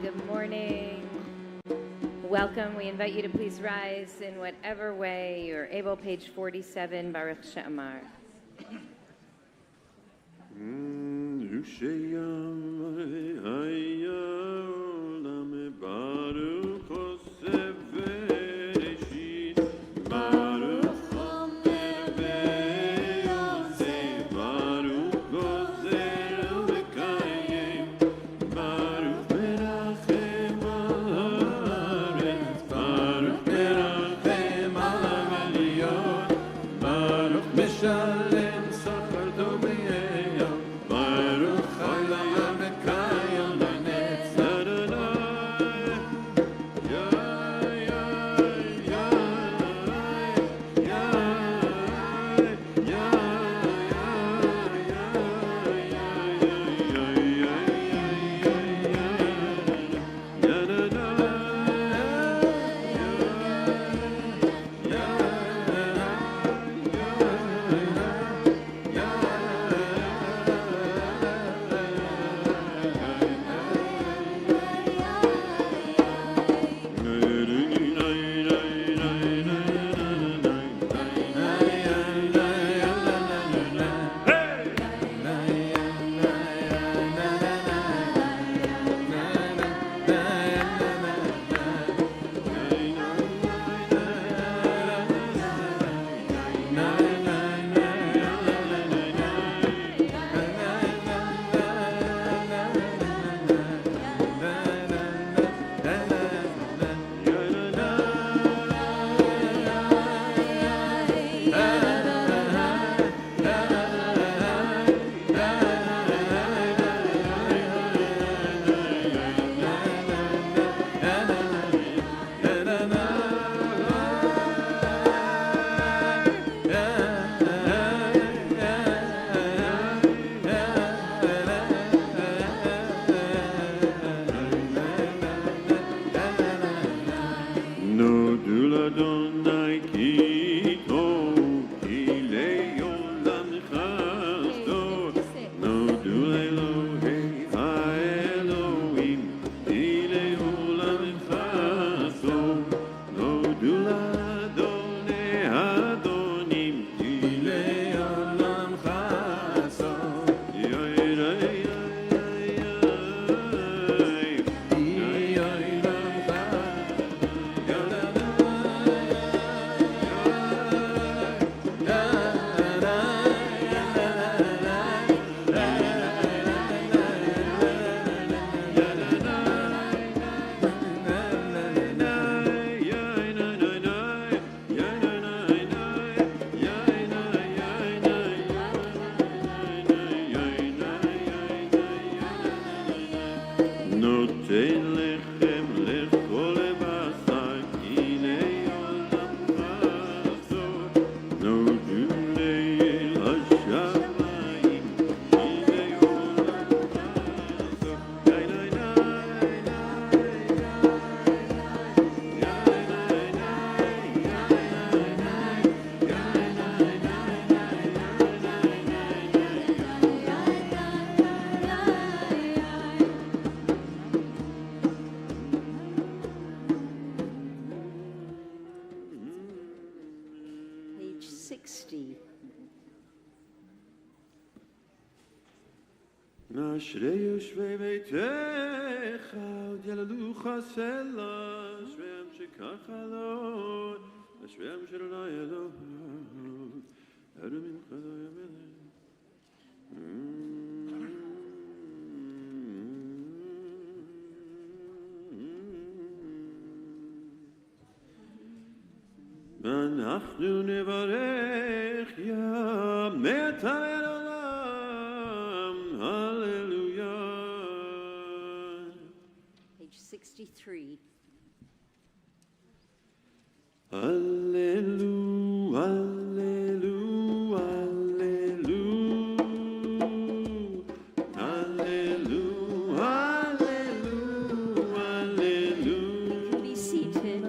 Good morning. Welcome. We invite you to please rise in whatever way you're able. Page 47, Baruch She'amar. Shalem, Sachar Domiyah, Baruch Hayla אשרי יושבי ביתך, יללוך סלע, אשריהם שכחלות, אשריהם שלא אלוהים, הרו ממך לא ימלך. אנחנו נברך יה מטמא עולם, הללויה. Page 63. הללו, הללו, הללו, הללו, הללו, הללו. Be seated.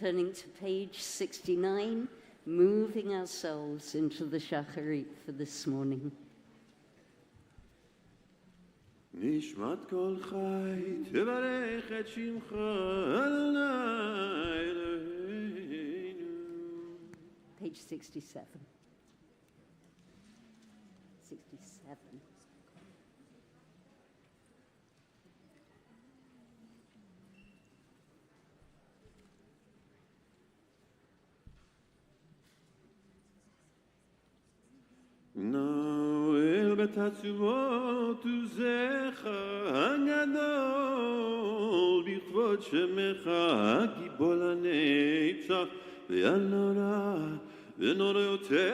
Turning to page 69, moving ourselves into the shacharit for this morning. נשמת כל חי, תברך את שמך, אדוני אלוהינו. Page 67. 67. נועל בתעצומות עוזך הגדול, בכבוד שמך הגיבור לנצח, ועל נורא ונוראותיך.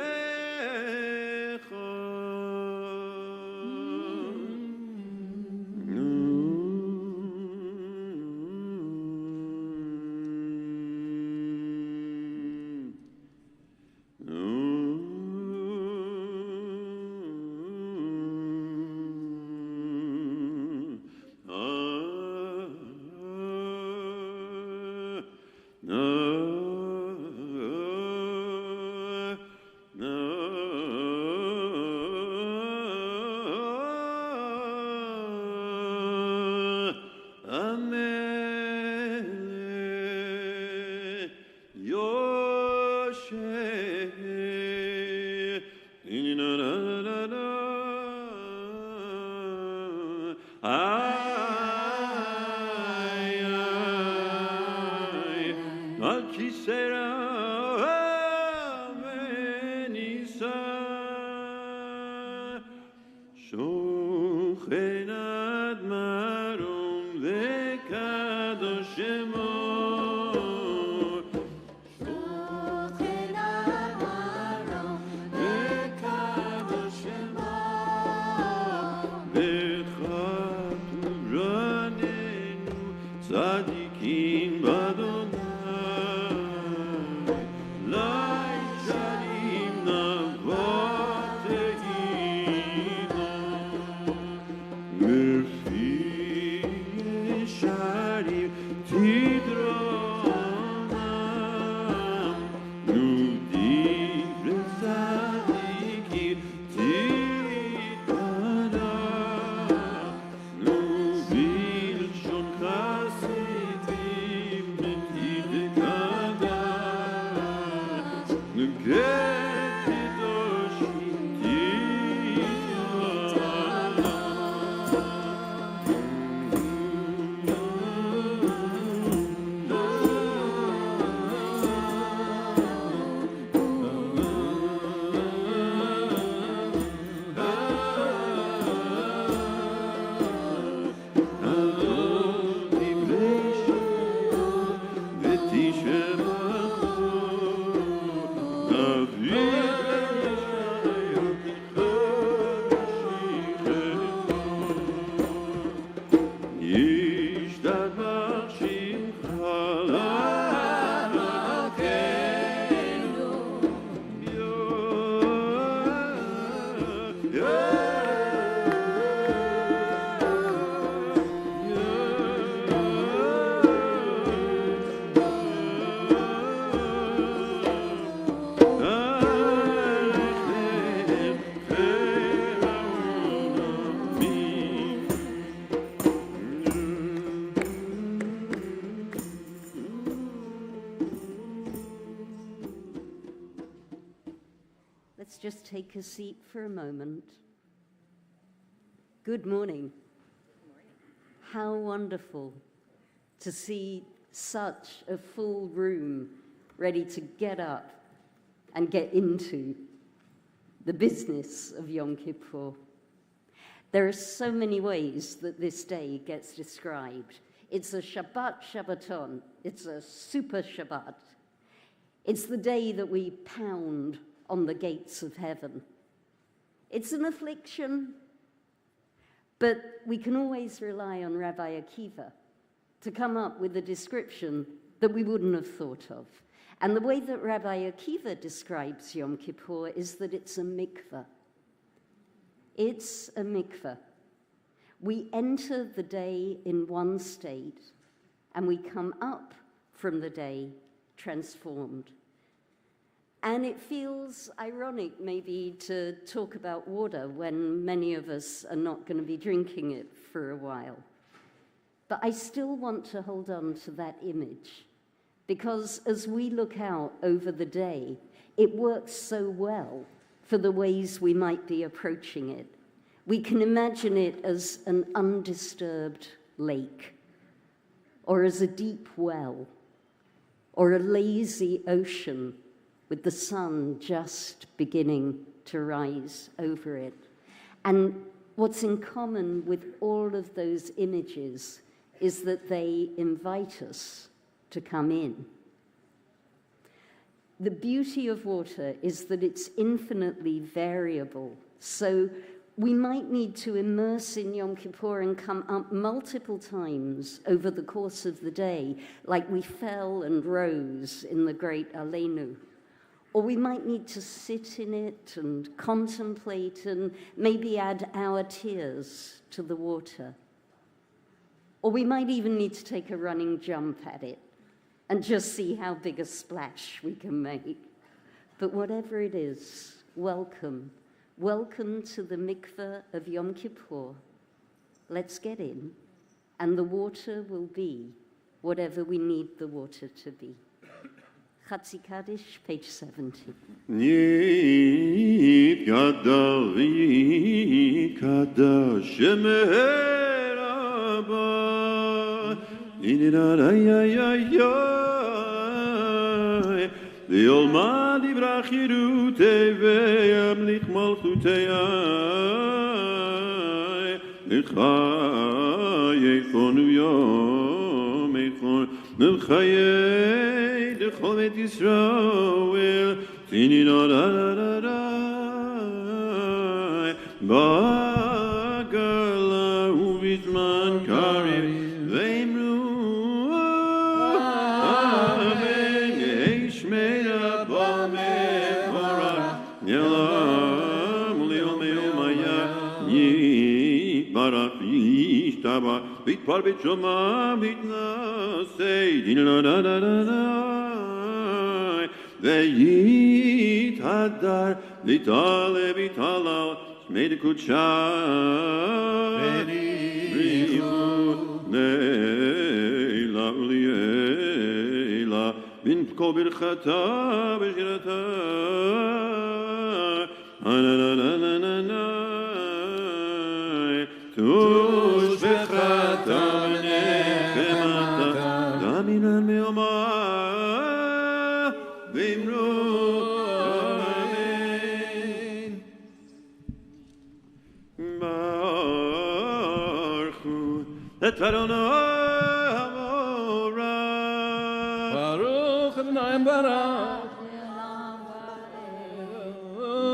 Amelech Yosef. Al kisera menisa shochenad marom vekadoshemo Tzadikim Adonai, Lai Shalim Navoteinu, Merfi Sharim Tidronam, Nudim Tzadikim Tidronam, Nubil Shon Chasidim Netidekadash, Nuket Kedoshim Let's just take a seat for a moment. Good morning. How wonderful to see such a full room ready to get up and get into the business of Yom Kippur. There are so many ways that this day gets described. It's a Shabbat Shabbaton. It's a super Shabbat. It's the day that we pound on the gates of heaven. It's an affliction, but we can always rely on Rabbi Akiva to come up with a description that we wouldn't have thought of. And the way that Rabbi Akiva describes Yom Kippur is that it's a mikveh. It's a mikveh. We enter the day in one state, and we come up from the day transformed. And it feels ironic maybe to talk about water when many of us are not going to be drinking it for a while. But I still want to hold on to that image, because as we look out over the day, it works so well for the ways we might be approaching it. We can imagine it as an undisturbed lake, or as a deep well, or a lazy ocean with the sun just beginning to rise over it. And what's in common with all of those images is that they invite us to come in. The beauty of water is that it's infinitely variable. So we might need to immerse in Yom Kippur and come up multiple times over the course of the day, like we fell and rose in the great Aleinu. Or we might need to sit in it and contemplate and maybe add our tears to the water. Or we might even need to take a running jump at it and just see how big a splash we can make. But whatever it is, welcome. Welcome to the mikveh of Yom Kippur. Let's get in and the water will be whatever we need the water to be. Chatzi Kaddish, page 70. Yitgadal v'yikadash shemer Abba Yinirayayayay V'yolmad yivrach yirutei v'yamlich malchuteyay L'chayei yom echon L'chayei l'chol et Yisrael Tinirayayay Bagala uvizman karev ve'imru Amen Yishmei Rabba mevorach Yelam u'le'om e'omaya Yibarach yishtaba Vitpar v'tshoma vitnasei Tinirayayay Ve'yithadar vitale vitalal Shmei d'kudsha B'rihu neila u'liela Bin kol birchata v'shirata Ha-na-na-na-na-na-na Tush v'chata v'nechemata Daminan me'oma V'imru Amen Baruchu et Adonai Havorach Baruch Adonai Barak.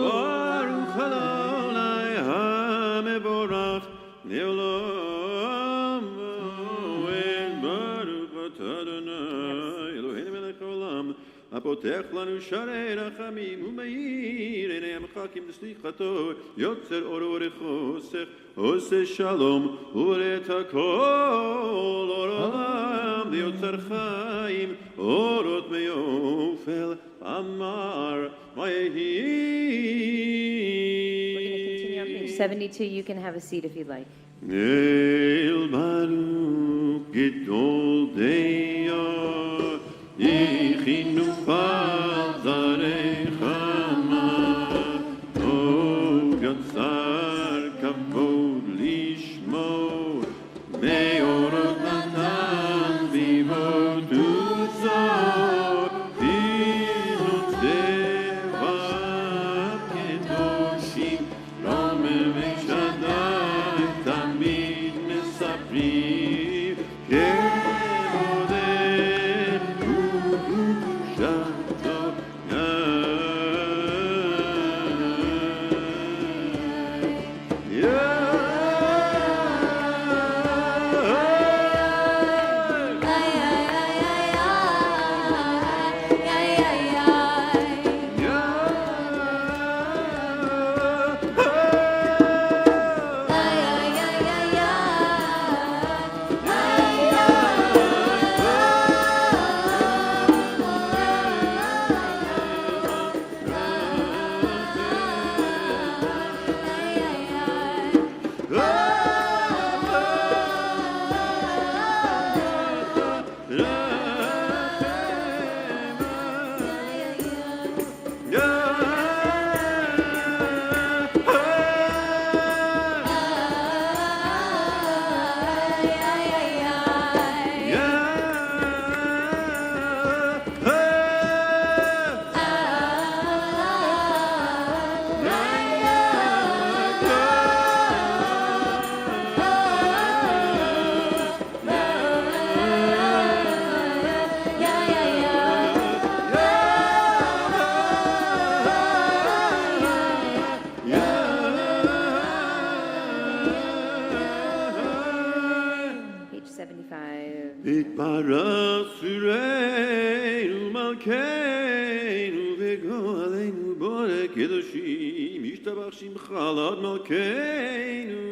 Baruch Adonai HaMevorach Le'olam V'oed Baruch Adonai Eloheinu melech haolam הפותח לנו שערי רחמים ומאיר עיני המחכים לסליחתו יוצר אור וחושך עושה שלום ובורא את הכל אור עולם ויוצר חיים אורות מיופל אמר מה Continue on page 72. You can have a seat if you'd like. אל ברוך גדול דיו יכינו פזרי חמה או גצר כבוד לשמו מאורות נתן בימות וזו פינו צבע קדושים רומם ושדי תמיד מספרים יתברך שורנו מלכנו וגואלנו בורא קדושים ישתבח שמך לעד מלכנו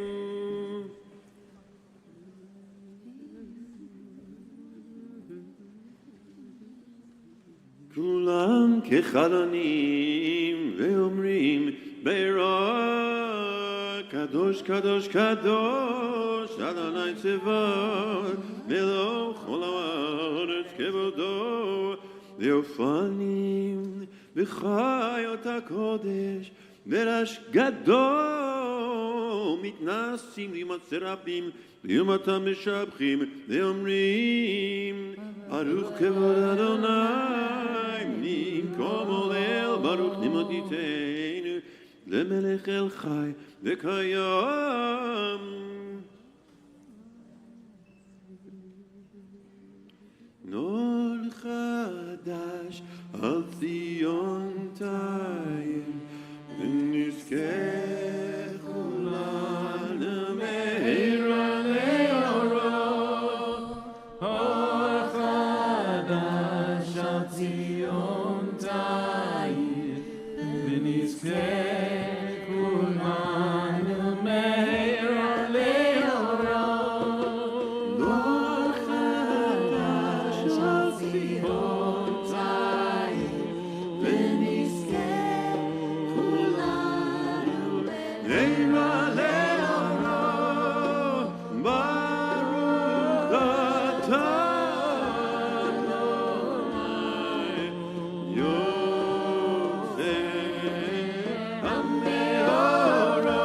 כולם כחלונים ואומרים ברק קדוש קדוש קדוש Adonai Tzevot, Melech Kol Haaretz Kevodo, Ve'ofanim, V'chayot HaKodesh, V'rash Gadol, Mitnasim Limat Serapim, V'yomatam Meshabchim, Ve'omrim, Baruch Kevod Adonai, Nimkom Olel, Baruch Nimoditeinu, Lemelech El Chai, V'kayam. Nor Chadash Al Zion Tayim V'nizkeh Kulanu Meira Leoro Or Chadash Al Zion Tayim V'nizkeh Kulanu Meira Leoro Nor Chadash Al Zion Tayim V'nizkeh Kulanu Meira Leoro Baruch Atah Adonai Yosef HaMe'oro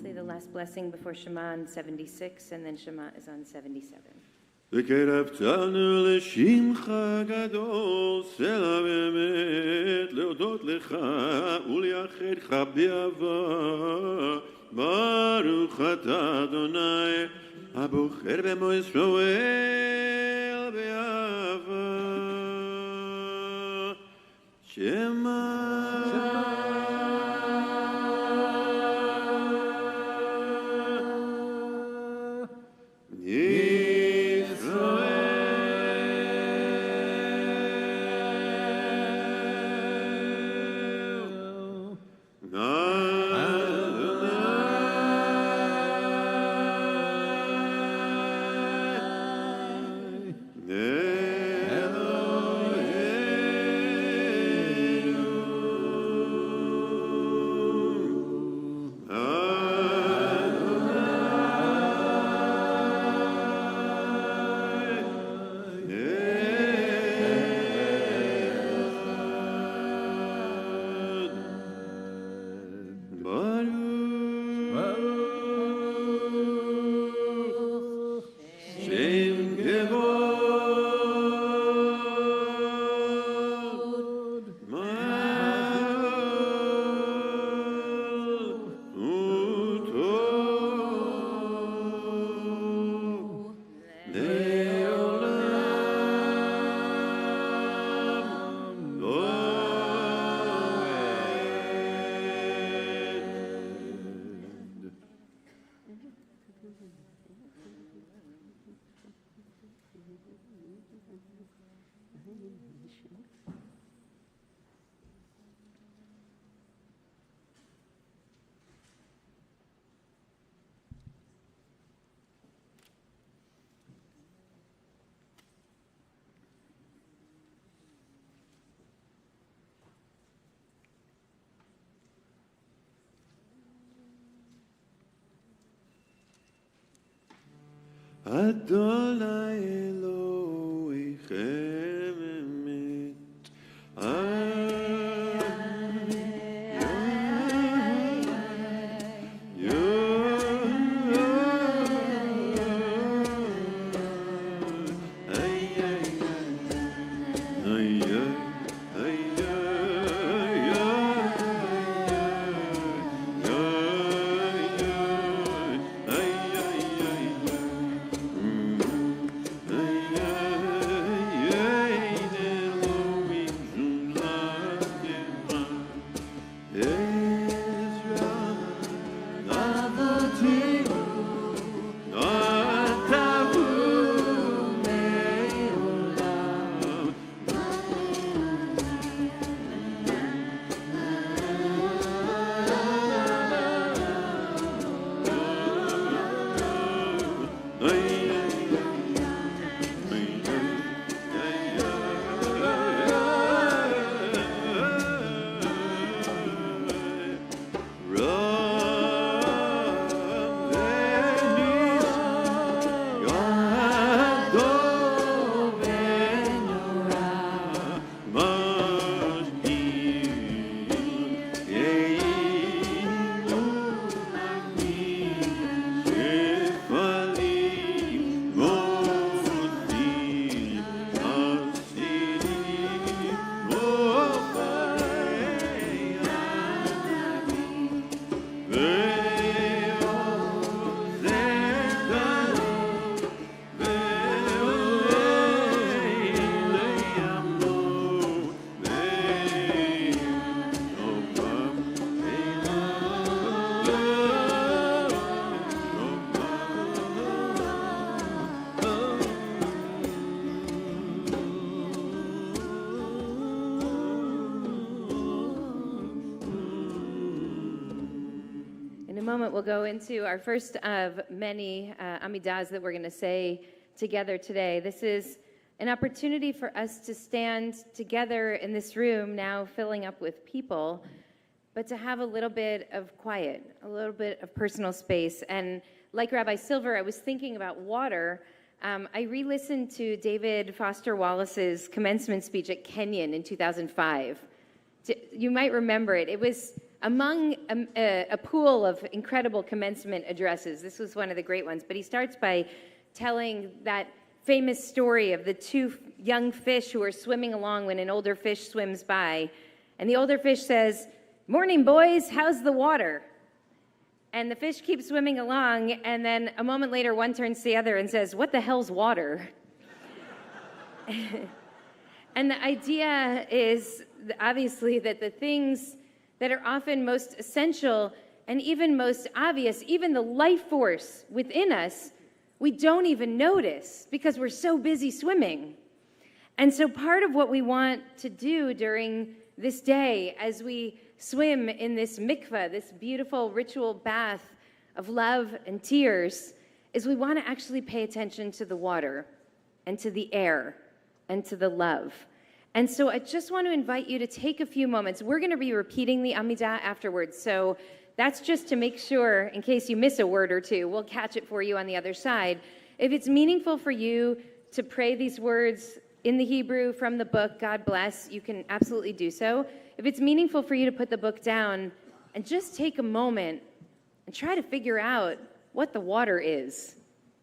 Say the last blessing before Shema on 76, and then Shema is on 77. וקרבתנו לשמך גדול, סלע באמת, להודות לך ולייחדך באהבה. ברוך אתה אדוני, הבוחר במו ישראל באהבה. שמע Adonai Elohechem emet. Ay, moment, we'll go into our first of many Amidas that we're going to say together today. This is an opportunity for us to stand together in this room, now filling up with people, but to have a little bit of quiet, a little bit of personal space. And like Rabbi Silver, I was thinking about water. I re-listened to David Foster Wallace's commencement speech at Kenyon in 2005. You might remember it. It was among a pool of incredible commencement addresses. This was one of the great ones. But he starts by telling that famous story of the two young fish who are swimming along when an older fish swims by. And the older fish says, "Morning, boys, how's the water?" And the fish keeps swimming along, and then a moment later, one turns to the other and says, "What the hell's water?" And the idea is obviously that the things that are often most essential and even most obvious, even the life force within us, we don't even notice because we're so busy swimming. And so part of what we want to do during this day as we swim in this mikveh, this beautiful ritual bath of love and tears, is we want to actually pay attention to the water and to the air and to the love. And so I just want to invite you to take a few moments. We're going to be repeating the Amidah afterwards, so that's just to make sure, in case you miss a word or two, we'll catch it for you on the other side. If it's meaningful for you to pray these words in the Hebrew from the book, God bless, you can absolutely do so. If it's meaningful for you to put the book down and just take a moment and try to figure out what the water is,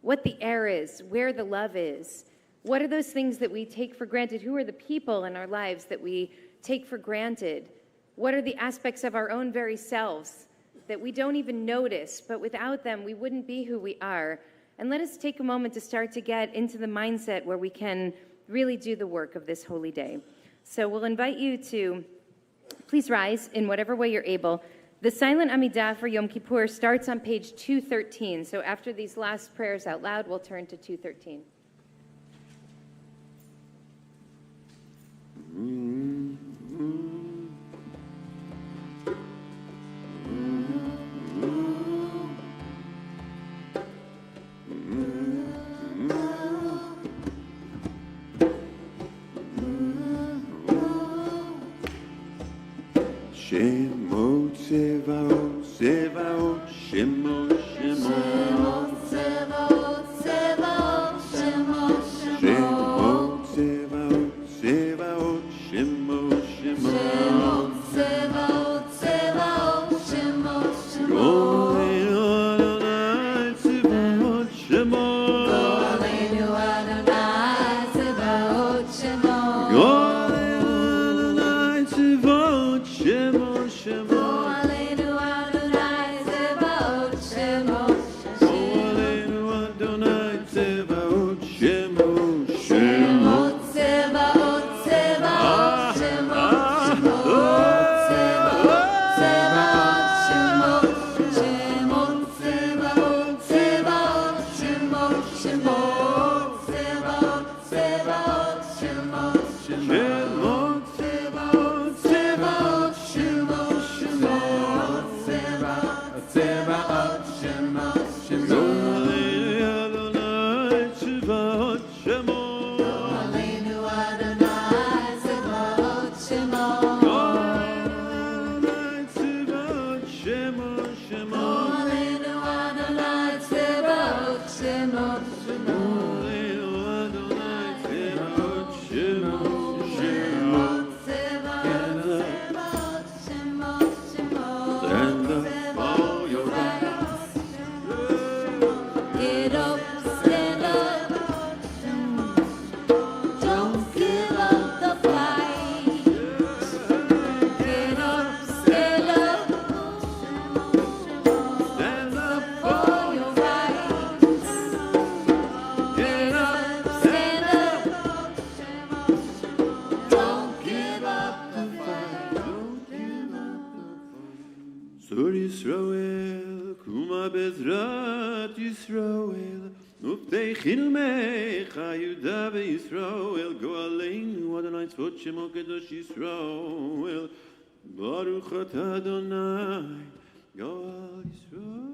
what the air is, where the love is. What are those things that we take for granted? Who are the people in our lives that we take for granted? What are the aspects of our own very selves that we don't even notice, but without them, we wouldn't be who we are? And let us take a moment to start to get into the mindset where we can really do the work of this holy day. So we'll invite you to please rise in whatever way you're able. The silent Amidah for Yom Kippur starts on page 213. So after these last prayers out loud, we'll turn to 213. Shemo Tzevaot, Tzevaot, Shemo, Shemo. Shemot Tzevaot, Tzevaot, Shemot, Shemo Tzevaot, Tzevaot, Shemo, Shemo. Shemot Tzevaot, Tzevaot, Shemot, Golenu Adonai Tzevaot, Shemo. Golenu Adonai Tzevaot, Shemot. Golenu Adonai Tzevaot, Shemo, Shemo. Golenu Adonai Tzevaot, Shemot, Golenu Adonai Tzevaot, Shemo, Shemo. Shemot Tzevaot, Tzevaot, Shemot, Tzevaot, Shemot, Shemot Tzevaot, Shemot, Shemot, Tzevaot, Tzevaot, Shemot, Shemot Tzevaot, Tzevaot, Shemo, Shemo. Tzevaot, Shemot, Golenu Adonai Tzevaot, Shemo. Golenu Adonai Tzevaot, Shemot. Adonai Tzevaot, Shemo, Shemo. Golenu Adonai Tzevaot, Shemot, Golenu Adonai Tzevaot, Shemo, Shemo. Tzevaot, Shemot, Shemot, Stand up for your rights. Get up, stand up. Don't give up the fight. Get up, stand up. Stand up For your rights. Get up, stand up. Don't give up the fight. Sur Yisrael, Kuma Bezrat Yisrael, Ufteichin Mecha Yuda Yisrael, Go Aleinu Adonai Tzvot Shemo Kedosh Yisrael, Baruch Atah Adonai, Goal Yisrael.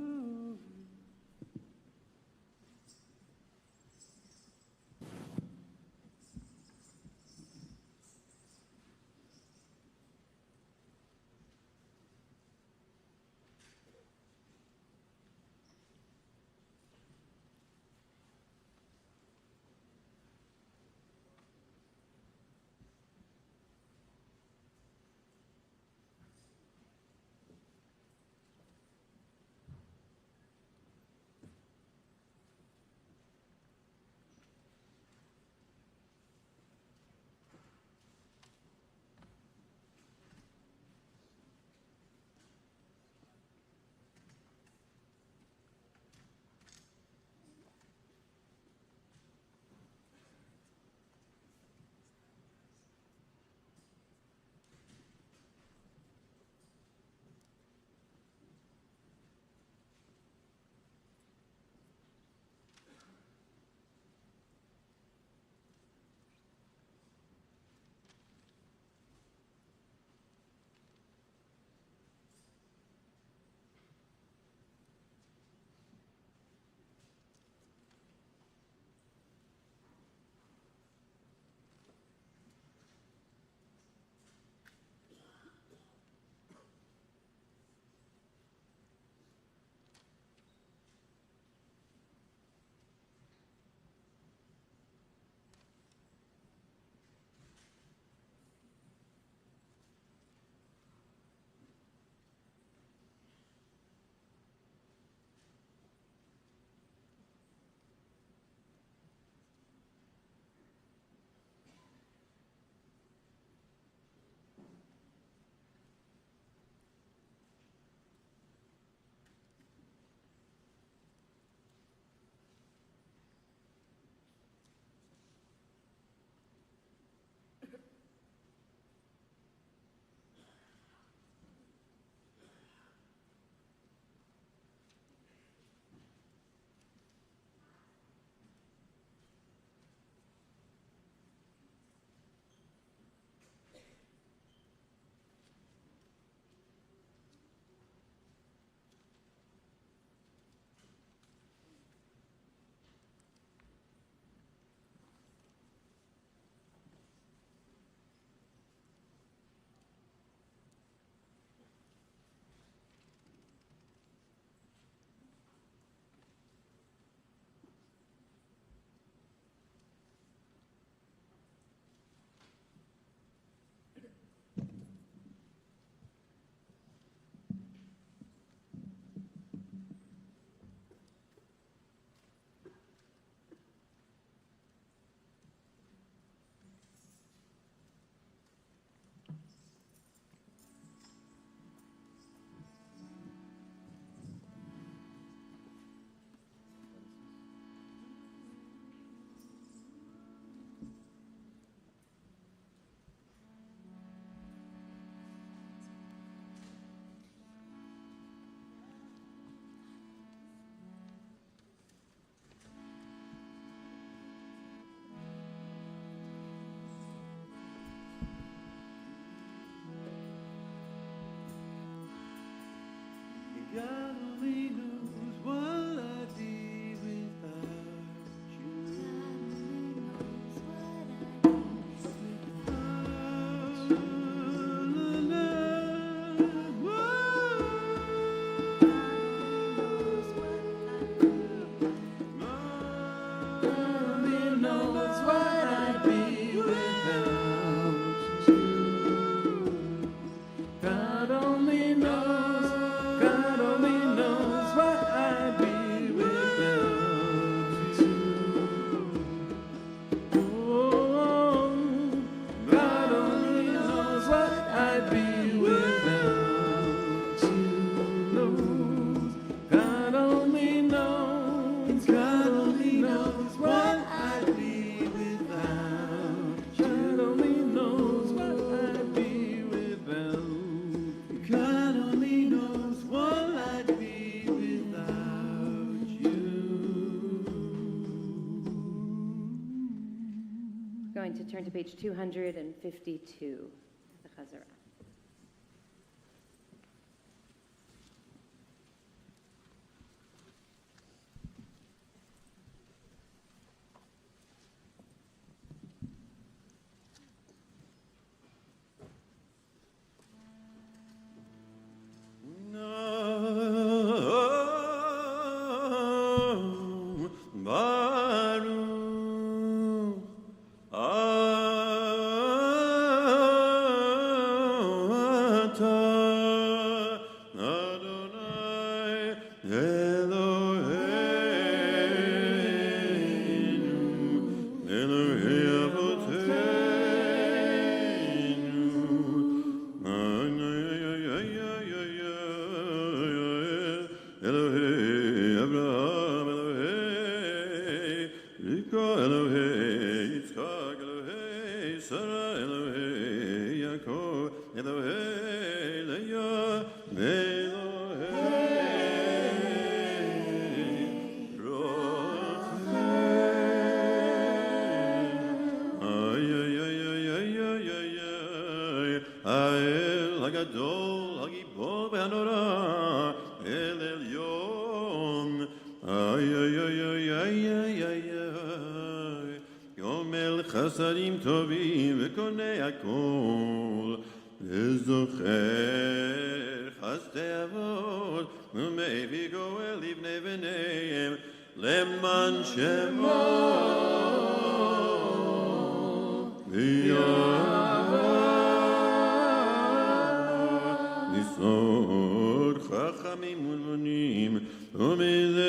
God only knows what I'd be without you. God only knows, God only knows what I'd be without you. Oh, God only knows what I'd be without you. Knows. God only knows, God only knows what I'd be without you. God only knows what I'd be without. God only knows what I'd be without you. We're going to turn to page 252, the Chazarah. הגדול, הגיבור והנורא, אל עליון. איי איי איי איי איי איי איי, גומל חסדים טובים וקונה הכל, וזוכר חסדי אבות, ומביא גואל לבני בניהם, למען שמו ניסור חכמים ולבונים ומלם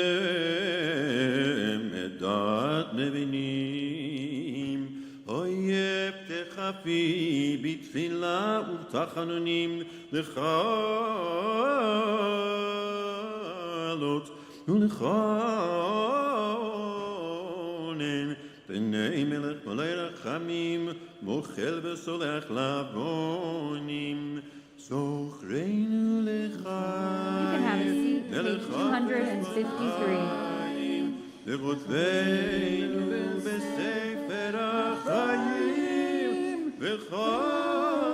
דעת מבינים אויב תחפי בתפילה ובתחנונים לחלות ולכונן פני מלך מלא רחמים מוחל וסולח לבונים זוכרנו לך You can have a seat, page 253. וכותבנו בספר החיים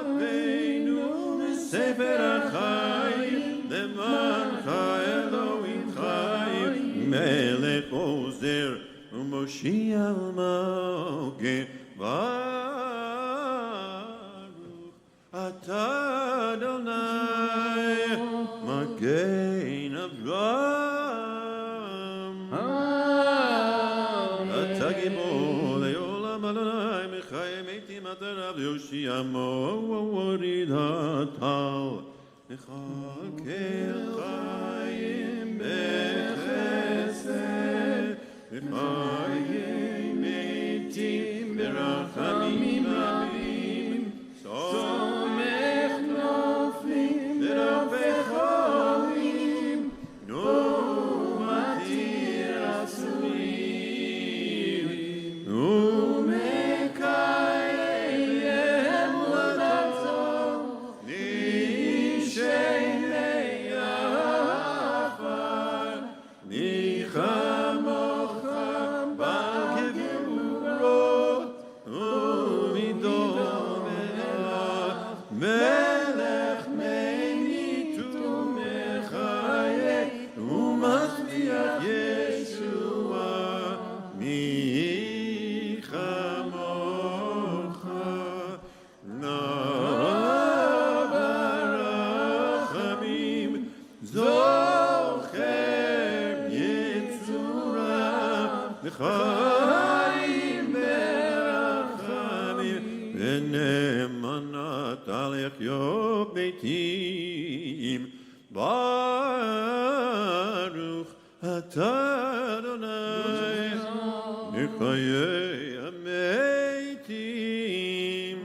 וכותבנו בספר החיים למענך אלוהים חי מלך עוזר ומושיע ומגן ברוך אתה אדוני מגן אברהם אתה גיבור לעולם אדוני מחי מתים אתה רב יושיע מוריד הטל נחכה חיים בחסד וחיי מתים ברחמים רבים סומך נופלים ורופא חולים נו מתיר אסורים נו מקיים מולדתו נשעני עפר ניחמוך בגבורות ומדום אליו מלך ממיתו מחיה ומצליח ישועה מי כמוך נא ברחמים זוכר יצורה לחיים ברחמים ונאמנת לחיות ביתים ברוך אתה אדוני מחיי המתים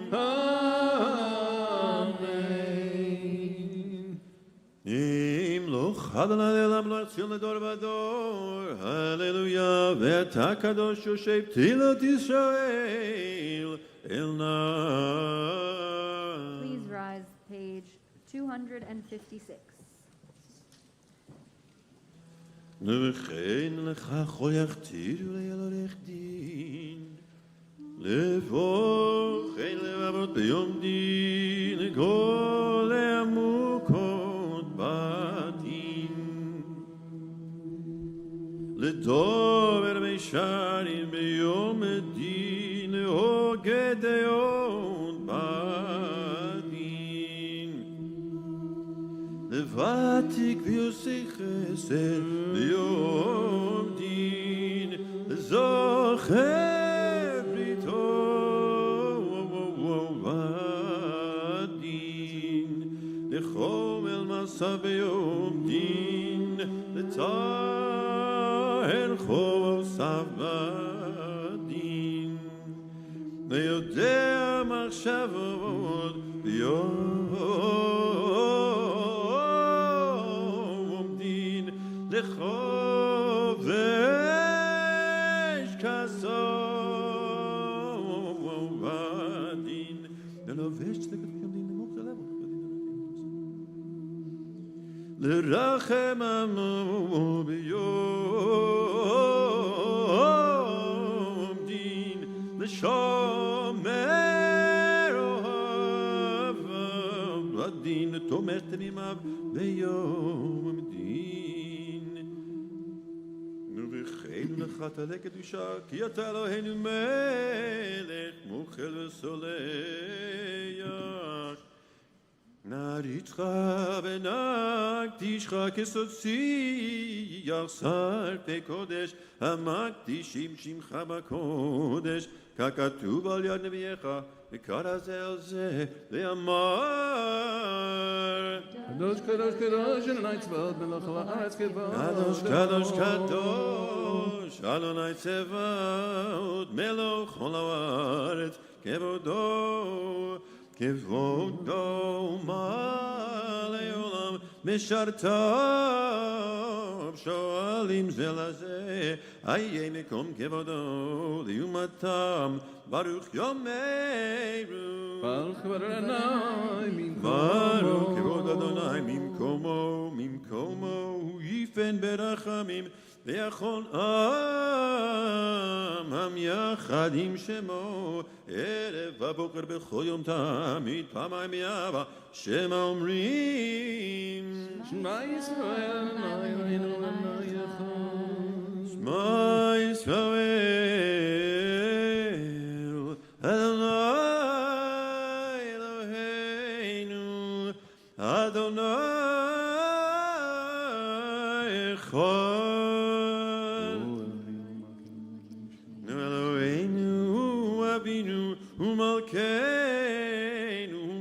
אם לא חד לעולם לא אציל לדור ודור הללויה ואתה קדוש יושב תהילות ישראל אל נא Please rise, page 256. וכן לך כל יכתיר ליל עורך דין לבוא כן לבבות ביום דין כל העמוקות בדין לדובר מישרים ביום הדין להוגה דעות בדין לבטיק ויוסי חסד ביום דין זוכר בריתו בדין לחומל מסע ביום דין לצהר חוסף בדין ויודע מחשבות ביום דין לחובש כסוף בדין ללובש צדקת ביום דין למוך ללבוך לרחם עמו ביום דין לשומר אוהב בדין דין, תומך תמימיו ביום דין. ובחנו לך תעלה קדושה, כי אתה אלוהינו מלך, מוחל וסולח. נעריצך ונקדישך כסוציח שרפי קודש, המקדישים שמך בקודש, ככתוב על יד נביאך, וקרא זה על זה, ואמר קדוש קדוש קדוש אדוני צבאות מלך הארץ קדוש קדוש קדוש אדוני צבאות מלך כל הארץ כבודו כבודו מלא עולם משרתיו שואלים זה לזה איה מקום כבודו ליומתם ברוך יאמרו ברוך כבוד אדוני ברוך כבוד אדוני ממקומו יפן ברחמים ויכול עם יחד עם שמו ערב ובוקר בכל יום תמיד פעמיים ביעבה שמע אומרים שמע ישראל אדוני אלוהינו אדוני אחד שמע ישראל אדוני אלוהינו אדוני אחד ומלכנו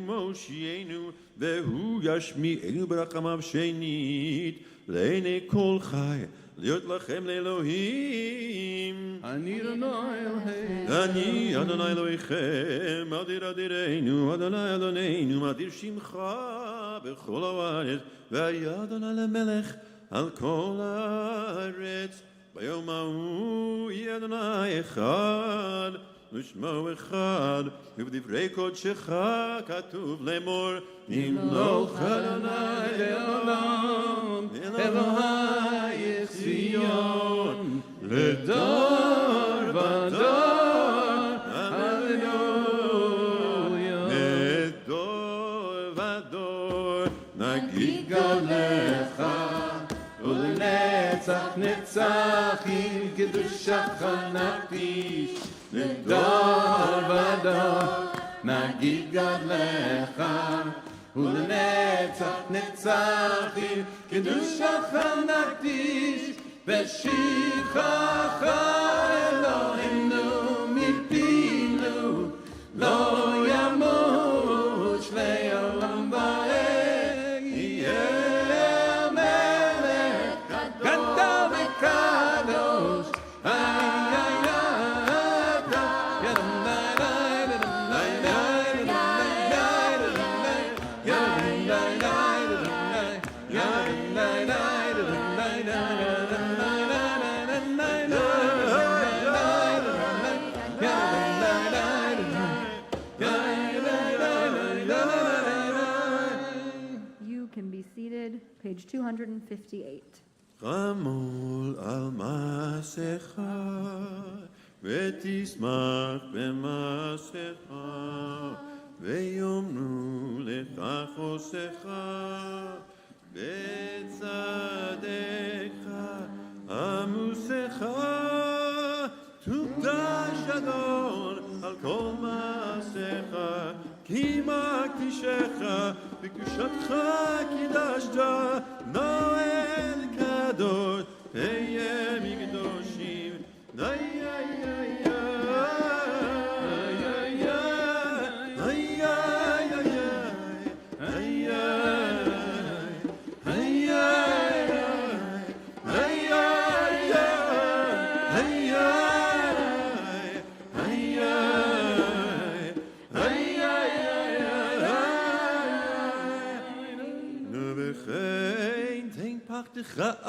ומושיענו והוא ישמיענו ברחמיו שנית לעיני כל חי להיות לכם לאלוהים אני אדוני אלוהינו אני אדוני אלוהיכם אדיר אדירנו אדוני אדוננו מדיר שמך בכל הארץ והיה אדוני למלך על כל הארץ ביום ההוא יהיה אדוני אחד ושמו אחד, ובדברי קודשך כתוב לאמור, ימלוך אדוני לעולם, אלוהי ציון, לדור ודור, הללויה. לדור ודור, נגיד גדולך, ולנצח נצחים, קדושתך נקדיש. לדור ודור נגיד גדלך ולנצח נצחים קדושתך נקדיש ושבחך אלוהינו מפינו לא ימות לעולם ועד יהיה המלך גדול וקדוש Page 258. חמול על מעשיך ותשמח במעשיך ויאמרו לך חוסיך בצדקך עמוסיך תוקדש אדון על כל מעשיך כי מקדישך בקדושתך קידשת נועל קדוש היה מקדושים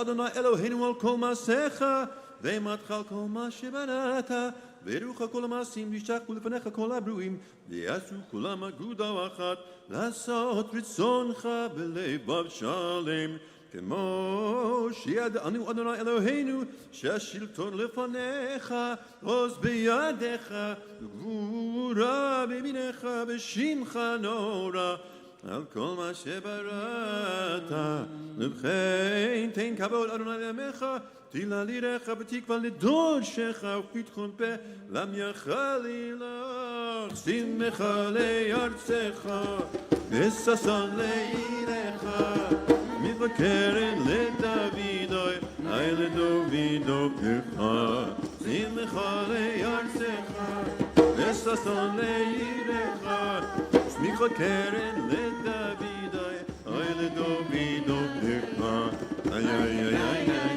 אדוני אלוהינו על כל מעשיך ואימתך על כל מה שבנית ברוך כל המעשים וישתחו לפניך כל הברואים ויעשו כולם אגודה אחת לעשות רצונך בלבב שלם כמו שידענו אדוני אלוהינו שהשלטון לפניך עוז בידיך גבורה בימינך בשמך נורא על כל מה שבראת, ובכן תן כבוד אדוני לעמך, תהילה לירך ותקווה לדורשך, ופתחון פה לעמך לילך, שמחה לארצך, וששון לעירך, מתבקרת לדוידוי, לדוידו פרחה, שמחה לארצך, וששון לעירך, שמיכה קרן לדוידוי, לדוידו פרחה, איי איי איי איי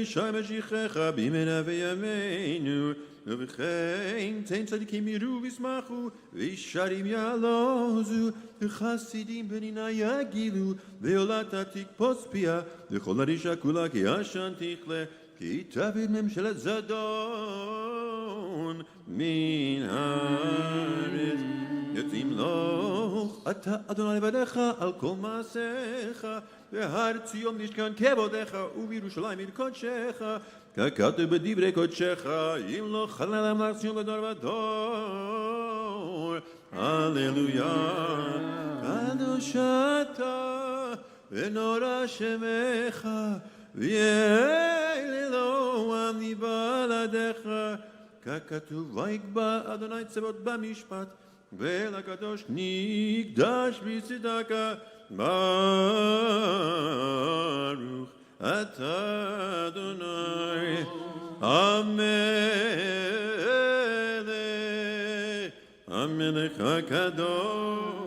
ישי משיחך בימינו וימינו, ובכן תן צדיקים יראו וישמחו, וישרים יעלוזו, וחסידים בנינה יגילו, ועולתה תקפוץ פיה, וכל הרישה כולה כי עשן תכלה, כי תביא ממשלת זדון מן הארץ. יתמלוך אתה אדוני לבדיך על כל מעשיך, והר ציון משכן כבודך, ובירושלים עיר קודשך, ככתוב בדברי קודשך, ימלוך חלל המלך ציון לדור ודור. הללויה. קדוש אתה ונורא שמך, ויהיה אלוהים מבלעדיך, ככתוב ויקבע אדוני צבאות במשפט, ולקדוש נקדש בצדקה. ברוך אתה אדוני המלך הקדוש.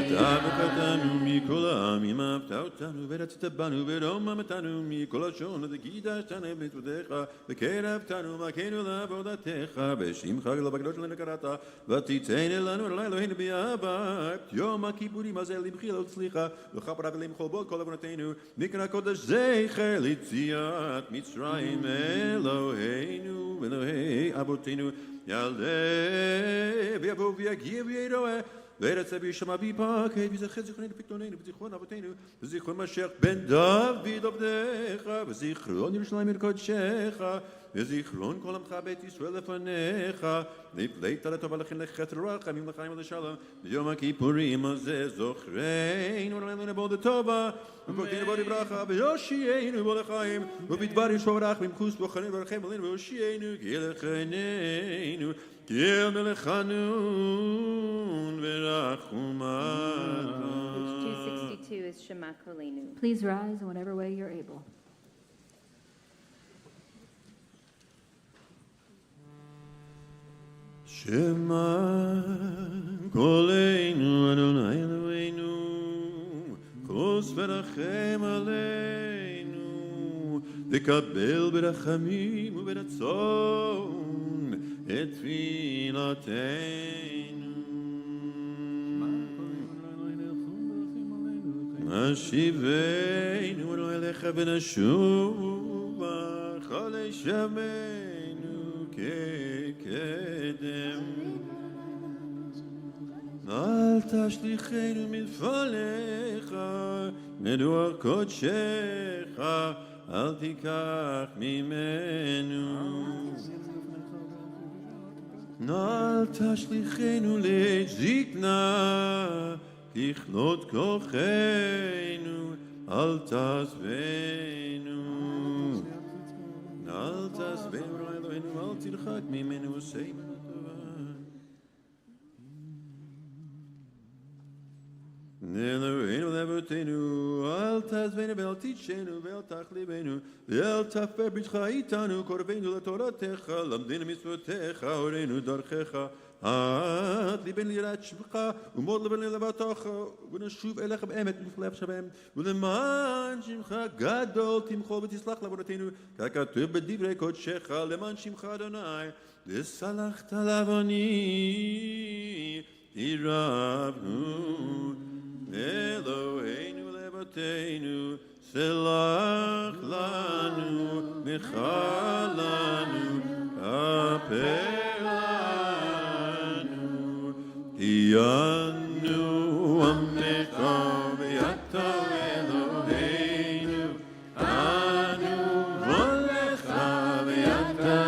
אתה בחרתנו מכל העמים, אהבת אותנו ורצית בנו ורוממתנו מכל לשון, וקידשתנו במצוותיך וקרבתנו מכנו לעבודתך, בשמך לא בקדוש שלנו קראת, ותיתן לנו אדוני אלוהינו באהבה את יום הכיפורים הזה למחילה ולסליחה, לכפרה ולמחול בו כל עוונותינו, מקרא קודש זכר ליציאת מצרים אלוהינו ואלוהי אבותינו, ילדי ויבוא ויגיע ויראה וירצה וישמע ויפקד, ויזכר זיכרוננו פיקדוננו וזיכרון אבותינו וזיכרון משיח בן דוד עבדיך, וזיכרון ירושלים עיר קודשך, וזיכרון כל עמך בית ישראל לפניך, לפלית לטובה לכן לחסד ורחמים לחיים ולשלום, ביום הכיפורים הזה זוכרנו ולנו לבוא לטובה, ופקדנו בו לברכה, ויושיענו בו לחיים, ובדבר ישוע ורחמים חוס וחנן ורחם עלינו, ויושיענו כי לכננו כי אל מלך חנון ורחומת. Page 262 is Shema Kolenu. Please rise in whatever way you're able. Shema Kolenu Adonai Eloheinu kos verachem aleinu וקבל ברחמים וברצון את תפילתנו. נשיבנו אליך ונשובה חולי שמנו כקדם. אל תשליכנו מלפניך מדור קודשך, אל תיקח ממנו. אל תשליכנו לזקנה, ככלות כוחנו, אל תעזבנו. אל תעזבנו אלוהינו, אל תרחק ממנו, עושנו טובה. אלוהינו לאבותינו, אל תעזבנו ואל תיטשנו ואל תחליבנו, ואל תפר ברית איתנו, קרבנו לתורתך, למדנו מצוותיך, הורינו דרכך. עד ליבנו ליראת שמך, ומאוד ליבנו לבטח, ונשוב אליך באמת ונפלח שבהם, ולמען שמך גדול תמחול ותסלח לעוונותינו, ככתוב בדברי קודשך, למען שמך אדוני, וסלחת לעווני, Irabnu Eloheinu Levoteinu Selach lanu Mechalanu Apelanu Yanu Amecha V'yata Eloheinu Anu Volecha V'yata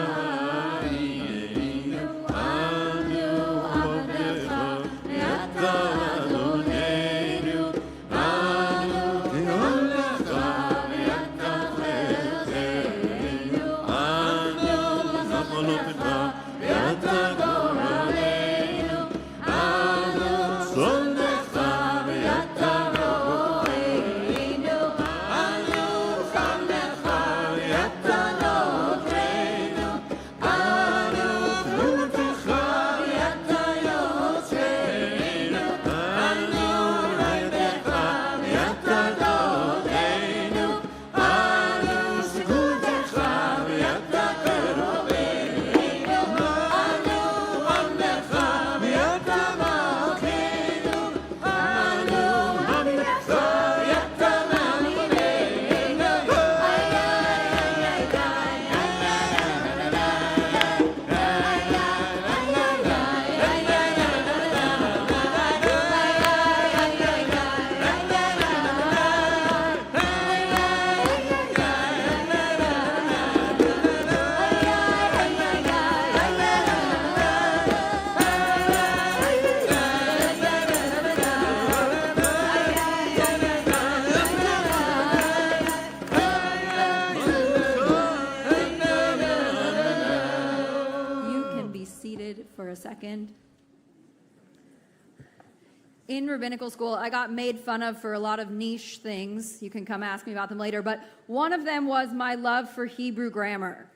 Ahienu Anu Volecha V'yata Adonenu Anu Volecha V'yata Chesenu Anu Nachalotecha V'yata Goralenu Anu Solecha V'yata Roheinu Anu Chanecha V'yata Notreinu Anu Tzutecha V'yata Yotzeinu Anu Rayetecha V'yata Dodeinu Anu Zkutecha V'yata Kerobeinu Anu Amnecha V'yata Malkeinu Anu Amnecha V'yata Malkeinu You can be seated for a second. In rabbinical school, I got made fun of for a lot of niche things. You can come ask me about them later, but one of them was my love for Hebrew grammar.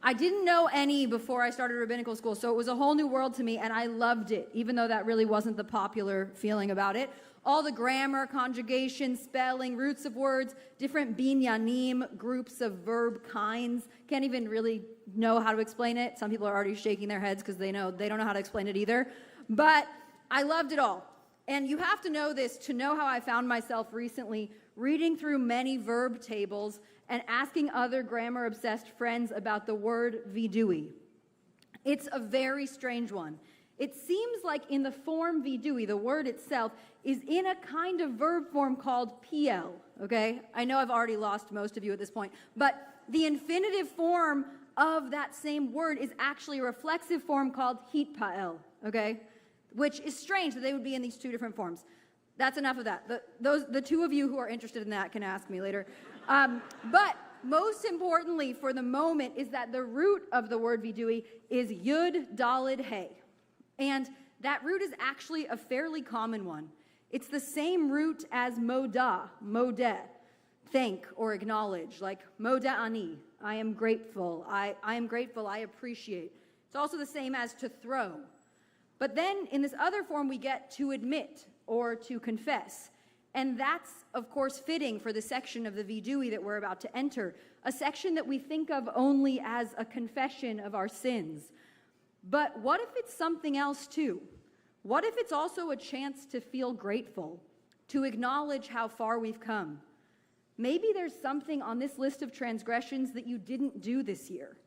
I didn't know any before I started rabbinical school, so it was a whole new world to me, and I loved it, even though that really wasn't the popular feeling about it. All the grammar, conjugation, spelling, roots of words, different binyanim, groups of verb kinds. Can't even really know how to explain it. Some people are already shaking their heads because they don't know how to explain it either. But I loved it all. And you have to know this to know how I found myself recently reading through many verb tables and asking other grammar-obsessed friends about the word vidui. It's a very strange one. It seems like in the form vidui, the word itself, is in a kind of verb form called PL, okay? I know I've already lost most of you at this point, but the infinitive form of that same word is actually a reflexive form called hitpael, okay? Which is strange that they would be in these two different forms. That's enough of that. The two of you who are interested in that can ask me later. But most importantly for the moment is that the root of the word vidui is yud dalid hey. And that root is actually a fairly common one. It's the same root as moda, modeh, thank or acknowledge, like moda ani, I am grateful, I am grateful, I appreciate. It's also the same as to throw. But then in this other form we get to admit or to confess. And that's, of course, fitting for the section of the vidui that we're about to enter, a section that we think of only as a confession of our sins. But what if it's something else too? What if it's also a chance to feel grateful, to acknowledge how far we've come? Maybe there's something on this list of transgressions that you didn't do this year.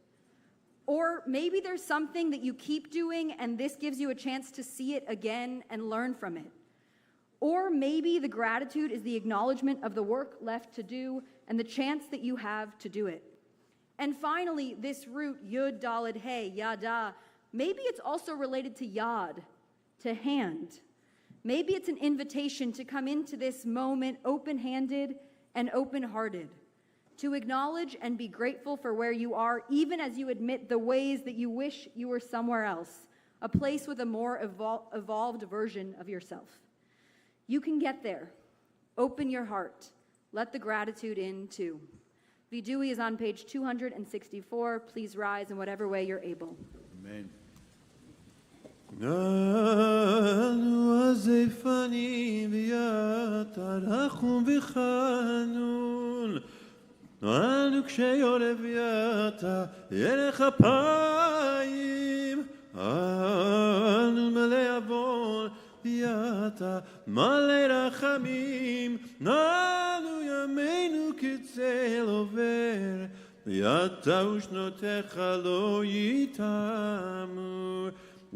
Or maybe there's something that you keep doing and this gives you a chance to see it again and learn from it. Or maybe the gratitude is the acknowledgement of the work left to do and the chance that you have to do it. And finally, this root, yud dalid hey, yada, maybe it's also related to yad, to hand. Maybe it's an invitation to come into this moment open-handed and open-hearted, to acknowledge and be grateful for where you are, even as you admit the ways that you wish you were somewhere else, a place with a more evolved version of yourself. You can get there. Open your heart. Let the gratitude in too. Vidui is on page 264. Please rise in whatever way you're able. Amen. Nanu azefani v'yatarachum v'chanun Nanu ksheyorev v'yata yerech apayim אנו מלא עוון, ואתה מלא רחמים, ננו ימינו כצל עובר, ואתה ושנותיך לא יתמו.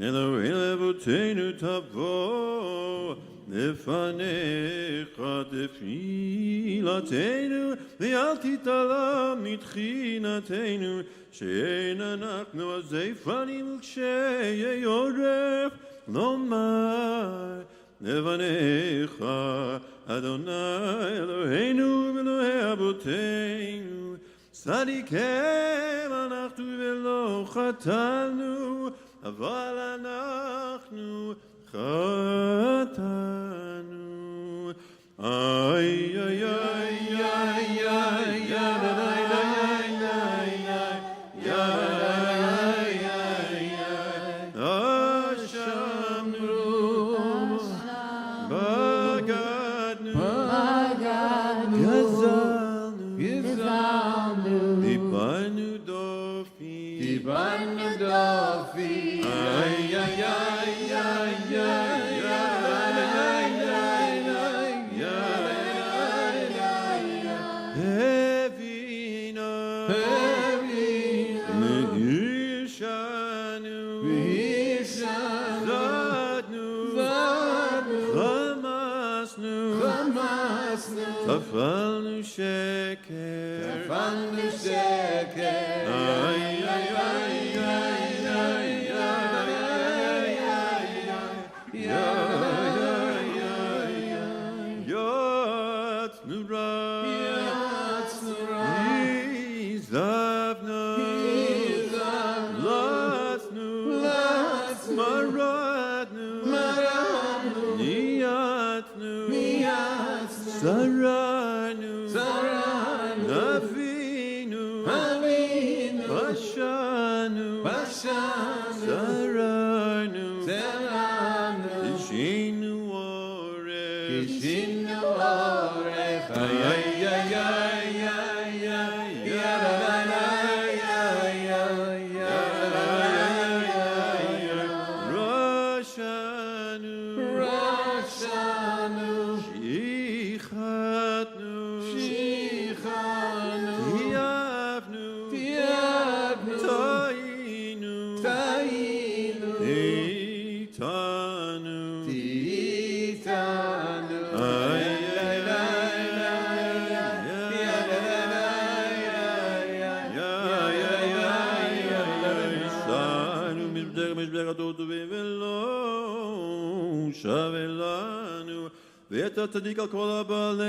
אלוהינו אבותינו תבוא לפניך תפילתנו, ואל תתעלם מתחינתנו, שאין אנחנו עזי פנים וקשי עורף, לומר לפניך אדוני אלוהינו ואלוהי אבותינו, צדיקים אנחנו ולא חטאנו, אבל אנחנו חטאנו. איי איי איי איי איי תפלנו שקר, תפלנו שקר, איי איי איי איי איי איי יצנו רע, הזבנו, לצנו, מרדנו, נייתנו, זרענו, אבינו, פשענו, זרענו, קישינו עורף, איי איי איי איי ראשנו, שכחנו, תייבנו, טעינו, איתנו, איי איי איי סענו משבר הדוד ולא שווה לנו, ואתה צדיק על כל הבעלינו,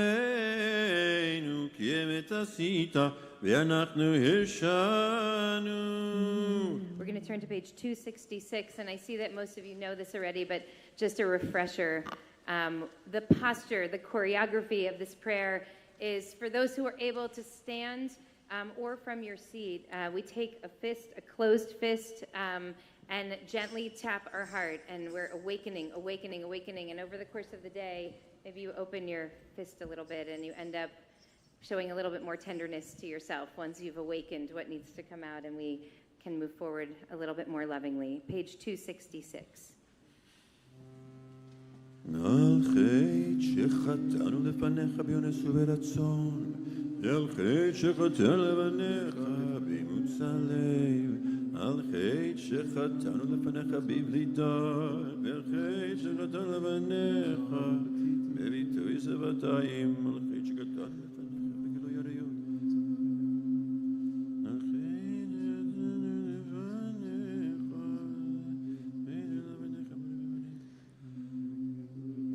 כי אמת עשית ואנחנו הרשענו. We're going to turn to page 266, and I see that most of you know this already, but just a refresher. The posture, the choreography of this prayer is for those who are able to stand or from your seat. We take a fist, a closed fist, and gently tap our heart, and we're awakening. And over the course of the day, maybe you open your fist a little bit, and you end up showing a little bit more tenderness to yourself once you've awakened what needs to come out, and we can move forward a little bit more lovingly. Page 266. על חטא שחטאנו לפניך באונס וברצון, על חטא שחטאנו לפניך באימוץ הלב, על חטא שחטאנו לפניך בבלי דעת, ועל חטא שחטאנו לפניך בביטוי שבעתיים, על חטא שחטאנו לפניך בגילוי עריות.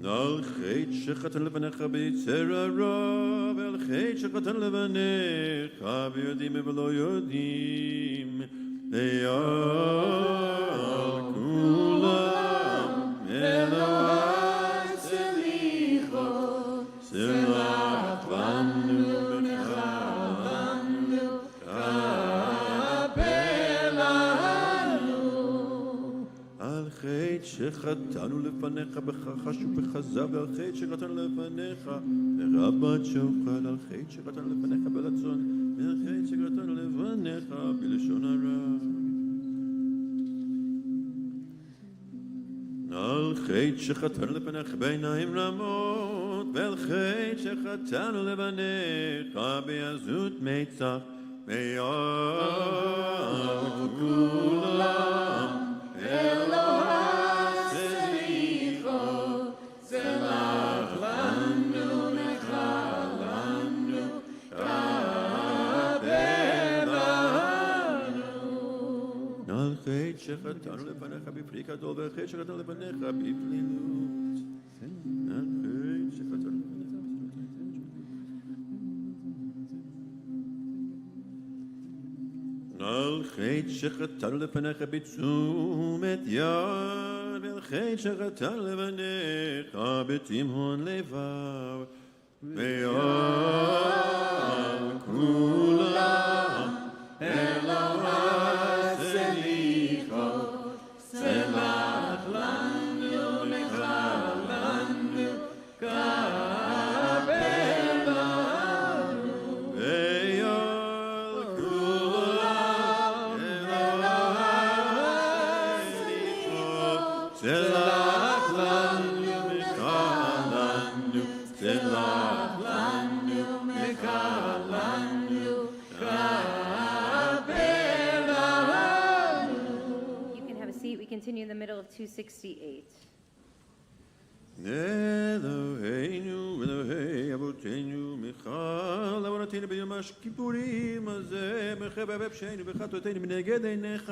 על חטא שחטאנו לפניך ביצר הרע, ועל חטא שחטאנו לפניך ביודעים ולא יודעים, ועל כולם אלוהי סליחות, סלח לנו וחרנו, כפר לנו. על חטא שחטאנו לפניך בחרש ובחזה, ועל חטא שחטאנו לפניך ברבת שוחד, על חטא שחטאנו לפניך בלצון, ועל חטא שחטאנו לפניך בלשון הרע. על חטא שחטאנו לפניך בעיניים רמות, ועל חטא שחטאנו לבניך בעזות מצח, ויעל כולם אלוהי סליחו, סלח לנו לך לנו, כפר לנו. על חטא שחטאנו לפניך בפרי גדול, ועל חטא שחטאנו לפניך בפלילות. על חטא שחטאנו לפניך. על חטא שחטאנו לפניך בתשומת יד, ועל חטא שחטאנו לפניך בתימהון לבב, ועל כולם אלוהי סליחו, סלח לנו לך לנו, כפר לנו. ועל כולם אלוהי סליחו, סלח לנו לך לנו, סלח לנו לך לנו, כפר לנו. You can have a seat. We continue in the middle of 268. אלוהינו אלוהי אבותינו מיכל עוונותינו ביום הכיפורים הזה מחבב פשענו וחטאותינו מנגד עיניך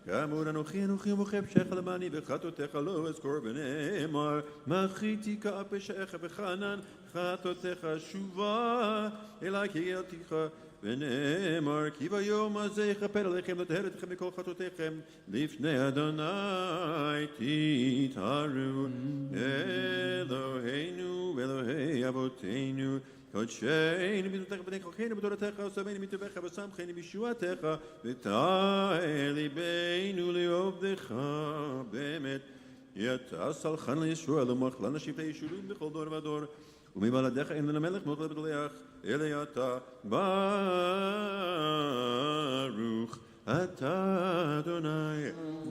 כאמור אנוכי ומחה פשעך למעני וחטאותיך לא אזכור ונאמר מחיתי כפשעך וחנן חטאותיך שובה אלי כי גאלתיך ונאמר כי ביום הזה יכפר עליכם לטהר אתכם מכל חטאותיכם לפני אדוני תטהרו. אלוהינו ואלוהי אבותינו קודשנו בזמנך בני כוחנו בתורתך ושמנו מטבעך ושמחנו בישועתך ותעל ליבנו לעובדך באמת יתה סלחן לישוע למחלה נשיב לישורים בכל דור ודור ומבלעדיך אין לנו מלך מלך לבדולח אלא אתה ברוך אתה אדוני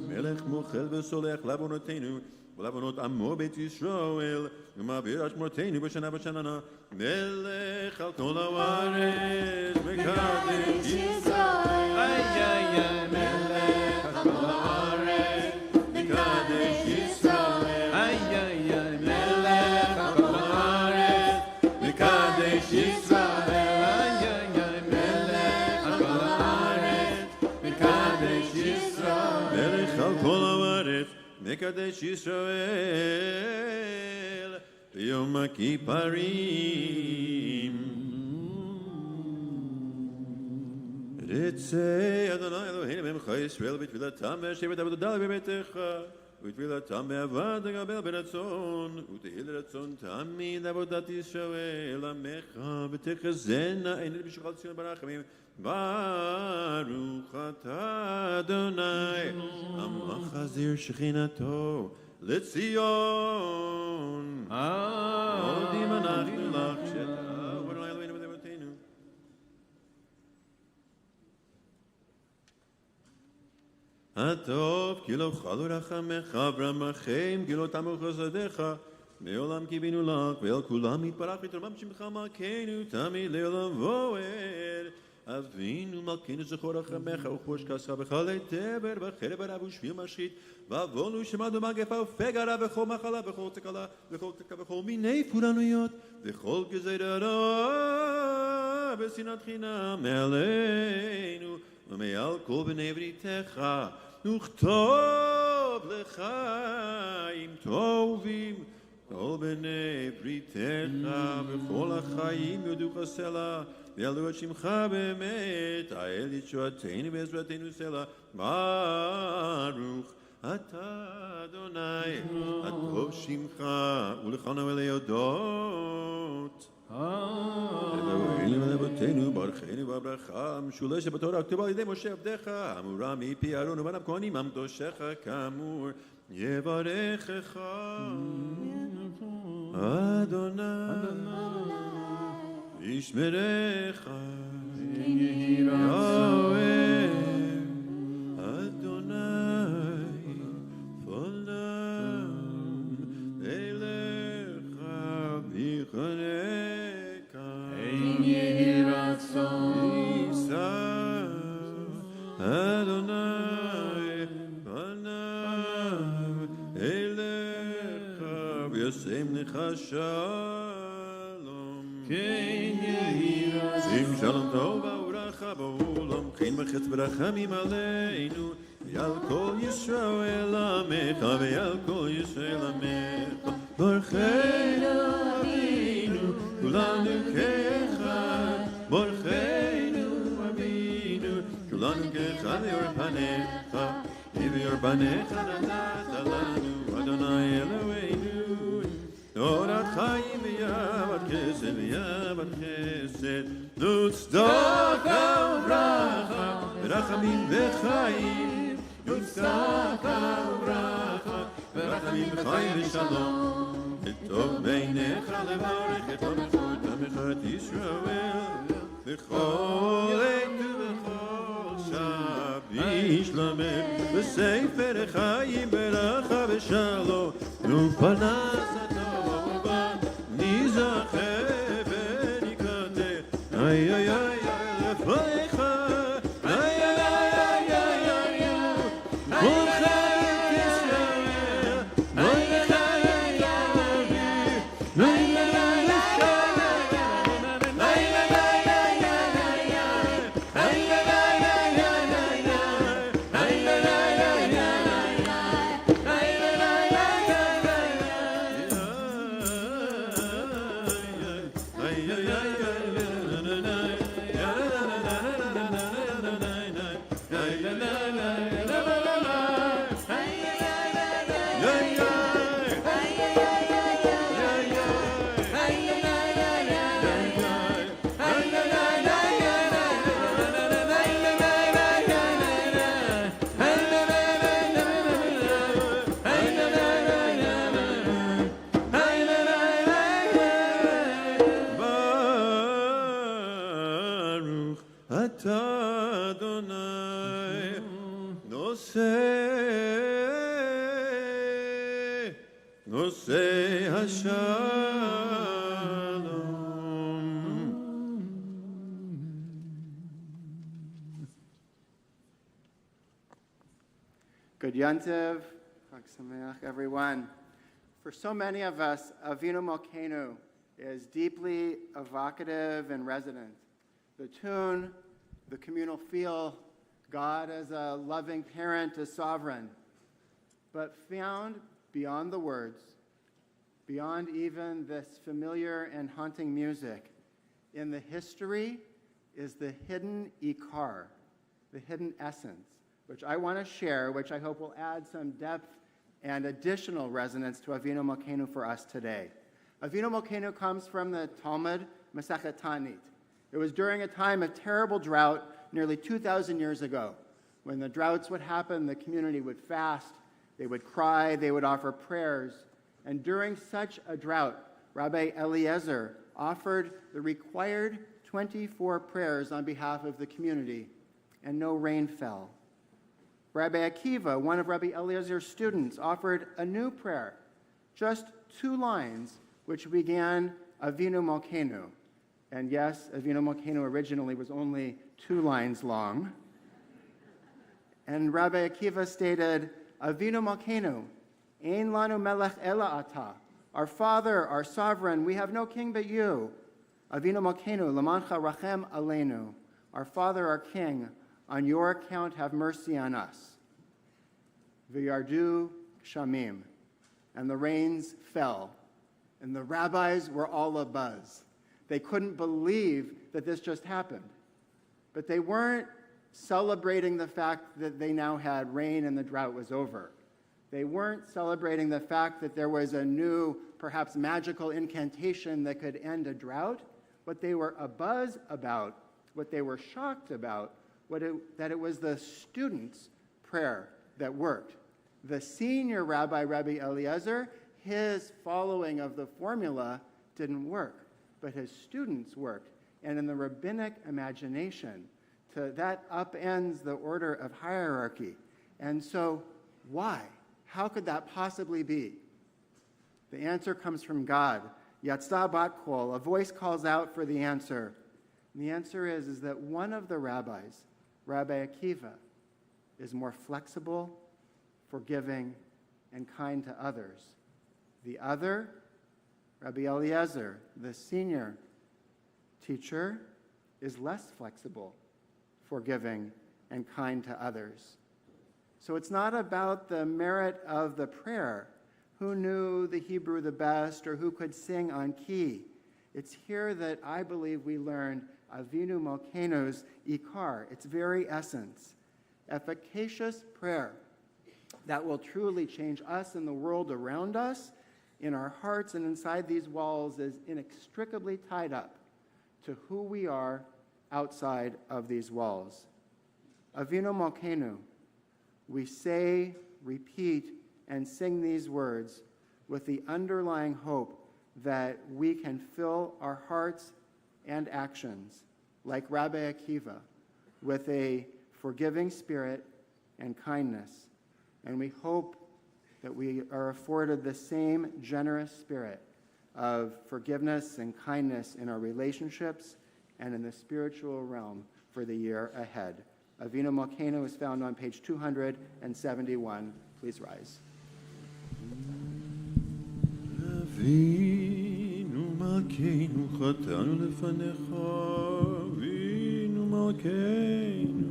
מלך מוחל וסולח לעוונותינו ולעוונות עמו בית ישראל ומעביר אשמותינו בשנה בשנה מלך על כל הארץ מקדש ישראל איי איי איי מלך על כל הארץ מקדש ישראל איי איי איי מלך על כל הארץ מקדש ישראל איי איי איי מלך על כל הארץ מקדש ישראל מלך על כל הארץ מקדש ישראל ביום הכיפורים רצה אדוני אלוהינו ממך ישראל בתפילתם והשבת עבודה בביתך ובתפילתם בעבד לקבל ברצון ותהי לרצון תמיד עבודת ישראל עמך ותחזינה עינינו בשובך לציון ברחמים ברוך אתה אדוני המחזיר שכינתו לציון מודים אנחנו לך שאתה אדוני אלוהינו ואלוהינו. הטוב כי לא חלו רחמך ברמכם כי לא תמו חסדיך מעולם קיווינו לך ואל כולם יתברך ותרומם שמך מלכנו תמיד לעולם ועד. אבינו מלכנו זכור רחמך וכבוש כסך בכל דבר וחרב הרב ושביל משחית ועוונו שמענו מגפה ופגע רע וכל מחלה וכל תקלה וכל תקה וכל מיני פורענויות וכל גזירה רע ושנאת חינם מעלינו ומעל כל בני בריתך וכתוב לחיים טובים כל בני בריתך וכל החיים יודוך סלע ויעלו את שמך באמת האל ישועתנו ועזרתנו סלע ברוך אתה אדוני הטוב שמך ולכנו אלי הודות אלוהינו ואבותינו ברכנו בברכה המשולשת בתורה הכתובה על ידי משה עבדך אמורה מפי אהרון ובניו כהנים עם קדושך כאמור יברכך אדוני ישמרך יהוה אדוני פולנה lecha shalom. כן יהי שים שלום טוב וברכה בעולם, כן וחץ ברחמים עלינו, ועל כל ישראל עמך, ועל כל ישראל עמך. ברכנו אבינו, כולנו כאחד, ברכנו אבינו, כולנו כאחד, ויאור פניך, ויאור פניך נתת לנו, אדוני אלוהינו. תורת חיים ויעבד חסד ויעבד חסד, נו צדקה וברכה, ורחמים וחיים, נו צדקה וברכה, ורחמים וחיים ושלום. וטוב בעיניך לברך את המלכות עמך את ישראל, בכל עת ובכל שעה בשלומך, בספר החיים ברכה ושלום, נו פרנס ניזכר ונקרא, איי איי איי לפניך, איי איי איי איי איי איי, כל חלק ישראל, איי איי איי איי איי נושא השלום. Good Yontiv, Chag Sameach, everyone. For so many of us, Avinu Malkeinu is deeply evocative and resonant. The tune, the communal feel, God as a loving parent, as sovereign. But found beyond the words, beyond even this familiar and haunting music, in the history is the hidden IKAR, the hidden essence, which I want to share, which I hope will add some depth and additional resonance to Avinu Malkeinu for us today. Avinu Malkeinu comes from the Talmud Masechet Ta'anit. It was during a time of terrible drought nearly 2,000 years ago. When the droughts would happen, the community would fast, they would cry, they would offer prayers. And during such a drought, Rabbi Eliezer offered the required 24 prayers on behalf of the community, and no rain fell. Rabbi Akiva, one of Rabbi Eliezer's students, offered a new prayer, just 2 lines, which began Avinu Malkeinu. And yes, Avinu Malkeinu originally was only 2 lines long. And Rabbi Akiva stated, Avinu Malkeinu, Ein lanu melech ela ata. Our Father, our Sovereign, we have no king but you. Avinu Malkeinu, lamancha rachem aleinu. Our Father, our King, on your account have mercy on us. V'yardu kshamim. And the rains fell. And the rabbis were all abuzz. They couldn't believe that this just happened. But they weren't celebrating the fact that they now had rain and the drought was over. They weren't celebrating the fact that there was a new, perhaps magical incantation that could end a drought. What they were abuzz about, what they were shocked about, that it was the student's prayer that worked. The senior rabbi, Rabbi Eliezer, his following of the formula didn't work, but his students worked. And in the rabbinic imagination, that upends the order of hierarchy. And so, why? How could that possibly be? The answer comes from God. Yatzah bat kol, a voice calls out for the answer. And the answer is that one of the rabbis, Rabbi Akiva, is more flexible, forgiving, and kind to others. The other Rabbi Eliezer, the senior teacher, is less flexible, forgiving, and kind to others. So it's not about the merit of the prayer, who knew the Hebrew the best or who could sing on key. It's here that I believe we learn Avinu Malkenu's IKAR, its very essence, efficacious prayer that will truly change us and the world around us, in our hearts and inside these walls, is inextricably tied up to who we are outside of these walls. Avinu Malkenu, we say, repeat, and sing these words with the underlying hope that we can fill our hearts and actions, like Rabbi Akiva, with a forgiving spirit and kindness. And we hope that we are afforded the same generous spirit of forgiveness and kindness in our relationships and in the spiritual realm for the year ahead. Avinu Malkeinu is found on page 271. Please rise. אבינו מלכנו חטאנו לפניך, אבינו מלכנו,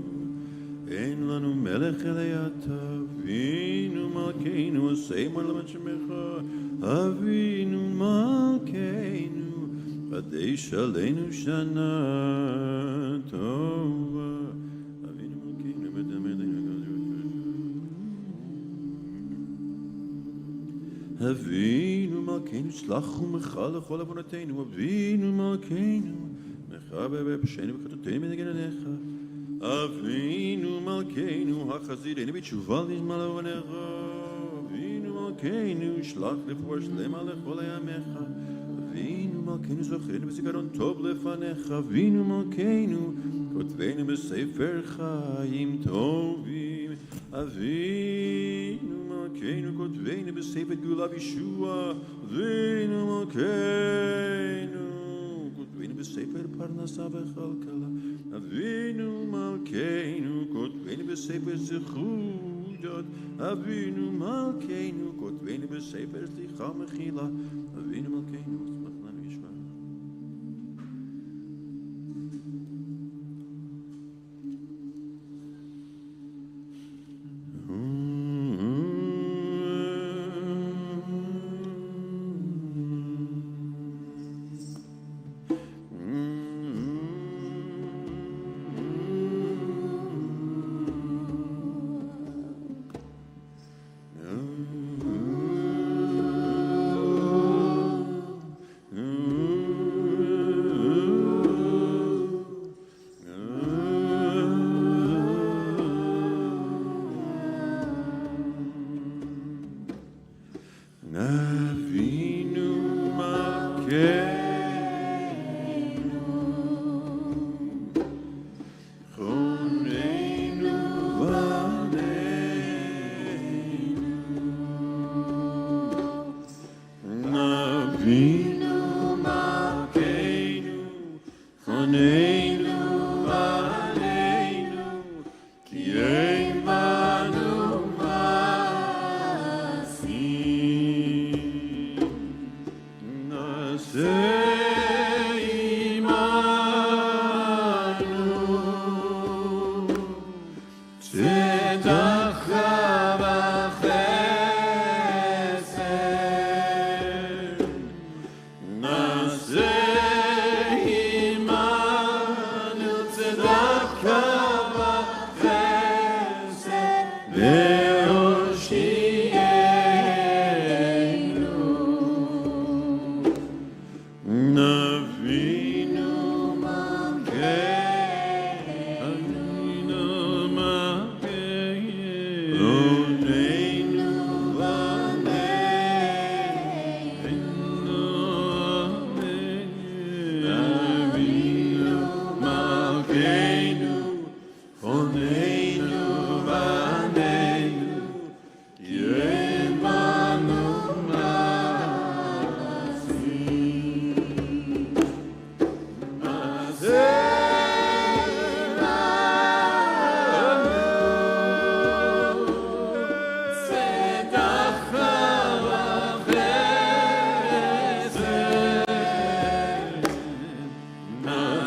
אין לנו מלך אלא אתה, אבינו מלכנו עשה מעלת שמך, אבינו מלכנו, חדש עלינו שנה טובה, אבינו מלכנו מדמה אבינו מלכנו סלח ומחה לכל עוונותינו, אבינו מלכנו מחבר בפשענו וחטאותינו ונגן עליך, אבינו מלכנו החזירנו בתשובה לשמע לבניך, אבינו מלכנו שלח רפואה שלמה לכל ימיך, אבינו מלכנו זוכרנו בזיכרון טוב לפניך, אבינו מלכנו כותבנו בספר חיים טובים, אבינו מלכנו כותבנו בספר גאולה וישועה, אבינו מלכנו כותבנו בספר פרנסה וכלכלה, אבינו מלכנו כותבנו בספר זכויות, אבינו מלכנו כותבנו בספר סליחה ומחילה, אבינו מלכנו סמך לנו ישוע.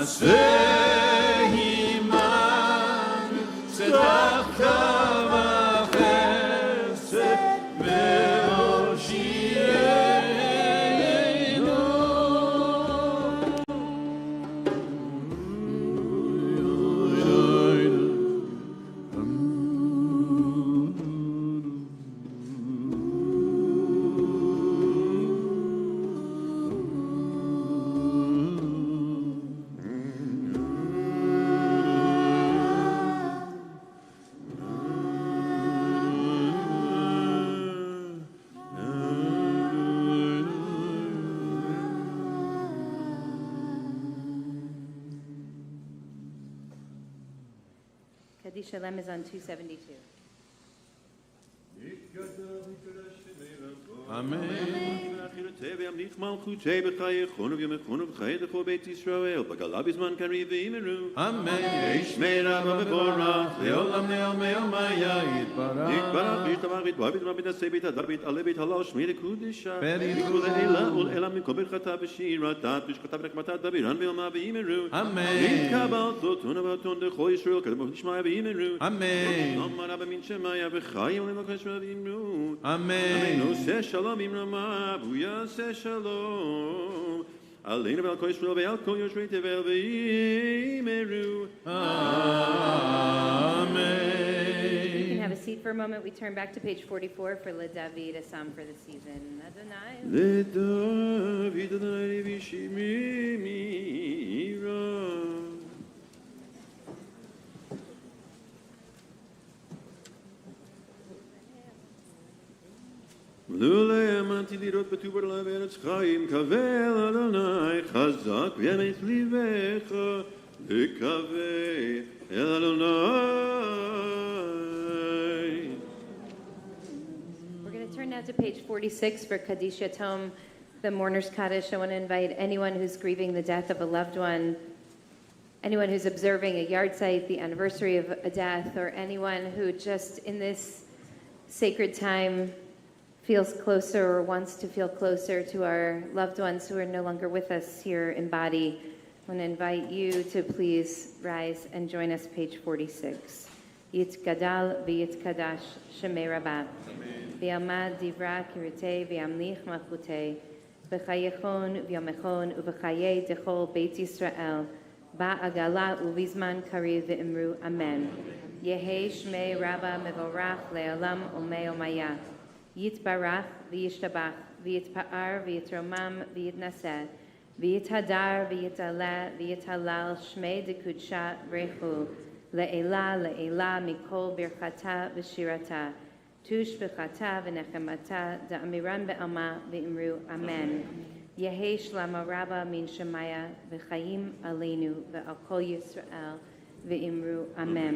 Sehiman tzedakah v'chesed ve'oshienu. Kaddish Shalem is on 272. Amen. וימליך מלכותי בחייכון ובימיכון ובחיי דרכו בית ישראל בגלה בזמן קריב ואימרו Amen. שמי רבה מבורך לעולם נעלמי יומיה יתברך יתברך. ישתבח ויתברך ויתברך ויתנשא ויתהדר ויתעלה ויתהלל שמי לקודשה בריחו. ולעילה ולעילה מכל ברכתה ושירתה ושכתה ורחמתה דבירן ויומה ואימרו אמן. יתקבל תותון ובתון דרכו ישראל קדמו ונשמע ואימרו Amen. אמר רבה מן שמיה וחיים ולמקום ישראל ואימרו Amen. עושה שלום עם רמה, והוא יעשה שלום. עלינו ועל כל ישראל ועל כל יושבי תבל ואימרו. You Amen. can have a seat for a moment. We turn back to page 44 for Le David, a psalm for the season. Adonai. לדוד אדוני בשמי מירה. לולא האמנתי לראות בטוב עולה בארץ חיים, קבל אדוני חזק ויאמץ ליבך, לקווה אל אדוני. We're going to turn now to page 46 for Kaddish Yatom, the mourner's Kaddish. I want to invite anyone who's grieving the death of a loved one, anyone who's observing a yard site, the anniversary of a death, or anyone who just in this sacred time feels closer or wants to feel closer to our loved ones who are no longer with us here in body. I want to invite you to please rise and join us, page 46. Yitkadal v'yitkadash shemei rabah. V'yamad divra kiritei v'yamlich malchutei. V'chayechon v'yamechon uv'chayei dechol Beit Yisrael. Ba'agala uvizman kariv v'imru amen. Yehei shmei rabah mevorach le'olam omei omaya. Yitbarach v'yishtabach v'yitpa'ar v'yitromam v'yitnaseh v'yithadar v'yitala v'yitalal shmei dekudsha rechu le'ela mikol birchata v'shirata tush v'chata v'nechemata da'amiran be'alma v'imru amen. Yehei shlama rabba min shemaya v'chayim aleinu ve'al kol Yisrael v'imru amen.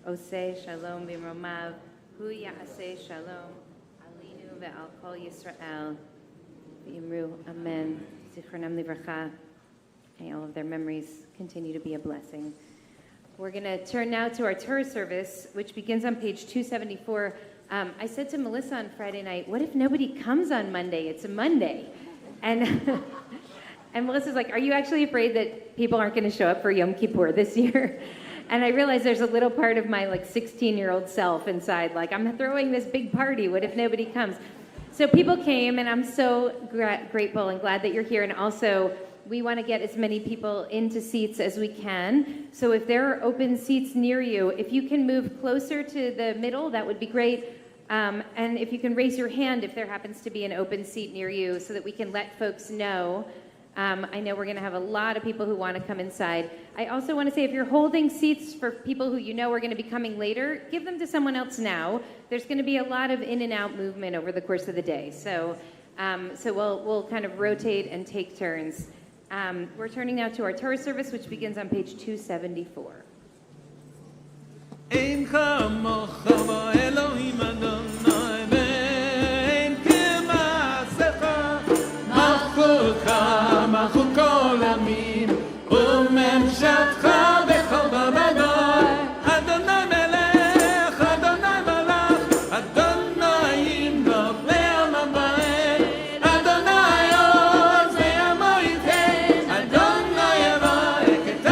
Oseh shalom b'imromav hu ya'aseh shalom ve'al kol Yisrael v'imru amen. Zichronam livracha. May all of their memories continue to be a blessing. We're going to turn now to our Torah service, which begins on page 274. I said to Melissa on Friday night, what if nobody comes on Monday? It's a Monday. And and Melissa's like, are you actually afraid that people aren't going to show up for Yom Kippur this year? And I realized there's a little part of my 16-year-old self inside, I'm throwing this big party. What if nobody comes? So people came, and I'm so grateful and glad that you're here. And also, we want to get as many people into seats as we can. So if there are open seats near you, if you can move closer to the middle, that would be great. And if you can raise your hand if there happens to be an open seat near you so that we can let folks know. I know we're going to have a lot of people who want to come inside. I also want to say if you're holding seats for people who you know are going to be coming later, give them to someone else now. There's going to be a lot of in and out movement over the course of the day. So we'll kind of rotate and take turns. We're turning now to our Torah service, which begins on page 274. אין כמוך באלוהים אדוני ואין כמעשיך מלכותך מלכות כל עמים וממשלתך בכל במדור אדוני מלך אדוני מלך אדוני ימלוך לעולם ועד אדוני עוז ועמו ייתן אדוני יברך את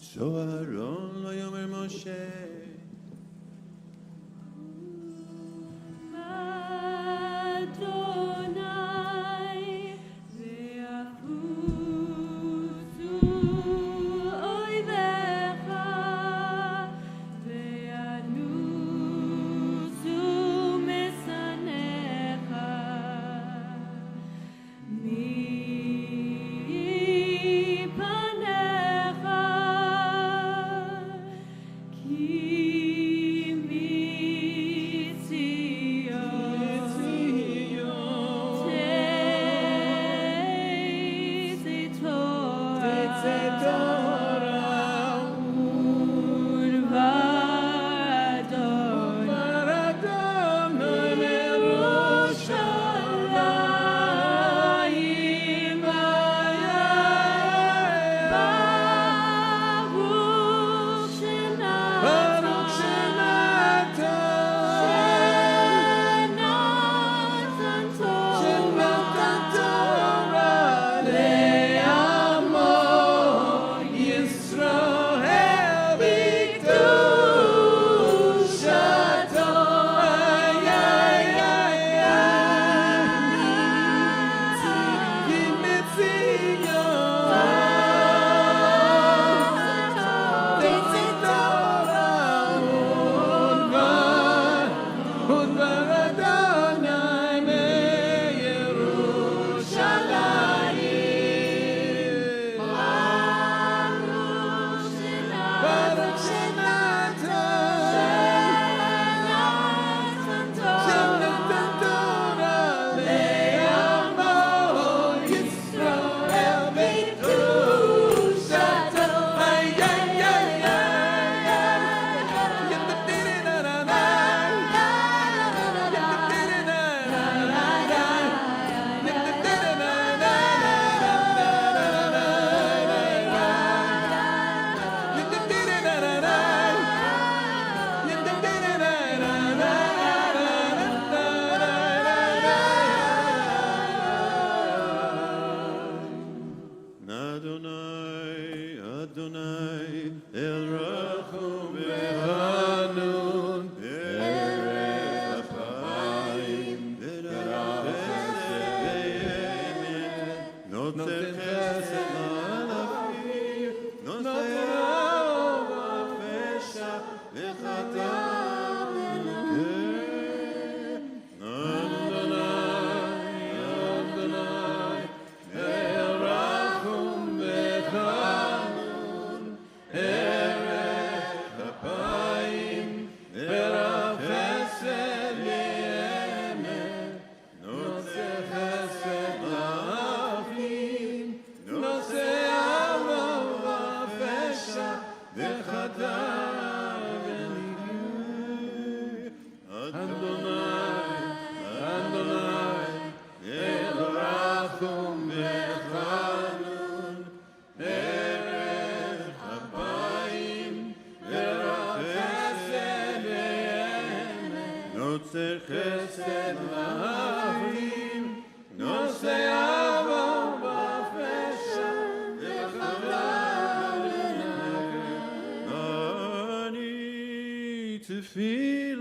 Zoharon lo yomer Moshe. Adonai ve'afuzu oivecha ve'anuzu mesanecha mipanecha ki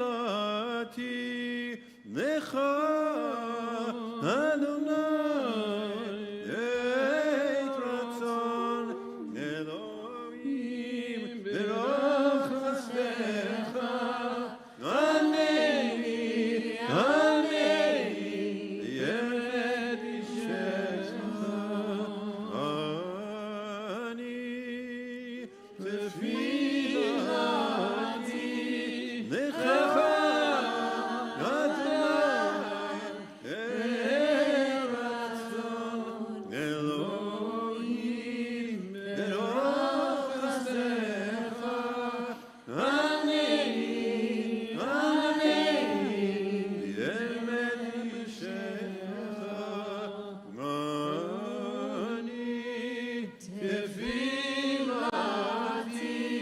תפילתי לך, אדוני, את רצון אלוהים ברוב חסדך, ענני, ענני, ירד אישך, אני תפילתי לך, תפילתי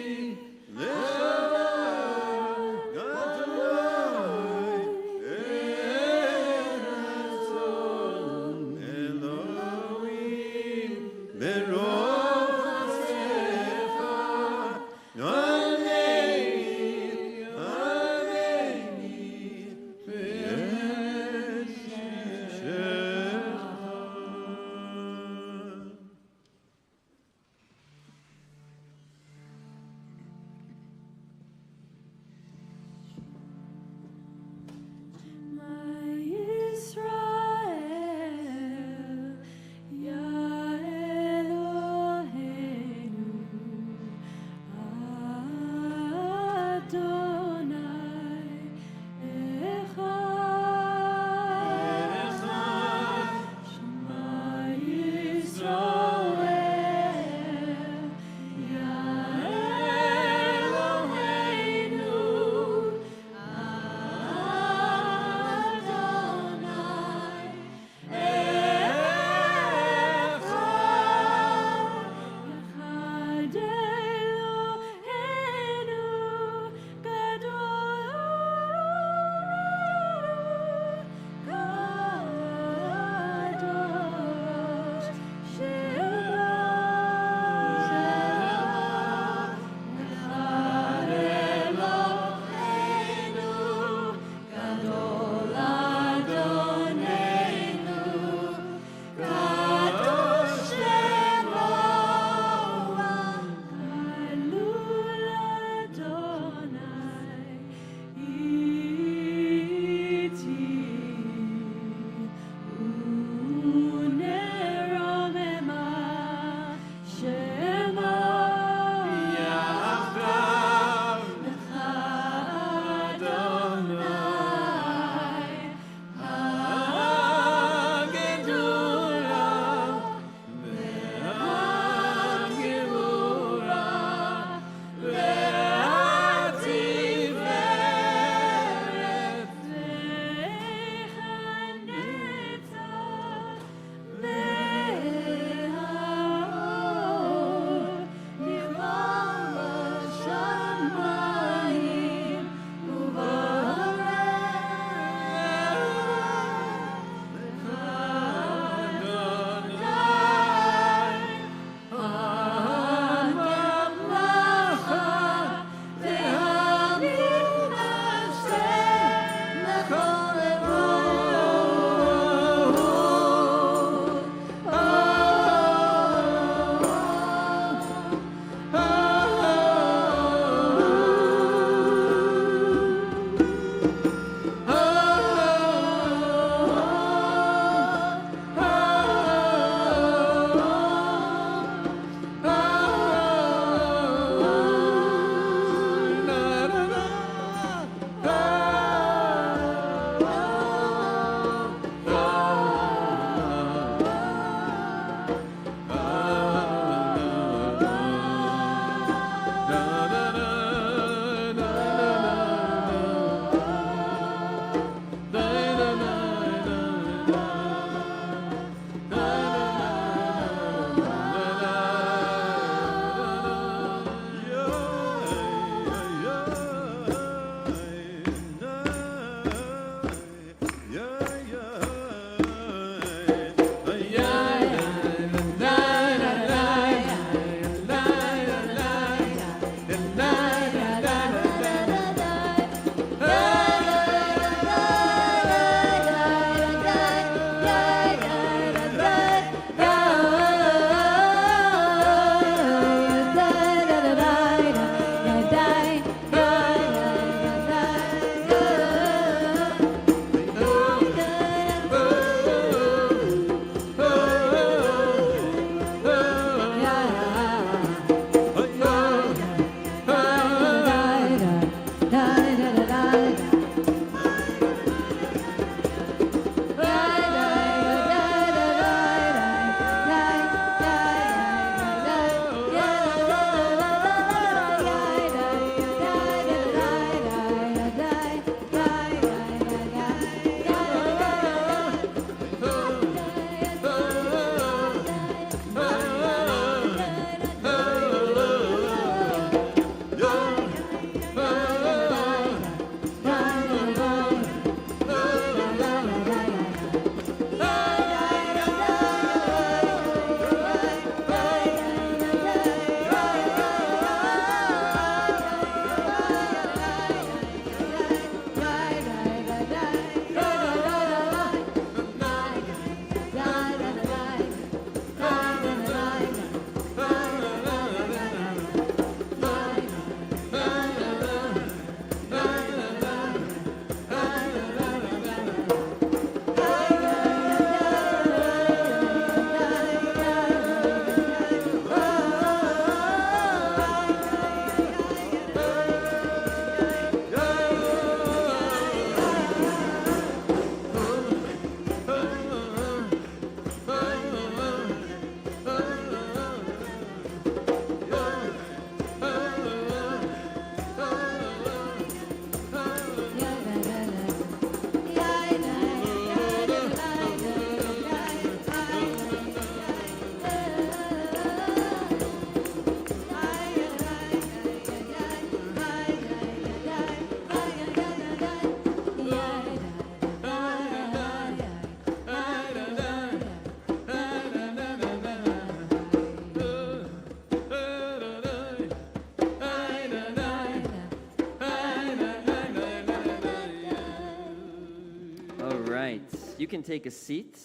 can take a seat.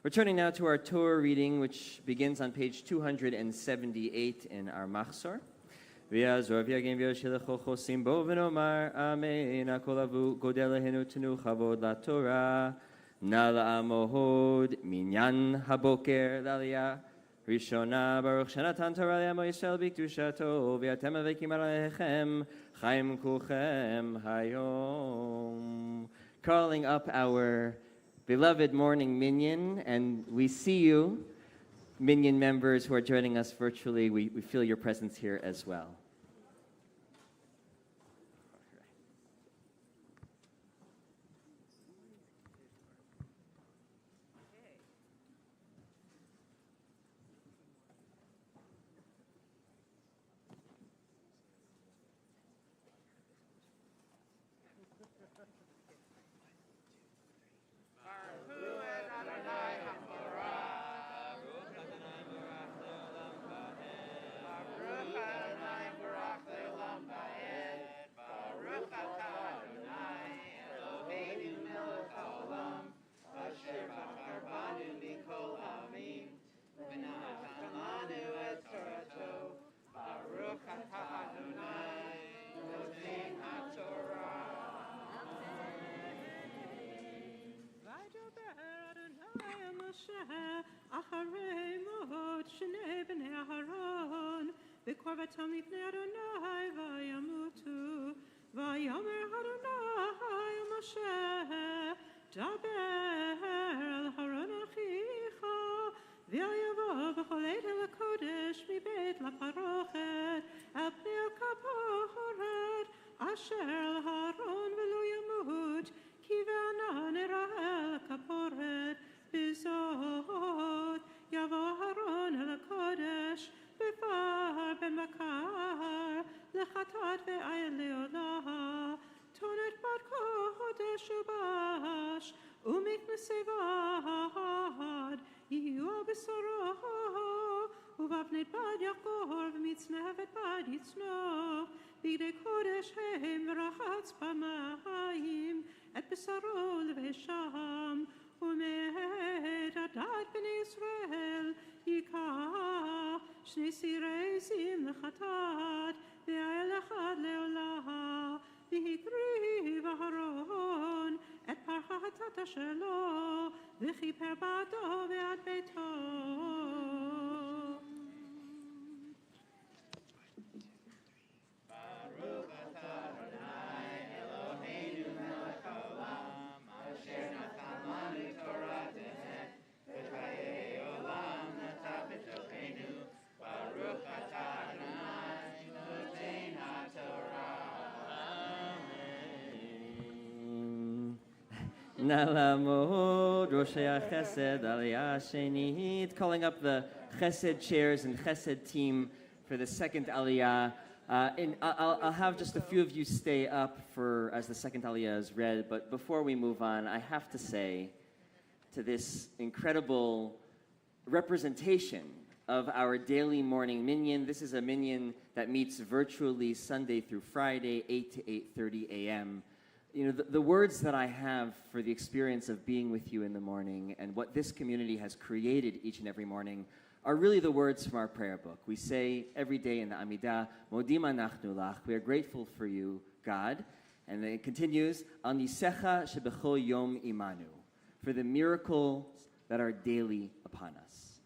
We're turning now to our Torah reading, which begins on page 278 in our Machzor. ויעזור ויגן וישלח חוסים בו ונאמר אמן הכל אבו גודל להנו תנו כבוד לתורה נא לעמוד מניין הבוקר לעלייה ראשונה ברוך שנתן תורה לעמו ישראל בקדושתו ואתם מבכים עליכם חיים כולכם היום. Calling up our beloved morning minyan, and we see you minyan members who are joining us virtually. We feel your presence here as well. אחרי מות שני בני אהרון בקרבתם לפני אדוני וימותו ויאמר אדוני אל משה דבר אל אהרון אחיך ויבוא בכל עת אל הקודש מבית לפרוכת אל פני הכפורת אשר אל אהרון ולא ימות כי בענן נראה אל הכפורת בזאת יבוא אהרון אל הקודש בפר במכר לחטאת ועיל לעולה תונת בת קודש ובש ומקנסי בד יהיו על בשרו ובבנת בד יחגור ומצנבת בד יצנוך בידי קודש הם ורחץ במים את בשרו לבשם ומאת הדת בני ישראל ייקח שני סירי עזים לחטאת ויעל אחד לעולה והקריב אהרון את פר החטאת שלו וכיפר בעדו ועד ביתו. Nalamod Roshei Chesed Aliyah Shenit. Calling up the Chesed chairs and Chesed team for the second Aliyah. I'll have just a few of you stay up for as the second Aliyah is read. But before we move on, I have to say to this incredible representation of our daily morning minyan. This is a minyan that meets virtually Sunday through Friday, 8 to 8:30 a.m. You know, the words that I have for the experience of being with you in the morning and what this community has created each and every morning are really the words from our prayer book. We say every day in the Amidah, Modim anachnu lach, we are grateful for you, God. And then it continues, Al nisecha shebechol yom imanu, for the miracles that are daily upon us.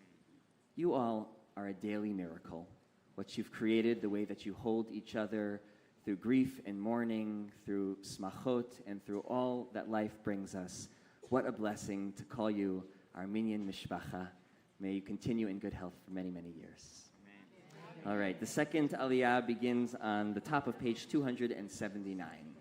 You all are a daily miracle. What you've created, the way that you hold each other, through grief and mourning, through smachot, and through all that life brings us. What a blessing to call you our minyan mishpacha. May you continue in good health for many, many years. Amen. All right, the second aliyah begins on the top of page 279.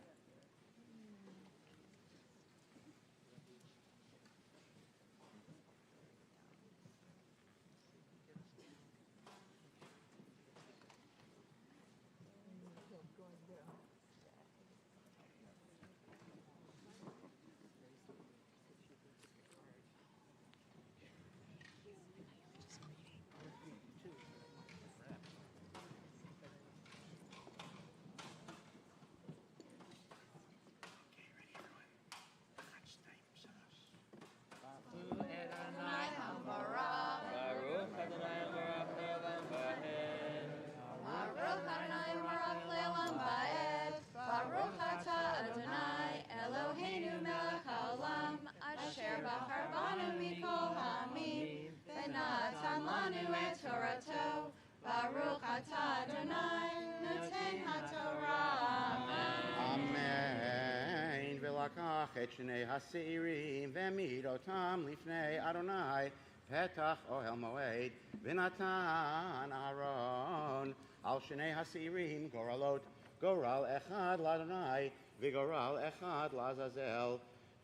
קח את שני השעירים והעמיד אותם לפני אדוני, פתח אוהל מועד, ונתן אהרון על שני השעירים גורלות, גורל אחד לאדוני וגורל אחד לעזאזל.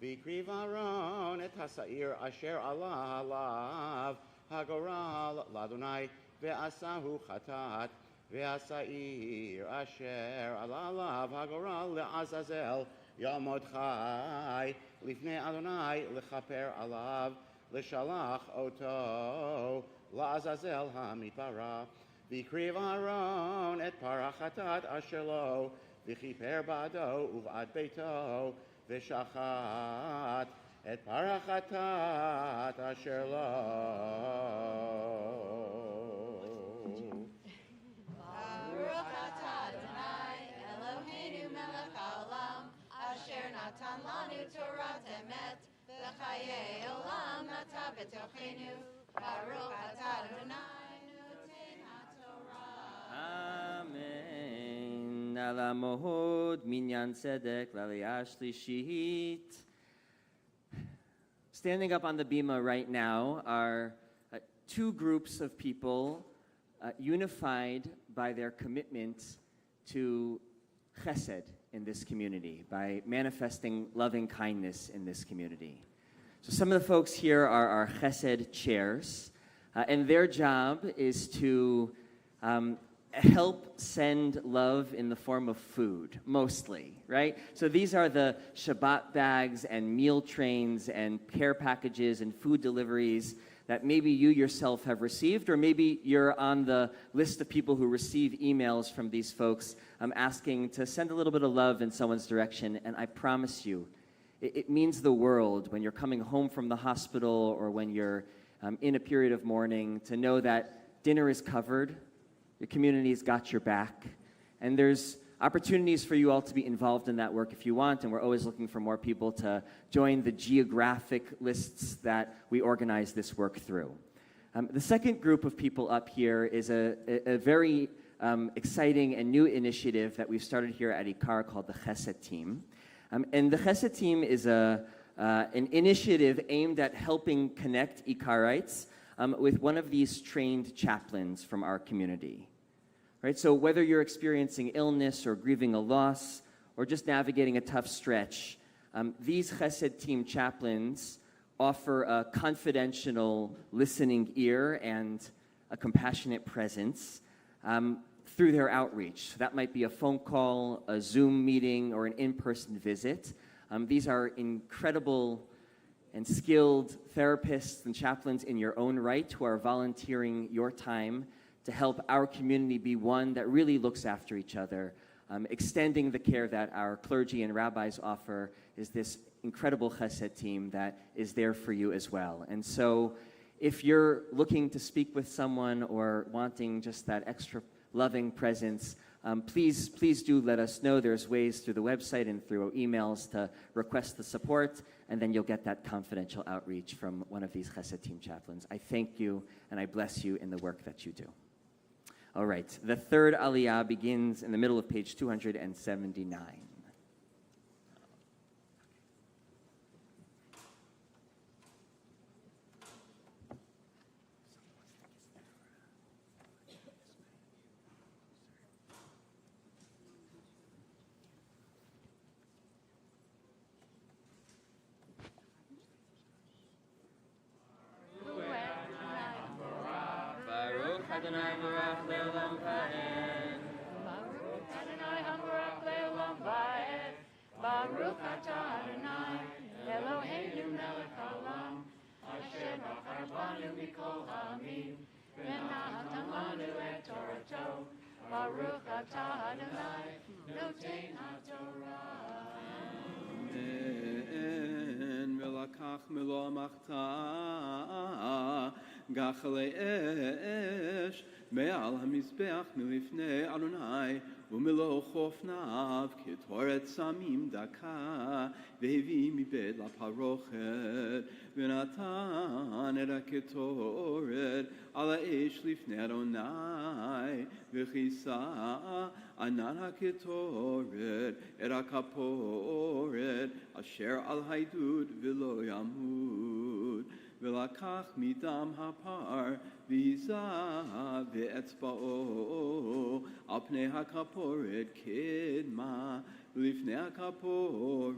והקריב אהרון את השעיר אשר עלה עליו הגורל לאדוני, ועשהו חטאת, והשעיר אשר עלה עליו הגורל לעזאזל יעמוד חי לפני אדוני לכפר עליו, לשלח אותו לעזאזל המדברה. והקריב אהרון את פר החטאת אשר לו, וכיפר בעדו ובעד ביתו, ושחט את פר החטאת אשר לו. ברוך אתה אדוני אלוהינו מלך העולם, אשר נתן לנו תורת אמת, וחיי עולם נטע בתוכנו. ברוך אתה אדוני נותן התורה. אמן. על המהוד מניין צדק לעלייה שלישית. Standing up on the bima right now are two groups of people unified by their commitment to chesed in this community, by manifesting loving kindness in this community. So some of the folks here are our chesed chairs, and their job is to help send love in the form of food, mostly, right? So these are the Shabbat bags and meal trains and care packages and food deliveries that maybe you yourself have received, or maybe you're on the list of people who receive emails from these folks asking to send a little bit of love in someone's direction. And I promise you, it means the world when you're coming home from the hospital or when you're in a period of mourning to know that dinner is covered, your community's got your back, and there's opportunities for you all to be involved in that work if you want, and we're always looking for more people to join the geographic lists that we organize this work through. The second group of people up here is a very exciting and new initiative that we've started here at IKAR called the Chesed Team. And the Chesed Team is an initiative aimed at helping connect IKARites with one of these trained chaplains from our community. Right? So whether you're experiencing illness or grieving a loss or just navigating a tough stretch, these Chesed Team chaplains offer a confidential listening ear and a compassionate presence through their outreach. So that might be a phone call, a Zoom meeting, or an in-person visit. These are incredible and skilled therapists and chaplains in your own right who are volunteering your time to help our community be one that really looks after each other. Extending the care that our clergy and rabbis offer is this incredible chesed team that is there for you as well. And so if you're looking to speak with someone or wanting just that extra loving presence, please do let us know. There's ways through the website and through emails to request the support, and then you'll get that confidential outreach from one of these chesed team chaplains. I thank you, and I bless you in the work that you do. All right, the third aliyah begins in the middle of page 279. Adonai Baruch Le'olam Va'ed. Baruch Adonai HaBaruch Le'olam Va'ed. Baruch atah Adonai Eloheinu melech haolam, asher bachar banu mikol ha'amim, v'natan lanu et Torato. Baruch atah Adonai noten haTorah. ולקח מלוא המחתה גח לאש מעל המזבח מלפני אדוני, ומלוא חופניו כתורת סמים דקה, והביא מבית לפרוכת, ונתן את הקטורת על האש לפני אדוני, וכיסה ענן הקטורת את הכפורת, אשר על העדות ולא ימות. ולקח מדם הפר ויזה באצבעו על פני הכפורת קדמה, ולפני הכפורת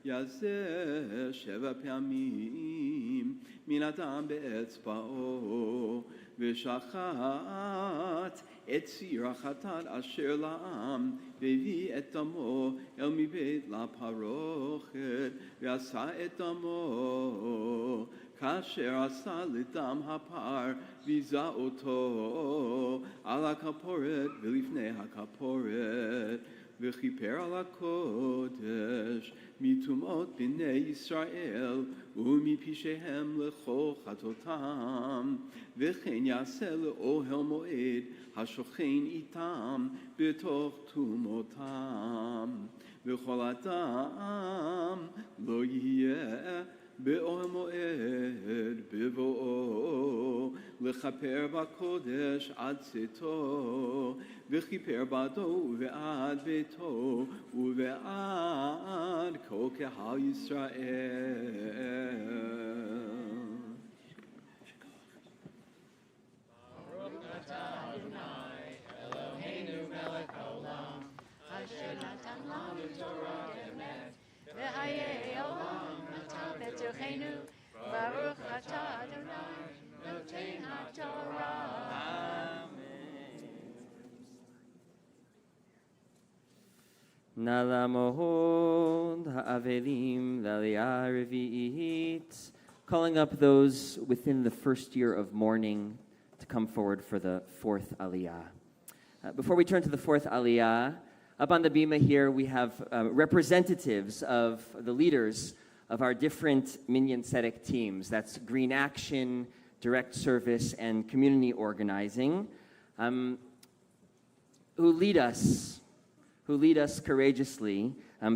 יזה 7 פעמים מן הדם באצבעו, ושחט את סיר החטאת אשר לעם, והביא את דמו אל מבית לפרוכת, ועשה את דמו כאשר עשה לדם הפר, ויזה אותו על הכפורת ולפני הכפורת, וכיפר על הקודש מטומאות בני ישראל ומפשעיהם לכל חטאותם, וכן יעשה לאוהל מועד השוכן איתם בתוך טומאותם, וכל אדם לא יהיה באוהל מועד בבואו לכפר בקודש עד צאתו, וכיפר בעדו ובעד ביתו ובעד כל קהל ישראל. ברוך אתה אדוני אלוהינו מלך העולם, אשר נתן לנו תורה אמת, וחיי עולם נתן בתוכנו. ברוך אתה אדוני נותן התורה. נא לעמוד האבלים לעלייה הרביעית, calling up those within the first year of mourning to come forward for the fourth aliyah. Before we turn to the fourth aliyah, up on the bima here we have representatives of the leaders of our different Minyan Tzedek teams. That's Green Action, Direct Service, and Community Organizing, who lead us courageously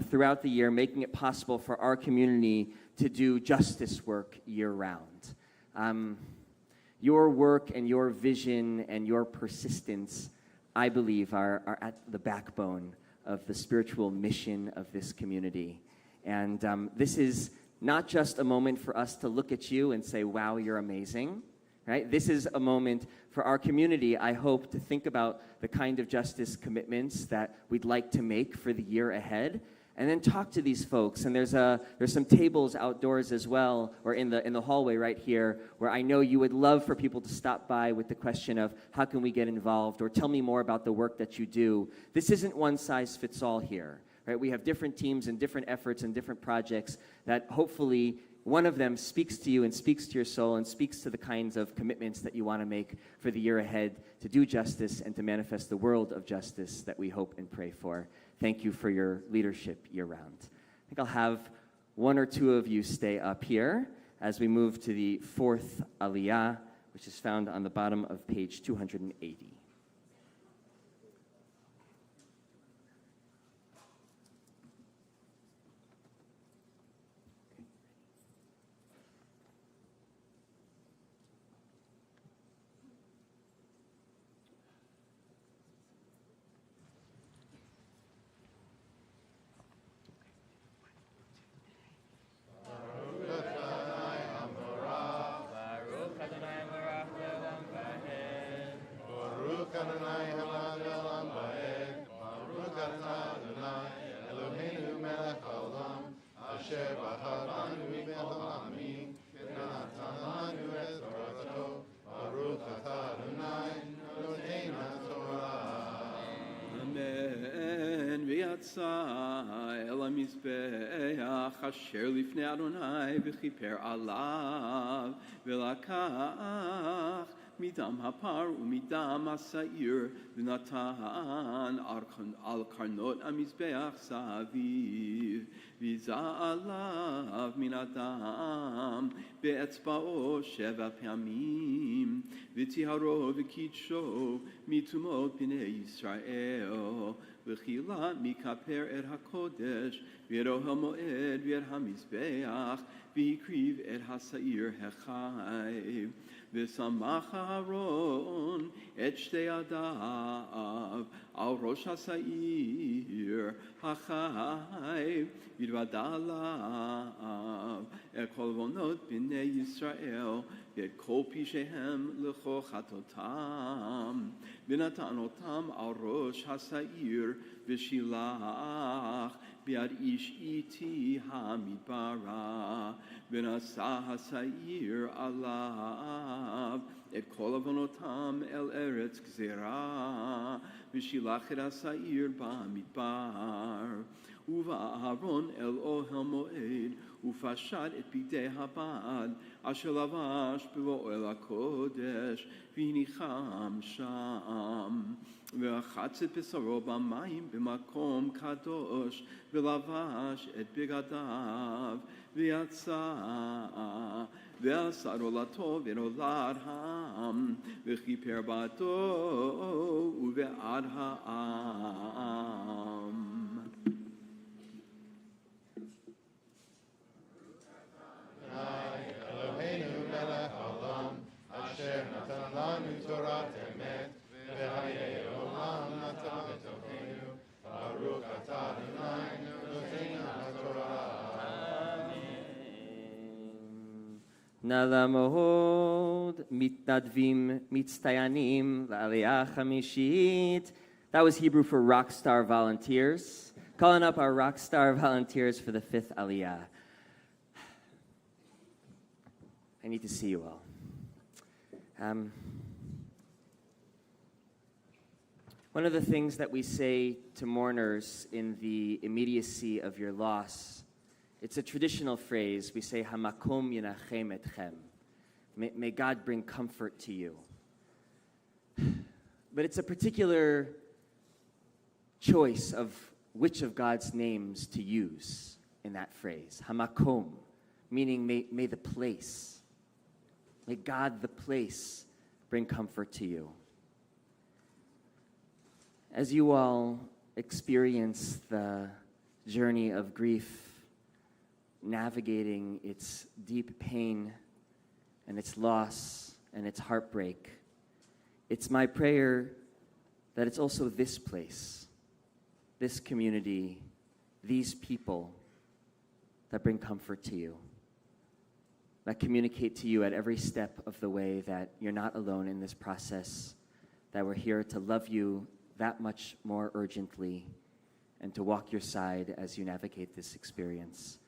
throughout the year, making it possible for our community to do justice work year-round. Your work and your vision and your persistence, I believe, are at the backbone of the spiritual mission of this community. And this is not just a moment for us to look at you and say, wow, you're amazing, right? This is a moment for our community, I hope, to think about the kind of justice commitments that we'd like to make for the year ahead, and then talk to these folks. And there's some tables outdoors as well, or in the hallway right here, where I know you would love for people to stop by with the question of how can we get involved, or tell me more about the work that you do. This isn't one size fits all here, right? We have different teams and different efforts and different projects that hopefully one of them speaks to you and speaks to your soul and speaks to the kinds of commitments that you want to make for the year ahead to do justice and to manifest the world of justice that we hope and pray for. Thank you for your leadership year-round. I think I'll have one or two of you stay up here as we move to the fourth aliyah, which is found on the bottom of page 280. אל המזבח אשר לפני אדוני וכיפר עליו ולקח מדam הפר ומדם השעיר, ונתן על קרנות המזבח סביב, ויזה עליו מן הדם באצבעו 7 פעמים, וטיהרו וקידשו מטומאות בני ישראל, וכילה מכפר את הקודש, ואת אוהל מועד ואת המזבח, והקריב את השעיר החי. ושמח אהרון את 2 ידיו על ראש השעיר החי, והתוודה עליו את כל עוונות בני ישראל ואת כל פשעיהם לכל חטאותם, ונתן אותם על ראש השעיר ושילח ביד איש איתי המדברה, ונשא השעיר עליו את כל עוונותם אל ארץ גזירה, ושילח את השעיר במדבר. ובא אהרון אל אוהל מועד, ופשט את בגדי הבד אשר לבש באוהל הקודש, והניחם שם. ורחץ את בשרו במים במקום קדוש, ולבש את בגדיו, ויצא, ועשה עולתו ונולד העם, וכיפר בעדו ובעד העם. אלוהינו מלך העולם, אשר נתן לנו תורת אמת, וחיי עולם נטע בתוכנו, ברוך אתה אדוני נותן התורה. נא לעמוד, מתנדבים, מצטיינים, לעלייה חמישית. That was Hebrew for rock star volunteers. Calling up our rock star volunteers for the 5th Aliyah. I need to see you all. One of the things that we say to mourners in the immediacy of your loss, it's a traditional phrase. We say, Hamakom yinachem etchem. May God bring comfort to you. But it's a particular choice of which of God's names to use in that phrase. Hamakom, meaning may the place, may God the place bring comfort to you. As you all experience the journey of grief, navigating its deep pain and its loss and its heartbreak, it's my prayer that it's also this place, this community, these people that bring comfort to you, that communicate to you at every step of the way that you're not alone in this process, that we're here to love you that much more urgently and to walk your side as you navigate this experience.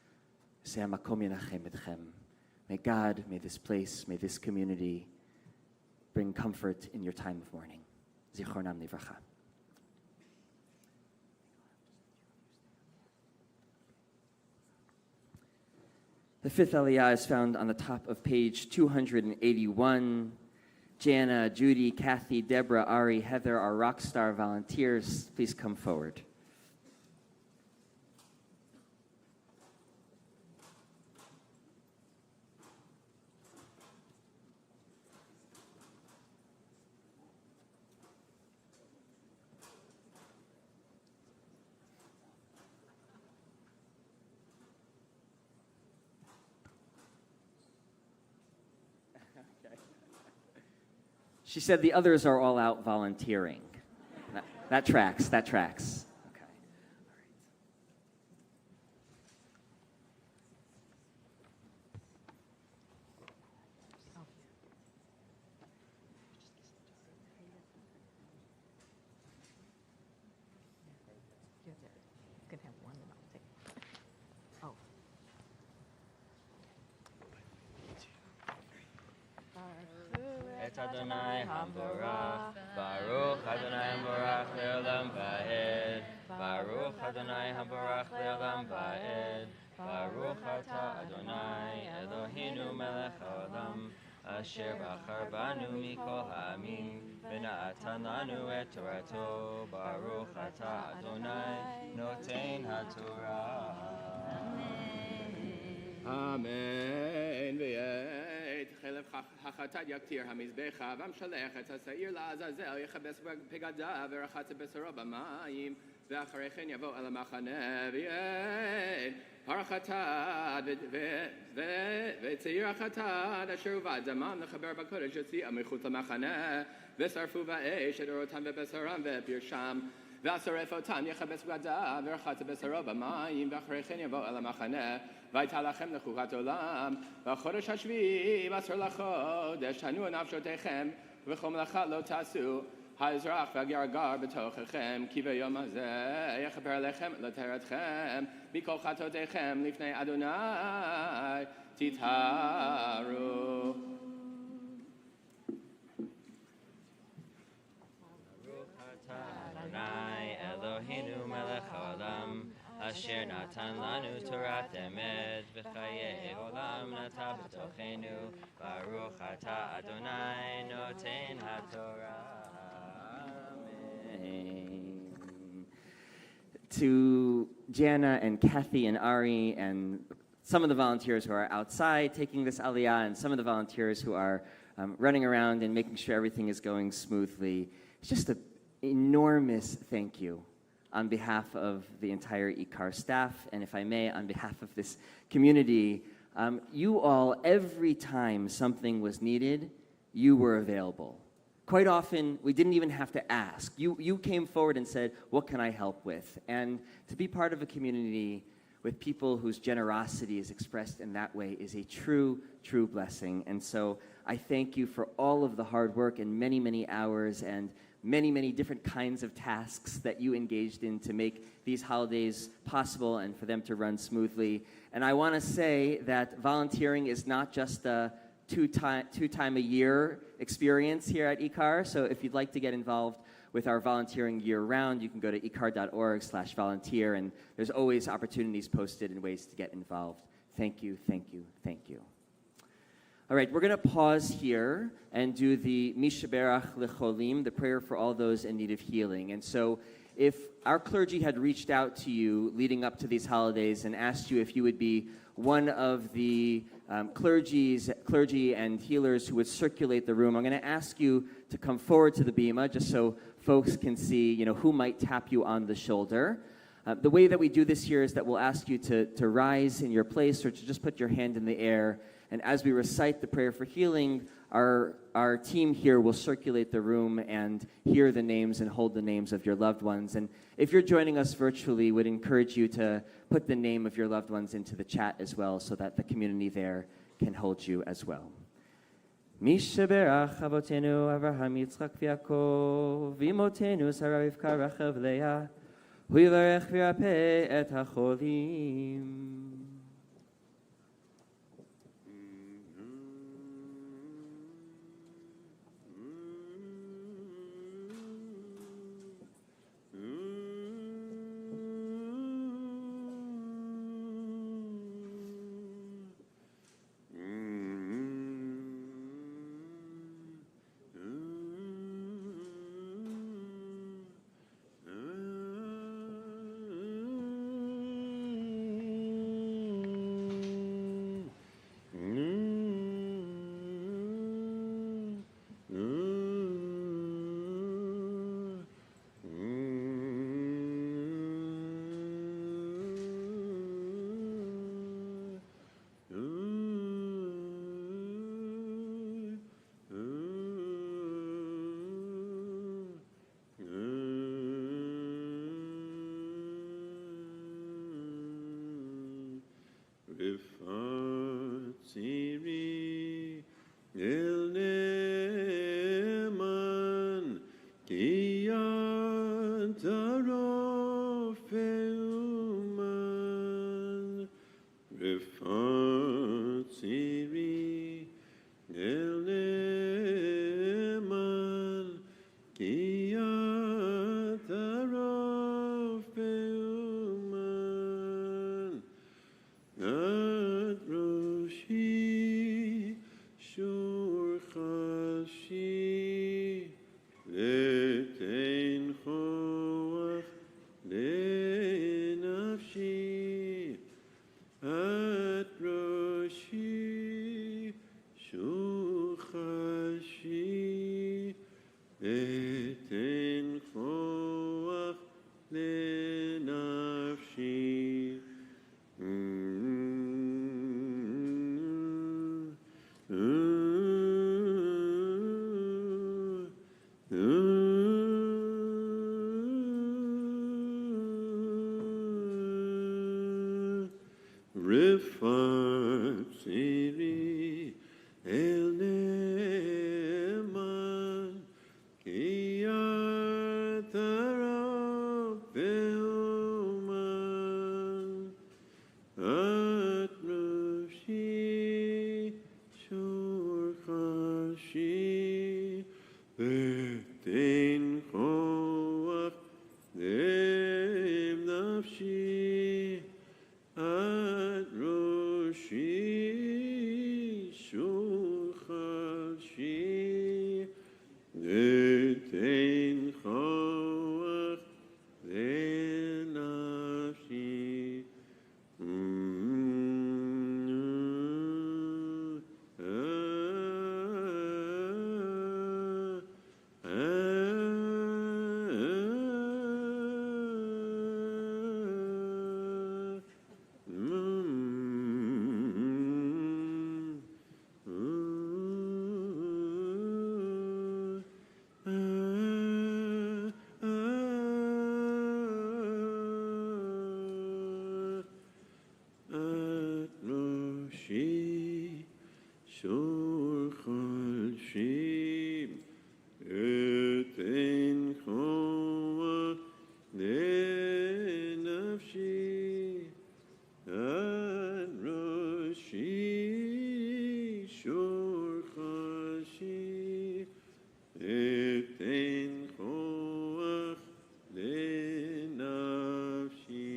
May God, may this place, may this community bring comfort in your time of mourning. Zichronam livracha. The 5th Aliyah is found on the top of page 281. Jana, Judy, Kathy, Deborah, Ari, Heather, our rock star volunteers, please come forward. She said the others are all out volunteering. That tracks, that tracks. Okay. All right. You can have one and I'll take. Oh. Et Adonai Hamborach, Baruch Adonai Hamborach Le'olam Va'ed, Baruch Adonai Hamborach Le'olam Va'ed, Baruch Ata Adonai Eloheinu Melech Haolam, Asher bachar banu mikol ha'amim, v'na'atan lanu et Torato, Baruch atah Adonai, noten ha'Torah. Amen. V'yet chelev hachatad yaktir hamizbecha v'amshalech et ha'sa'ir la'azazel yechabes pegadav v'rachatz besaro b'mayim v'acharei chen yavo el ha'machaneh v'yet harachatad v'tzir hachatad asher uvad damam lechaber b'kodesh yotzi'ah mechutz ha'machaneh v'sarfu v'esh et orotam v'besaram v'pirsham ואסרף אותם יכבס בגדיו ורחץ בשרו במים ואחרי כן יבוא אל המחנה והייתה לכם לחוקת עולם והחודש השביעי בעשר לחודש תנו נפשותיכם וכל מלאכה לא תעשו האזרח והגרגר בתוככם כי ביום הזה יכפר עליכם לתרתכם מכל חטאותיכם לפני אדוני תטהרו. Adonai Eloheinu melech haolam, asher natan lanu Torat emet, v'chayei olam nata b'tochenu, Baruch atah Adonai noten haTorah. Amen. To Jana and Kathy and Ari and some of the volunteers who are outside taking this aliyah and some of the volunteers who are running around and making sure everything is going smoothly, it's just an enormous thank you on behalf of the entire IKAR staff, and if I may, on behalf of this community. You all, every time something was needed, you were available. Quite often, we didn't even have to ask. You came forward and said, what can I help with? And to be part of a community with people whose generosity is expressed in that way is a true, true blessing. And so I thank you for all of the hard work and many, many hours and many, many different kinds of tasks that you engaged in to make these holidays possible and for them to run smoothly. And I want to say that volunteering is not just a two-time a year experience here at IKAR. So if you'd like to get involved with our volunteering year-round, you can go to ikar.org/volunteer, and there's always opportunities posted and ways to get involved. Thank you, thank you, thank you. All right, we're going to pause here and do the Mishaberach Lecholim, the prayer for all those in need of healing. And so if our clergy had reached out to you leading up to these holidays and asked you if you would be one of the clergy and healers who would circulate the room, I'm going to ask you to come forward to the bima just so folks can see, who might tap you on the shoulder. The way that we do this here is that we'll ask you to rise in your place or to just put your hand in the air. And as we recite the prayer for healing, our team here will circulate the room and hear the names and hold the names of your loved ones. And if you're joining us virtually, would encourage you to put the name of your loved ones into the chat as well so that the community there can hold you as well. Mishaberach avotenu Avraham Yitzchak v'Yaakov v'imotenu Sarah Rivka Rachel v'Leah hu yivarech v'yirapeh et hacholim. Sure. Rifat Siri El Neman Kiyat Arab Ve'oman At Roshi Shor Chashi V'tein Choach Dem Nafshi At Roshi Shor Chashi V'tein Choach Dem Nafshi At Roshi Shor Chalshim Etein Choach Lenafshi At Roshi Shor Chalshim Etein Choach Lenafshi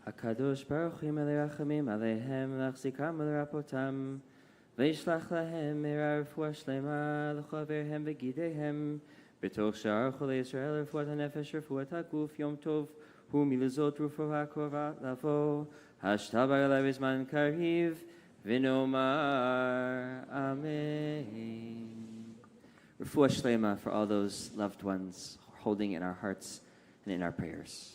Hakadosh Baruch Hu Melei Rachamim Aleihem Lachzikam Ulerapotam Veishlach Lahem Meira Refuah Shlema L'Chaverhem V'Gideihem B'toch Sha'ar Cholei Yisrael Refuat HaNefesh Refuat HaGuf Yom Tov Hu Milazot Rufuah HaKorva Lavo Hashtabar Elai Bizman Kariv V'Nomar Amen. Refuah Shlema for all those loved ones holding in our hearts and in our prayers.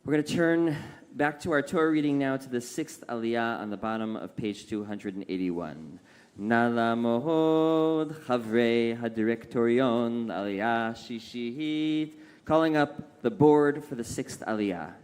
We're going to turn back to our Torah reading now to the 6th Aliyah on the bottom of page 281. Nala Mohod Chavrei HaDirektorion Aliyah Shishihit, calling up the board for the 6th Aliyah.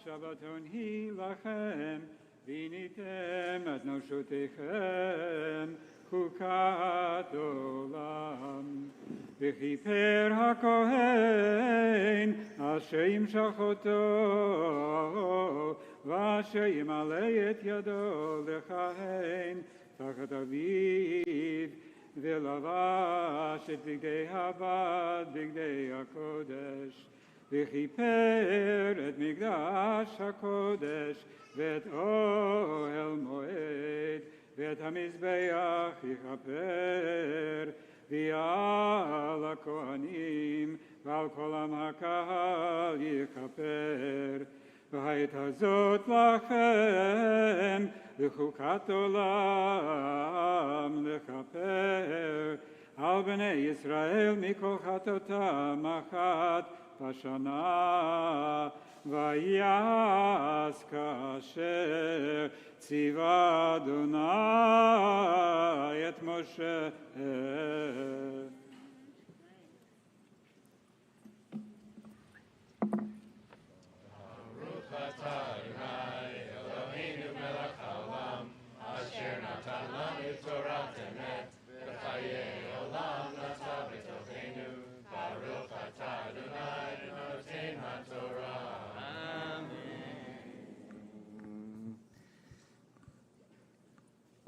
Shabbaton hi lachem, vinitem ad noshotechem, chukat olam. V'chiper hakohen, asher yimshachoto, v'asher yimalei et yado lechahen, tachat aviv, v'lavash et bigdei havad, bigdei hakodesh. וכיפר את מקדש הקודש ואת אוהל מועד ואת המזבח יכפר ועל הכהנים ועל כל עם הקהל יכפר והעת הזאת לכם לחוקת עולם לכפר על בני ישראל מכל חטאותם אחת בשנה ויעש כאשר ציווה אדוני את משה.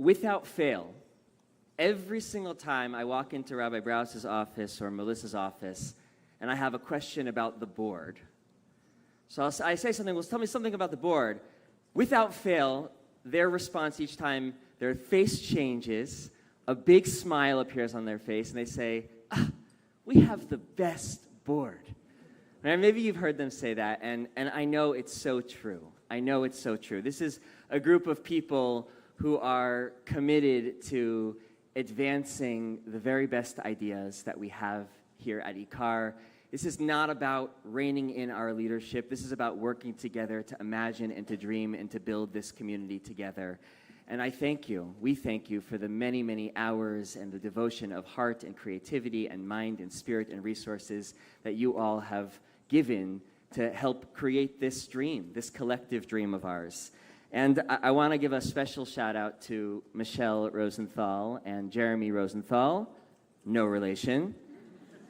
without fail, every single time I walk into Rabbi Browse's office or Melissa's office and I have a question about the board, so I say something, well, tell me something about the board. Without fail, their response each time, their face changes, a big smile appears on their face, and they say, we have the best board. Right? Maybe you've heard them say that, and I know it's so true. I know it's so true. This is a group of people who are committed to advancing the very best ideas that we have here at IKAR. This is not about reining in our leadership. This is about working together to imagine and to dream and to build this community together. And I thank you, we thank you for the many, many hours and the devotion of heart and creativity and mind and spirit and resources that you all have given to help create this dream, this collective dream of ours. And I want to give a special shout out to Michelle Rosenthal and Jeremy Rosenthal, no relation,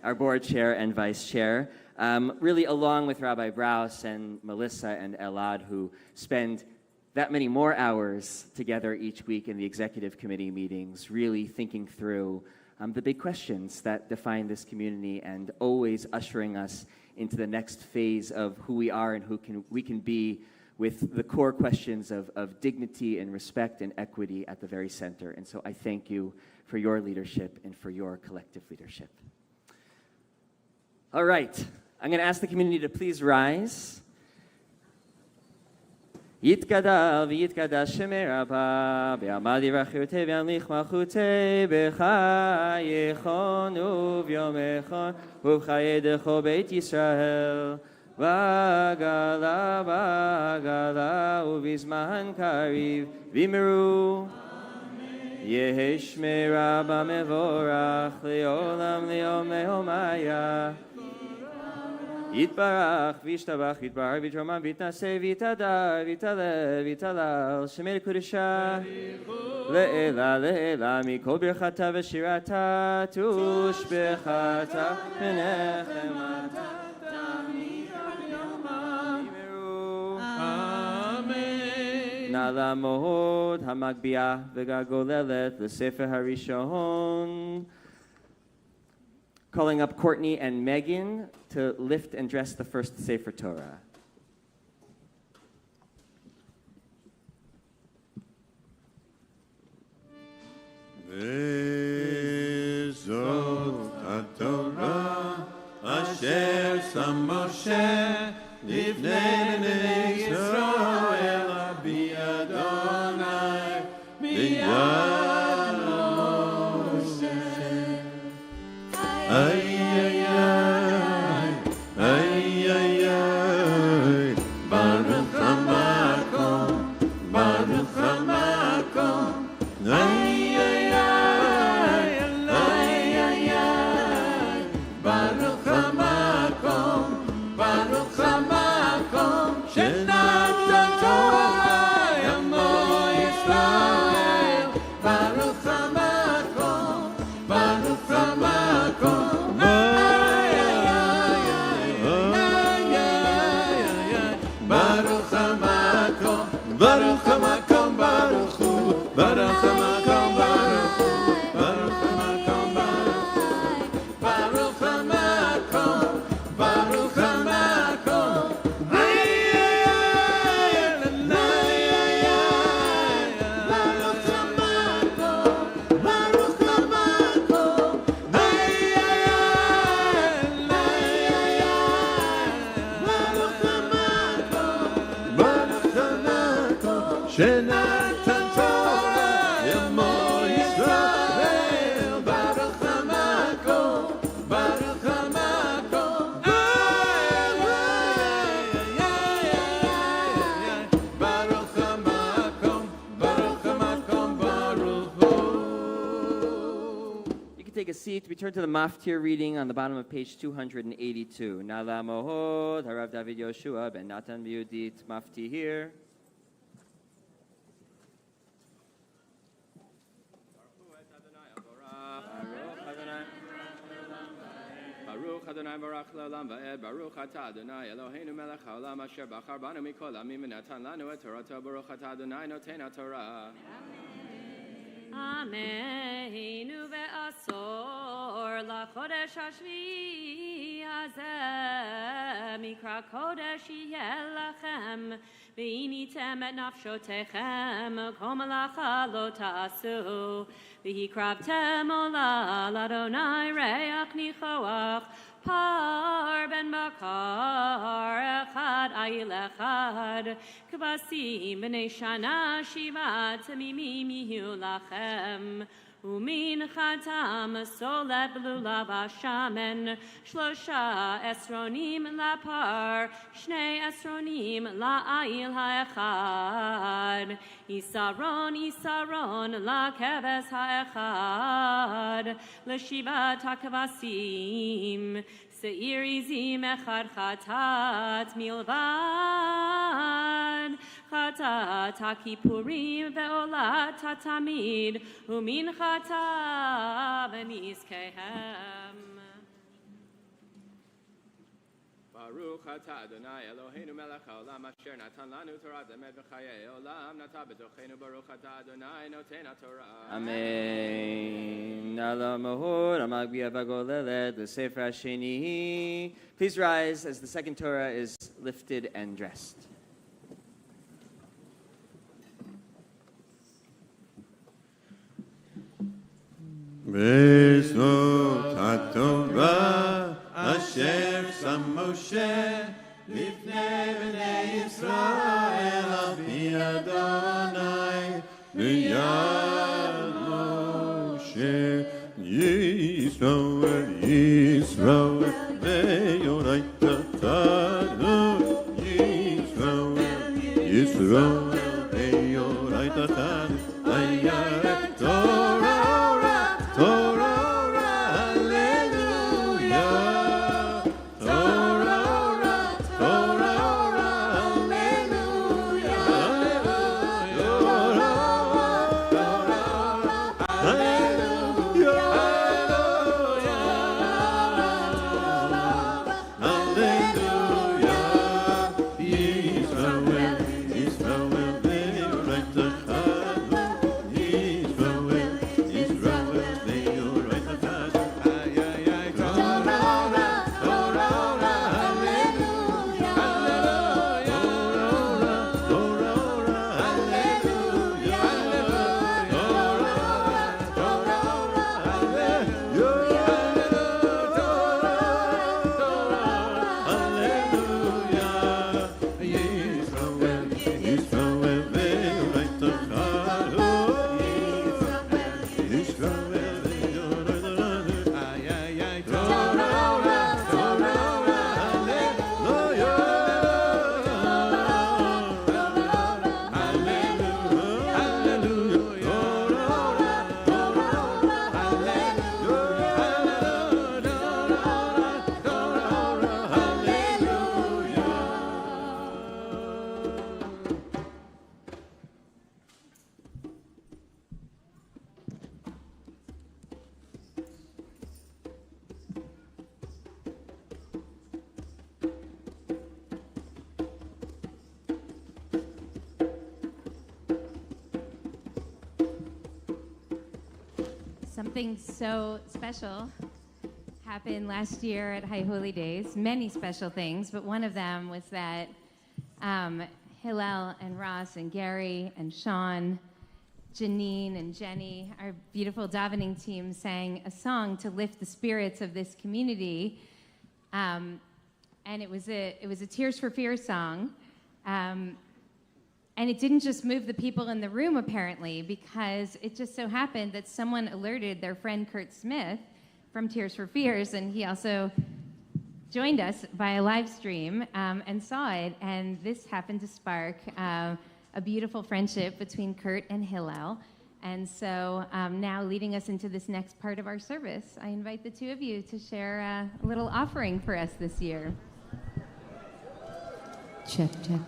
our board chair and vice chair, really along with Rabbi Browse and Melissa and Elad, who spend that many more hours together each week in the executive committee meetings, really thinking through the big questions that define this community and always ushering us into the next phase of who we are and who we can be, with the core questions of dignity and respect and equity at the very center. And so I thank you for your leadership and for your collective leadership. All right, I'm going to ask the community to please rise. יתגדל ויתקדש שמי רבה, בעמד יברכותי וימליך מלכותי, בחייכון וביומכון ובחיי דרכו בית ישראל. בגלה בגלה ובזמן קריב וימרו. יהי שמי רבה מבורך לעולם ליום להומיה. יתברך וישתבח יתברך ויתרומם ויתנשא ויתהדר ויתהלל ויתהלל שמי לקודשה לעילה לעילה מכל ברכתה ושירתה תושבחתה ונחמתה תמיד ביומם אמן. נא לעמוד המגביהה והגוללת לספר הראשון. Calling up Courtney and Megan to lift and dress the first Sefer Torah. וזאת התורה אשר שם משה לפני בני ישראל אבי אדוני ביד משה. Ay, ay, ay, ay, ay, ay, Baruch HaMakom, Baruch HaMakom, ay, ay, ay, ay, ay, ay, Baruch HaMakom, Baruch HaMakom, שנתן תורה עמו ישראל, Baruch HaMakom, Baruch HaMakom. Baruch HaMakom Baruch Hu, Baruch HaMakom Baruch Hu, Baruch HaMakom Baruch Hu, Baruch HaMakom, Baruch HaMakom. Ay ay ay, ay ay ay, Baruch HaMakom, Baruch HaMakom. Ay ay ay, ay ay ay, Baruch HaMakom, Baruch HaMakom. שנתן תורה עמו ישראל, Baruch HaMakom, Baruch HaMakom. Ay, ay, ay, ay, Baruch HaMakom, Baruch HaMakom, Baruch Hu. You can take a seat. We turn to the Maftir reading on the bottom of page 282. Nala Mohod, Harav David Yoshua, Ben Natan Yudit, Mafti here. Baruch Adonai Barach Le'olam Va'ed, Baruch Atah Adonai Eloheinu Melech HaOlam Asher Bachar Banu Mikol Amim V'Natan Lanu Et Torato, Baruch Atah Adonai Noten HaTorah. עמנו בעשור לחודש השביעי הזה מקרא קודש יהיה לכם ועיניתם את נפשותיכם כל מלאכה לא תעשו והקרבתם עולה לאדוני ריח ניחוח פר בן בקר אחד איל אחד כבשים בני שנה 7 תמימים יהיו לכם ומנחתם סולת בלולה בשמן 3 עשרונים לפר 2 עשרונים לאיל האחד יסרון לכבש האחד לשבעת הכבשים שעיר עזים אחד חטאת מלבד חטאת הכיפורים ועולת התמיד ומנחתה ונזקיהם. ברוך אתה אדוני אלוהינו מלך העולם אשר נתן לנו תורת אמת וחיי עולם נטע בתוכנו ברוך אתה אדוני נותן התורה. Amen. Nala mahor amagbiya bagolelet l'sefer hasheni. Please rise as the second Torah is lifted and dressed. Bezot HaTorah asher sam Moshe lifnei bnei Yisrael al pi Adonai b'yad Moshe Yisrael ve'yoraita tadon Yisrael ve'yoraita tadon Something so special happened last year at High Holy Days. Many special things, but one of them was that Hillel and Ross and Gary and Sean, Janine and Jenny, our beautiful davening team, sang a song to lift the spirits of this community. And it was a Tears for Fears song. And it didn't just move the people in the room, apparently, because it just so happened that someone alerted their friend Kurt Smith from Tears for Fears, and he also joined us via live stream and saw it. And this happened to spark a beautiful friendship between Kurt and Hillel. And so now, leading us into this next part of our service, I invite the two of you to share a little offering for us this year. Check, check.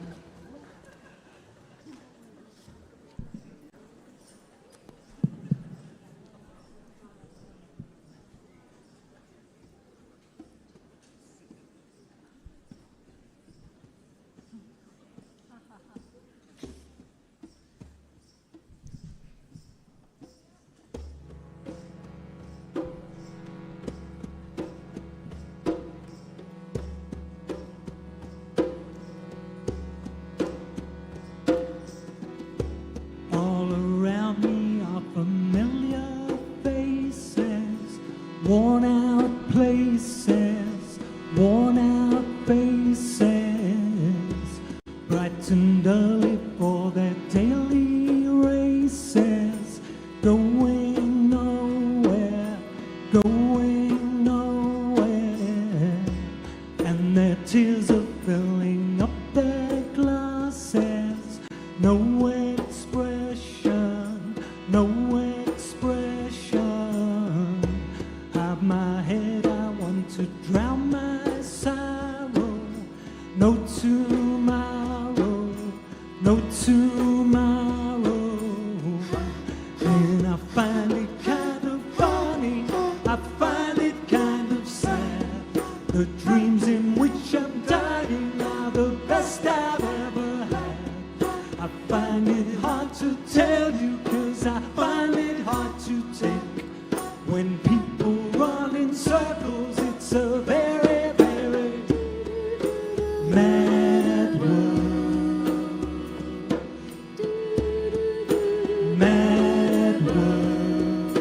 worn out places, worn out faces, brightened early for their daily races, going nowhere, going nowhere, and their tears are filling up their glasses. No expression, no expression. Have my head, I want to drown my sorrow. No tomorrow, no tomorrow. And I find it kind of funny, I find it kind of sad. The dreams in which I'm dying are the best I've ever had. I find it hard to tell you, 'cause I find it hard to take. When people run in circles, it's a very, very mad world. Mad world.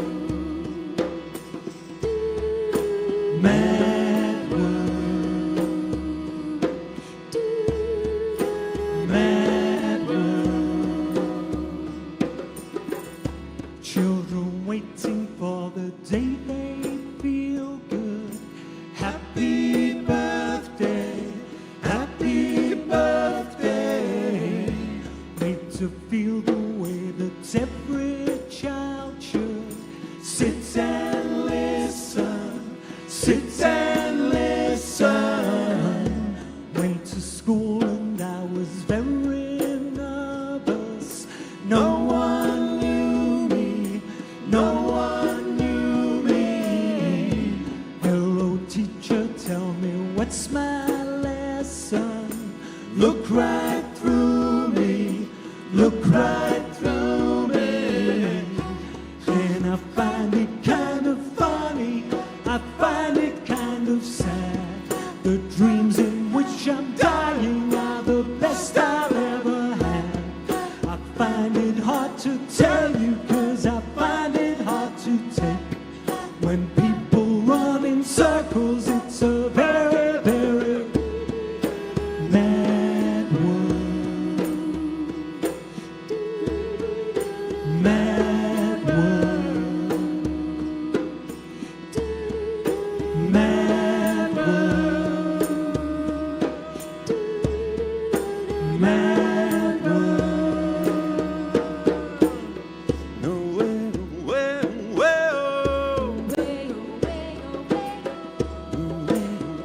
Mad world. Mad world. Children waiting for the day they feel good. Happy birthday, happy birthday. Made to feel the way that every child should. Sit and listen, sit and listen. Went to school and I was very nervous. No one knew me, no one knew me. Hello teacher, tell me what's my lesson. Look right through me, look right through me. And I find it kind of funny, I find it kind of sad. The dreams in which I'm dying are the best I've ever had. I find it hard to tell you, 'cause I find it hard to take. When people run in circles, it's a very, very mad world. Mad world. Mad world. Mad world. Nowhere, where, where, oh.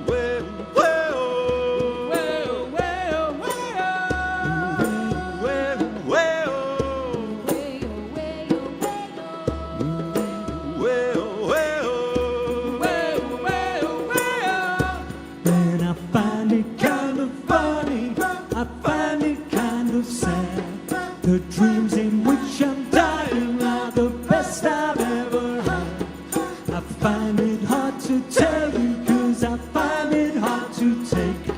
Where, where, oh. Where, where, oh. Then I find it kind of funny, I find it kind of sad. The dreams in which I'm dying are the best I've ever had. I find it hard to tell you, 'cause I find it hard to take.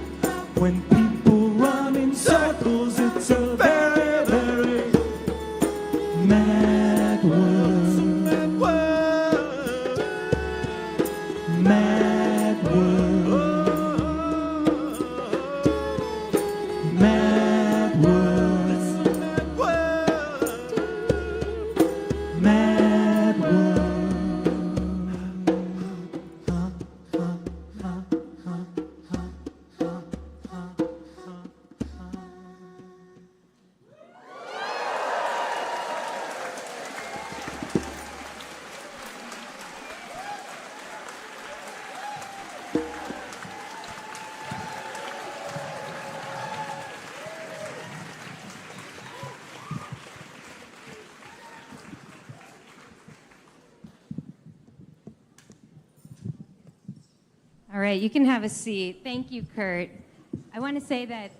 When people run in circles, it's a very, very mad world. Mad world. Mad world. Mad All right, you can have a seat. Thank you, Kurt. I want to say that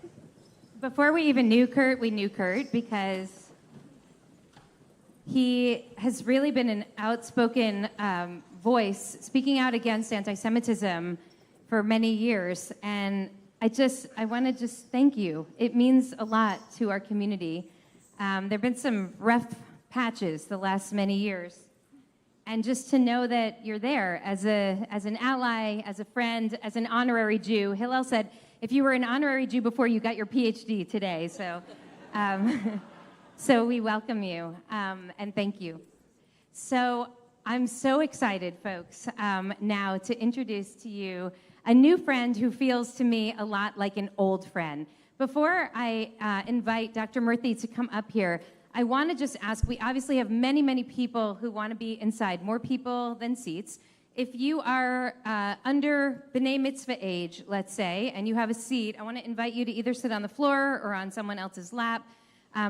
before we even knew Kurt, we knew Kurt because he has really been an outspoken voice speaking out against anti-Semitism for many years. And I want to just thank you. It means a lot to our community. There have been some rough patches the last many years. and just to know that you're there as an ally, as a friend, as an honorary Jew. Hillel said, if you were an honorary Jew before, you got your PhD today. So, so we welcome you and thank you. So I'm so excited, folks, now to introduce to you a new friend who feels to me a lot like an old friend. Before I invite Dr. Murthy to come up here, I want to just ask, we obviously have many, many people who want to be inside, more people than seats. If you are under B'nai Mitzvah age, let's say, and you have a seat, I want to invite you to either sit on the floor or on someone else's lap.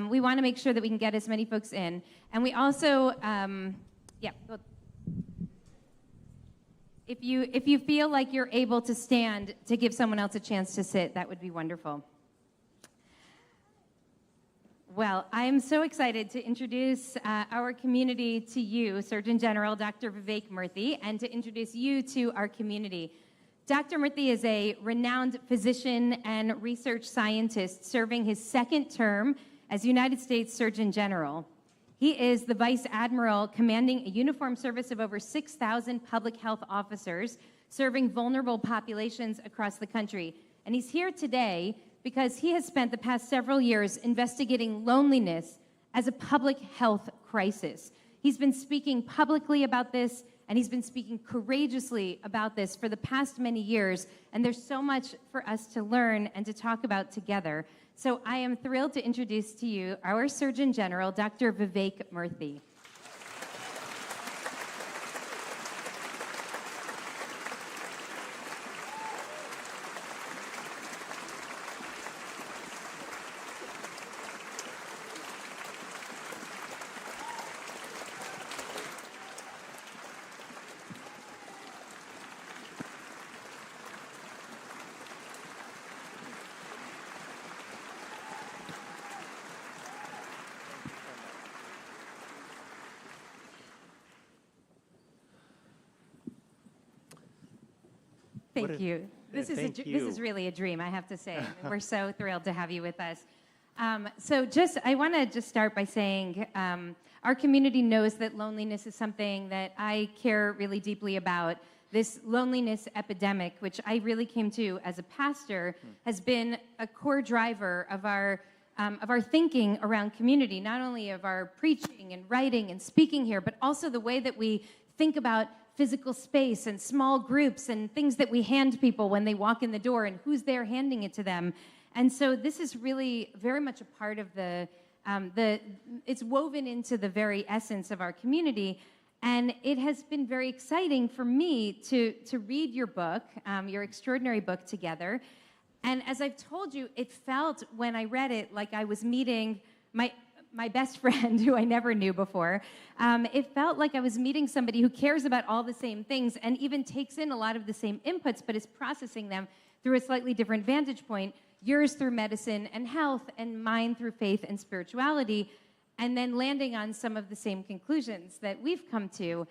We want to make sure that we can get as many folks in. And we also, if you feel like you're able to stand to give someone else a chance to sit, that would be wonderful. Well, I am so excited to introduce our community to you, Surgeon General Dr. Vivek Murthy, and to introduce you to our community. Dr. Murthy is a renowned physician and research scientist serving his second term as United States Surgeon General. He is the Vice Admiral commanding a uniformed service of over 6,000 public health officers serving vulnerable populations across the country. And he's here today because he has spent the past several years investigating loneliness as a public health crisis. He's been speaking publicly about this, and he's been speaking courageously about this for the past many years, and there's so much for us to learn and to talk about together. So I am thrilled to introduce to you our Surgeon General, Dr. Vivek Murthy. Thank you. This is really a dream, I have to say. We're so thrilled to have you with us. I want to just start by saying our community knows that loneliness is something that I care really deeply about. This loneliness epidemic, which I really came to as a pastor, has been a core driver of our thinking around community, not only of our preaching and writing and speaking here, but also the way that we think about physical space and small groups and things that we hand people when they walk in the door and who's there handing it to them. And so this is really very much a part of it's woven into the very essence of our community. And it has been very exciting for me to read your book, your extraordinary book together. And as I've told you, it felt when I read it like I was meeting my best friend who I never knew before. It felt like I was meeting somebody who cares about all the same things and even takes in a lot of the same inputs, but is processing them through a slightly different vantage point, yours through medicine and health, and mine through faith and spirituality, and then landing on some of the same conclusions that we've come to.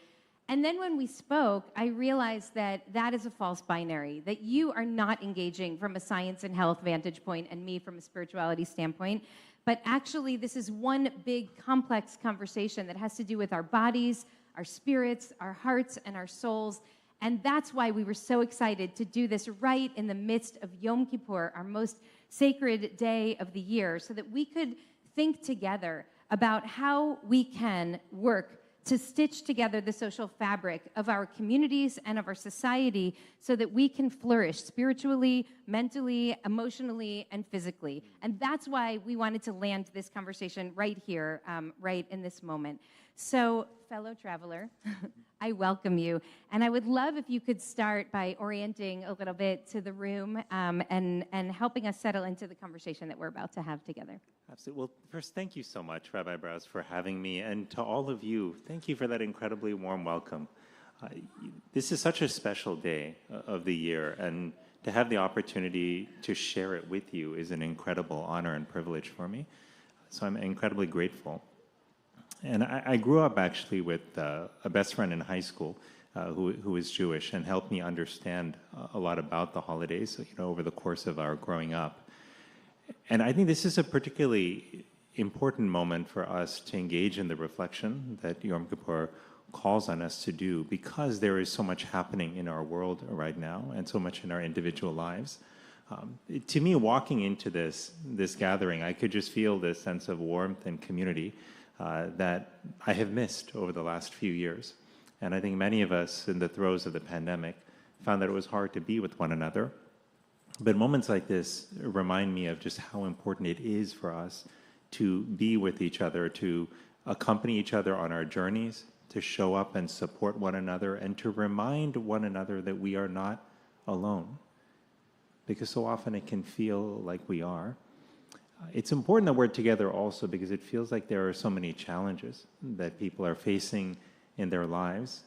And then when we spoke, I realized that that is a false binary, that you are not engaging from a science and health vantage point and me from a spirituality standpoint. But actually, this is one big, complex conversation that has to do with our bodies, our spirits, our hearts, and our souls. And that's why we were so excited to do this right in the midst of Yom Kippur, our most sacred day of the year, so that we could think together about how we can work to stitch together the social fabric of our communities and of our society so that we can flourish spiritually, mentally, emotionally, and physically. And that's why we wanted to land this conversation right here, right in this moment. So, fellow traveler, I welcome you. And I would love if you could start by orienting a little bit to the room and helping us settle into the conversation that we're about to have together. Absolutely. Well, first, thank you so much, Rabbi Brous, for having me. And to all of you, thank you for that incredibly warm welcome. This is such a special day of the year, and to have the opportunity to share it with you is an incredible honor and privilege for me. So I'm incredibly grateful. And I grew up actually with a best friend in high school who is Jewish and helped me understand a lot about the holidays, over the course of our growing up. And I think this is a particularly important moment for us to engage in the reflection that Yom Kippur calls on us to do, because there is so much happening in our world right now and so much in our individual lives. To me, walking into this gathering, I could just feel this sense of warmth and community that I have missed over the last few years. And I think many of us in the throes of the pandemic found that it was hard to be with one another. But moments like this remind me of just how important it is for us to be with each other, to accompany each other on our journeys, to show up and support one another, and to remind one another that we are not alone. Because so often it can feel like we are. It's important that we're together also because it feels like there are so many challenges that people are facing in their lives.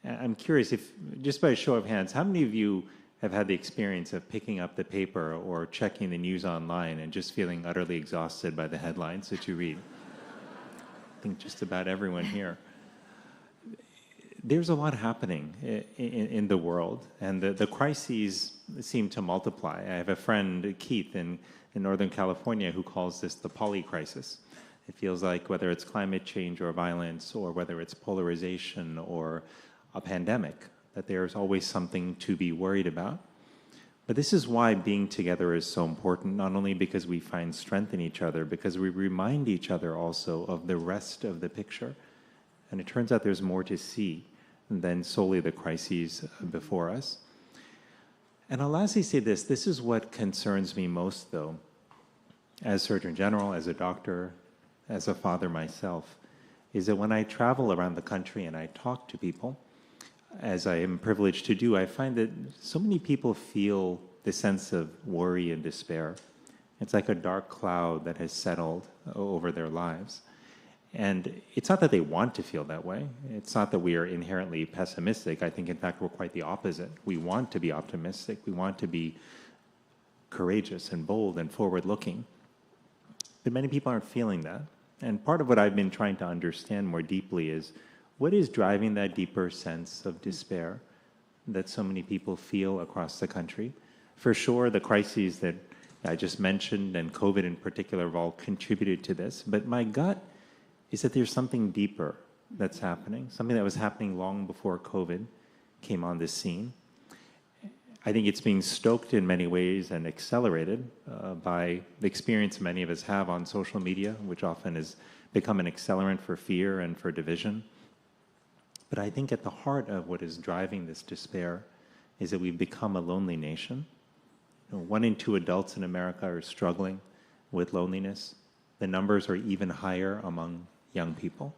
I'm curious if, just by a show of hands, how many of you have had the experience of picking up the paper or checking the news online and just feeling utterly exhausted by the headlines that you read? I think just about everyone here. There's a lot happening in the world, and the crises seem to multiply. I have a friend, Keith, in Northern California, who calls this the poly crisis. It feels like whether it's climate change or violence, or whether it's polarization or a pandemic, that there's always something to be worried about. But this is why being together is so important, not only because we find strength in each other, because we remind each other also of the rest of the picture. And it turns out there's more to see than solely the crises before us. And I'll lastly say this is what concerns me most, though, as Surgeon General, as a doctor, as a father myself, is that when I travel around the country and I talk to people, as I am privileged to do, I find that so many people feel this sense of worry and despair. It's like a dark cloud that has settled over their lives. And it's not that they want to feel that way. It's not that we are inherently pessimistic. I think, in fact, we're quite the opposite. We want to be optimistic. We want to be courageous and bold and forward-looking. But many people aren't feeling that. And part of what I've been trying to understand more deeply is what is driving that deeper sense of despair that so many people feel across the country. For sure, the crises that I just mentioned, and COVID in particular, have all contributed to this. But my gut is that there's something deeper that's happening, something that was happening long before COVID came on the scene. I think it's being stoked in many ways and accelerated by the experience many of us have on social media, which often has become an accelerant for fear and for division. But I think at the heart of what is driving this despair is that we've become a lonely nation. 1 in 2 adults in America are struggling with loneliness. The numbers are even higher among young people.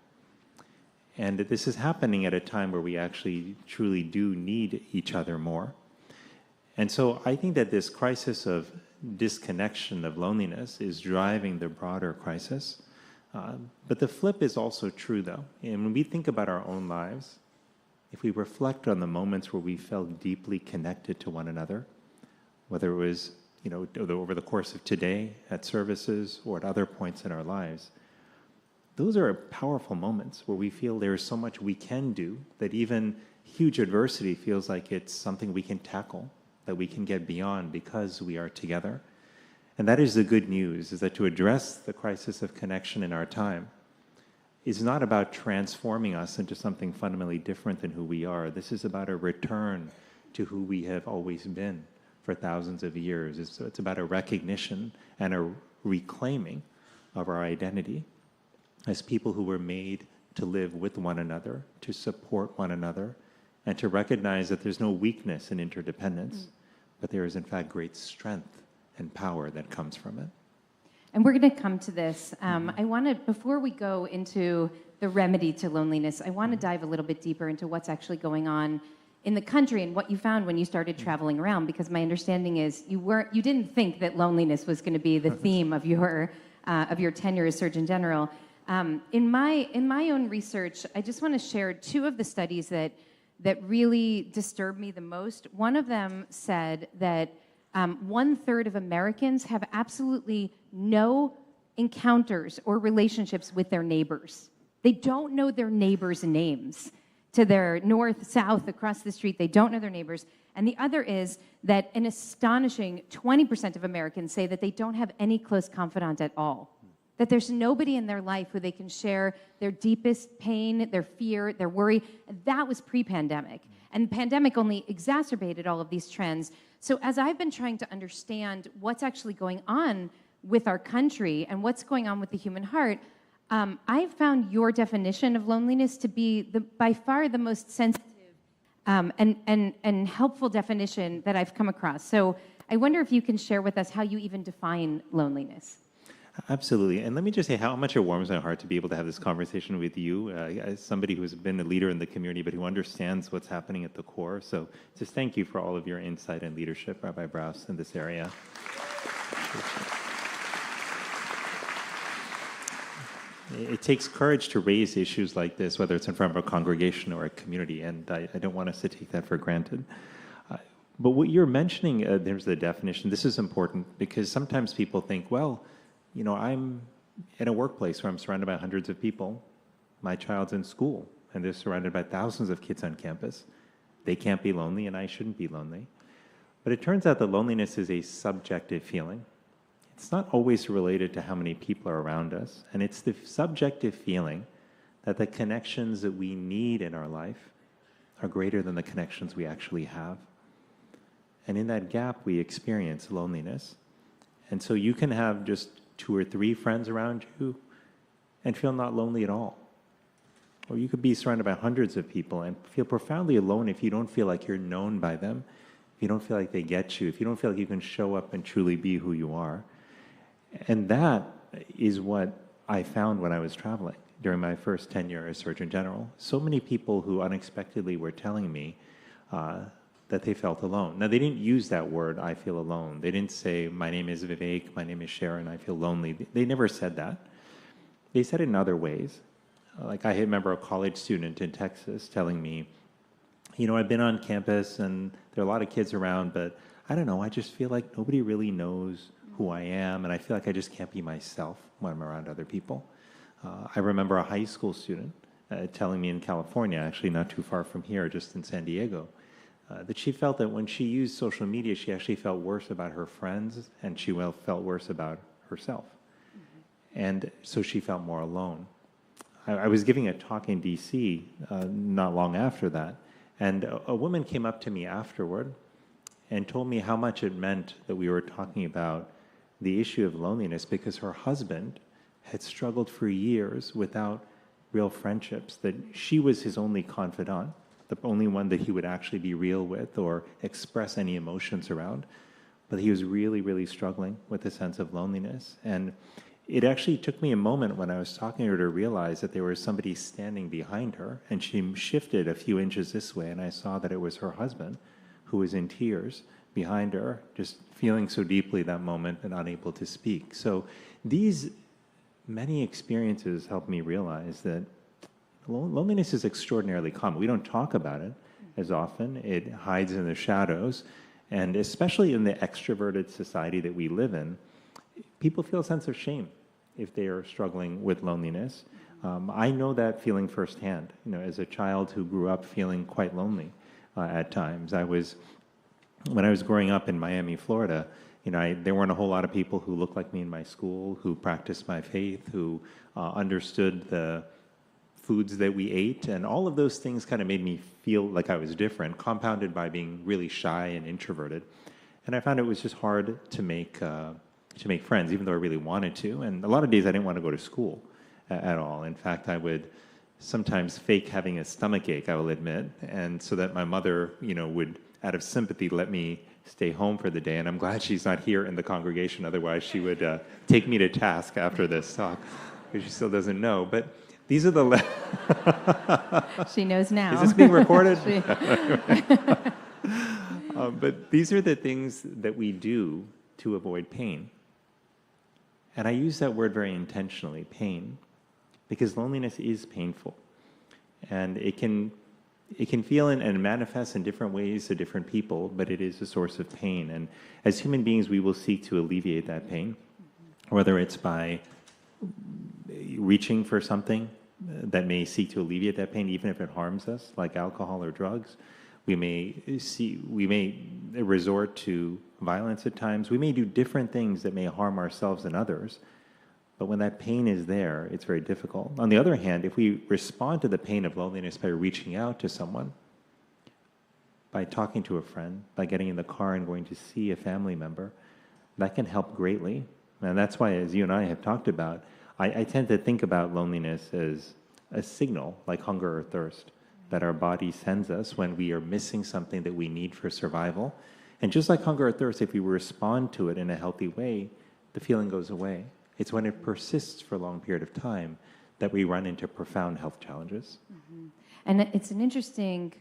And this is happening at a time where we actually truly do need each other more. And so I think that this crisis of disconnection, of loneliness, is driving the broader crisis. But the flip is also true, though. And when we think about our own lives, if we reflect on the moments where we felt deeply connected to one another, whether it was over the course of today at services or at other points in our lives, those are powerful moments where we feel there is so much we can do that even huge adversity feels like it's something we can tackle, that we can get beyond because we are together. And that is the good news, is that to address the crisis of connection in our time is not about transforming us into something fundamentally different than who we are. This is about a return to who we have always been for thousands of years. It's about a recognition and a reclaiming of our identity as people who were made to live with one another, to support one another, and to recognize that there's no weakness in interdependence, but there is in fact great strength and power that comes from it. And we're going to come to this. I want to, before we go into the remedy to loneliness, I want to dive a little bit deeper into what's actually going on in the country and what you found when you started traveling around, because my understanding is you didn't think that loneliness was going to be the theme of your tenure as Surgeon General. In my own research, I just want to share 2 of the studies that really disturbed me the most. One of them said that 1/3 of Americans have absolutely no encounters or relationships with their neighbors. They don't know their neighbors' names. To their north, south, across the street, they don't know their neighbors. And the other is that an astonishing 20% of Americans say that they don't have any close confidant at all. that there's nobody in their life who they can share their deepest pain, their fear, their worry. That was pre-pandemic. And the pandemic only exacerbated all of these trends. So as I've been trying to understand what's actually going on with our country and what's going on with the human heart, I've found your definition of loneliness to be by far the most sensitive and helpful definition that I've come across. So I wonder if you can share with us how you even define loneliness. Absolutely. And let me just say how much it warms my heart to be able to have this conversation with you, as somebody who's been a leader in the community, but who understands what's happening at the core. So just thank you for all of your insight and leadership, Rabbi Brous, in this area. It takes courage to raise issues like this, whether it's in front of a congregation or a community, and I don't want us to take that for granted. But what you're mentioning, there's the definition. This is important because sometimes people think, well, you know, I'm in a workplace where I'm surrounded by hundreds of people. My child's in school, and they're surrounded by thousands of kids on campus. They can't be lonely, and I shouldn't be lonely. But it turns out that loneliness is a subjective feeling. It's not always related to how many people are around us, and it's the subjective feeling that the connections that we need in our life are greater than the connections we actually have. And in that gap, we experience loneliness. And so you can have just 2 or 3 friends around you and feel not lonely at all. Or you could be surrounded by hundreds of people and feel profoundly alone if you don't feel like you're known by them, if you don't feel like they get you, if you don't feel like you can show up and truly be who you are. And that is what I found when I was traveling during my first tenure as Surgeon General. So many people who unexpectedly were telling me that they felt alone. Now, they didn't use that word, I feel alone. They didn't say, my name is Vivek, my name is Sharon, I feel lonely. They never said that. They said it in other ways. Like I remember a college student in Texas telling me, you know, I've been on campus and there are a lot of kids around, but I don't know, I just feel like nobody really knows who I am, and I feel like I just can't be myself when I'm around other people. I remember a high school student telling me in California, actually not too far from here, just in San Diego, that she felt that when she used social media, she actually felt worse about her friends, and she felt worse about herself. And so she felt more alone. I was giving a talk in DC not long after that, and a woman came up to me afterward and told me how much it meant that we were talking about the issue of loneliness because her husband had struggled for years without real friendships, that she was his only confidant, the only one that he would actually be real with or express any emotions around. But he was really, really struggling with a sense of loneliness. And it actually took me a moment when I was talking to her to realize that there was somebody standing behind her, and she shifted a few inches this way, and I saw that it was her husband who was in tears behind her, just feeling so deeply that moment and unable to speak. So these many experiences helped me realize that loneliness is extraordinarily common. We don't talk about it as often. It hides in the shadows. And especially in the extroverted society that we live in, people feel a sense of shame if they are struggling with loneliness. I know that feeling firsthand. You know, as a child who grew up feeling quite lonely at times. When I was growing up in Miami, Florida, you know, there weren't a whole lot of people who looked like me in my school, who practiced my faith, who understood the foods that we ate, and all of those things kind of made me feel like I was different, compounded by being really shy and introverted. And I found it was just hard to make friends, even though I really wanted to. And a lot of days I didn't want to go to school at all. In fact, I would sometimes fake having a stomach ache, I will admit, and so that my mother, you know, would, out of sympathy, let me stay home for the day. And I'm glad she's not here in the congregation. Otherwise, she would take me to task after this talk, because she still doesn't know. But these are the... She knows now. Is this being recorded? But these are the things that we do to avoid pain. And I use that word very intentionally, pain, because loneliness is painful. And it can feel and manifest in different ways to different people, but it is a source of pain. And as human beings, we will seek to alleviate that pain, whether it's by reaching for something that may seek to alleviate that pain, even if it harms us, like alcohol or drugs. We may resort to violence at times. We may do different things that may harm ourselves and others. But when that pain is there, it's very difficult. On the other hand, if we respond to the pain of loneliness by reaching out to someone, by talking to a friend, by getting in the car and going to see a family member, that can help greatly. And that's why, as you and I have talked about, I tend to think about loneliness as a signal, like hunger or thirst, that our body sends us when we are missing something that we need for survival. And just like hunger or thirst, if we respond to it in a healthy way, the feeling goes away. It's when it persists for a long period of time that we run into profound health challenges. Mm-hmm. And it's an interesting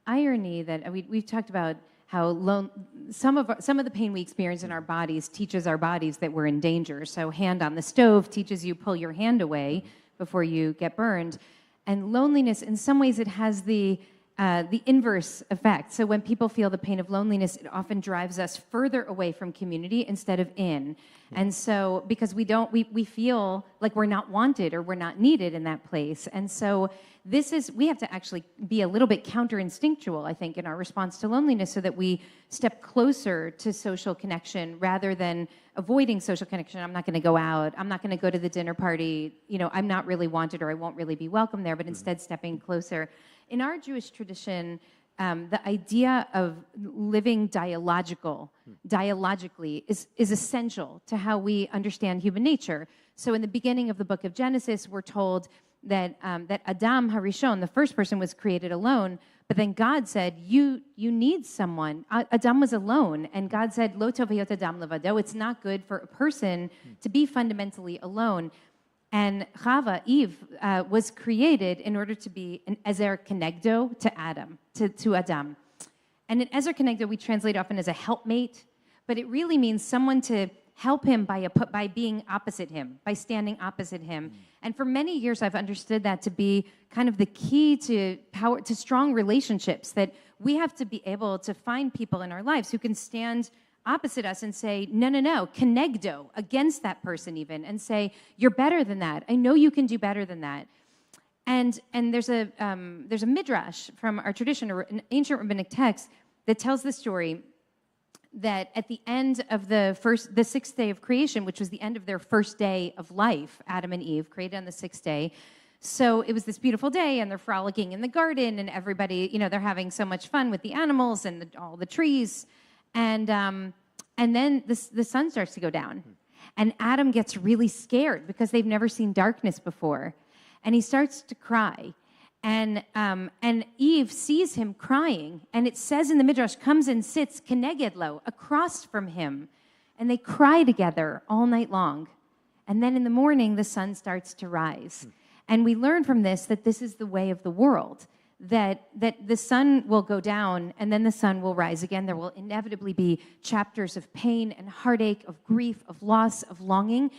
irony that we've talked about how some of the pain we experience in our bodies teaches our bodies that we're in danger. So hand on the stove teaches you pull your hand away before you get burned. And loneliness, in some ways, it has the inverse effect. So when people feel the pain of loneliness, it often drives us further away from community instead of in. And so because we feel like we're not wanted or we're not needed in that place. And so we have to actually be a little bit counter-instinctual, I think, in our response to loneliness so that we step closer to social connection rather than avoiding social connection. I'm not going to go out. I'm not going to go to the dinner party. I'm not really wanted or I won't really be welcome there, but instead stepping closer. In our Jewish tradition, the idea of living dialogically is essential to how we understand human nature. So in the beginning of the book of Genesis, we're told that Adam Harishon, the first person, was created alone, but then God said, you need someone. Adam was alone, and God said, Lo tov heyot Adam levado. It's not good for a person to be fundamentally alone. And Chava, Eve, was created in order to be an ezer kenegdo to Adam, to Adam. And an ezer kenegdo we translate often as a helpmate, but it really means someone to help him by being opposite him, by standing opposite him. And for many years, I've understood that to be kind of the key to strong relationships, that we have to be able to find people in our lives who can stand opposite us and say, no, kenegdo, against that person even, and say, you're better than that. I know you can do better than that. And there's a midrash from our tradition, an ancient rabbinic text, that tells the story that at the end of the sixth day of creation, which was the end of their first day of life, Adam and Eve, created on the sixth day. So it was this beautiful day, and they're frolicking in the garden, and everybody, they're having so much fun with the animals and all the trees. And then the sun starts to go down, and Adam gets really scared because they've never seen darkness before, and he starts to cry. And Eve sees him crying, and it says in the Midrash, comes and sits kenegedlo, across from him, and they cry together all night long. And then in the morning, the sun starts to rise. And we learn from this that this is the way of the world, that the sun will go down, and then the sun will rise again. There will inevitably be chapters of pain and heartache, of grief, of loss, of longing.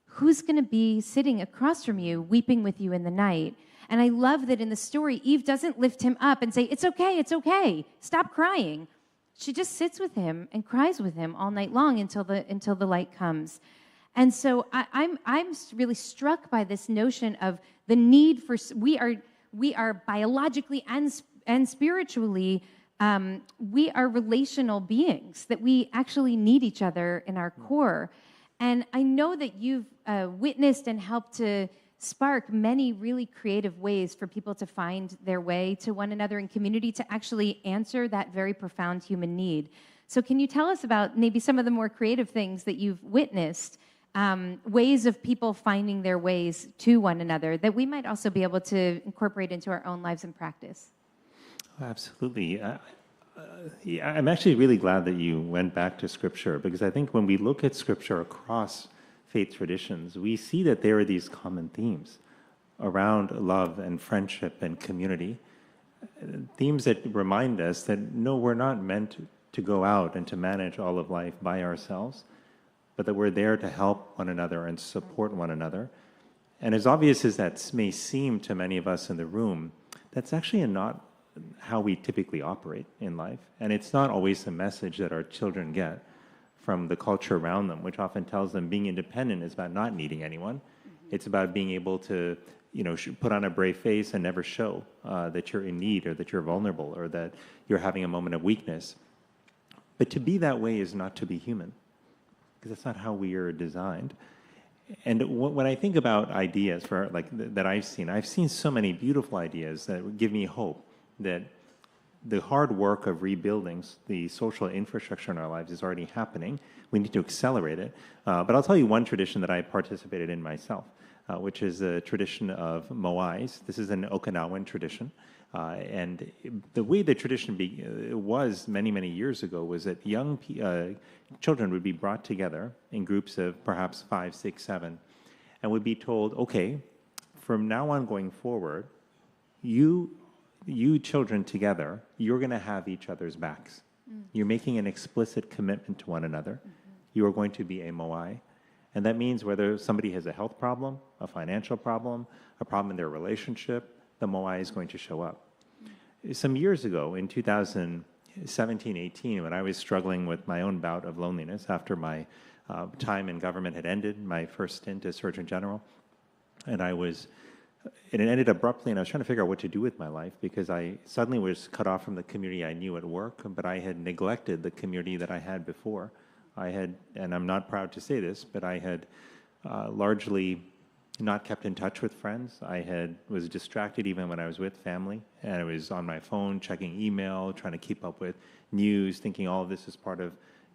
Who's going to be sitting across from you, weeping with you in the night? And I love that in the story, Eve doesn't lift him up and say, it's okay, stop crying. She just sits with him and cries with him all night long until the light comes. And so I'm really struck by this notion of the need for, we are biologically and spiritually, we are relational beings, that we actually need each other in our core. And I know that you've witnessed and helped to spark many really creative ways for people to find their way to one another in community to actually answer that very profound human need. So can you tell us about maybe some of the more creative things that you've witnessed, ways of people finding their ways to one another that we might also be able to incorporate into our own lives and practice? Absolutely. I'm actually really glad that you went back to Scripture, because I think when we look at Scripture across faith traditions, we see that there are these common themes around love and friendship and community, themes that remind us that no, we're not meant to go out and to manage all of life by ourselves, but that we're there to help one another and support one another. And as obvious as that may seem to many of us in the room, that's actually not how we typically operate in life. And it's not always the message that our children get from the culture around them, which often tells them being independent is about not needing anyone. It's about being able to, put on a brave face and never show that you're in need or that you're vulnerable or that you're having a moment of weakness. But to be that way is not to be human, because that's not how we are designed. And when I think about ideas for that I've seen so many beautiful ideas that give me hope that the hard work of rebuilding the social infrastructure in our lives is already happening. We need to accelerate it. But I'll tell you one tradition that I participated in myself, which is a tradition of moais. This is an Okinawan tradition. And the way the tradition was many, many years ago was that young children would be brought together in groups of perhaps 5, 6, 7, and would be told, okay, from now on going forward, you children together, you're going to have each other's backs. You're making an explicit commitment to one another. You are going to be a moai. And that means whether somebody has a health problem, a financial problem, a problem in their relationship, the moai is going to show up. Some years ago, in 2017, 18, when I was struggling with my own bout of loneliness after my time in government had ended, my first stint as Surgeon General, and it ended abruptly, and I was trying to figure out what to do with my life because I suddenly was cut off from the community I knew at work, but I had neglected the community that I had before. And I'm not proud to say this, but I had largely not kept in touch with friends. Was distracted even when I was with family, and I was on my phone checking email, trying to keep up with news, thinking all of this is part of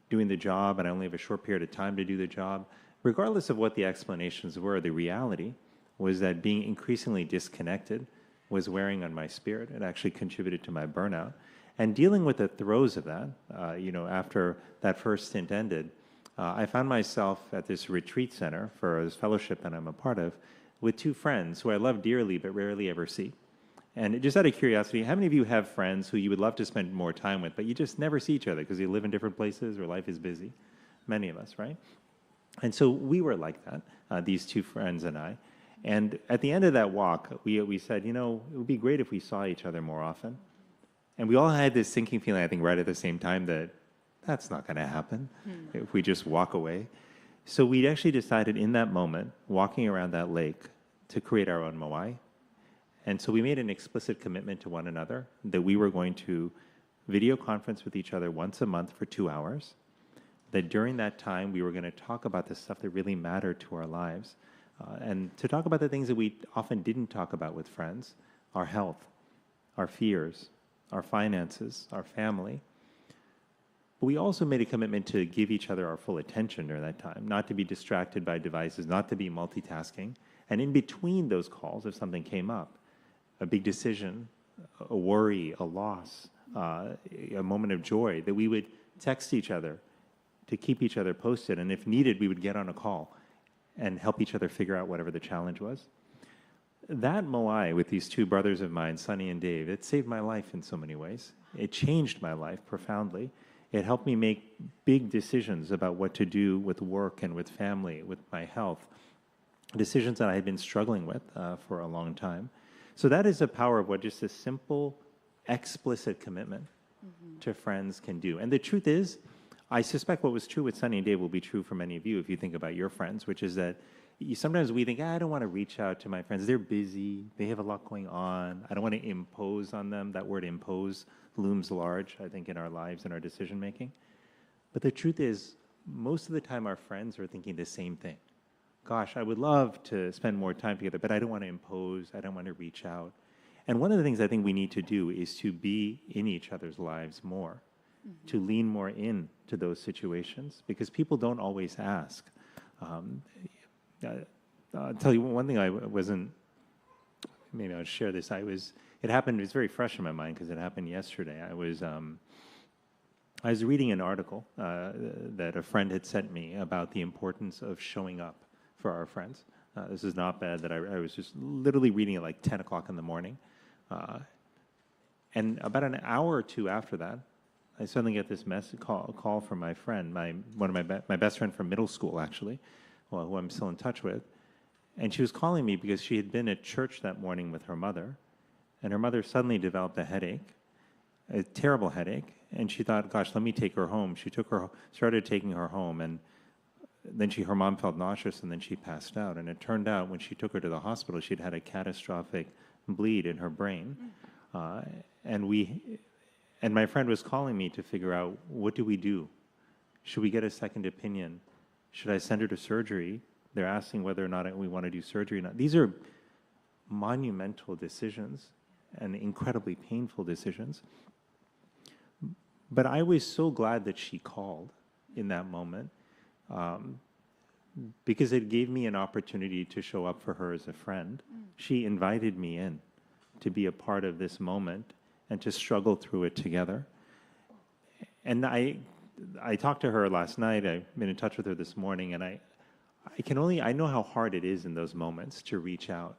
doing the job, and I only have a short period of time to do the job. Regardless of what the explanations were, the reality was that being increasingly disconnected was wearing on my spirit. It actually contributed to my burnout. And dealing with the throes of that, after that first stint ended, I found myself at this retreat center for this fellowship that I'm a part of with two friends who I love dearly but rarely ever see. And just out of curiosity, how many of you have friends who you would love to spend more time with, but you just never see each other because you live in different places or life is busy? Many of us, right? And so we were like that, these two friends and I. And at the end of that walk, we said, it would be great if we saw each other more often. And we all had this sinking feeling, I think, right at the same time that that's not going to happen if we just walk away. So we actually decided in that moment, walking around that lake, to create our own moai. And so we made an explicit commitment to one another that we were going to video conference with each other once a month for 2 hours, that during that time we were going to talk about the stuff that really mattered to our lives, and to talk about the things that we often didn't talk about with friends, our health, our fears, our finances, our family. But we also made a commitment to give each other our full attention during that time, not to be distracted by devices, not to be multitasking. And in between those calls, if something came up, a big decision, a worry, a loss, a moment of joy, that we would text each other to keep each other posted. And if needed, we would get on a call and help each other figure out whatever the challenge was. That moai with these two brothers of mine, Sonny and Dave, it saved my life in so many ways. It changed my life profoundly. It helped me make big decisions about what to do with work and with family, with my health, decisions that I had been struggling with for a long time. So that is the power of what just a simple, explicit commitment to friends can do. And the truth is, I suspect what was true with Sonny and Dave will be true for many of you if you think about your friends, which is that sometimes we think, I don't want to reach out to my friends. They're busy. They have a lot going on. I don't want to impose on them. That word impose looms large, I think, in our lives and our decision making. But the truth is, most of the time our friends are thinking the same thing. Gosh, I would love to spend more time together, but I don't want to impose. I don't want to reach out. And one of the things I think we need to do is to be in each other's lives more, to lean more in to those situations, because people don't always ask. I'll tell you one thing maybe I'll share this. It happened, it's very fresh in my mind because it happened yesterday. I was reading an article that a friend had sent me about the importance of showing up for our friends. This is not bad that I was just literally reading it like 10 o'clock in the morning. And about an hour or two after that, I suddenly get this call from my friend, my best friend from middle school, actually, who I'm still in touch with. And she was calling me because she had been at church that morning with her mother, and her mother suddenly developed a headache, a terrible headache, and she thought, gosh, let me take her home. She started taking her home, and then her mom felt nauseous, and then she passed out. And it turned out when she took her to the hospital, she'd had a catastrophic bleed in her brain. And my friend was calling me to figure out, what do we do? Should we get a second opinion? Should I send her to surgery? They're asking whether or not we want to do surgery or not. These are monumental decisions and incredibly painful decisions. But I was so glad that she called in that moment, because it gave me an opportunity to show up for her as a friend. She invited me in to be a part of this moment and to struggle through it together. And I talked to her last night. I've been in touch with her this morning, and I know how hard it is in those moments to reach out.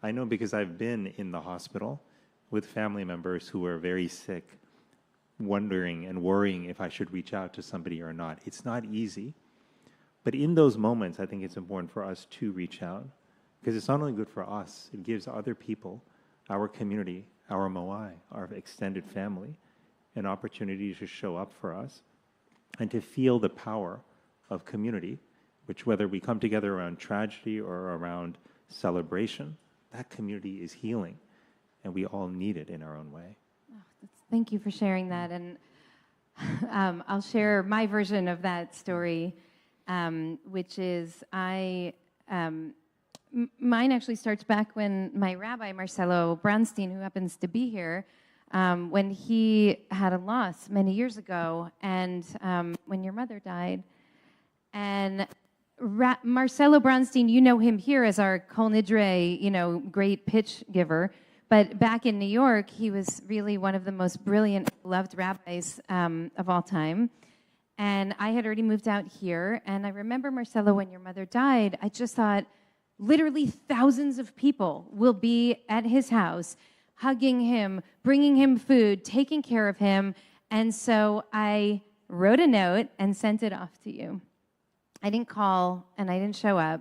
I know because I've been in the hospital with family members who are very sick, wondering and worrying if I should reach out to somebody or not. It's not easy. But in those moments, I think it's important for us to reach out, because it's not only good for us, it gives other people, our community, our moai, our extended family, an opportunity to show up for us and to feel the power of community, which whether we come together around tragedy or around celebration, that community is healing, and we all need it in our own way. Thank you for sharing that. And I'll share my version of that story, which is mine actually starts back when my rabbi, Marcelo Bronstein, who happens to be here, when he had a loss many years ago, and when your mother died. And Marcelo Bronstein, you know him here as our Kol Nidre, great pitch giver. But back in New York, he was really one of the most brilliant, loved rabbis of all time. And I had already moved out here. And I remember, Marcelo, when your mother died, I just thought literally thousands of people will be at his house, hugging him, bringing him food, taking care of him. And so I wrote a note and sent it off to you. I didn't call and I didn't show up.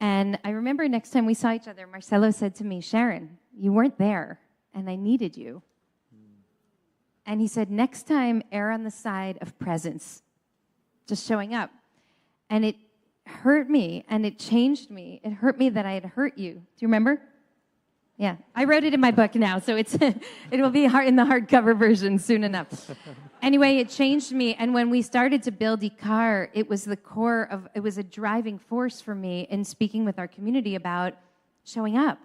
And I remember next time we saw each other, Marcelo said to me, "Sharon, you weren't there, and I needed you." And he said, "Next time, err on the side of presence," just showing up. And it hurt me, and it changed me. It hurt me that I had hurt you. Do you remember? Yeah, I wrote it in my book now, so it will be in the hardcover version soon enough. Anyway, it changed me, and when we started to build IKAR, it was it was a driving force for me in speaking with our community about showing up,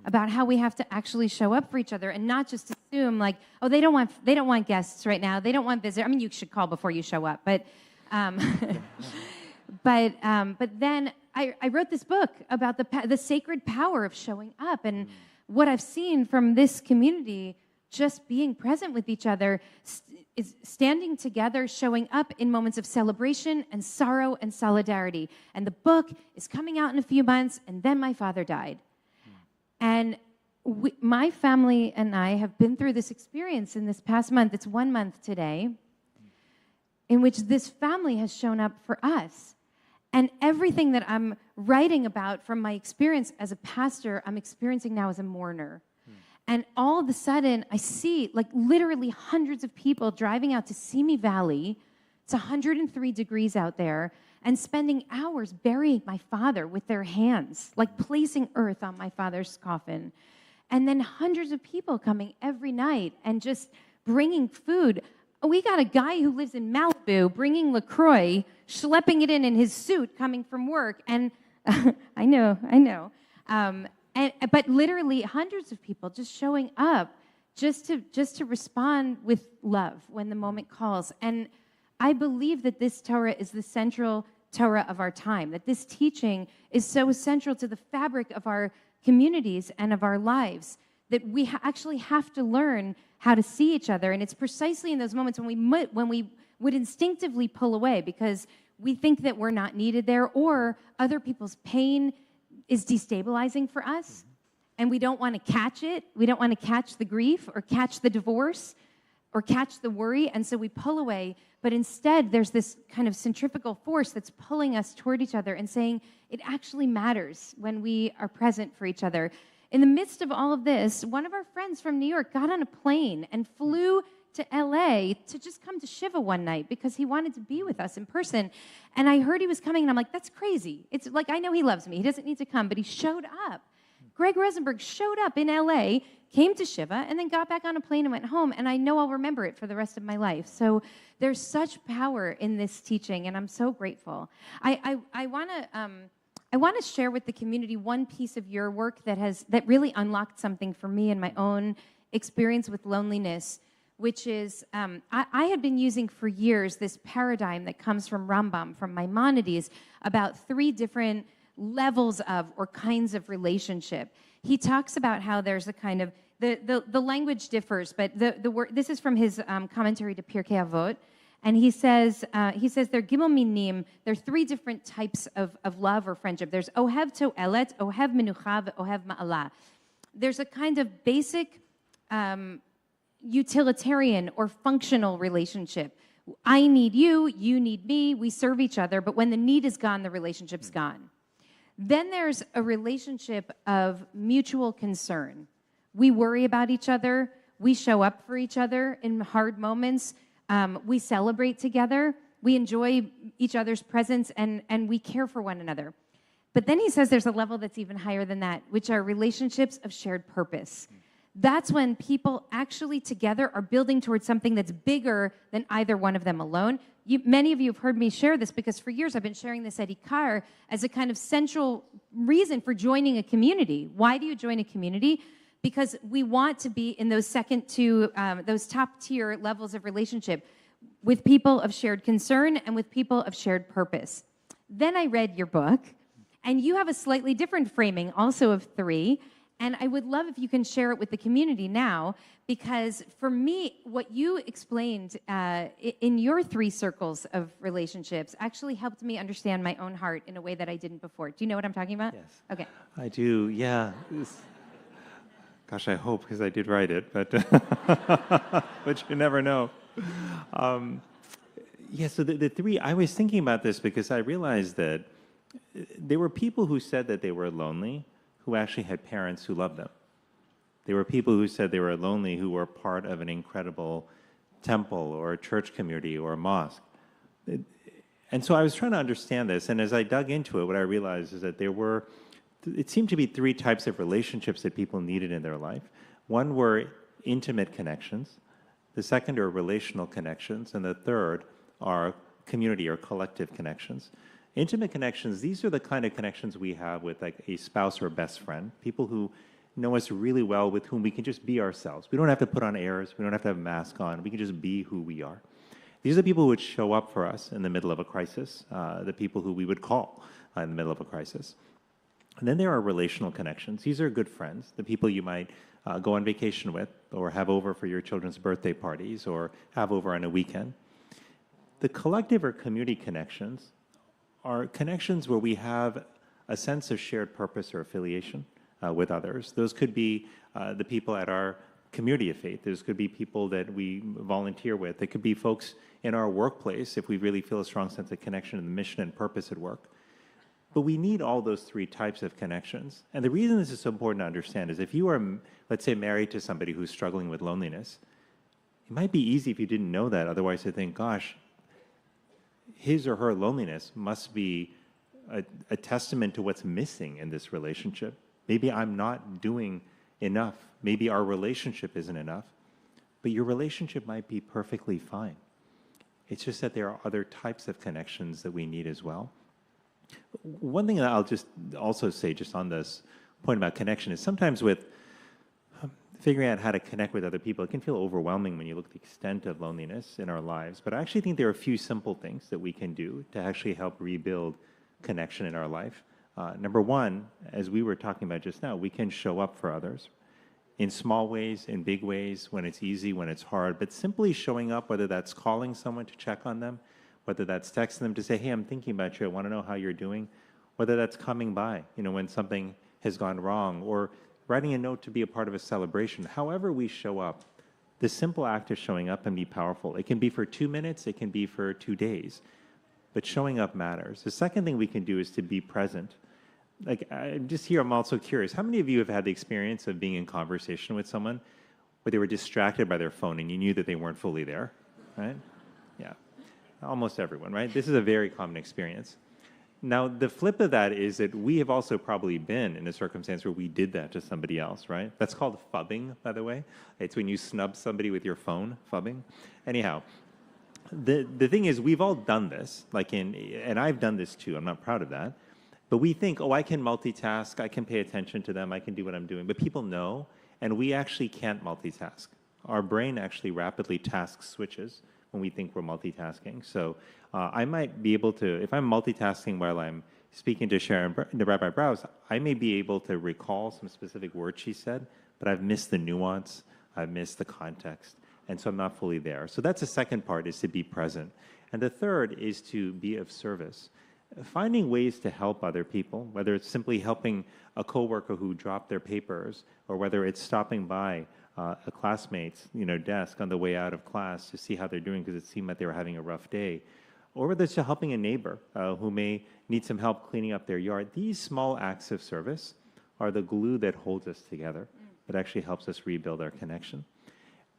about how we have to actually show up for each other and not just assume like, oh, they don't want guests right now, they don't want visitors. I mean, you should call before you show up, but but then I wrote this book about the sacred power of showing up, and what I've seen from this community, just being present with each other, is standing together, showing up in moments of celebration and sorrow and solidarity. And the book is coming out in a few months, and then my father died. And my family and I have been through this experience in this past month. It's 1 month today, in which this family has shown up for us. And everything that I'm writing about from my experience as a pastor, I'm experiencing now as a mourner. And all of a sudden, I see like literally hundreds of people driving out to Simi Valley. It's 103 degrees out there, and spending hours burying my father with their hands, like placing earth on my father's coffin. And then hundreds of people coming every night and just bringing food. We got a guy who lives in Malibu bringing LaCroix, schlepping it in his suit coming from work. And I know. But literally hundreds of people just showing up just to respond with love when the moment calls. And I believe that this Torah is the central Torah of our time, that this teaching is so central to the fabric of our communities and of our lives, that we actually have to learn how to see each other. And it's precisely in those moments when we would instinctively pull away because we think that we're not needed there, or other people's pain is destabilizing for us, and we don't want to catch it. We don't want to catch the grief or catch the divorce or catch the worry, and so we pull away. But instead, there's this kind of centrifugal force that's pulling us toward each other and saying it actually matters when we are present for each other. In the midst of all of this, one of our friends from New York got on a plane and flew to LA to just come to Shiva one night because he wanted to be with us in person. And I heard he was coming, and I'm like, that's crazy. It's like, I know he loves me. He doesn't need to come, but he showed up. Greg Rosenberg showed up in LA, came to Shiva, and then got back on a plane and went home, and I know I'll remember it for the rest of my life. So there's such power in this teaching, and I'm so grateful. I want to I want to share with the community one piece of your work that really unlocked something for me in my own experience with loneliness, which is I had been using for years this paradigm that comes from Rambam, from Maimonides, about 3 different levels of or kinds of relationship. He talks about how there's a kind of, the language differs, but the word, this is from his commentary to Pirkei Avot, and he says there gimel minim, there are 3 different types of love or friendship. There's ohev to'elet, ohev menucha, ohev ma'ala. There's a kind of basic utilitarian or functional relationship. I need you, you need me, we serve each other, but when the need is gone, the relationship's gone. Then there's a relationship of mutual concern. We worry about each other, we show up for each other in hard moments, we celebrate together, we enjoy each other's presence, and we care for one another. But then he says there's a level that's even higher than that, which are relationships of shared purpose. That's when people actually together are building towards something that's bigger than either one of them alone. Many of you have heard me share this because for years I've been sharing this at IKAR as a kind of central reason for joining a community. Why do you join a community? Because we want to be in those second to, those top tier levels of relationship with people of shared concern and with people of shared purpose. Then I read your book, and you have a slightly different framing also of 3. And I would love if you can share it with the community now, because for me, what you explained in your 3 circles of relationships actually helped me understand my own heart in a way that I didn't before. Do you know what I'm talking about? Yes. Okay. I do, yeah. Gosh, I hope, because I did write it, but but you never know. Yeah, so the 3, I was thinking about this because I realized that there were people who said that they were lonely, who actually had parents who loved them. There were people who said they were lonely who were part of an incredible temple or a church community or a mosque. And so I was trying to understand this, and as I dug into it, what I realized is that it seemed to be 3 types of relationships that people needed in their life. One were intimate connections, the second are relational connections, and the third are community or collective connections. Intimate connections, these are the kind of connections we have with like a spouse or a best friend, people who know us really well, with whom we can just be ourselves. We don't have to put on airs, we don't have to have a mask on, we can just be who we are. These are the people who would show up for us in the middle of a crisis, the people who we would call in the middle of a crisis. And then there are relational connections. These are good friends, the people you might go on vacation with or have over for your children's birthday parties or have over on a weekend. The collective or community connections are connections where we have a sense of shared purpose or affiliation with others. Those could be the people at our community of faith. Those could be people that we volunteer with. It could be folks in our workplace if we really feel a strong sense of connection to the mission and purpose at work. But we need all those 3 types of connections. And the reason this is so important to understand is if you are, let's say, married to somebody who's struggling with loneliness, it might be easy if you didn't know that. Otherwise, to think, gosh, his or her loneliness must be a testament to what's missing in this relationship. Maybe I'm not doing enough. Maybe our relationship isn't enough. But your relationship might be perfectly fine. It's just that there are other types of connections that we need as well. One thing that I'll just also say just on this point about connection is sometimes with figuring out how to connect with other people, it can feel overwhelming when you look at the extent of loneliness in our lives. But I actually think there are a few simple things that we can do to actually help rebuild connection in our life. Number one, as we were talking about just now, we can show up for others in small ways, in big ways, when it's easy, when it's hard. But simply showing up, whether that's calling someone to check on them, whether that's texting them to say, hey, I'm thinking about you, I want to know how you're doing, whether that's coming by, when something has gone wrong, or writing a note to be a part of a celebration. However we show up, the simple act of showing up can be powerful. It can be for 2 minutes, it can be for 2 days, but showing up matters. The second thing we can do is to be present. I'm also curious, how many of you have had the experience of being in conversation with someone where they were distracted by their phone and you knew that they weren't fully there, right? Yeah, almost everyone, right? This is a very common experience. Now, the flip of that is that we have also probably been in a circumstance where we did that to somebody else, right? That's called phubbing, by the way. It's when you snub somebody with your phone, phubbing. Anyhow, the thing is, we've all done this, and I've done this too. I'm not proud of that. But we think, oh, I can multitask, I can pay attention to them, I can do what I'm doing. But people know, and we actually can't multitask. Our brain actually rapidly task switches when we think we're multitasking. So I might be able to, if I'm multitasking while I'm speaking to Sharon, to Rabbi Browse, I may be able to recall some specific words she said, but I've missed the nuance, I've missed the context, and so I'm not fully there. So that's the second part, is to be present. And the third is to be of service. Finding ways to help other people, whether it's simply helping a coworker who dropped their papers, or whether it's stopping by a classmate's desk on the way out of class to see how they're doing because it seemed like they were having a rough day, or whether it's just helping a neighbor who may need some help cleaning up their yard. These small acts of service are the glue that holds us together, that actually helps us rebuild our connection.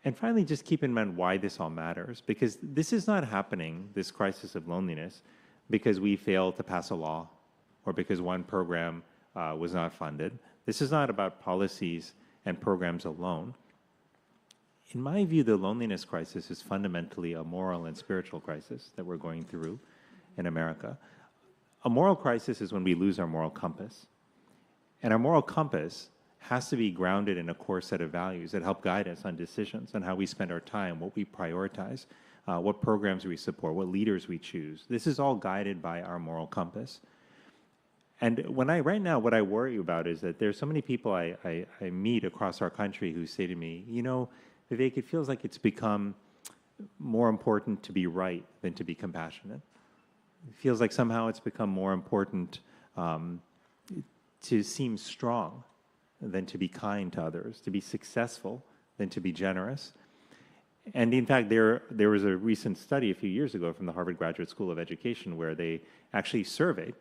And finally, just keep in mind why this all matters, because this is not happening, this crisis of loneliness, because we failed to pass a law or because one program was not funded. This is not about policies and programs alone. In my view, the loneliness crisis is fundamentally a moral and spiritual crisis that we're going through in America. A moral crisis is when we lose our moral compass. And our moral compass has to be grounded in a core set of values that help guide us on decisions, on how we spend our time, what we prioritize, what programs we support, what leaders we choose. This is all guided by our moral compass. And right now, what I worry about is that there's so many people I meet across our country who say to me, Vivek, it feels like it's become more important to be right than to be compassionate. It feels like somehow it's become more important to seem strong than to be kind to others, to be successful than to be generous. And in fact, there was a recent study a few years ago from the Harvard Graduate School of Education where they actually surveyed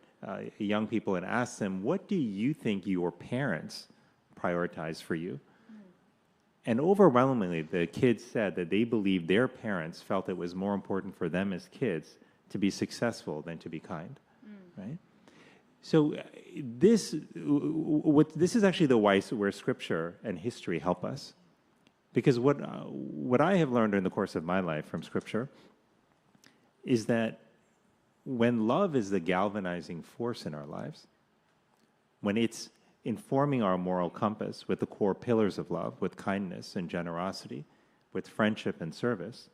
young people and asked them, what do you think your parents prioritize for you? And overwhelmingly, the kids said that they believed their parents felt it was more important for them as kids to be successful than to be kind, right? So this is actually the where Scripture and history help us. Because what I have learned in the course of my life from Scripture is that when love is the galvanizing force in our lives, when it's informing our moral compass with the core pillars of love, with kindness and generosity, with friendship and service,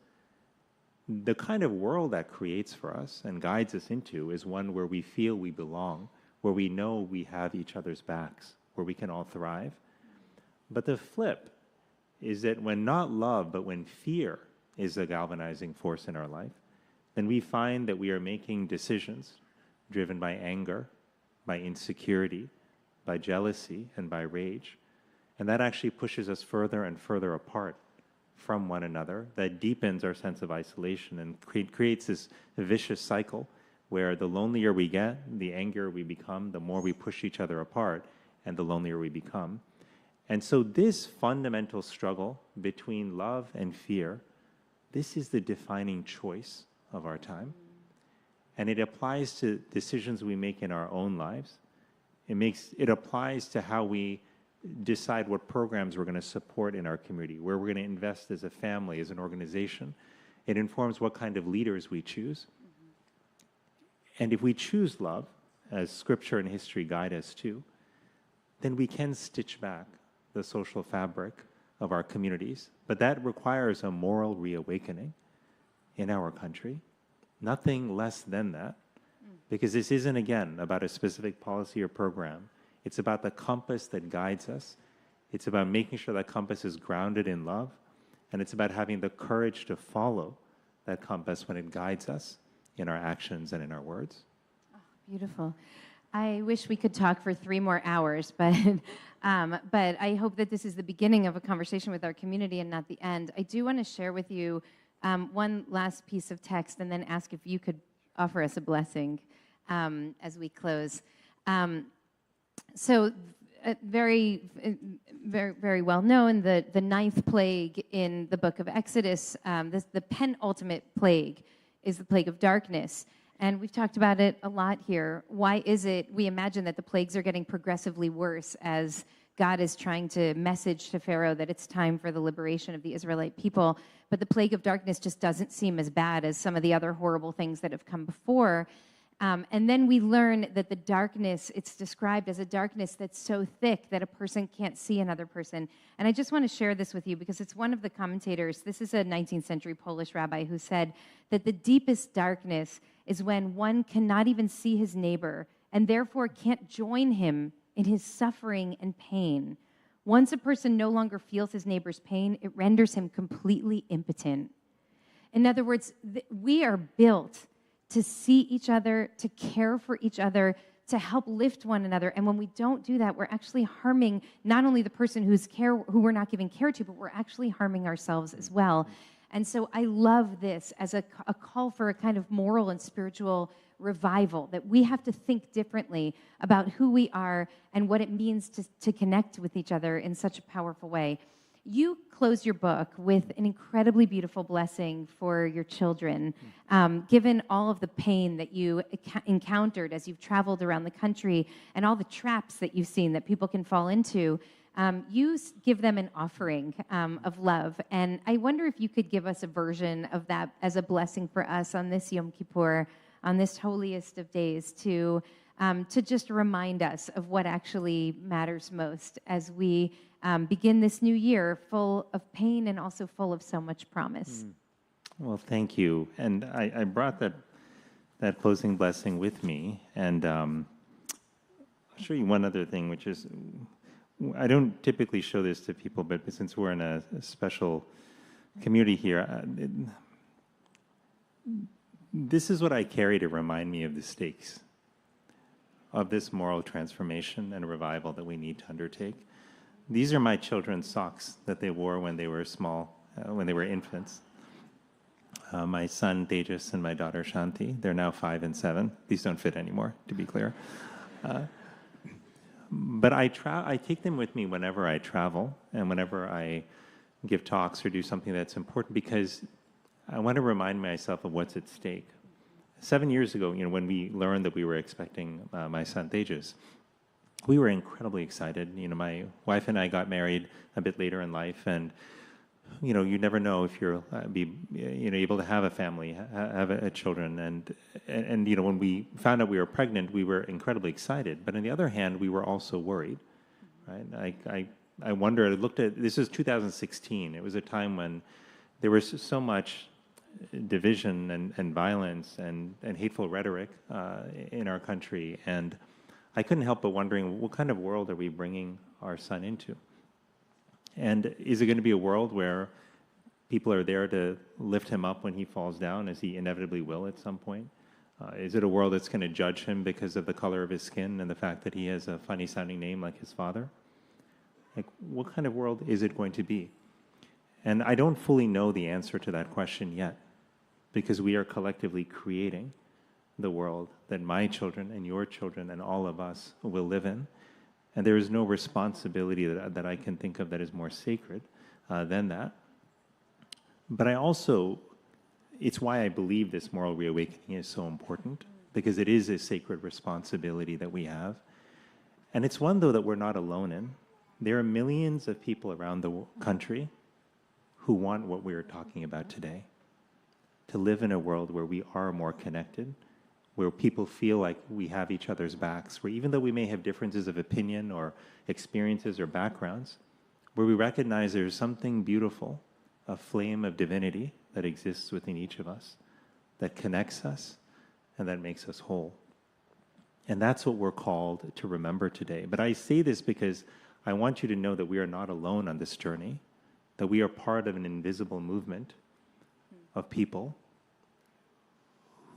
the kind of world that creates for us and guides us into is one where we feel we belong, where we know we have each other's backs, where we can all thrive. But the flip is that when not love, but when fear is the galvanizing force in our life, then we find that we are making decisions driven by anger, by insecurity, by jealousy, and by rage. And that actually pushes us further and further apart from one another. That deepens our sense of isolation and creates this vicious cycle where the lonelier we get, the angrier we become, the more we push each other apart, and the lonelier we become. And so this fundamental struggle between love and fear, this is the defining choice of our time. And it applies to decisions we make in our own lives. It applies to how we decide what programs we're going to support in our community, where we're going to invest as a family, as an organization. It informs what kind of leaders we choose. And if we choose love, as Scripture and history guide us to, then we can stitch back the social fabric of our communities. But that requires a moral reawakening in our country. Nothing less than that. Because this isn't, again, about a specific policy or program. It's about the compass that guides us. It's about making sure that compass is grounded in love. And it's about having the courage to follow that compass when it guides us in our actions and in our words. Oh, beautiful. I wish we could talk for 3 more hours, but I hope that this is the beginning of a conversation with our community and not the end. I do want to share with you one last piece of text and then ask if you could offer us a blessing as we close. Very well known, the 9th plague in the book of Exodus, the penultimate plague is the plague of darkness. And we've talked about it a lot here. Why is it we imagine that the plagues are getting progressively worse as God is trying to message to Pharaoh that it's time for the liberation of the Israelite people, but the plague of darkness just doesn't seem as bad as some of the other horrible things that have come before. And then we learn that the darkness, it's described as a darkness that's so thick that a person can't see another person. And I just want to share this with you because it's one of the commentators. This is a 19th century Polish rabbi who said that the deepest darkness is when one cannot even see his neighbor and therefore can't join him in his suffering and pain. Once a person no longer feels his neighbor's pain, it renders him completely impotent. In other words, we are built to see each other, to care for each other, to help lift one another. And when we don't do that, we're actually harming not only the person who we're not giving care to, but we're actually harming ourselves as well. And so I love this as a call for a kind of moral and spiritual revival, that we have to think differently about who we are and what it means to connect with each other in such a powerful way. You close your book with an incredibly beautiful blessing for your children. Given all of the pain that you encountered as you've traveled around the country and all the traps that you've seen that people can fall into, you give them an offering of love. And I wonder if you could give us a version of that as a blessing for us on this Yom Kippur, on this holiest of days, to just remind us of what actually matters most as we begin this new year full of pain and also full of so much promise. Well, thank you. And I brought that closing blessing with me. And I'll show you one other thing, which is, I don't typically show this to people, but since we're in a special community here, this is what I carry to remind me of the stakes of this moral transformation and revival that we need to undertake. These are my children's socks that they wore when they were small, when they were infants. My son Tejas and my daughter Shanti, they're now 5 and 7. These don't fit anymore, to be clear. But I take them with me whenever I travel and whenever I give talks or do something that's important, because I want to remind myself of what's at stake. 7 years ago, when we learned that we were expecting my son Tejas, we were incredibly excited. My wife and I got married a bit later in life, and you never know if you'll be able to have a family, have a children, and when we found out we were pregnant, we were incredibly excited. But on the other hand, we were also worried, right? I wonder. I looked at this is 2016. It was a time when there was so much division and violence and hateful rhetoric in our country, and I couldn't help but wondering, what kind of world are we bringing our son into? And is it going to be a world where people are there to lift him up when he falls down, as he inevitably will at some point? Is it a world that's going to judge him because of the color of his skin and the fact that he has a funny-sounding name like his father? Like, what kind of world is it going to be? And I don't fully know the answer to that question yet, because we are collectively creating the world that my children and your children and all of us will live in. And there is no responsibility that I can think of that is more sacred than that. But it's why I believe this moral reawakening is so important, because it is a sacred responsibility that we have. And it's one, though, that we're not alone in. There are millions of people around the country who want what we are talking about today, to live in a world where we are more connected, where people feel like we have each other's backs, where even though we may have differences of opinion or experiences or backgrounds, where we recognize there's something beautiful, a flame of divinity that exists within each of us, that connects us and that makes us whole. And that's what we're called to remember today. But I say this because I want you to know that we are not alone on this journey, that we are part of an invisible movement of people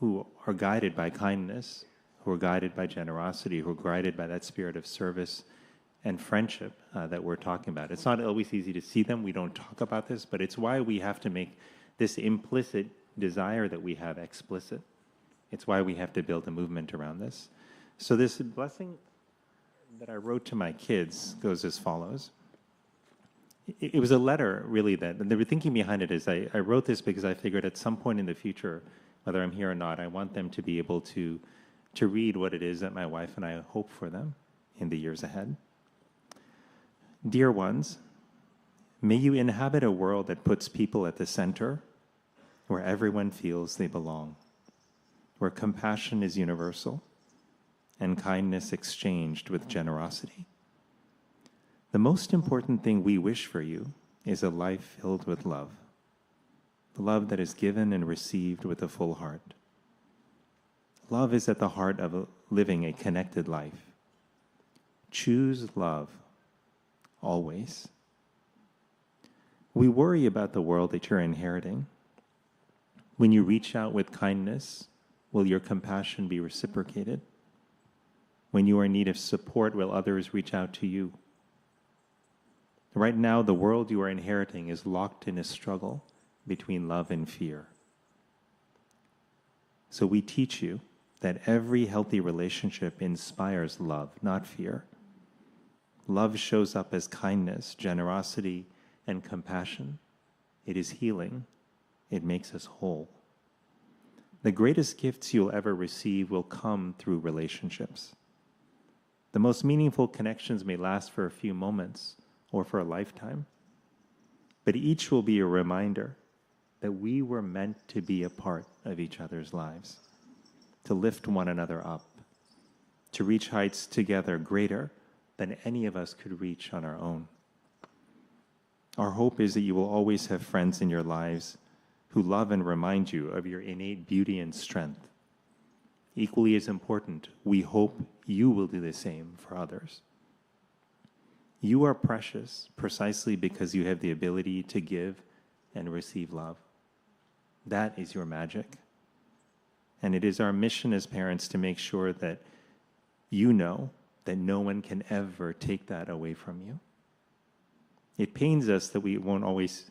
who are guided by kindness, who are guided by generosity, who are guided by that spirit of service and friendship that we're talking about. It's not always easy to see them. We don't talk about this, but it's why we have to make this implicit desire that we have explicit. It's why we have to build a movement around this. So this blessing that I wrote to my kids goes as follows. It was a letter, really, and the thinking behind it is I wrote this because I figured at some point in the future, whether I'm here or not, I want them to be able to read what it is that my wife and I hope for them in the years ahead. Dear ones, may you inhabit a world that puts people at the center, where everyone feels they belong, where compassion is universal and kindness exchanged with generosity. The most important thing we wish for you is a life filled with love, the love that is given and received with a full heart. Love is at the heart of living a connected life. Choose love, always. We worry about the world that you're inheriting. When you reach out with kindness, will your compassion be reciprocated? When you are in need of support, will others reach out to you? Right now, the world you are inheriting is locked in a struggle between love and fear. So we teach you that every healthy relationship inspires love, not fear. Love shows up as kindness, generosity, and compassion. It is healing. It makes us whole. The greatest gifts you'll ever receive will come through relationships. The most meaningful connections may last for a few moments or for a lifetime, but each will be a reminder that we were meant to be a part of each other's lives, to lift one another up, to reach heights together greater than any of us could reach on our own. Our hope is that you will always have friends in your lives who love and remind you of your innate beauty and strength. Equally as important, we hope you will do the same for others. You are precious precisely because you have the ability to give and receive love. That is your magic. And it is our mission as parents to make sure that you know that no one can ever take that away from you. It pains us that we won't always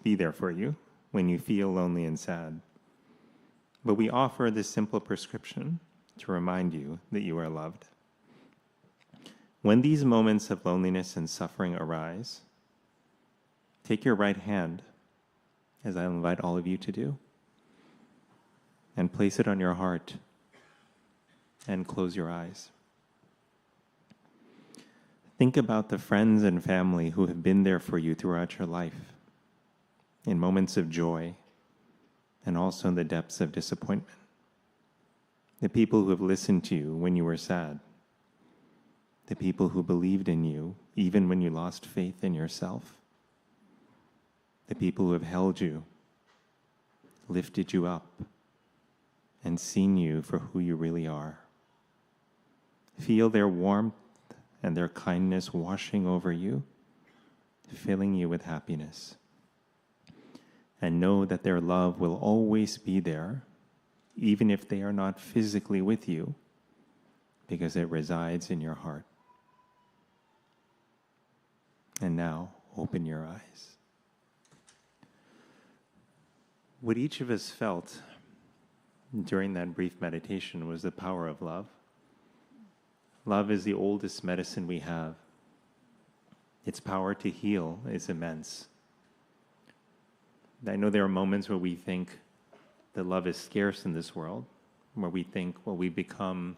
be there for you when you feel lonely and sad. But we offer this simple prescription to remind you that you are loved. When these moments of loneliness and suffering arise, take your right hand, as I invite all of you to do, and place it on your heart and close your eyes. Think about the friends and family who have been there for you throughout your life, in moments of joy and also in the depths of disappointment. The people who have listened to you when you were sad. The people who believed in you even when you lost faith in yourself. The people who have held you, lifted you up, and seen you for who you really are. Feel their warmth and their kindness washing over you, filling you with happiness. And know that their love will always be there, even if they are not physically with you, because it resides in your heart. And now, open your eyes. What each of us felt during that brief meditation was the power of love. Love is the oldest medicine we have. Its power to heal is immense. I know there are moments where we think that love is scarce in this world, where we think, well, we become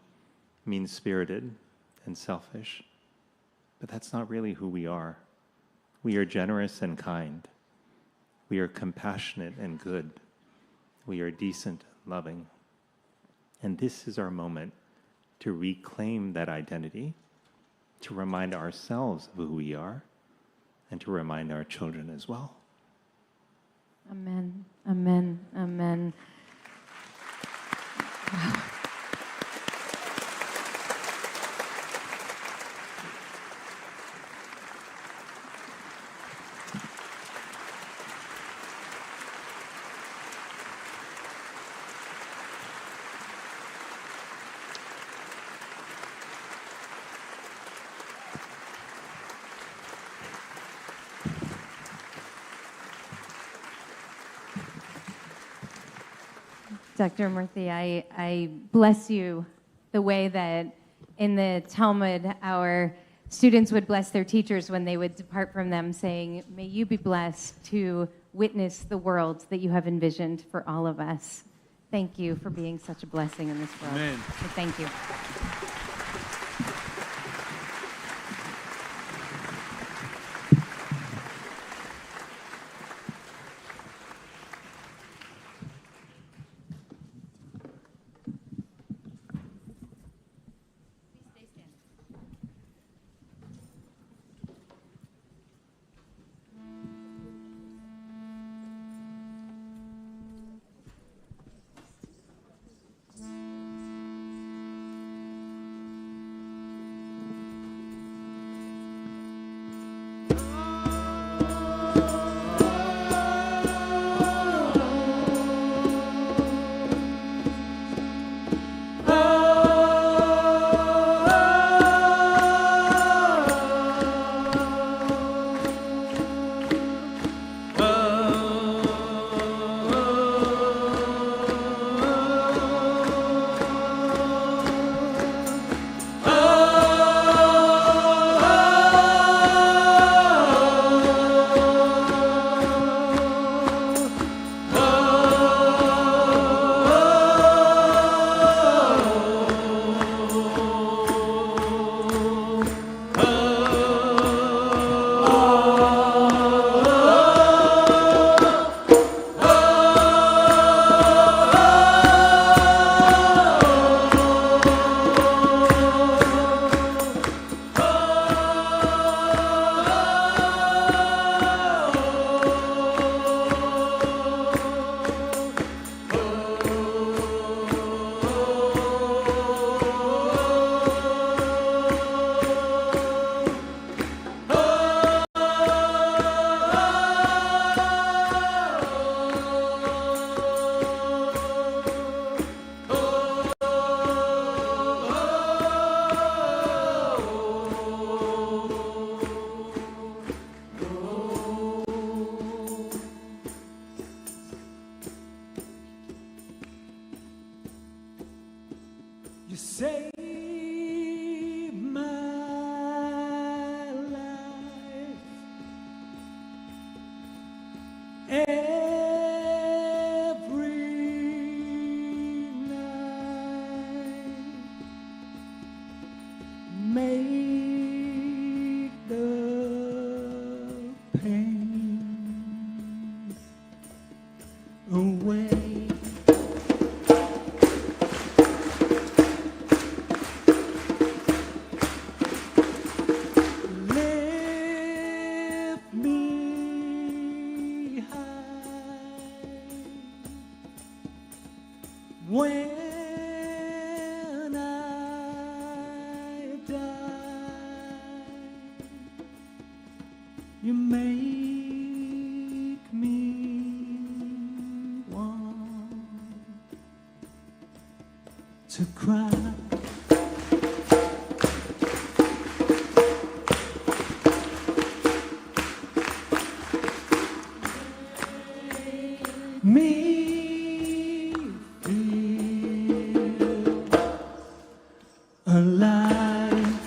mean-spirited and selfish. But that's not really who we are. We are generous and kind. We are compassionate and good. We are decent and loving. And this is our moment to reclaim that identity, to remind ourselves of who we are, and to remind our children as well. Amen, amen, amen. Wow. Dr. Murthy, I bless you the way that in the Talmud our students would bless their teachers when they would depart from them, saying, may you be blessed to witness the world that you have envisioned for all of us. Thank you for being such a blessing in this world. Amen. So thank you. make the pain away. Lift me high when I die. You make me want to cry. Me feel alive.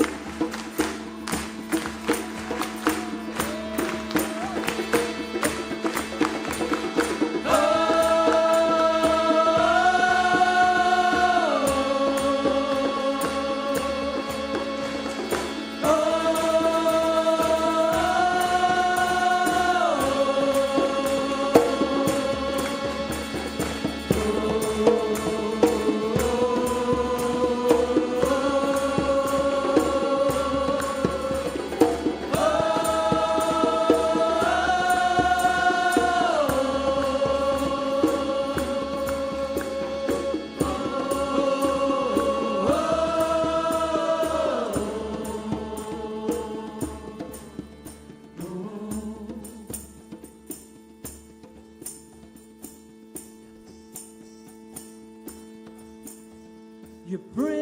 You bring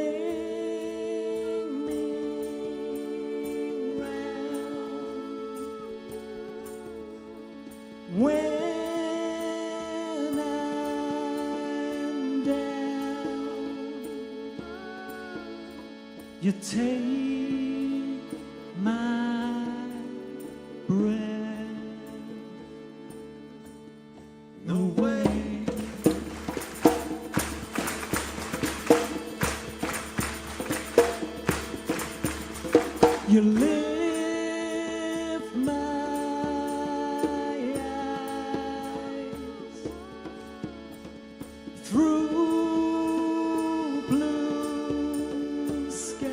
me round when I'm down. You take my breath away. You lift my eyes through blue skies.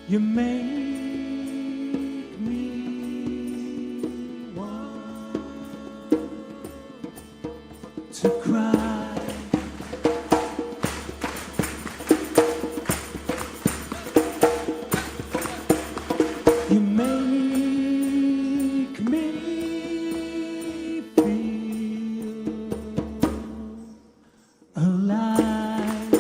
You make me want to cry. You make me feel alive.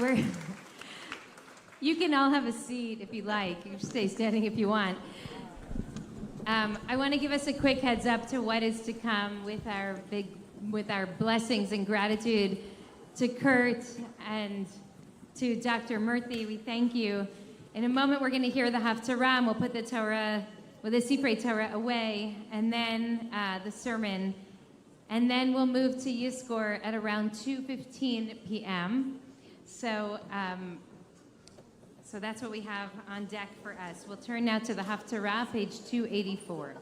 We're you can all have a seat if you like. You can stay standing if you want. I want to give us a quick heads up to what is to come with our blessings and gratitude to Kurt and to Dr. Murthy. We thank you. In a moment, we're going to hear the Haftarah, and we'll put the Torah, the Sifrei Torah away, and then the sermon. And then we'll move to Yizkor at around 2:15 p.m. So that's what we have on deck for us. We'll turn now to the Haftarah, page 284.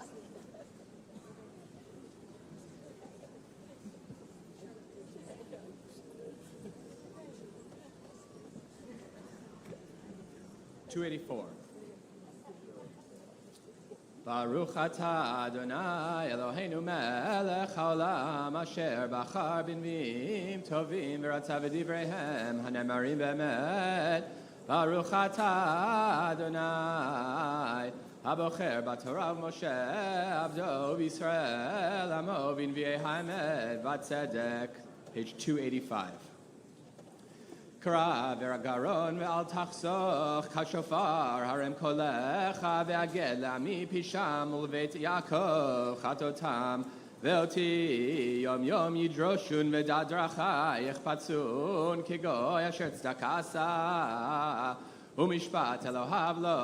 Baruch atah Adonai Eloheinu melech haolam asher bachar b'nviim tovim v'ratzav v'divreihem hanemarim b'emet. Baruch atah Adonai habocher b'torah Moshe avdo v'Yisrael amo v'nviei haemet v'tzedek. Page 285. Kra veragaron ve'al tachsoch kashofar harem kolecha ve'aged la'ami pisham ulveit Yaakov chatotam ve'oti yom yom yidroshun ve'dadracha yechpatzun kigoy asher tzedakasa umishpat Elohav lo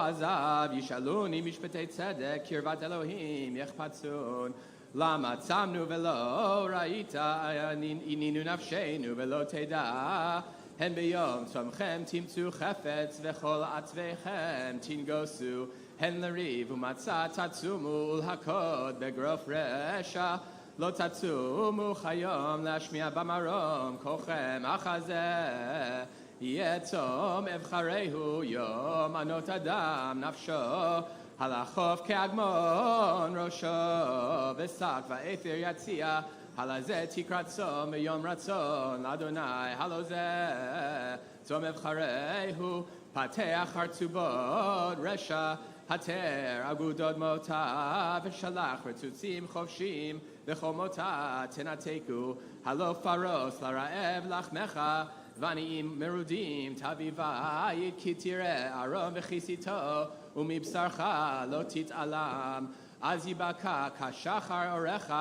azav yishaluni mishpatei tzedek kirvat Elohim yechpatzun Lama tzamnu velo ra'ita ininu nafshenu velo teda hen beyom tzomchem timtzu chefetz vechol atzvechem tingosu hen lariv umatzah tatzumu ulhakod begrof resha lo tatzumu chayom lashmiya bamarom kochem achazeh yetzom evcharehu yom anot adam nafsho Halachof ke'agmon rosho v'sak va'ether yatzia halazeh tikrat tzom v'yom ratzon Adonai halozeh tzom evcharehu pateach hartzubot resha hater agudot mota v'shalach retzutzim chovshim v'chomota tenateku halo faros lara'ev lachmecha vaniim merudim tavivayit kitire aron v'chisito ומבשרך לא תתעלם, אז יבקע כשחר אורך,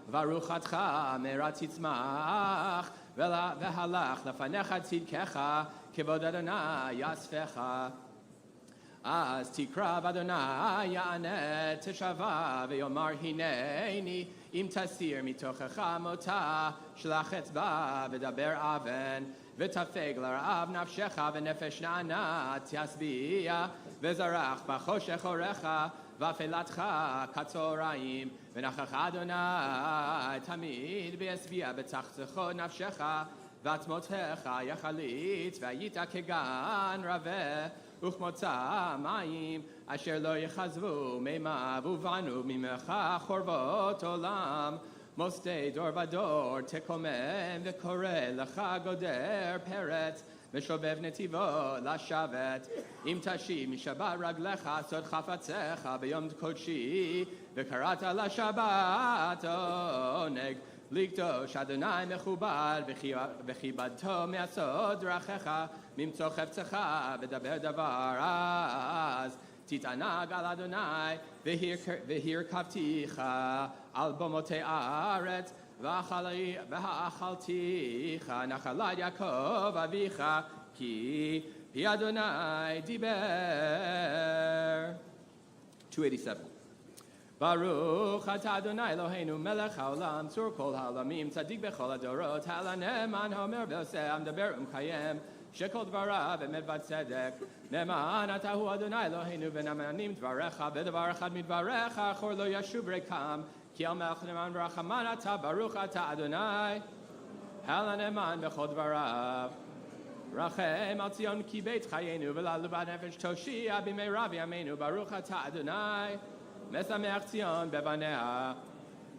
ורוחתך מהרה תצמח, והלך לפניך צדקך, כבוד אדוני יאספך. אז תקרב אדוני יענה תשבע, ויאמר הנני, אם תסיר מתוכך מותה, שלח אצבע ודבר אבן, ותפג לרעב נפשך ונפש נענת ישביע, וזרח בחושך אורך, ואפלתך כצהריים, ונכח אדוני תמיד וישביע בצחצחו נפשך, ועצמותיך יחליט, והיית כגן רבה, וכמוצא מים, אשר לא יחזבו מימיו, ובנו ממך חורבות עולם. מוסדי דור ודור תקומם וקורא לך גודר פרץ ושובב נתיבו לשבת אם תשיב משבת רגליך סוד חפציך ביום קודשי וקראת לשבת עונג לקדוש אדוני מכובד וכיבדתו מעשות דרכיך ממצוא חפצך ודבר דבר אז תתענג על אדוני והרכבתיך על במותי הארץ ואכלתיך נחלת יעקב אביך כי פי אדוני דיבר. 287 ברוך אתה אדוני אלוהינו מלך העולם צור כל העולמים צדיק בכל הדורות הנאמן האומר ועושה המדבר ומקיים שכל דבריו אמת וצדק נאמן אתה הוא אדוני אלוהינו ונאמנים דבריך ודבר אחד מדבריך אחור לא ישוב ריקם כי על מלך נאמן ורחמן אתה ברוך אתה אדוני הנאמן בכל דבריו רחם על ציון כי בית חיינו וללבד נפש תושיע במהרה בימינו ברוך אתה אדוני משמח ציון בבניה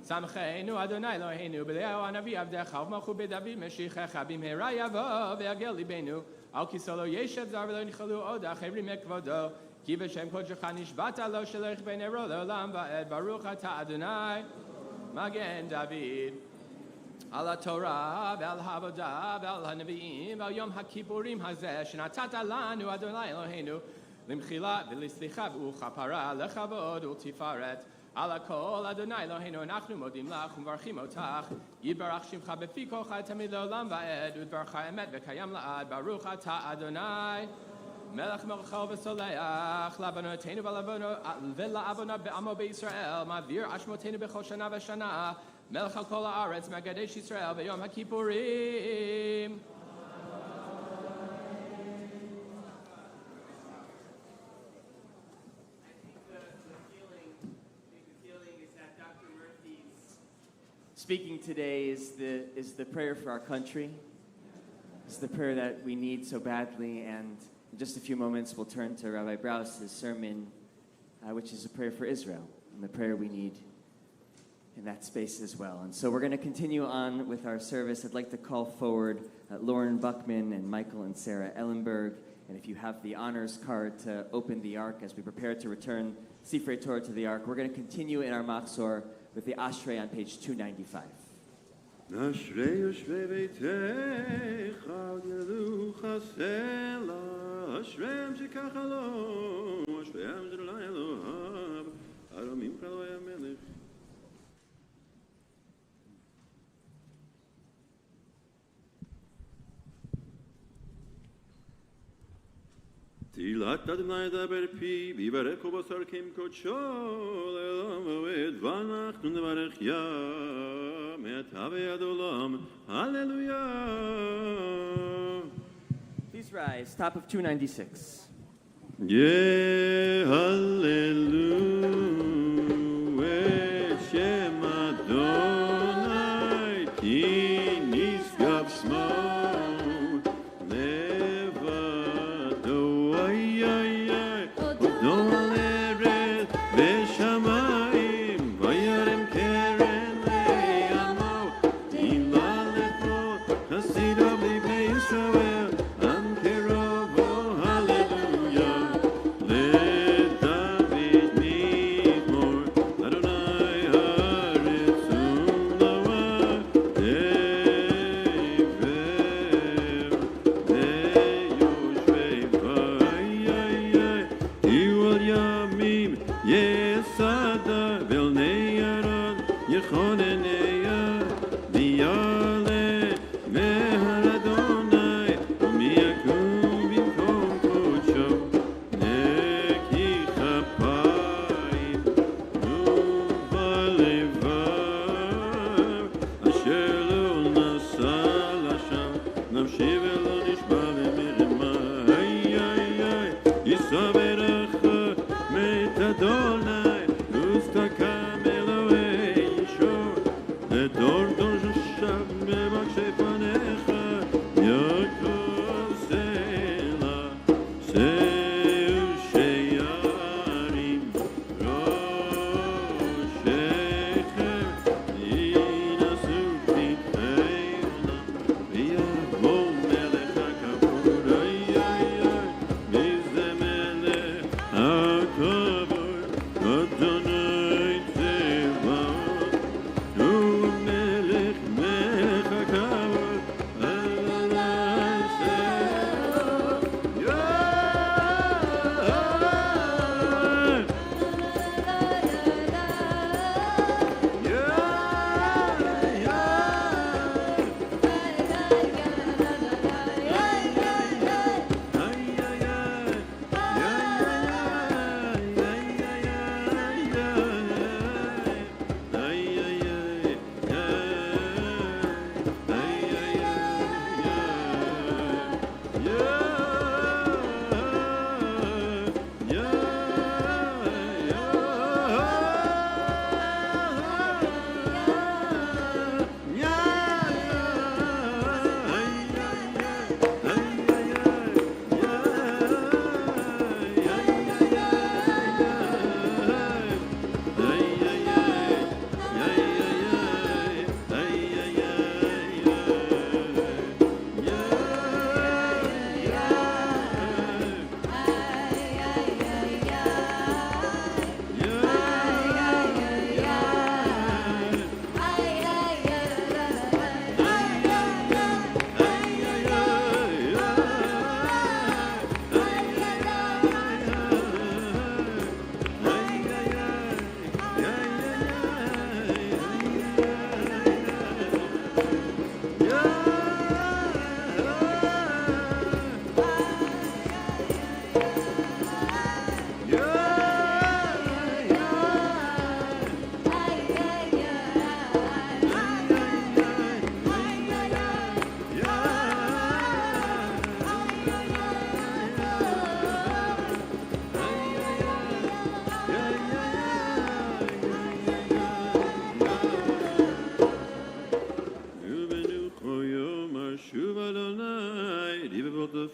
שמחנו אדוני אלוהינו בליהו הנביא עבדך ומלכו בדוד משיחך במהרה יבוא ויגל ליבנו על כיסאו לא ישב זר ולא נחלו עוד אחרים מכבודו כי בשם קודשך נשבעת לו שלך בנרו לעולם ועד ברוך אתה אדוני מגן דוד. על התורה ועל העבודה ועל הנביאים ועל יום הכיפורים הזה שנתת לנו אדוני אלוהינו למחילה ולסליחה ולכפרה לכבוד ולתפארת על הכל אדוני אלוהינו אנחנו מודים לך ומברכים אותך יתברך שמך בפי כוחך תמיד לעולם ועד ודברך אמת וקיים לעד ברוך אתה אדוני מלך מלכו וסולח לעוונותינו ולעוונות בעמו בישראל מעביר אשמותינו בכל שנה ושנה מלך על כל הארץ מקדש ישראל ביום הכיפורים Speaking today is the prayer for our country. It's the prayer that we need so badly, and in just a few moments we'll turn to Rabbi Brause's sermon, which is a prayer for Israel, and the prayer we need in that space as well. And so we're going to continue on with our service. I'd like to call forward Lauren Buckman and Michael and Sarah Ellenberg, and if you have the honors card to open the Ark as we prepare to return Sifrei Torah to the Ark, we're going to continue in our Machzor with the Ashrei on page 295. אשרי יושבי ביתך עוד ילדוך סלע אשריהם שככה לו אשריהם שאולי אלוהיו ארומים כלוי המלך תהילת אדוני ידבר פי ויברכו בשר כמקודשו לעולם ועד ואנחנו נברך יה מעתה ועד עולם הללויה. Please rise, top of 296. יהללו את שם אדוני כי נשגב שמו Yeah.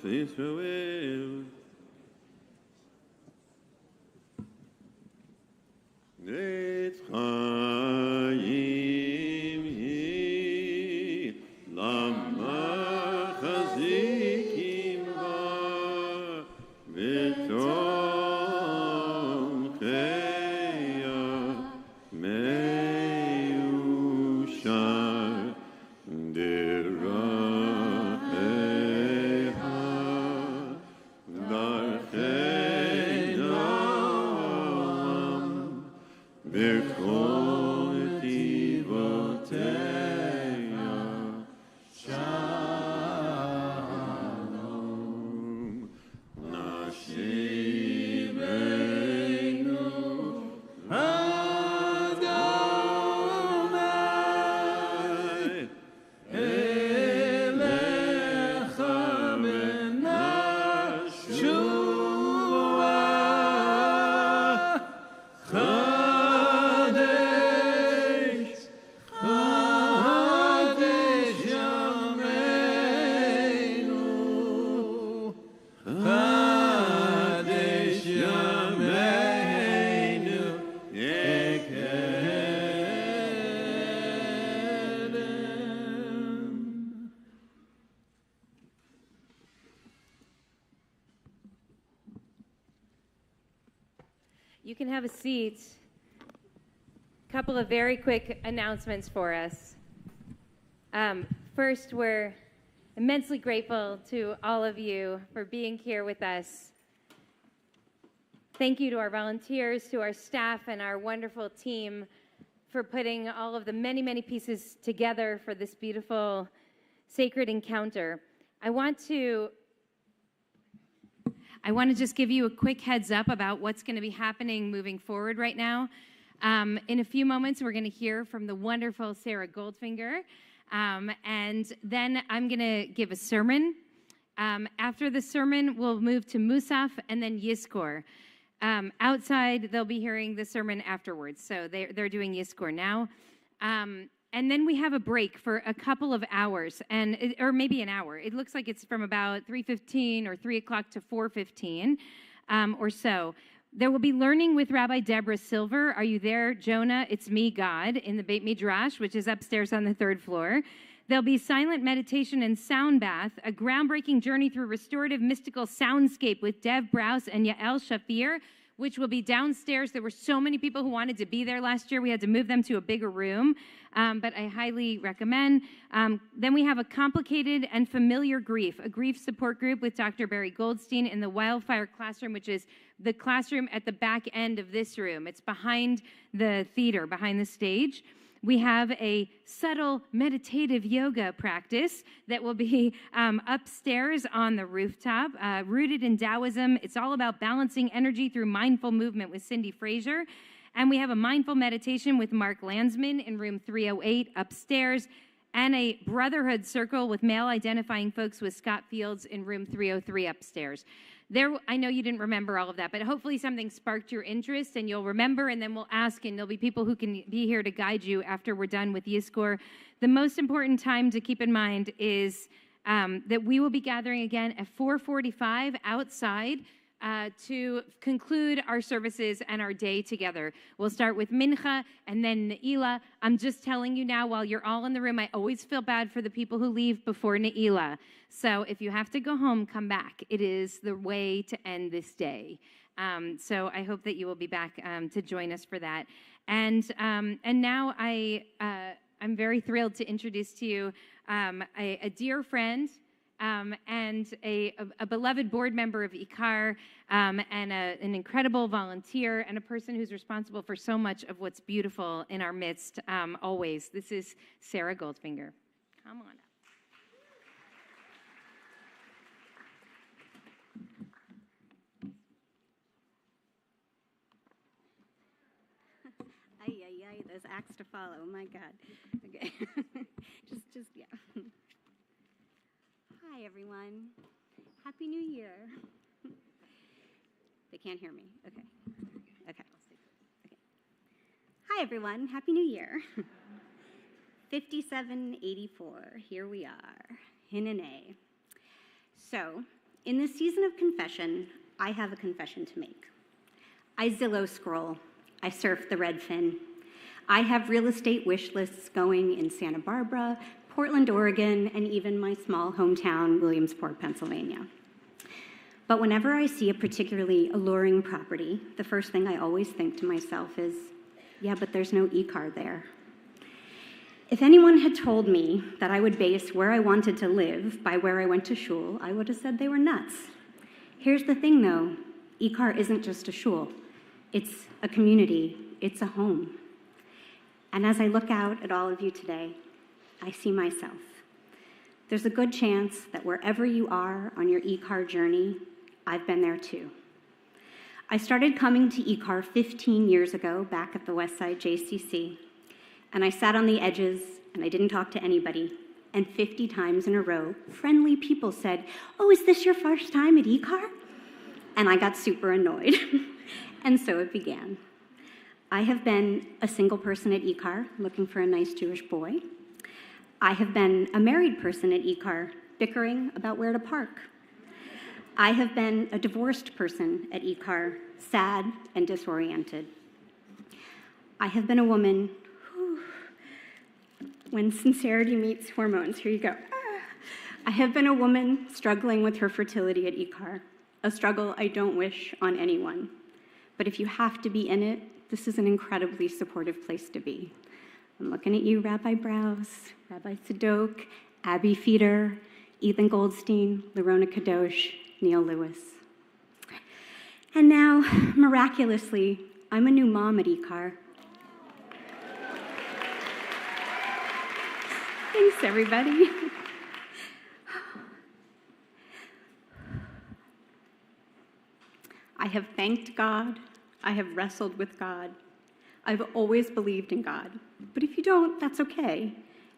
Israel. Et Chaim hi lama chazikim ba v'tom cheya meushar deracheha darchei olam v'kol tivoteya shalom nashivenu Adonai elecha benashua Chadesh yameinu Chadesh yameinu yekedem. You can have a seat. Couple of very quick announcements for us. First, we're immensely grateful to all of you for being here with us. Thank you to our volunteers, to our staff, and our wonderful team for putting all of the many, many pieces together for this beautiful sacred encounter. I want to just give you a quick heads up about what's going to be happening moving forward right now. In a few moments, we're going to hear from the wonderful Sarah Goldfinger, and then I'm going to give a sermon. After the sermon, we'll move to Musaf and then Yizkor. Outside, they'll be hearing the sermon afterwards, so they're doing Yizkor now. And then we have a break for a couple of hours, or maybe an hour. It looks like it's from about 3:15 or 3 o'clock to 4:15 or so. There will be learning with Rabbi Deborah Silver. Are you there, Jonah? It's me, God, in the Beit Midrash, which is upstairs on the 3rd floor. There'll be silent meditation and sound bath, a groundbreaking journey through restorative mystical soundscape with Dev Brous and Yael Shafir, which will be downstairs. There were so many people who wanted to be there last year. We had to move them to a bigger room, but I highly recommend. Then we have a complicated and familiar grief, a grief support group with Dr. Barry Goldstein in the Wildfire Classroom, which is the classroom at the back end of this room. It's behind the theater, behind the stage. We have a subtle meditative yoga practice that will be upstairs on the rooftop, rooted in Taoism. It's all about balancing energy through mindful movement with Cindy Frazier. And we have a mindful meditation with Mark Landsman in room 308 upstairs, and a brotherhood circle with male identifying folks with Scott Fields in room 303 upstairs. I know you didn't remember all of that, but hopefully something sparked your interest and you'll remember, and then we'll ask, and there'll be people who can be here to guide you after we're done with Yizkor. The most important time to keep in mind is that we will be gathering again at 4:45 outside to conclude our services and our day together. We'll start with Mincha and then Ne'ilah. I'm just telling you now, while you're all in the room, I always feel bad for the people who leave before Ne'ilah. So if you have to go home, come back. It is the way to end this day. So I hope that you will be back to join us for that. And now I'm very thrilled to introduce to you a dear friend, and a beloved board member of IKAR, and an incredible volunteer, and a person who's responsible for so much of what's beautiful in our midst always. This is Sarah Goldfinger. Come on up. those acts to follow. My God. Okay. Yeah. Hi, everyone. Happy New Year. They can't hear me. Okay. Okay. Hi, everyone. Happy New Year. 5784. Here we are. Hinene. So, in this season of confession, I have a confession to make. I Zillow scroll. I surf the Redfin. I have real estate wish lists going in Santa Barbara, Portland, Oregon, and even my small hometown, Williamsport, Pennsylvania. But whenever I see a particularly alluring property, the first thing I always think to myself is, yeah, but there's no IKAR there. If anyone had told me that I would base where I wanted to live by where I went to shul, I would have said they were nuts. Here's the thing, though. IKAR isn't just a shul. It's a community. It's a home. And as I look out at all of you today, I see myself. There's a good chance that wherever you are on your IKAR journey, I've been there too. I started coming to IKAR 15 years ago, back at the Westside JCC, and I sat on the edges and I didn't talk to anybody. And 50 times in a row, friendly people said, "Oh, is this your first time at IKAR?" And I got super annoyed. And so it began. I have been a single person at IKAR looking for a nice Jewish boy. I have been a married person at IKAR bickering about where to park. I have been a divorced person at IKAR, sad and disoriented. I have been a woman when sincerity meets hormones. Here you go. I have been a woman struggling with her fertility at IKAR, a struggle I don't wish on anyone. But if you have to be in it, this is an incredibly supportive place to be. I'm looking at you, Rabbi Browse, Rabbi Sadok, Abby Feeder, Ethan Goldstein, Lerona Kadosh, Neil Lewis. And now, miraculously, I'm a new mom at IKAR. Thanks, everybody. I have thanked God. I have wrestled with God. I've always believed in God. But if you don't, that's okay.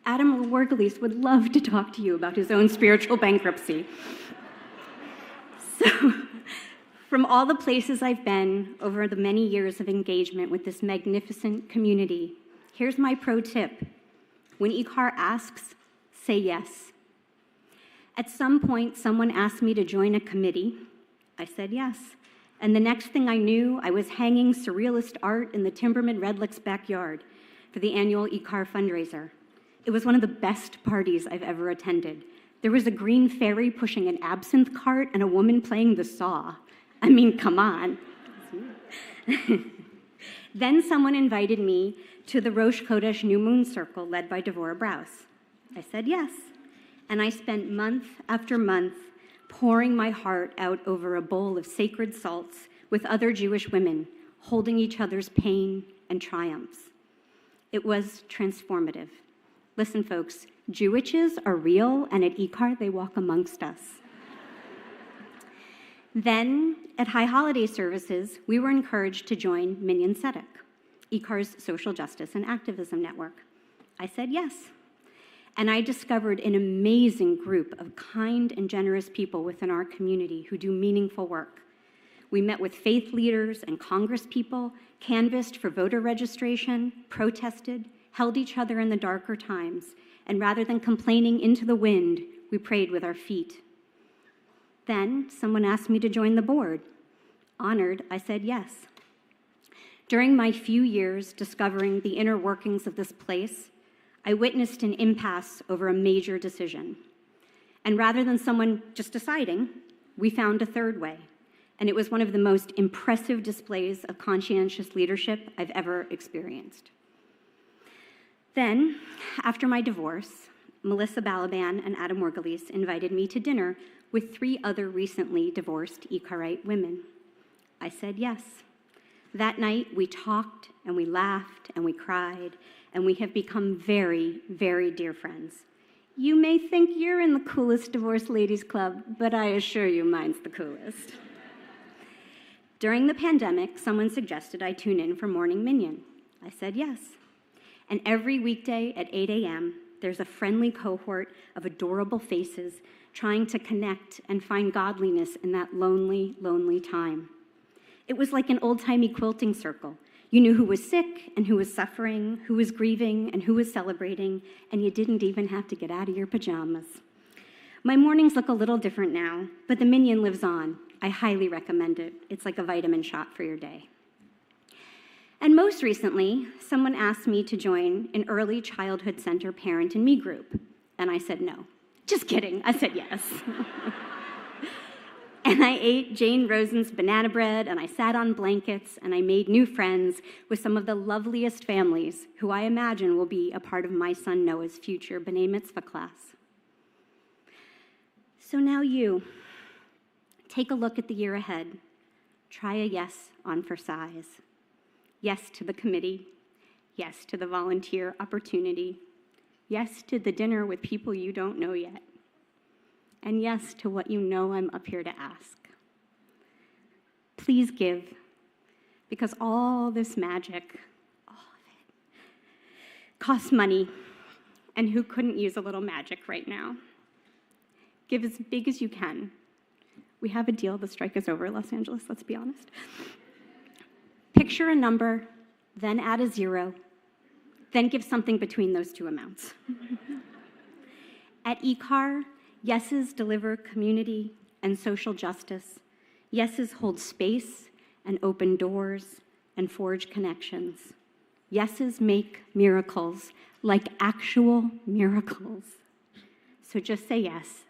Adam Wargelis would love to talk to you about his own spiritual bankruptcy. So, from all the places I've been over the many years of engagement with this magnificent community, here's my pro tip. When IKAR asks, say yes. At some point, someone asked me to join a committee. I said yes. And the next thing I knew, I was hanging surrealist art in the Timberman Redlick's backyard for the annual IKAR fundraiser. It was one of the best parties I've ever attended. There was a green fairy pushing an absinthe cart and a woman playing the saw. I mean, come on. Then someone invited me to the Rosh Chodesh New Moon Circle led by Devorah Browse. I said yes. And I spent month after month pouring my heart out over a bowl of sacred salts with other Jewish women, holding each other's pain and triumphs. It was transformative. Listen, folks, Jewishes are real, and at IKAR, they walk amongst us. Then, at High Holiday Services, we were encouraged to join Minyan Tzedek, IKAR's social justice and activism network. I said yes. And I discovered an amazing group of kind and generous people within our community who do meaningful work. We met with faith leaders and congresspeople, canvassed for voter registration, protested, held each other in the darker times, and rather than complaining into the wind, we prayed with our feet. Then someone asked me to join the board. Honored, I said yes. During my few years discovering the inner workings of this place, I witnessed an impasse over a major decision. And rather than someone just deciding, we found a third way. And it was one of the most impressive displays of conscientious leadership I've ever experienced. Then, after my divorce, Melissa Balaban and Adam Wargelis invited me to dinner with 3 other recently divorced IKARite women. I said yes. That night, we talked and we laughed and we cried, and we have become very, very dear friends. You may think you're in the coolest divorced ladies club, but I assure you mine's the coolest. During the pandemic, someone suggested I tune in for Morning Minyan. I said yes. And every weekday at 8 a.m., there's a friendly cohort of adorable faces trying to connect and find godliness in that lonely, lonely time. It was like an old-timey quilting circle. You knew who was sick and who was suffering, who was grieving and who was celebrating, and you didn't even have to get out of your pajamas. My mornings look a little different now, but the Minyan lives on. I highly recommend it. It's like a vitamin shot for your day. And most recently, someone asked me to join an early childhood center parent and me group, and I said no. Just kidding, I said yes. And I ate Jane Rosen's banana bread, and I sat on blankets, and I made new friends with some of the loveliest families who I imagine will be a part of my son Noah's future B'nai Mitzvah class. So now you, take a look at the year ahead. Try a yes on for size. Yes to the committee. Yes to the volunteer opportunity. Yes to the dinner with people you don't know yet. And yes to what you know I'm up here to ask. Please give, because all this magic, all of it, costs money, and who couldn't use a little magic right now? Give as big as you can. We have a deal, the strike is over, Los Angeles, let's be honest. Picture a number, then add a zero, then give something between those two amounts. At IKAR, yeses deliver community and social justice. Yeses hold space and open doors and forge connections. Yeses make miracles, like actual miracles. So just say yes.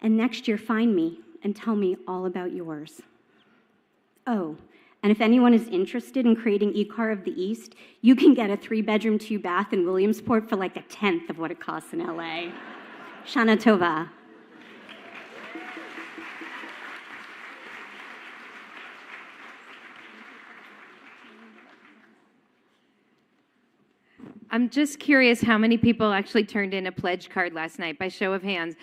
And next year, find me and tell me all about yours. Oh, and if anyone is interested in creating IKAR of the East, you can get a 3-bedroom, 2-bath in Williamsport for like 1/10 of what it costs in LA. Shana Tova. I'm just curious how many people actually turned in a pledge card last night by show of hands.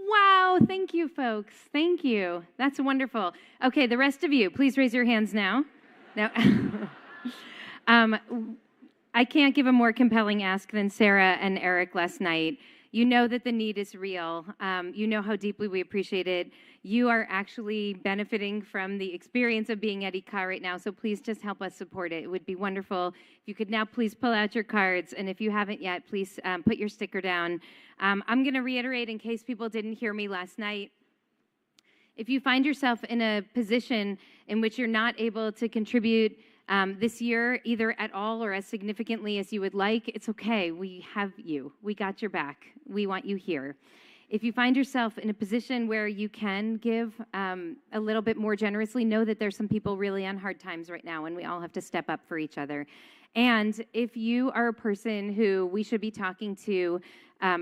Wow, thank you, folks. Thank you. That's wonderful. Okay, the rest of you, please raise your hands now. Now, I can't give a more compelling ask than Sarah and Eric last night. You know that the need is real. You know how deeply we appreciate it. You are actually benefiting from the experience of being at IKAR right now, so please just help us support it. It would be wonderful if you could now please pull out your cards, and if you haven't yet, please put your sticker down. I'm going to reiterate in case people didn't hear me last night. If you find yourself in a position in which you're not able to contribute this year, either at all or as significantly as you would like, it's okay. We have you. We got your back. We want you here. If you find yourself in a position where you can give a little bit more generously, know that there's some people really on hard times right now, and we all have to step up for each other. And if you are a person who we should be talking to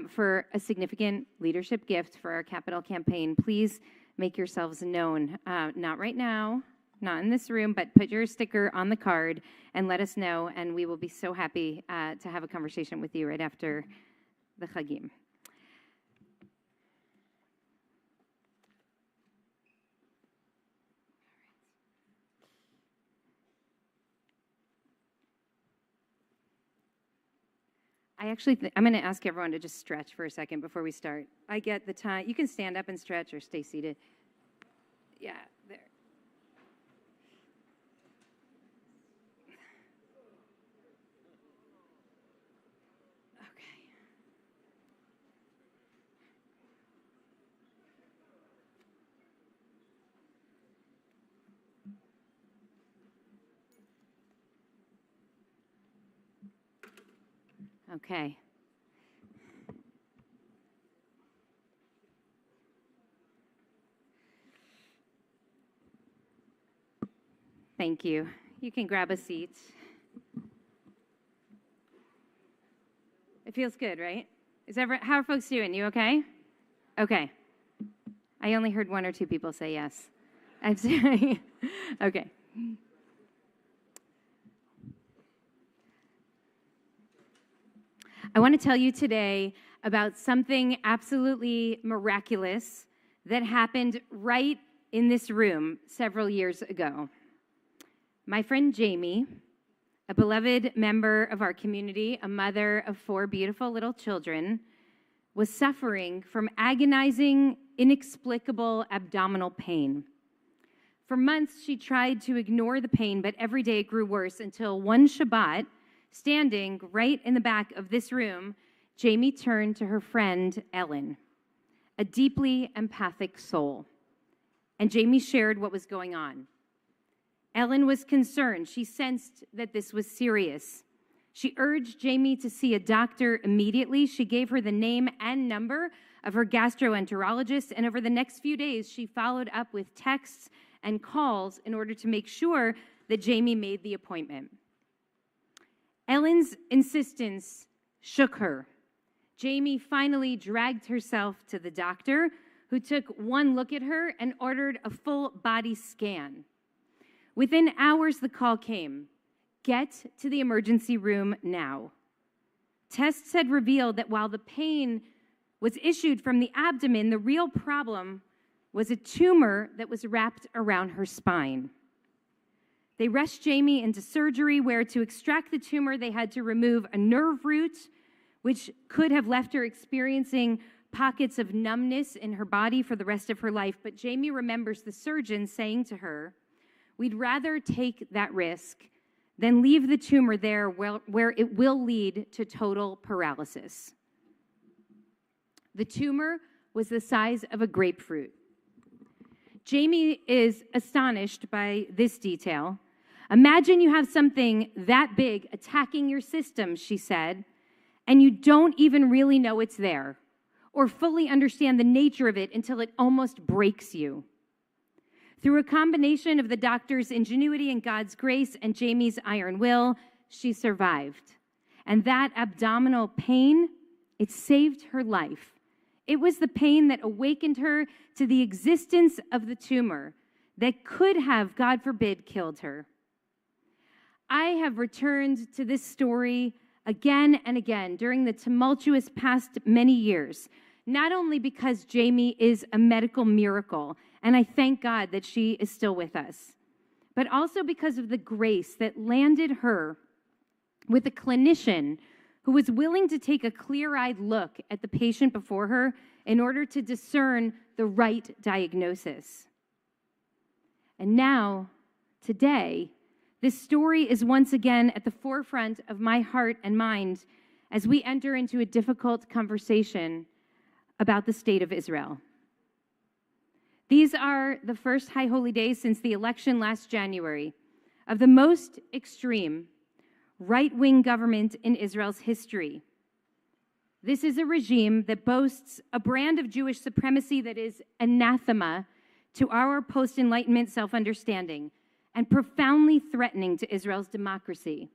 for a significant leadership gift for our capital campaign, please make yourselves known. Not right now, not in this room, but put your sticker on the card and let us know, and we will be so happy to have a conversation with you right after the Chagim. I'm going to ask everyone to just stretch for a second before we start. I get the time. You can stand up and stretch or stay seated. Yeah, there. Okay. Thank you. You can grab a seat. It feels good, right? How are folks doing? You okay? Okay. I only heard 1 or 2 people say yes. I'm sorry. Okay. I want to tell you today about something absolutely miraculous that happened right in this room several years ago. My friend Jamie, a beloved member of our community, a mother of 4 beautiful little children, was suffering from agonizing, inexplicable abdominal pain. For months, she tried to ignore the pain, but every day it grew worse until one Shabbat, standing right in the back of this room, Jamie turned to her friend, Ellen, a deeply empathic soul. And Jamie shared what was going on. Ellen was concerned. She sensed that this was serious. She urged Jamie to see a doctor immediately. She gave her the name and number of her gastroenterologist, and over the next few days, she followed up with texts and calls in order to make sure that Jamie made the appointment. Ellen's insistence shook her. Jamie finally dragged herself to the doctor, who took one look at her and ordered a full body scan. Within hours, the call came. Get to the emergency room now. Tests had revealed that while the pain was issued from the abdomen, the real problem was a tumor that was wrapped around her spine. They rushed Jamie into surgery where, to extract the tumor, they had to remove a nerve root, which could have left her experiencing pockets of numbness in her body for the rest of her life. But Jamie remembers the surgeon saying to her, "We'd rather take that risk than leave the tumor there where it will lead to total paralysis." The tumor was the size of a grapefruit. Jamie is astonished by this detail. "Imagine you have something that big attacking your system," she said, "and you don't even really know it's there or fully understand the nature of it until it almost breaks you." Through a combination of the doctor's ingenuity and God's grace and Jamie's iron will, she survived. And that abdominal pain, it saved her life. It was the pain that awakened her to the existence of the tumor that could have, God forbid, killed her. I have returned to this story again and again during the tumultuous past many years, not only because Jamie is a medical miracle, and I thank God that she is still with us, but also because of the grace that landed her with a clinician who was willing to take a clear-eyed look at the patient before her in order to discern the right diagnosis. And now, today, this story is once again at the forefront of my heart and mind as we enter into a difficult conversation about the state of Israel. These are the first High Holy Days since the election last January of the most extreme right-wing government in Israel's history. This is a regime that boasts a brand of Jewish supremacy that is anathema to our post-Enlightenment self-understanding and profoundly threatening to Israel's democracy.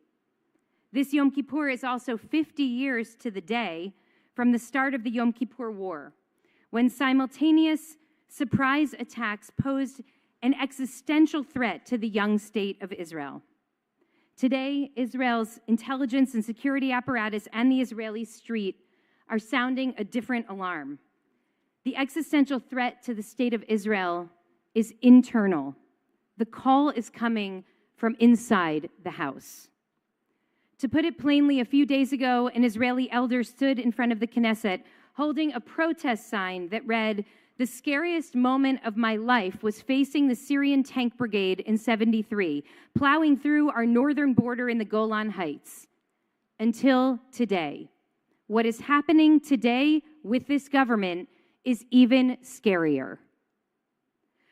This Yom Kippur is also 50 years to the day from the start of the Yom Kippur War, when simultaneous surprise attacks posed an existential threat to the young state of Israel. Today, Israel's intelligence and security apparatus and the Israeli street are sounding a different alarm. The existential threat to the state of Israel is internal. The call is coming from inside the house. To put it plainly, a few days ago, an Israeli elder stood in front of the Knesset holding a protest sign that read, "The scariest moment of my life was facing the Syrian tank brigade in 73, plowing through our northern border in the Golan Heights." Until today. What is happening today with this government is even scarier.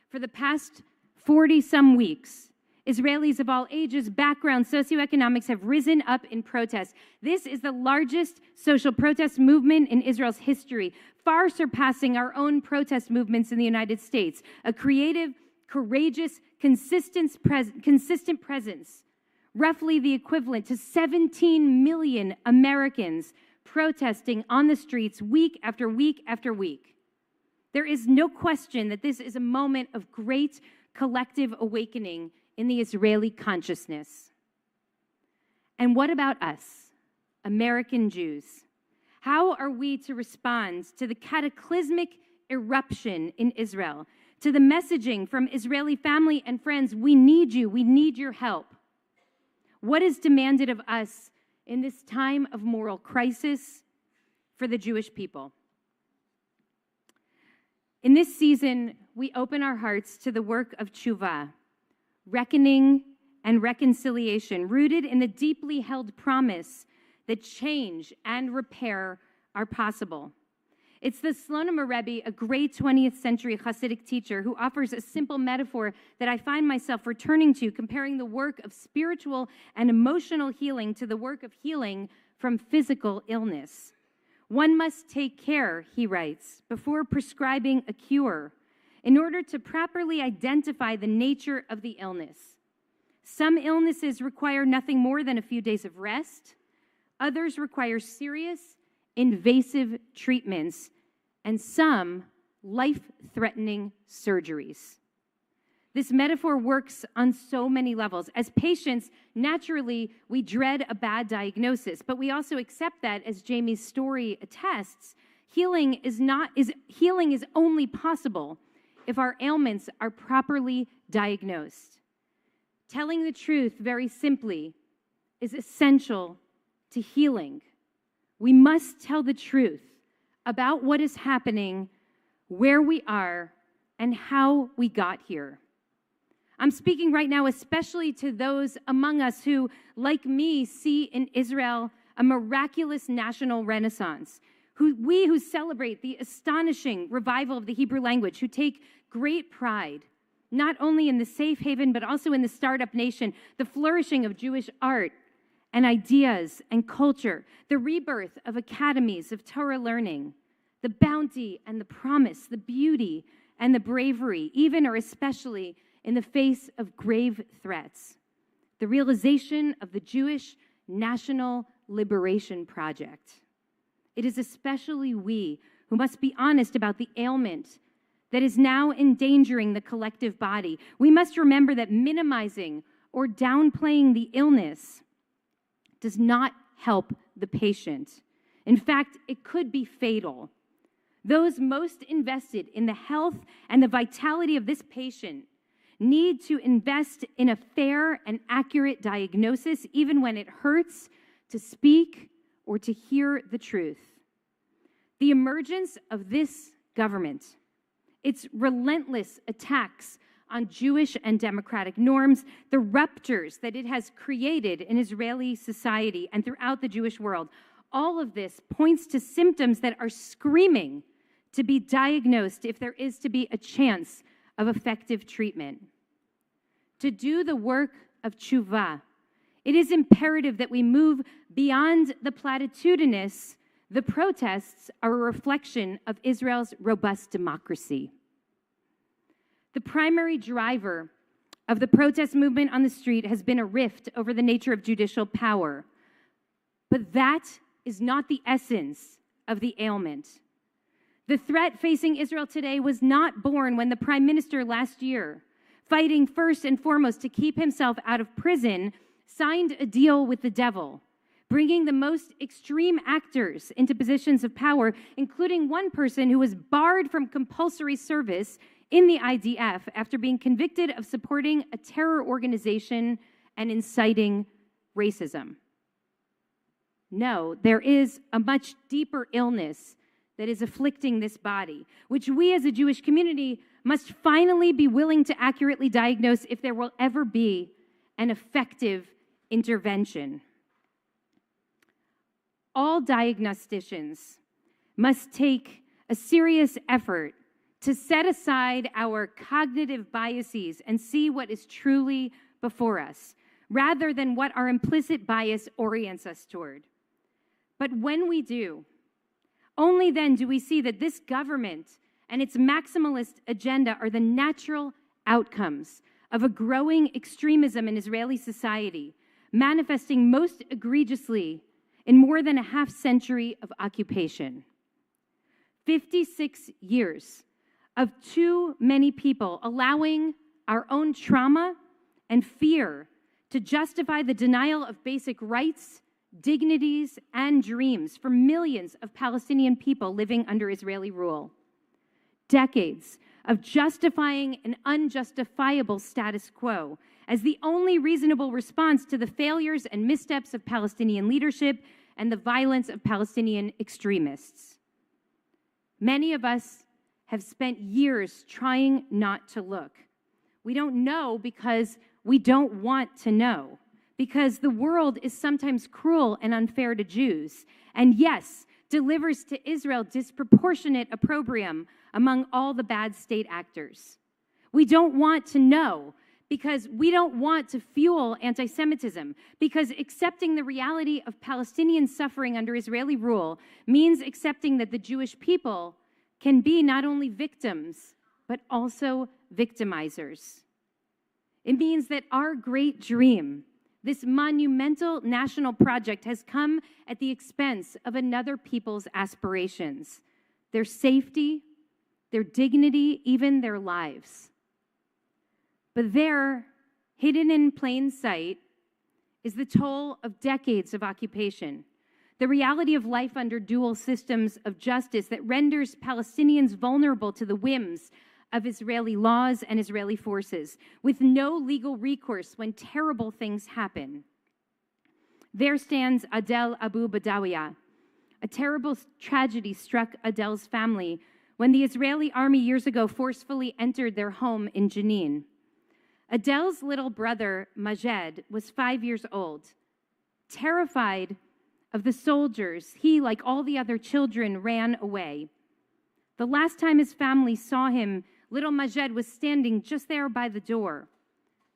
For the past 40-some weeks, Israelis of all ages, backgrounds, socioeconomics have risen up in protest. This is the largest social protest movement in Israel's history, far surpassing our own protest movements in the United States. A creative, courageous, consistent presence, roughly the equivalent to 17 million Americans protesting on the streets week after week after week. There is no question that this is a moment of great collective awakening in the Israeli consciousness. And what about us, American Jews? How are we to respond to the cataclysmic eruption in Israel, to the messaging from Israeli family and friends, "We need you, we need your help"? what is demanded of us in this time of moral crisis for the Jewish people. In this season, we open our hearts to the work of tshuva, reckoning and reconciliation, rooted in the deeply held promise that change and repair are possible. It's the Slonim Rebbe, a great 20th century Hasidic teacher, who offers a simple metaphor that I find myself returning to, comparing the work of spiritual and emotional healing to the work of healing from physical illness. One must take care, he writes, before prescribing a cure in order to properly identify the nature of the illness. Some illnesses require nothing more than a few days of rest. Others require serious, invasive treatments, and some life-threatening surgeries. This metaphor works on so many levels. As patients, naturally, we dread a bad diagnosis, but we also accept that, as Jamie's story attests, healing is only possible if our ailments are properly diagnosed. Telling the truth, very simply, is essential to healing. We must tell the truth about what is happening, where we are, and how we got here. I'm speaking right now especially to those among us who, like me, see in Israel a miraculous national renaissance, who celebrate the astonishing revival of the Hebrew language, who take great pride not only in the safe haven, but also in the startup nation, the flourishing of Jewish art and ideas and culture, the rebirth of academies of Torah learning, the bounty and the promise, the beauty and the bravery, even or especially in the face of grave threats, the realization of the Jewish National Liberation Project. It is especially we who must be honest about the ailment that is now endangering the collective body. We must remember that minimizing or downplaying the illness does not help the patient. In fact, it could be fatal. Those most invested in the health and the vitality of this patient need to invest in a fair and accurate diagnosis, even when it hurts to speak or to hear the truth. The emergence of this government, its relentless attacks on Jewish and democratic norms, the ruptures that it has created in Israeli society and throughout the Jewish world, all of this points to symptoms that are screaming to be diagnosed if there is to be a chance of effective treatment. To do the work of tshuva, it is imperative that we move beyond the platitudinous. The protests are a reflection of Israel's robust democracy. The primary driver of the protest movement on the street has been a rift over the nature of judicial power. But that is not the essence of the ailment. The threat facing Israel today was not born when the prime minister last year, fighting first and foremost to keep himself out of prison, signed a deal with the devil, bringing the most extreme actors into positions of power, including one person who was barred from compulsory service in the IDF after being convicted of supporting a terror organization and inciting racism. No, there is a much deeper illness that is afflicting this body, which we as a Jewish community must finally be willing to accurately diagnose if there will ever be an effective intervention. All diagnosticians must take a serious effort to set aside our cognitive biases and see what is truly before us, rather than what our implicit bias orients us toward. But when we do, only then do we see that this government and its maximalist agenda are the natural outcomes of a growing extremism in Israeli society, manifesting most egregiously in more than a half century of occupation. 56 years of too many people allowing our own trauma and fear to justify the denial of basic rights, dignities, and dreams for millions of Palestinian people living under Israeli rule. Decades of justifying an unjustifiable status quo as the only reasonable response to the failures and missteps of Palestinian leadership and the violence of Palestinian extremists. Many of us have spent years trying not to look. We don't know because we don't want to know, because the world is sometimes cruel and unfair to Jews, and yes, delivers to Israel disproportionate opprobrium among all the bad state actors. We don't want to know because we don't want to fuel anti-Semitism, because accepting the reality of Palestinian suffering under Israeli rule means accepting that the Jewish people can be not only victims, but also victimizers. It means that our great dream, this monumental national project, has come at the expense of another people's aspirations, their safety, their dignity, even their lives. But there, hidden in plain sight, is the toll of decades of occupation, the reality of life under dual systems of justice that renders Palestinians vulnerable to the whims of Israeli laws and Israeli forces, with no legal recourse when terrible things happen. There stands Adel Abu Badawiya. A terrible tragedy struck Adel's family when the Israeli army years ago forcefully entered their home in Jenin. Adel's little brother, Majed, was 5 years old. Terrified of the soldiers, he, like all the other children, ran away. The last time his family saw him, little Majed was standing just there by the door.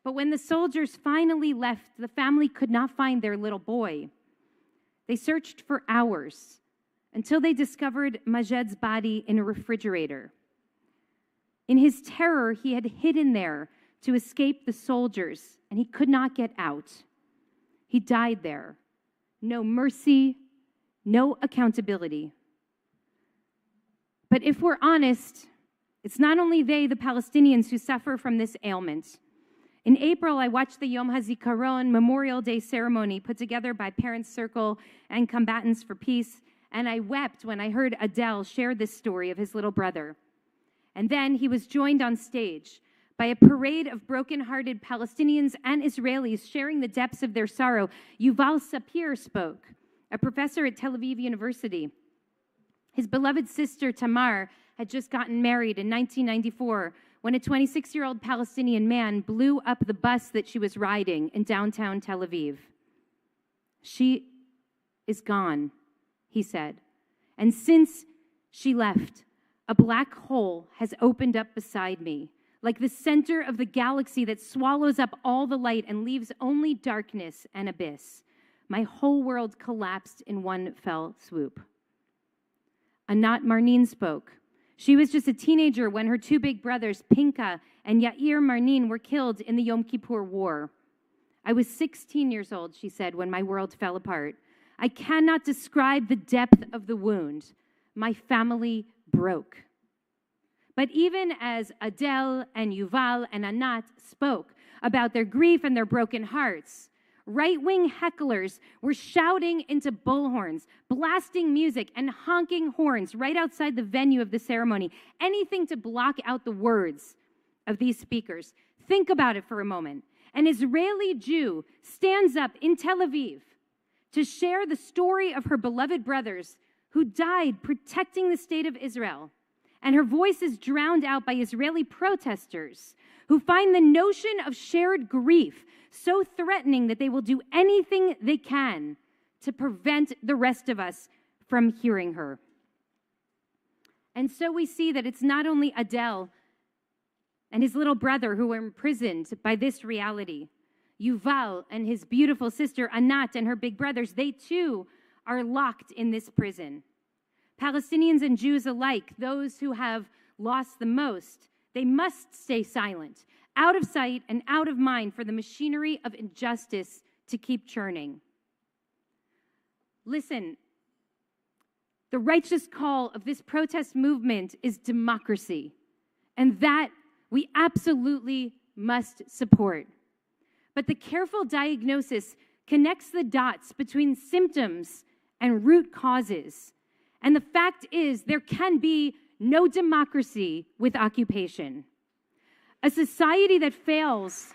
But when the soldiers finally left, the family could not find their little boy. They searched for hours until they discovered Majed's body in a refrigerator. In his terror, he had hidden there to escape the soldiers, and he could not get out. He died there. No mercy, no accountability. But if we're honest, it's not only they, the Palestinians, who suffer from this ailment. In April, I watched the Yom HaZikaron Memorial Day ceremony put together by Parents Circle and Combatants for Peace, and I wept when I heard Adel share this story of his little brother. And then he was joined on stage by a parade of broken-hearted Palestinians and Israelis sharing the depths of their sorrow. Yuval Sapir spoke, a professor at Tel Aviv University. His beloved sister Tamar had just gotten married in 1994 when a 26-year-old Palestinian man blew up the bus that she was riding in downtown Tel Aviv. She is gone, he said. And since she left, a black hole has opened up beside me, like the center of the galaxy that swallows up all the light and leaves only darkness and abyss. My whole world collapsed in one fell swoop. Anat Marnin spoke. She was just a teenager when her two big brothers, Pinka and Yair Marnin, were killed in the Yom Kippur War. I was 16 years old, she said, when my world fell apart. I cannot describe the depth of the wound. My family broke. But even as Adel and Yuval and Anat spoke about their grief and their broken hearts, right-wing hecklers were shouting into bullhorns, blasting music and honking horns right outside the venue of the ceremony, anything to block out the words of these speakers. Think about it for a moment. An Israeli Jew stands up in Tel Aviv to share the story of her beloved brothers who died protecting the state of Israel. And her voice is drowned out by Israeli protesters who find the notion of shared grief so threatening that they will do anything they can to prevent the rest of us from hearing her. And so we see that it's not only Adel and his little brother who are imprisoned by this reality. Yuval and his beautiful sister Anat and her big brothers, they too are locked in this prison. Palestinians and Jews alike, those who have lost the most, they must stay silent, out of sight and out of mind for the machinery of injustice to keep churning. Listen, the righteous call of this protest movement is democracy, and that we absolutely must support. But the careful diagnosis connects the dots between symptoms and root causes. And the fact is, there can be no democracy with occupation. A society that fails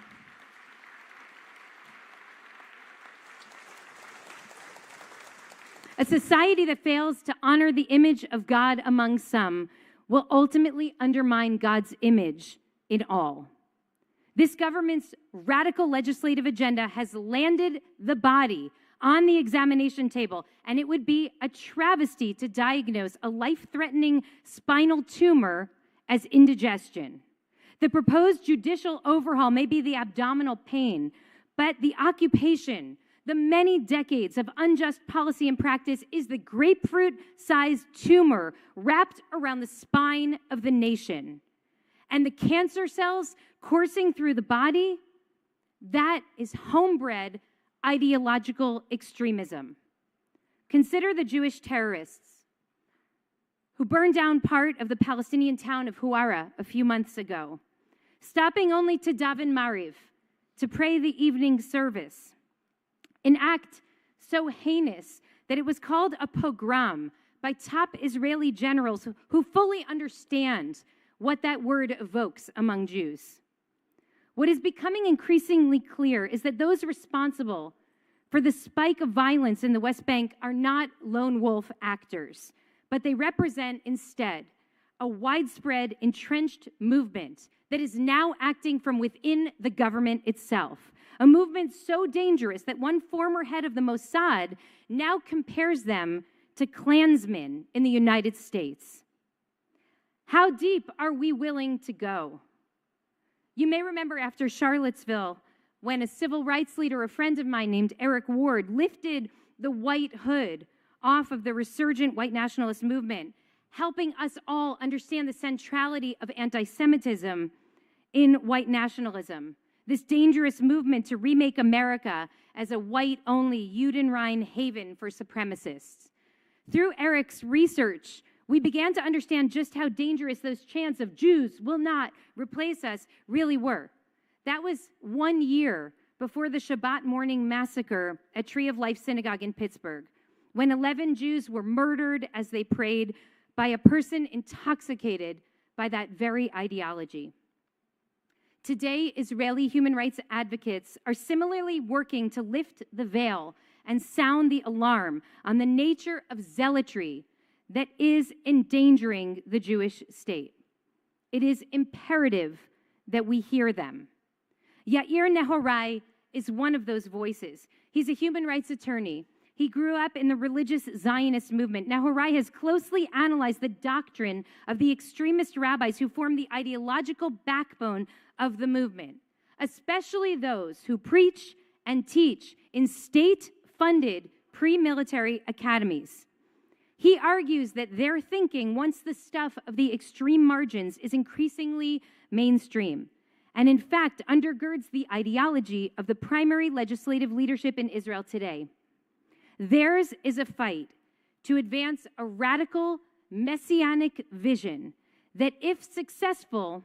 A society that fails to honor the image of God among some will ultimately undermine God's image in all. This government's radical legislative agenda has landed the body on the examination table, and it would be a travesty to diagnose a life-threatening spinal tumor as indigestion. The proposed judicial overhaul may be the abdominal pain, but the occupation, the many decades of unjust policy and practice is the grapefruit-sized tumor wrapped around the spine of the nation. And the cancer cells coursing through the body, that is homebred ideological extremism. Consider the Jewish terrorists who burned down part of the Palestinian town of Huara a few months ago, stopping only to daven Mariv, to pray the evening service. An act so heinous that it was called a pogrom by top Israeli generals who fully understand what that word evokes among Jews. What is becoming increasingly clear is that those responsible for the spike of violence in the West Bank are not lone wolf actors, but they represent instead a widespread, entrenched movement that is now acting from within the government itself. A movement so dangerous that one former head of the Mossad now compares them to Klansmen in the United States. How deep are we willing to go? You may remember after Charlottesville, when a civil rights leader, a friend of mine named Eric Ward, lifted the white hood off of the resurgent white nationalist movement, helping us all understand the centrality of anti-Semitism in white nationalism. This dangerous movement to remake America as a white-only Judenrein haven for supremacists. Through Eric's research, we began to understand just how dangerous those chants of Jews will not replace us really were. That was 1 year before the Shabbat morning massacre at Tree of Life Synagogue in Pittsburgh, when 11 Jews were murdered as they prayed by a person intoxicated by that very ideology. Today, Israeli human rights advocates are similarly working to lift the veil and sound the alarm on the nature of zealotry that is endangering the Jewish state. It is imperative that we hear them. Yair Nehorai is one of those voices. He's a human rights attorney. He grew up in the religious Zionist movement. Nehorai has closely analyzed the doctrine of the extremist rabbis who form the ideological backbone of the movement, especially those who preach and teach in state-funded pre-military academies. He argues that their thinking, once the stuff of the extreme margins, is increasingly mainstream, and in fact undergirds the ideology of the primary legislative leadership in Israel today. Theirs is a fight to advance a radical messianic vision that, if successful,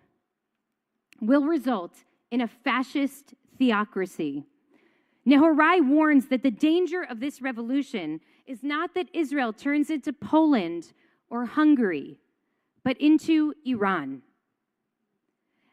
will result in a fascist theocracy. Nehorai warns that the danger of this revolution is not that Israel turns into Poland or Hungary, but into Iran.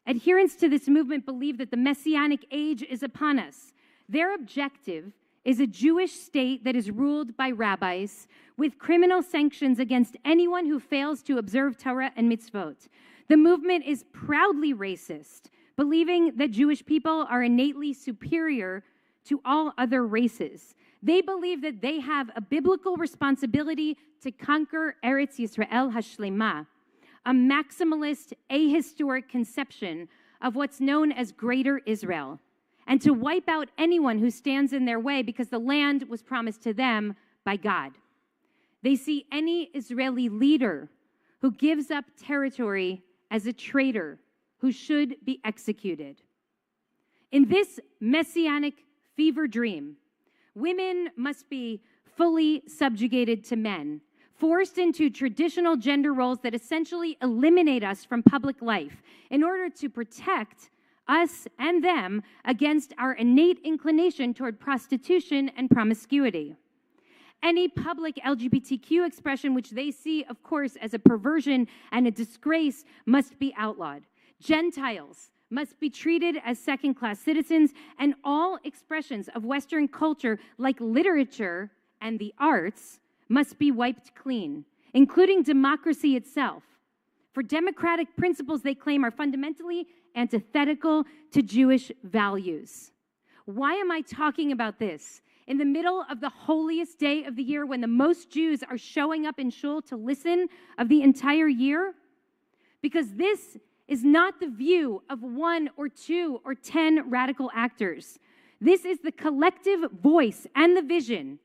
Adherents to this movement believe that the messianic age is upon us. Their objective is a Jewish state that is ruled by rabbis with criminal sanctions against anyone who fails to observe Torah and mitzvot. The movement is proudly racist, believing that Jewish people are innately superior to all other races. They believe that they have a biblical responsibility to conquer Eretz Yisrael Hashlema, a maximalist, ahistoric conception of what's known as Greater Israel, and to wipe out anyone who stands in their way because the land was promised to them by God. They see any Israeli leader who gives up territory as a traitor who should be executed. In this messianic fever dream, women must be fully subjugated to men, forced into traditional gender roles that essentially eliminate us from public life in order to protect us and them against our innate inclination toward prostitution and promiscuity. Any public LGBTQ expression which they see, of course, as a perversion and a disgrace must be outlawed. Gentiles must be treated as second-class citizens, and all expressions of Western culture, like literature and the arts, must be wiped clean, including democracy itself. For democratic principles they claim are fundamentally antithetical to Jewish values. Why am I talking about this? In the middle of the holiest day of the year, when the most Jews are showing up in shul to listen of the entire year? Because this is not the view of 1 or 2 or 10 radical actors. This is the collective voice and the vision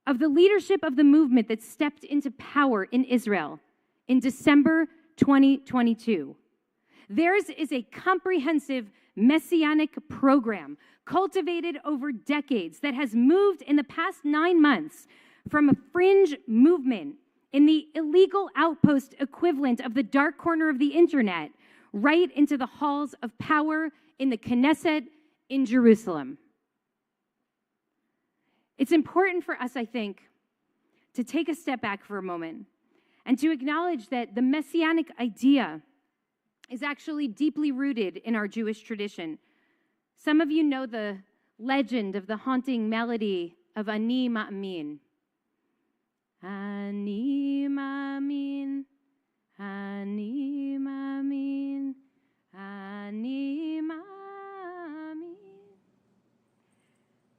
of the leadership of the movement that stepped into power in Israel in December 2022. Theirs is a comprehensive messianic program cultivated over decades that has moved in the past 9 months from a fringe movement in the illegal outpost equivalent of the dark corner of the internet right into the halls of power in the Knesset in Jerusalem. It's important for us, I think, to take a step back for a moment and to acknowledge that the messianic idea is actually deeply rooted in our Jewish tradition. Some of you know the legend of the haunting melody of Ani Ma'amin. Ani Ma'amin, Ani Ma'amin, Ani Ma'amin.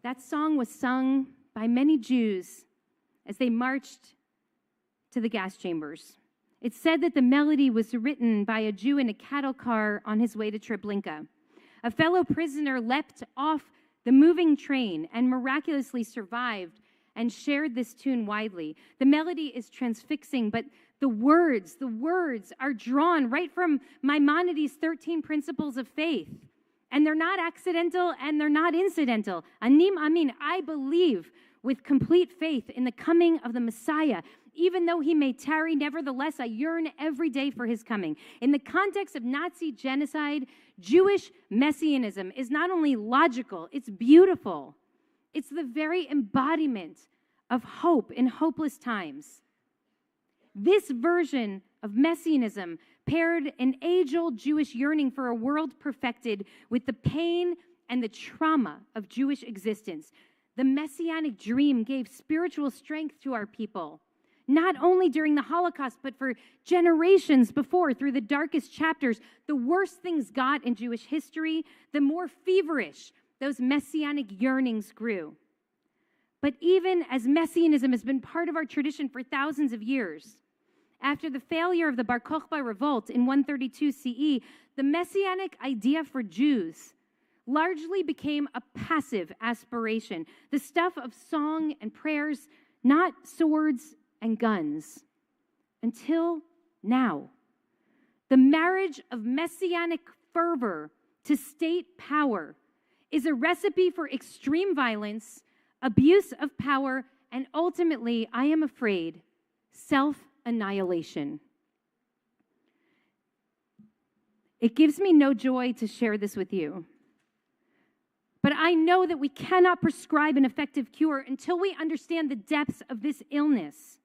That song was sung by many Jews as they marched to the gas chambers. It's said that the melody was written by a Jew in a cattle car on his way to Treblinka. A fellow prisoner leapt off the moving train and miraculously survived and shared this tune widely. The melody is transfixing, but the words are drawn right from Maimonides' 13 principles of faith. And they're not accidental and they're not incidental. Ani Ma'amin, I believe with complete faith in the coming of the Messiah. Even though he may tarry, nevertheless, I yearn every day for his coming. In the context of Nazi genocide, Jewish messianism is not only logical, it's beautiful. It's the very embodiment of hope in hopeless times. This version of messianism paired an age-old Jewish yearning for a world perfected with the pain and the trauma of Jewish existence. The messianic dream gave spiritual strength to our people, not only during the Holocaust, but for generations before, through the darkest chapters. The worse things got in Jewish history, the more feverish those messianic yearnings grew. But even as messianism has been part of our tradition for thousands of years, after the failure of the Bar Kokhba revolt in 132 CE, the messianic idea for Jews largely became a passive aspiration, the stuff of song and prayers, not swords and guns. Until now, the marriage of messianic fervor to state power is a recipe for extreme violence, abuse of power, and ultimately, I am afraid, self-annihilation. It gives me no joy to share this with you, but I know that we cannot prescribe an effective cure until we understand the depths of this illness.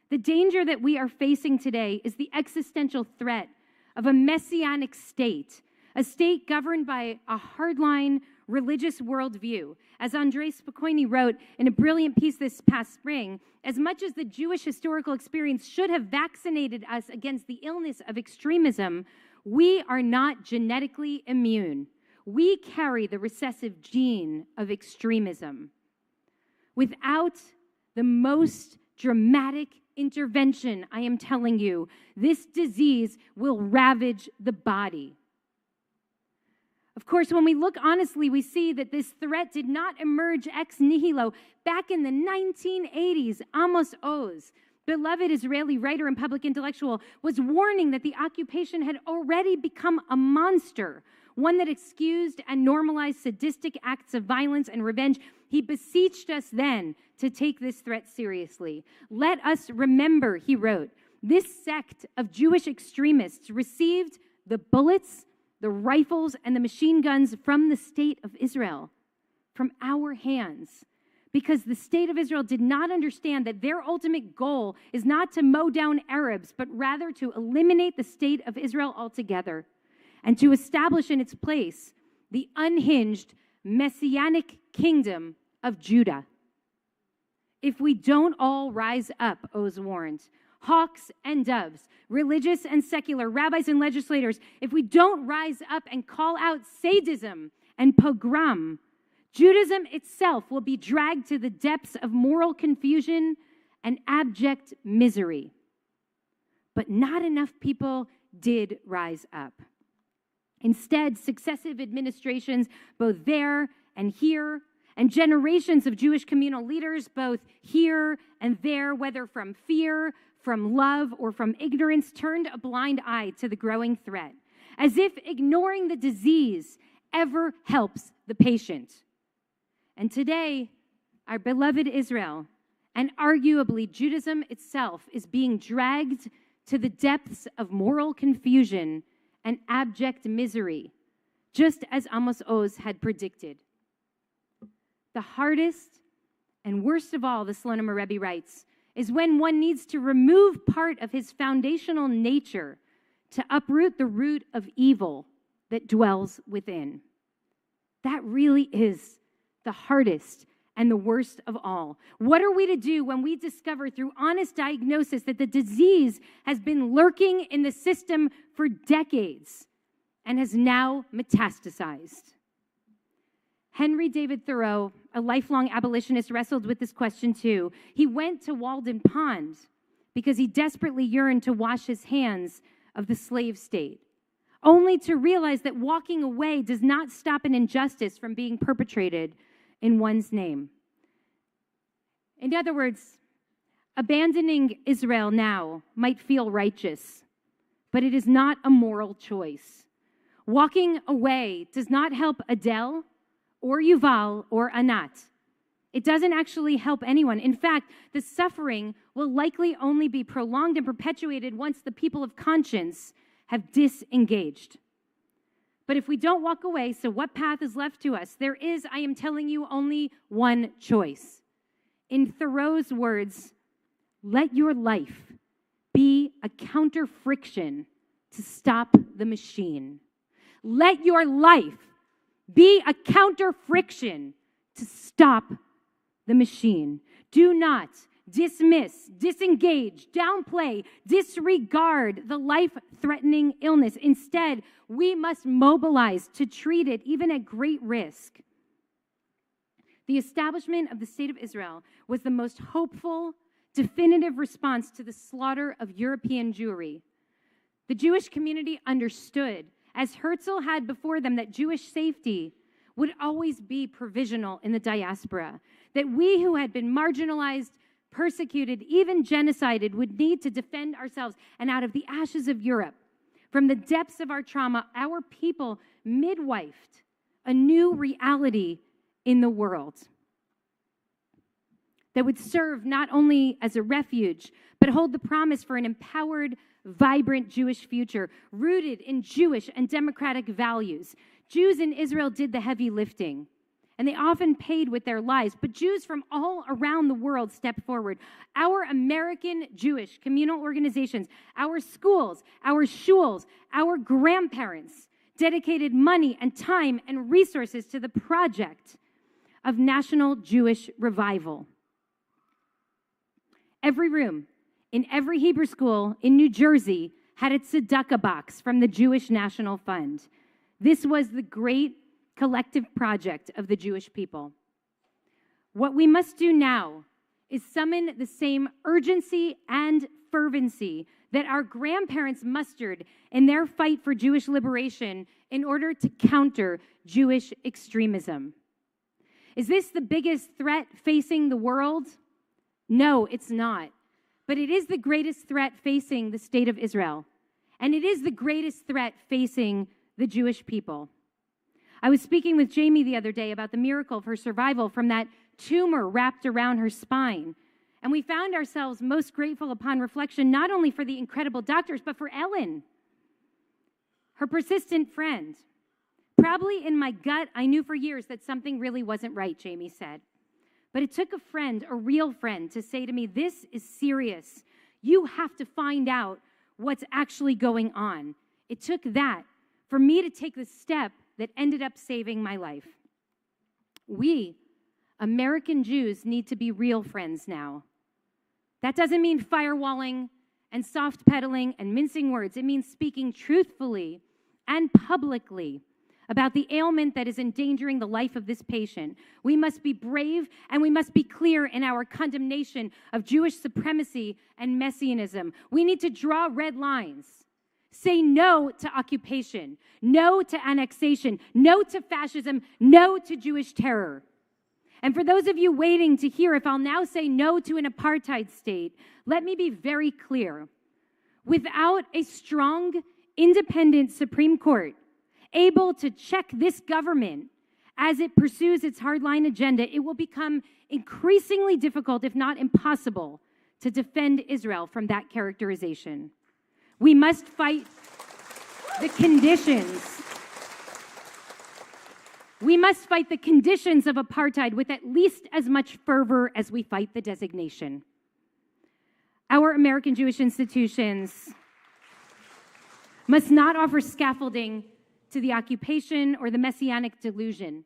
The danger that we are facing today is the existential threat of a messianic state, a state governed by a hardline religious worldview. As Andrei Spokojny wrote in a brilliant piece this past spring, as much as the Jewish historical experience should have vaccinated us against the illness of extremism, we are not genetically immune. We carry the recessive gene of extremism. Without the most dramatic intervention, I am telling you, this disease will ravage the body. Of course, when we look honestly, we see that this threat did not emerge ex nihilo. Back in the 1980s, Amos Oz, beloved Israeli writer and public intellectual, was warning that the occupation had already become a monster, one that excused and normalized sadistic acts of violence and revenge. He beseeched us then to take this threat seriously. Let us remember, he wrote, this sect of Jewish extremists received the bullets, the rifles, and the machine guns from the state of Israel, from our hands, because the state of Israel did not understand that their ultimate goal is not to mow down Arabs, but rather to eliminate the state of Israel altogether and to establish in its place the unhinged messianic kingdom of Judah. if we don't all rise up, Oz warned. Hawks and doves, religious and secular, rabbis and legislators, if we don't rise up and call out sadism and pogrom, Judaism itself will be dragged to the depths of moral confusion and abject misery. But not enough people did rise up. Instead, successive administrations, both there and here, and generations of Jewish communal leaders, both here and there, whether from fear, from love, or from ignorance, turned a blind eye to the growing threat, as if ignoring the disease ever helps the patient. And today, our beloved Israel, and arguably Judaism itself, is being dragged to the depths of moral confusion and abject misery, just as Amos Oz had predicted. The hardest and worst of all, the Slonim Rebbe writes, is when one needs to remove part of his foundational nature to uproot the root of evil that dwells within. That really is the hardest and the worst of all. What are we to do when we discover through honest diagnosis that the disease has been lurking in the system for decades and has now metastasized? Henry David Thoreau, a lifelong abolitionist, wrestled with this question too. He went to Walden Pond because he desperately yearned to wash his hands of the slave state, only to realize that walking away does not stop an injustice from being perpetrated in one's name. In other words, abandoning Israel now might feel righteous, but it is not a moral choice. Walking away does not help Adele or Yuval or Anat. It doesn't actually help anyone. In fact, the suffering will likely only be prolonged and perpetuated once the people of conscience have disengaged. But if we don't walk away, so what path is left to us? There is, I am telling you, only one choice. In Thoreau's words, let your life be a counter friction to stop the machine. Let your life be a counter friction to stop the machine. Do not dismiss, disengage, downplay, disregard the life-threatening illness. Instead, we must mobilize to treat it, even at great risk. The establishment of the State of Israel was the most hopeful, definitive response to the slaughter of European Jewry. The Jewish community understood, as Herzl had before them, that Jewish safety would always be provisional in the diaspora, that we who had been marginalized, persecuted, even genocided, would need to defend ourselves. And out of the ashes of Europe, from the depths of our trauma, our people midwifed a new reality in the world that would serve not only as a refuge, but hold the promise for an empowered, vibrant Jewish future rooted in Jewish and democratic values. Jews in Israel did the heavy lifting, and they often paid with their lives, but Jews from all around the world stepped forward. Our American Jewish communal organizations, our schools, our shuls, our grandparents dedicated money and time and resources to the project of national Jewish revival. Every room in every Hebrew school in New Jersey had its tzedakah box from the Jewish National Fund. This was the great collective project of the Jewish people. What we must do now is summon the same urgency and fervency that our grandparents mustered in their fight for Jewish liberation in order to counter Jewish extremism. Is this the biggest threat facing the world? No, it's not. But it is the greatest threat facing the state of Israel. And it is the greatest threat facing the Jewish people. I was speaking with Jamie the other day about the miracle of her survival from that tumor wrapped around her spine. And we found ourselves most grateful upon reflection, not only for the incredible doctors, but for Ellen, her persistent friend. Probably in my gut, I knew for years that something really wasn't right, Jamie said. But it took a friend, a real friend, to say to me, this is serious. You have to find out what's actually going on. It took that for me to take the step that ended up saving my life. We American Jews need to be real friends now. That doesn't mean firewalling and soft pedaling and mincing words. It means speaking truthfully and publicly about the ailment that is endangering the life of this patient. We must be brave and we must be clear in our condemnation of Jewish supremacy and messianism. We need to draw red lines. Say no to occupation, no to annexation, no to fascism, no to Jewish terror. And for those of you waiting to hear if I'll now say no to an apartheid state, let me be very clear. Without a strong, independent Supreme Court able to check this government as it pursues its hardline agenda, it will become increasingly difficult, if not impossible, to defend Israel from that characterization. We must fight the conditions. We must fight the conditions of apartheid with at least as much fervor as we fight the designation. Our American Jewish institutions must not offer scaffolding to the occupation or the messianic delusion.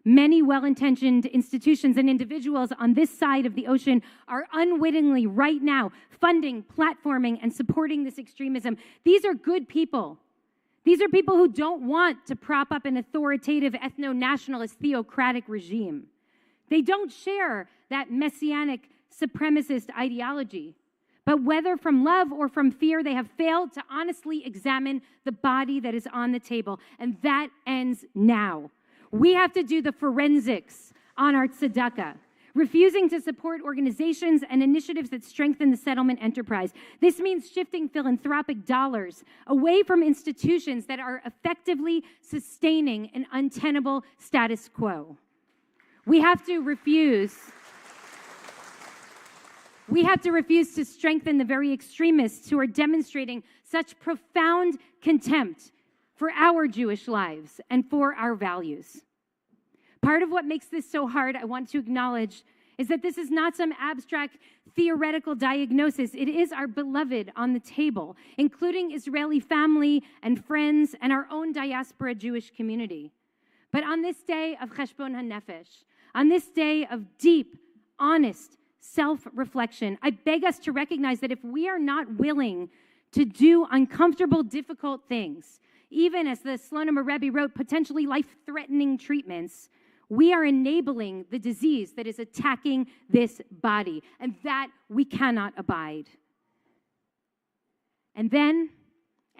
Many well-intentioned institutions and individuals on this side of the ocean are unwittingly right now funding, platforming, and supporting this extremism. These are good people. These are people who don't want to prop up an authoritative ethno-nationalist theocratic regime. They don't share that messianic supremacist ideology. But whether from love or from fear, they have failed to honestly examine the body that is on the table. And that ends now. We have to do the forensics on our tzedakah, refusing to support organizations and initiatives that strengthen the settlement enterprise. This means shifting philanthropic dollars away from institutions that are effectively sustaining an untenable status quo. We have to refuse to strengthen the very extremists who are demonstrating such profound contempt for our Jewish lives and for our values. Part of what makes this so hard, I want to acknowledge, is that this is not some abstract theoretical diagnosis. It is our beloved on the table, including Israeli family and friends and our own diaspora Jewish community. But on this day of Cheshbon HaNefesh, on this day of deep, honest self-reflection, I beg us to recognize that if we are not willing to do uncomfortable, difficult things, even as the Slonim Rebbe wrote, potentially life-threatening treatments, we are enabling the disease that is attacking this body, and that we cannot abide. And then,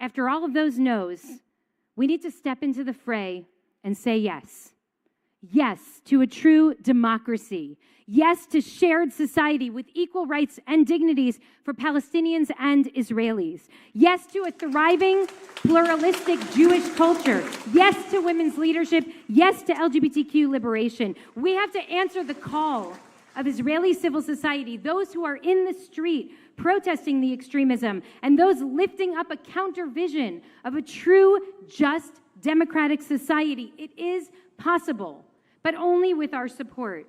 after all of those no's, we need to step into the fray and say yes. Yes to a true democracy. Yes to shared society with equal rights and dignities for Palestinians and Israelis. Yes to a thriving, pluralistic Jewish culture. Yes to women's leadership. Yes to LGBTQ liberation. We have to answer the call of Israeli civil society, those who are in the street protesting the extremism, and those lifting up a counter vision of a true, just, democratic society. It is possible, but only with our support.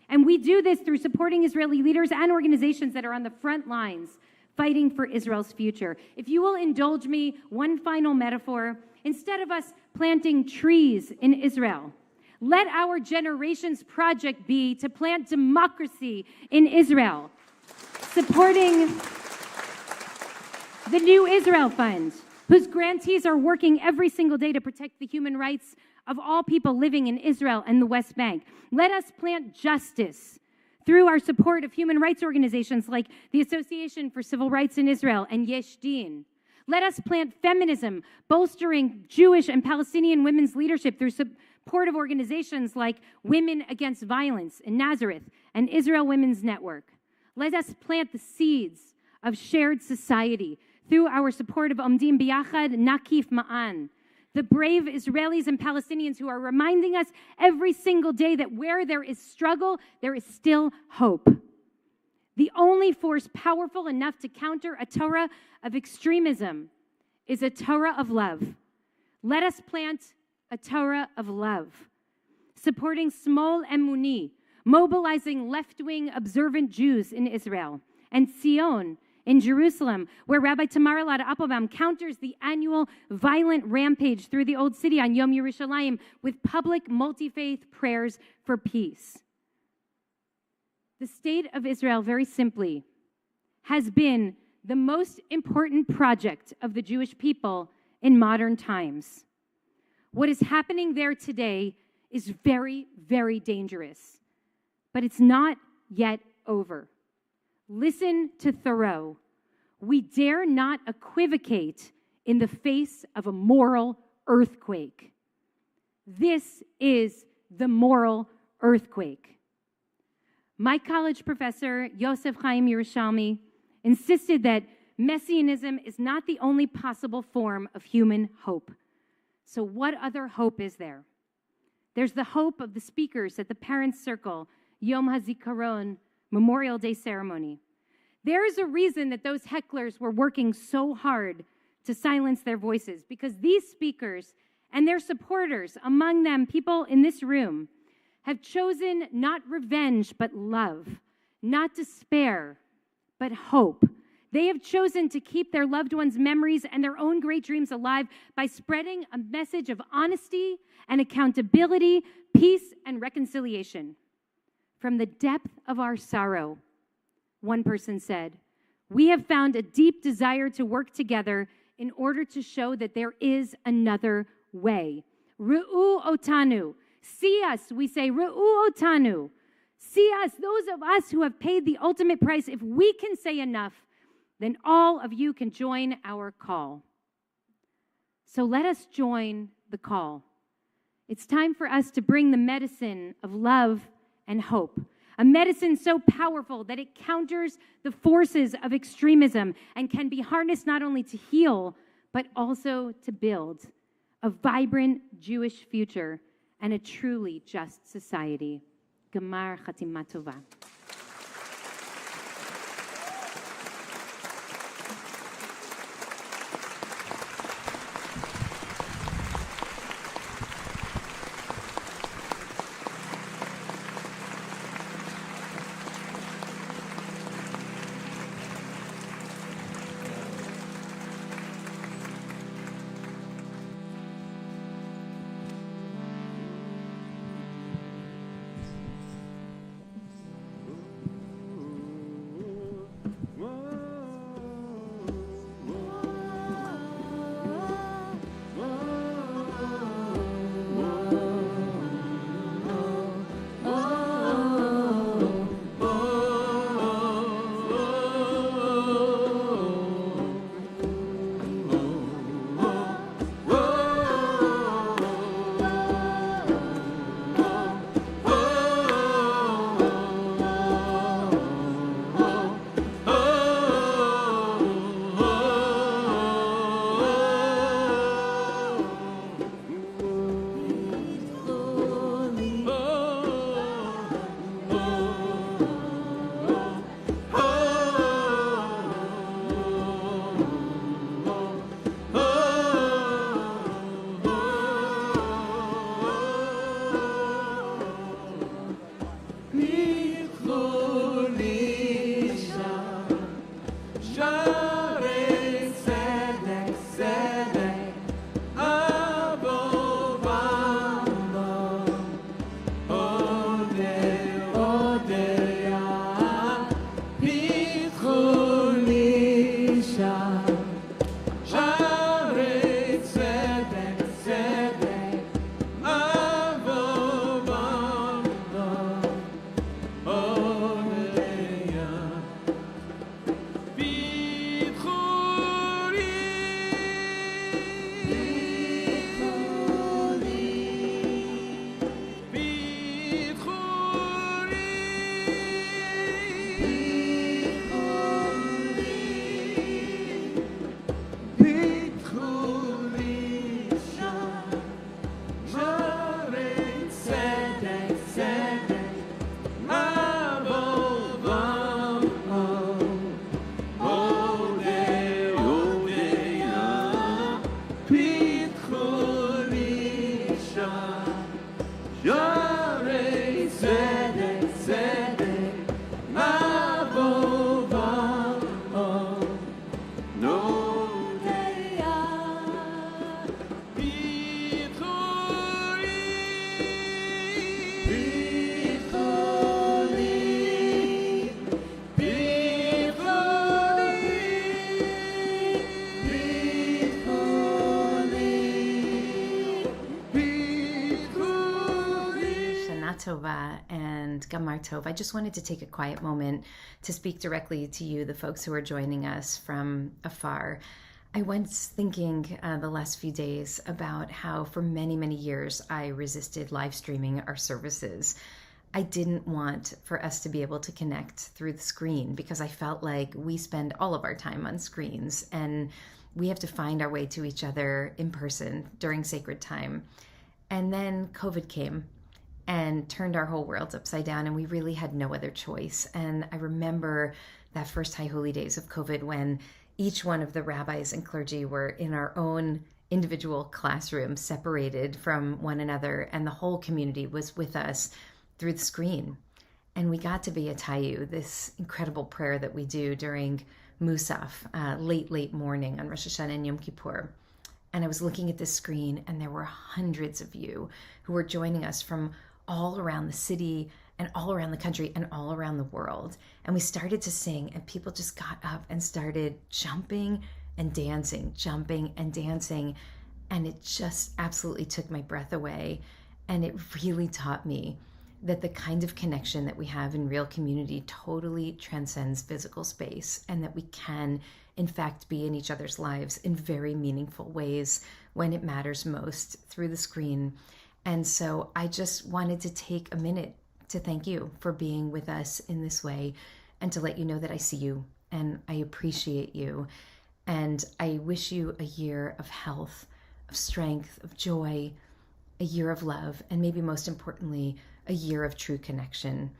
And we do this through supporting Israeli leaders and organizations that are on the front lines fighting for Israel's future. If you will indulge me, one final metaphor. Instead of us planting trees in Israel, let our generation's project be to plant democracy in Israel, supporting the New Israel Fund, whose grantees are working every single day to protect the human rights of all people living in Israel and the West Bank. Let us plant justice through our support of human rights organizations like the Association for Civil Rights in Israel and Yesh Din. Let us plant feminism, bolstering Jewish and Palestinian women's leadership through support of organizations like Women Against Violence in Nazareth and Israel Women's Network. Let us plant the seeds of shared society through our support of Omdim B'Yachad Nakif Ma'an, the brave Israelis and Palestinians who are reminding us every single day that where there is struggle, there is still hope. The only force powerful enough to counter a Torah of extremism is a Torah of love. Let us plant a Torah of love, supporting Smol Emuni, mobilizing left-wing observant Jews in Israel, and Zion in Jerusalem, where Rabbi Tamar Elad Applebaum counters the annual violent rampage through the Old City on Yom Yerushalayim with public multi-faith prayers for peace. The state of Israel, very simply, has been the most important project of the Jewish people in modern times. What is happening there today is very, very dangerous, but it's not yet over. Listen to Thoreau. We dare not equivocate in the face of a moral earthquake. This is the moral earthquake. My college professor, Yosef Chaim Yerushalmi, insisted that Messianism is not the only possible form of human hope. So what other hope is there? There's the hope of the speakers at the Parents' Circle, Yom HaZikaron, Memorial Day ceremony. There is a reason that those hecklers were working so hard to silence their voices, because these speakers and their supporters, among them people in this room, have chosen not revenge but love, not despair but hope. They have chosen to keep their loved ones' memories and their own great dreams alive by spreading a message of honesty and accountability, peace and reconciliation. From the depth of our sorrow, one person said, we have found a deep desire to work together in order to show that there is another way. Ru'u otanu. See us, we say, Ru'u otanu. See us, those of us who have paid the ultimate price. If we can say enough, then all of you can join our call. So let us join the call. It's time for us to bring the medicine of love and hope, a medicine so powerful that it counters the forces of extremism and can be harnessed not only to heal, but also to build a vibrant Jewish future and a truly just society. Gemar Chatima Tova. Tova and Gamar Tov. I just wanted to take a quiet moment to speak directly to you, the folks who are joining us from afar. I was thinking the last few days about how for many, many years I resisted live streaming our services. I didn't want for us to be able to connect through the screen because I felt like we spend all of our time on screens and we have to find our way to each other in person during sacred time. And then COVID came and turned our whole world upside down, and we really had no other choice. And I remember that first High Holy Days of COVID when each one of the rabbis and clergy were in our own individual classroom, separated from one another, and the whole community was with us through the screen. And we got to be a Tayu, this incredible prayer that we do during Musaf, late morning on Rosh Hashanah and Yom Kippur. And I was looking at this screen, and there were hundreds of you who were joining us from all around the city and all around the country and all around the world. And we started to sing, and people just got up and started jumping and dancing. And it just absolutely took my breath away. And it really taught me that the kind of connection that we have in real community totally transcends physical space, and that we can, in fact, be in each other's lives in very meaningful ways when it matters most through the screen. And so I just wanted to take a minute to thank you for being with us in this way, and to let you know that I see you and I appreciate you. And I wish you a year of health, of strength, of joy, a year of love, and maybe most importantly, a year of true connection.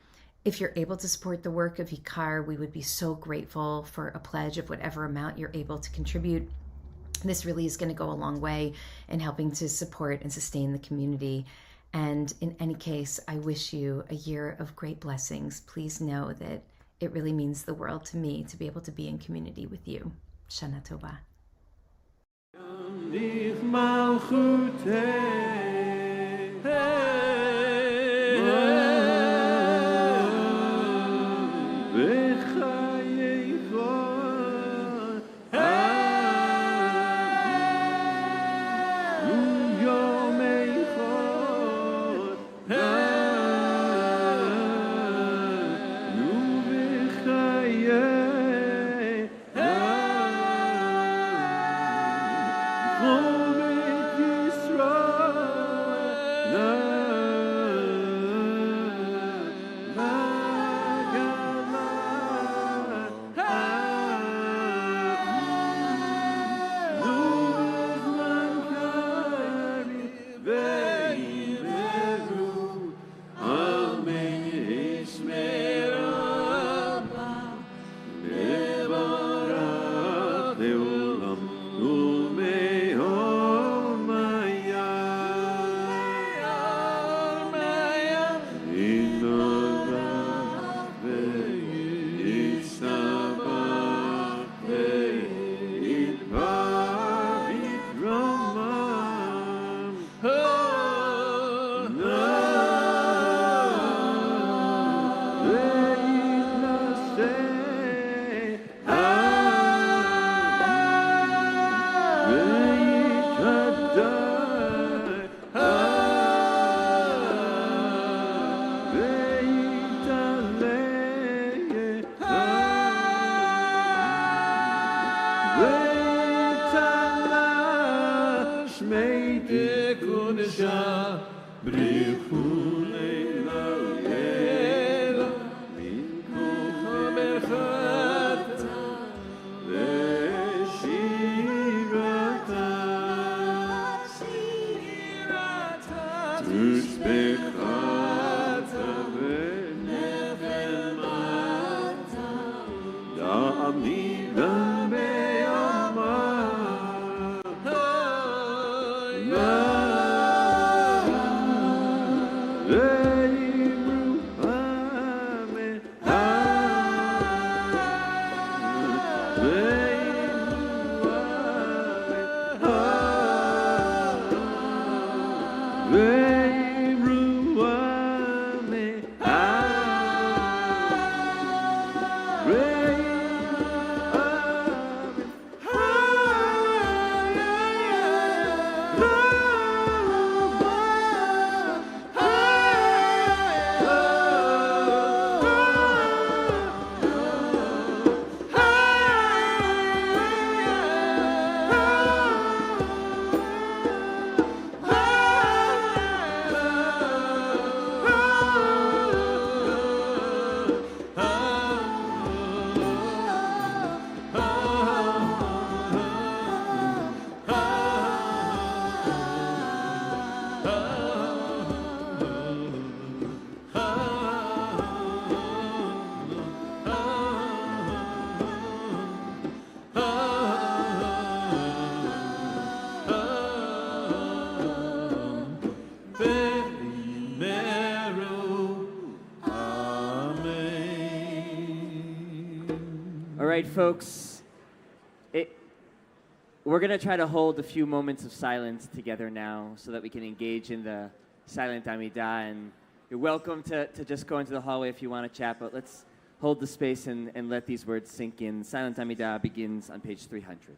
If you're able to support the work of IKAR, we would be so grateful for a pledge of whatever amount you're able to contribute. This really is going to go a long way in helping to support and sustain the community. And in any case, I wish you a year of great blessings. Please know that it really means the world to me to be able to be in community with you. Shana Tova. Yeah. folks, we're going to try to hold a few moments of silence together now so that we can engage in the silent Amidah. And you're welcome to just go into the hallway if you want to chat, but let's hold the space and let these words sink in. Silent Amidah begins on page 300.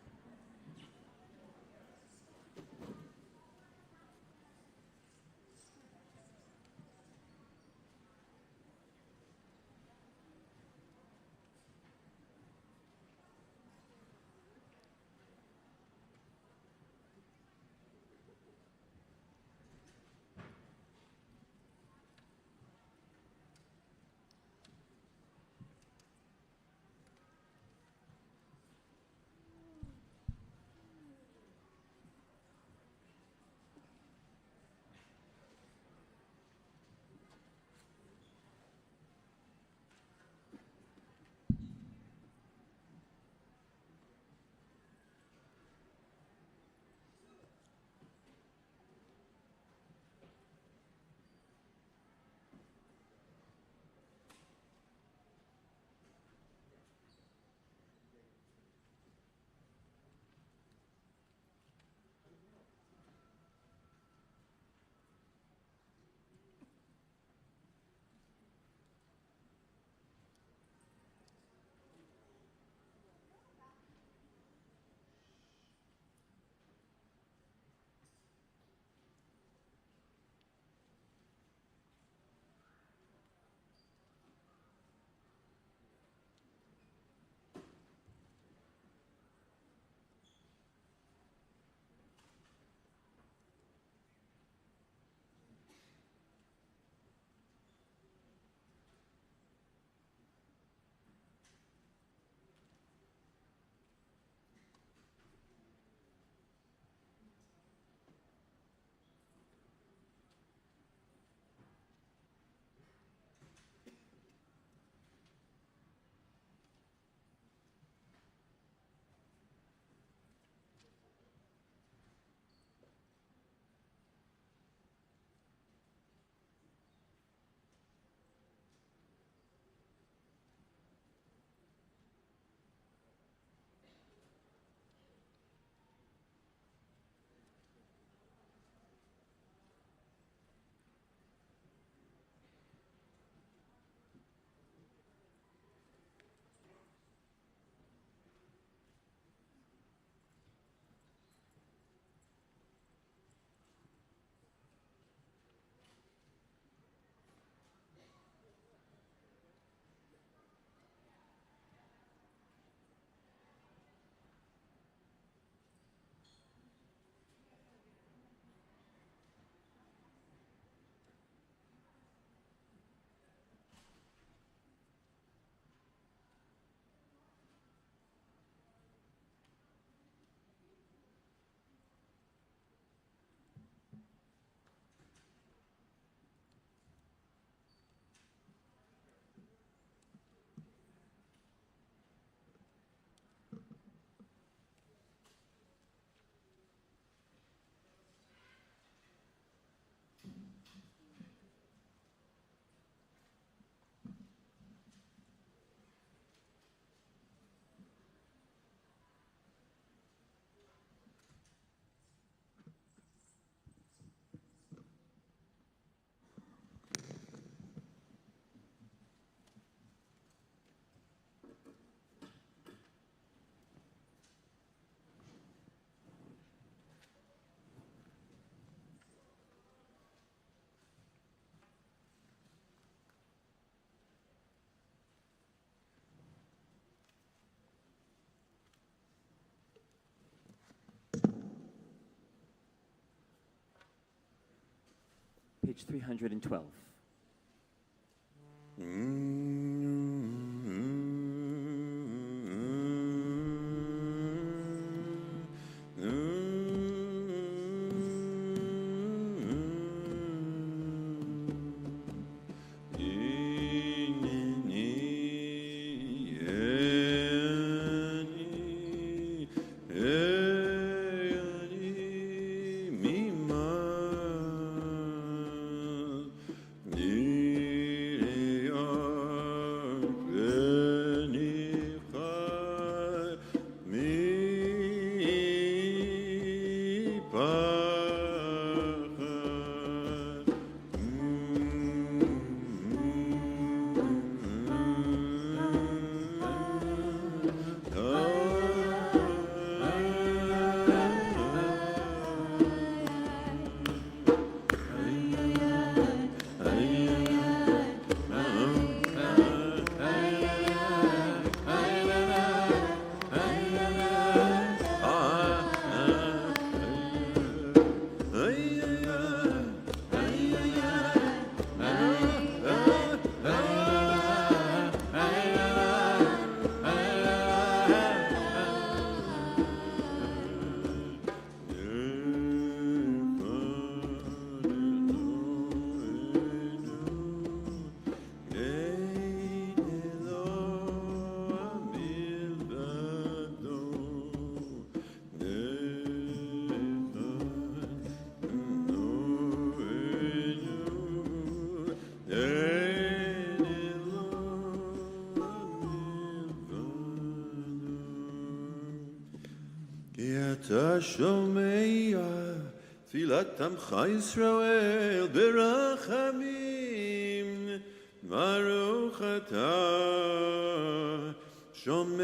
Page 312. Mima השומע תפילת עמך ישראל ברחמים, ברוך אתה שומע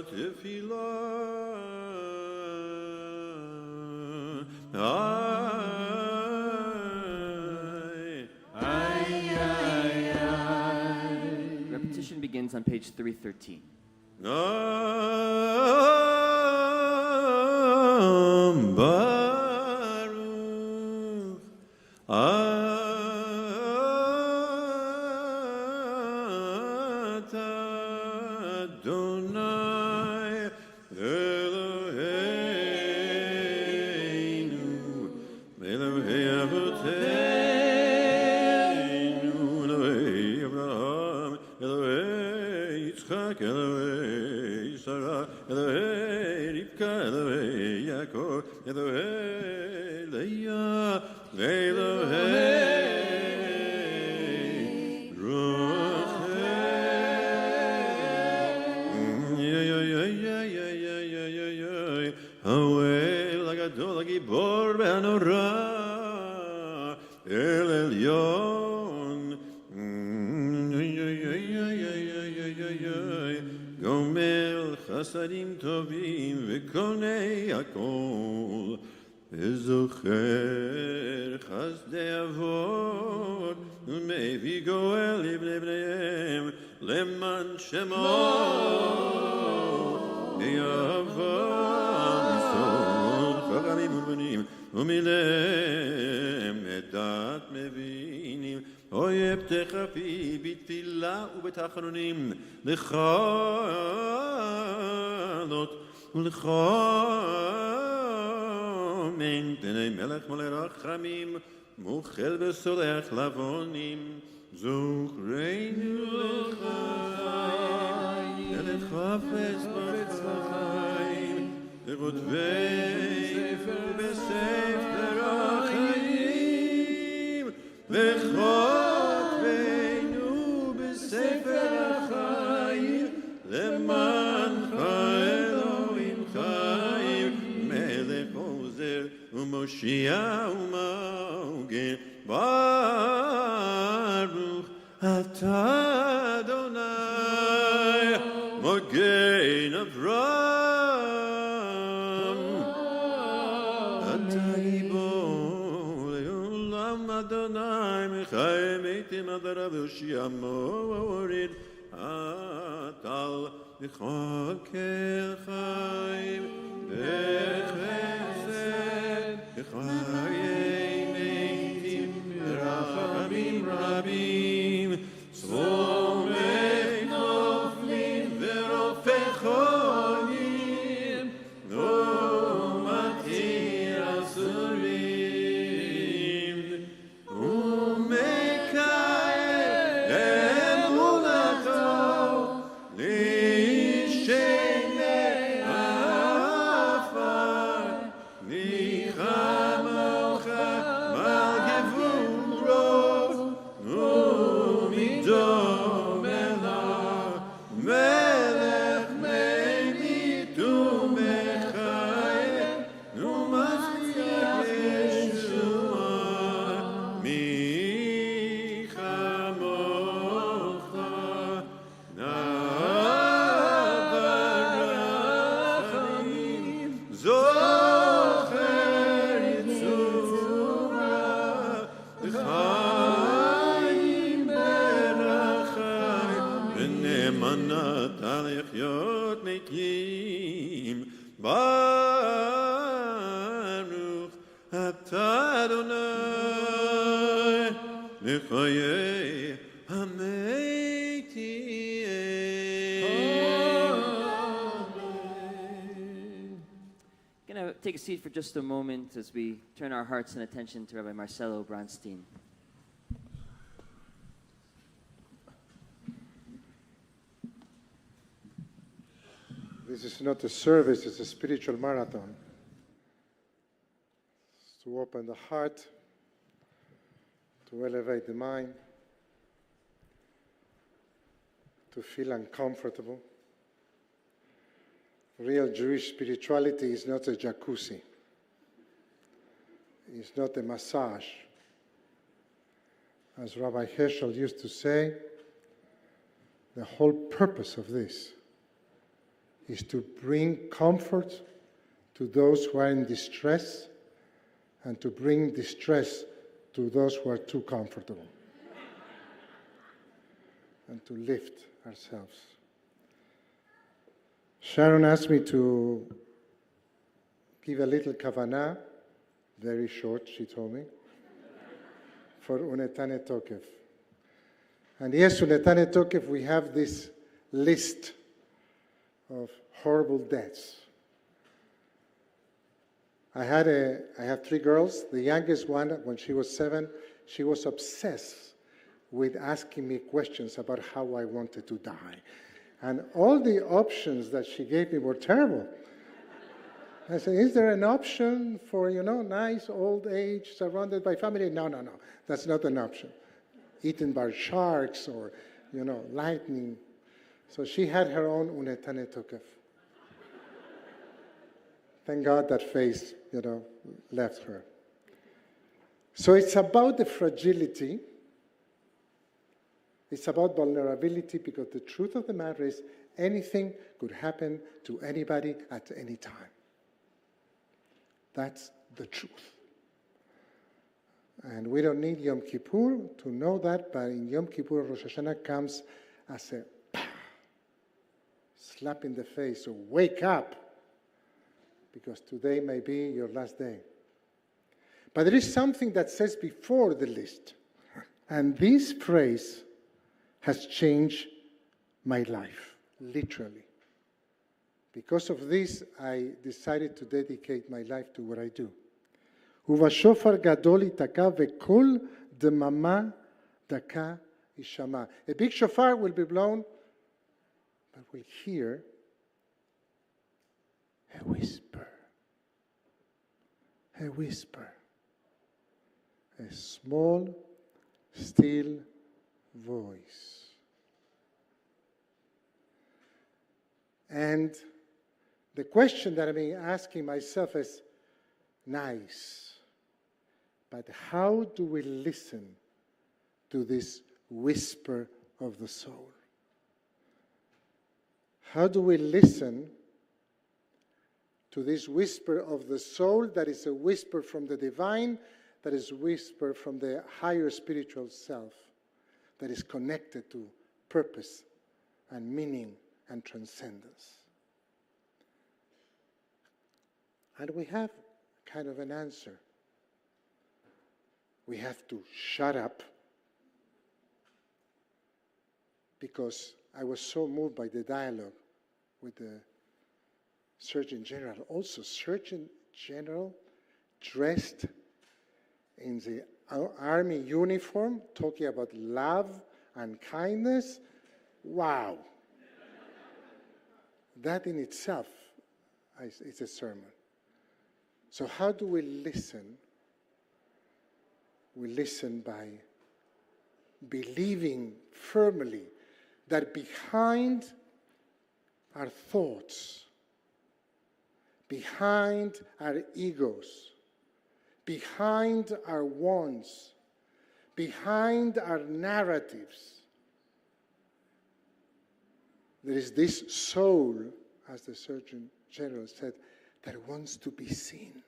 תפילה. Repetition begins on page 313. גומל חסדים טובים וקונה הכל, וזוכר חסדי אבות ומביא גואל לבני בניהם למען שמו יעבור מסוד חכמים ובנים ומילם את דעת מבינים. אויב תכפי בתפילה ובתחנונים לכלות ולכונן פני מלך מלא רחמים מוחל וסולח לבונים. זוכרנו לחיים ילד חפץ בחיים וכותבי בספר החיים וכותבנו בספר החיים למענך אלוהים חיים מלך עוזר ומושיע ומגן. ברוך אתה אדוני מגן אברהם, אתה גיבור לעולם אדוני מחיים מתים עד הרב יושיע מוריד עטל וחוקר חיים בחסד בחיי מתים ברחמים רבים צומח נופלים ורופא חולים ומתיר אסורים ומקיים אמונתו לשני עפר ניחמוך על גבורות ומדום אליו מלך ממית ומחיה ומצליח ישועה מי כמוך נא ברחמים זוכר יצורה לחיים ברחמים ונאמנת לחיות מתים. ברוך אתה אדוני לחיי המתים. Gonna take a seat for just a moment as we turn our hearts and attention to Rabbi Marcelo Bronstein. This is not a service, it's a spiritual marathon. It's to open the heart, to elevate the mind, to feel uncomfortable, Real Jewish spirituality is not a jacuzzi. It's not a massage. As Rabbi Heschel used to say, the whole purpose of this is to bring comfort to those who are in distress and to bring distress to those who are too comfortable and to lift ourselves. Sharon asked me to give a little kavanah, very short, she told me, for Unetane Tokef. And yes, Unetane Tokef, we have this list of horrible deaths. I have 3 girls. The youngest one, when she was 7, she was obsessed with asking me questions about how I wanted to die. And all the options that she gave me were terrible. I said, is there an option for, nice old age surrounded by family? No, that's not an option. Eaten by sharks or, lightning. So she had her own Unetane Tokef. Thank God that face, left her. So it's about the fragility. It's about vulnerability, because the truth of the matter is anything could happen to anybody at any time. That's the truth. And we don't need Yom Kippur to know that, but in Yom Kippur, Rosh Hashanah comes as a slap in the face. So wake up, because today may be your last day. But there is something that says before the list. And this phrase has changed my life, literally. Because of this, I decided to dedicate my life to what I do. ובשופר גדול ייתקע וקול דממה דקה יישמע. A big shofar will be blown, but we'll hear a whisper. A whisper. A small, still voice. And the question that I'm asking myself is, nice, but how do we listen to this whisper of the soul? How do we listen to this whisper of the soul that is a whisper from the divine, that is a whisper from the higher spiritual self, that is connected to purpose and meaning and transcendence? And we have kind of an answer. We have to shut up, because I was so moved by the dialogue with the Surgeon General. Also, Surgeon General dressed in the army uniform, talking about love and kindness. Wow. That in itself is a sermon. So how do we listen? We listen by believing firmly that behind our thoughts, behind our egos, behind our wants, behind our narratives, there is this soul, as the Surgeon General said, that wants to be seen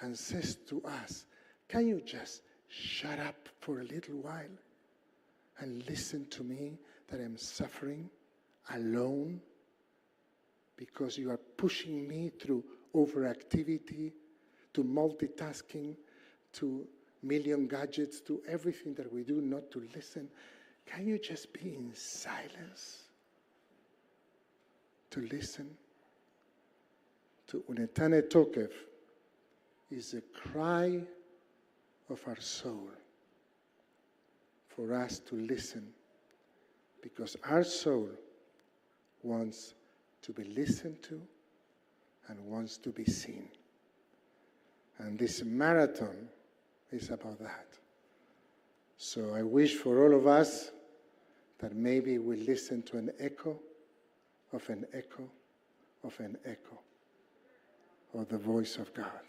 and says to us, can you just shut up for a little while and listen to me, that I'm suffering alone because you are pushing me through overactivity, to multitasking, to million gadgets, to everything that we do not to listen. Can you just be in silence to listen? To Unetane Tokef is a cry of our soul for us to listen, because our soul wants to be listened to and wants to be seen. And this marathon is about that. So I wish for all of us that maybe we listen to an echo of an echo of an echo of the voice of God.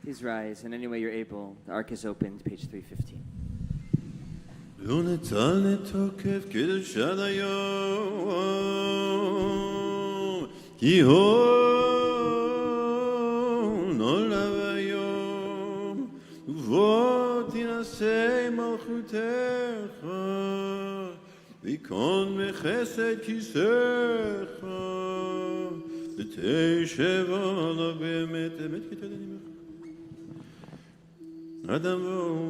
Please rise, and any way you're able. The ark is opened, page 315. לא נטל לתוקף קדושת היום, כי הון נולד היום, ובוא תנשא מלכותך, ויכון בחסד כיסאך, ותשב עליו באמת, באמת כתדני אדם בוא,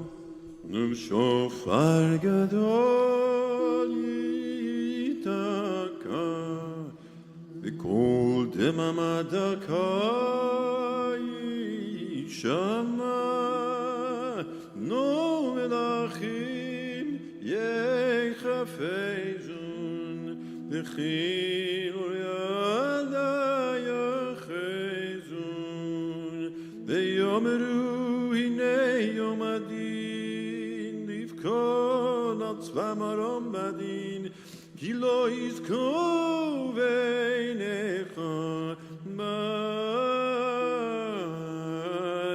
shofar gadol yitaka v'kol demama daka yishama no melachim yechafezun v'chil yada yachezun v'yomeru hinei yom adin כל הצבא בדין, כי לא יזכו בעיניך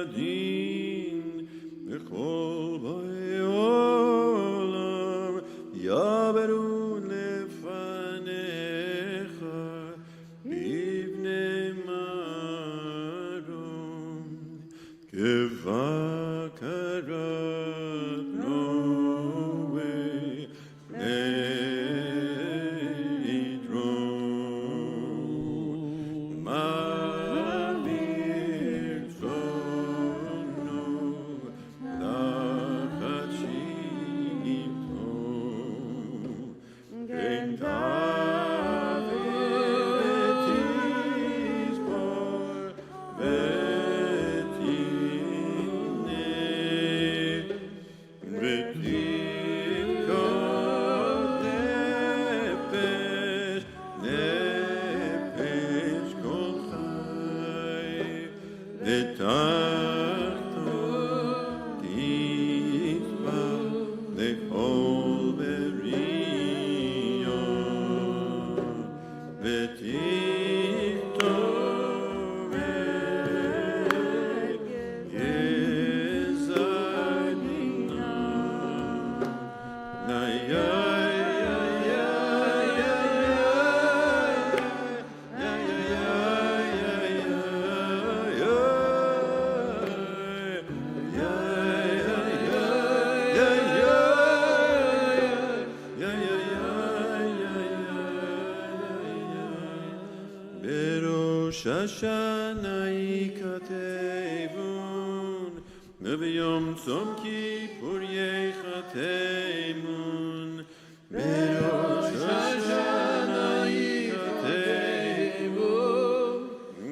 מדין, וכל באי עולם יעברו לפניך בבני מרום, כבקרה Shashana ikatevun, v'yom tzom kippur yechatemun. Berosh Shashana ikatevun,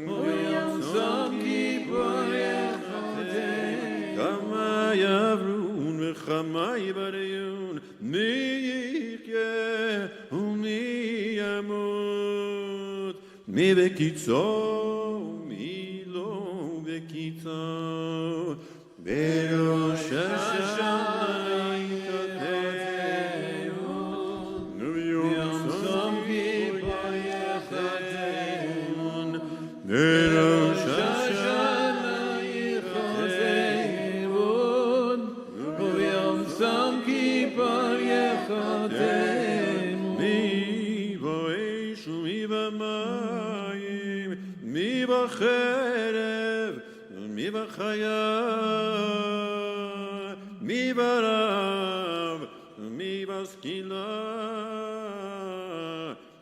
v'yom tzom kippur yechatemun. Kama yavrun v'chama yibarayun, mi yichye u'mi yamut. Mi vekitzo, mi lo vekitzo, berosh Hashanah yikatevun, v'yom tzom kippur yechatemun, berosh Hashanah yikatevun, v'yom tzom kippur yechatemun, mi v'esh u'mi v'mayim, mi v'cherev, mi v'chaya, mi v'rav, mi v'skila,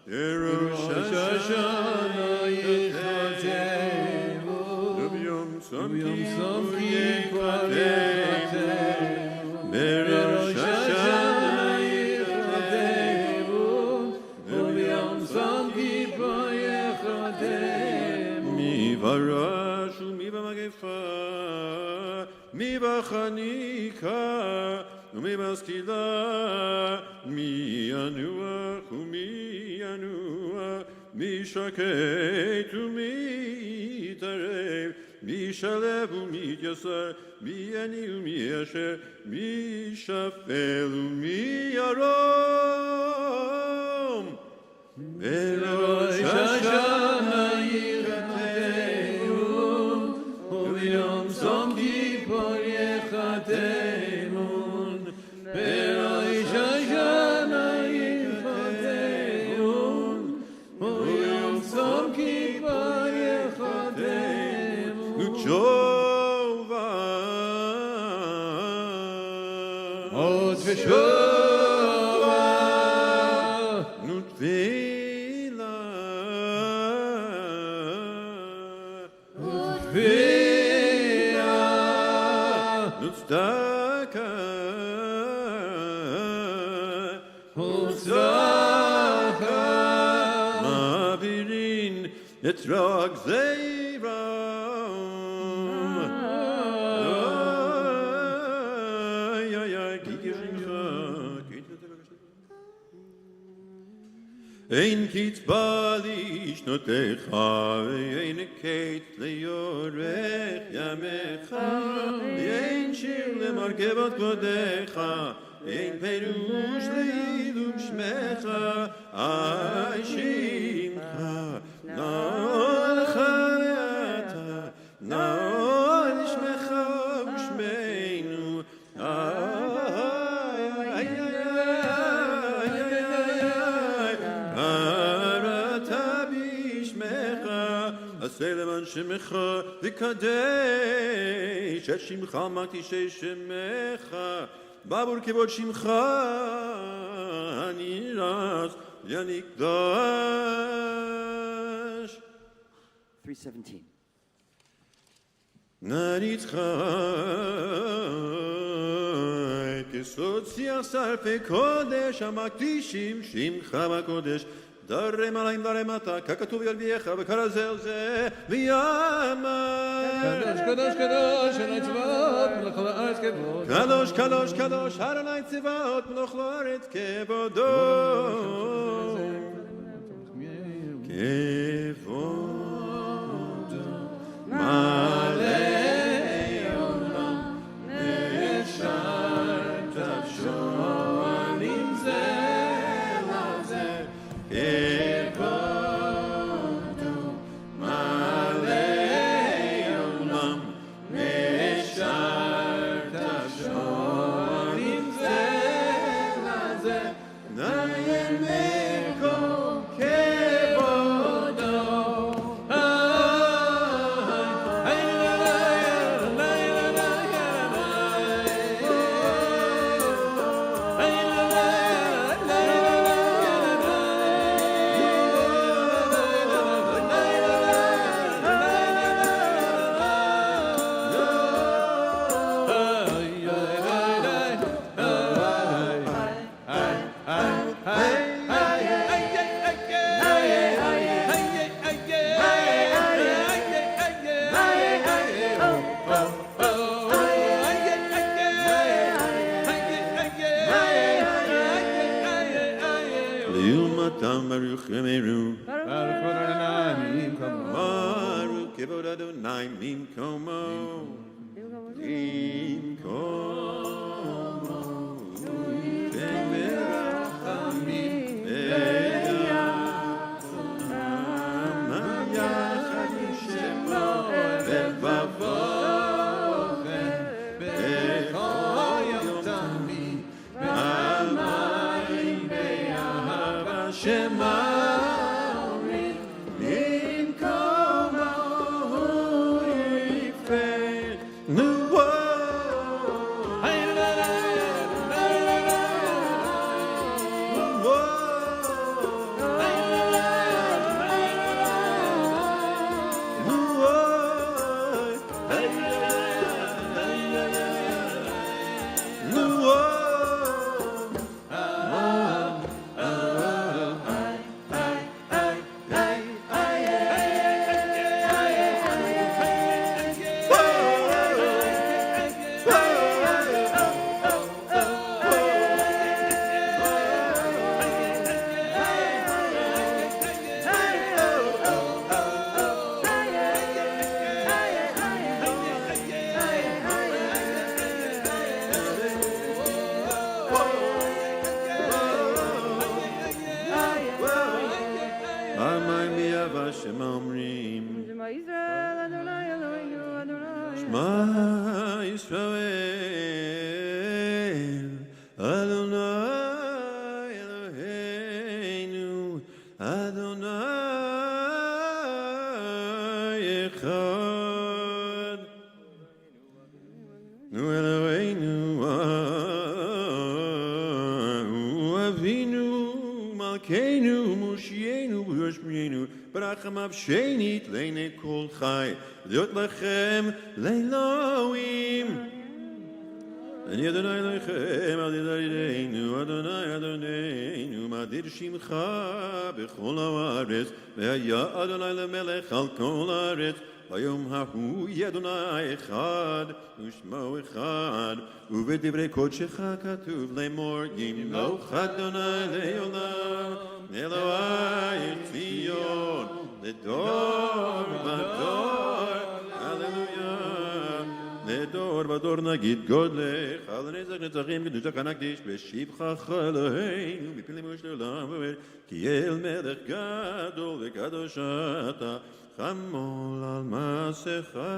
Rosh Hashanah yichatevun, v'yom tzom kippur yechatemun, Rosh Hashanah yichatevun, v'yom tzom kippur yechatemun, mi v'rash u'mi v'magefa, mi v'chanika, u'mi v'skila, mi yanuach u'mi yanuach, mi shaket u'mi tarev, מי ישלב ומי יתייסר, מי יניע ומי ישר, מי ישפל ומי ירום. בראש השנה יחתנו, וביום צום כיפור יחתנו. בראש השנה יחתנו, וביום צום כיפור יחתנו. ותשובה, עוד ותשובה, ותפילה, ותפילה, וצדקה, וצדקה, מעבירין את רוע גזירה. אין קצבה לשנותיך, ואין קץ ליורך ימיך, ואין שיר למרכבת כבודיך, ואין פירוש לעילום שמך, שמך, נאור לך ואתה, נאור לשמך ושמנו, עשה למען שמך וקדש את שמך מקדישי שמך בעבור כבוד שמך הנרס ונקדש. 317. נריצך כסוד שיח שרפי קודש המקדישים שמך בקודש דרם עליים דרם אתה, ככתוב ירביעך וכרזל זה ויאמר קדוש קדוש קדוש אדוני צבאות מלך הארץ כבודו קדוש קדוש קדוש אדוני צבאות מלך הארץ כבודו כבודו מלא עולם נשארת שואלים זה כבודו מלא עולם נשארת שואלים זה לזה נעים מקום כבודו Baruch Yemeru Baruch Adonai Mimkomo Baruch Kevod Adonai Mimkomo Mimkomo Temerachamim Be'yacham Yachad Shemo Bevavochem Bechol Yom Tamid B'amayim Be'ahava Shema Amay mi'ava Hashem omrim Shema Yisrael, Adonai Eloheinu, Adonai. Shema Yisrael, Adonai Eloheinu, Adonai Echad. Nu Eloheinu, Avinu, Malkeinu, Moshienu, B'Yoshmienu, Barachamav Shenit, Leine Kol Chai, Liot Lachem, Leiloim. And Adonai Lechem, Adonai Adonai Adonai, Madir Shimcha, Bechol Haaretz, Ve'haya Adonai Lemelech al Kol Haaretz, Vayom Hahu Adonai Echad, Ushmo Echad, Uve'divrei Kodshecha Katuv Lemor, Yimloch Adonai Leolam, Elohai Tzion, Ledor Vador, Hallelujah. Nedor vador nagid godlech al nezach netzachim kedusha kanakdish b'shivchach Eloheinu mipnei moshe olam ki el melech gadol v'kadoshata chamol al masecha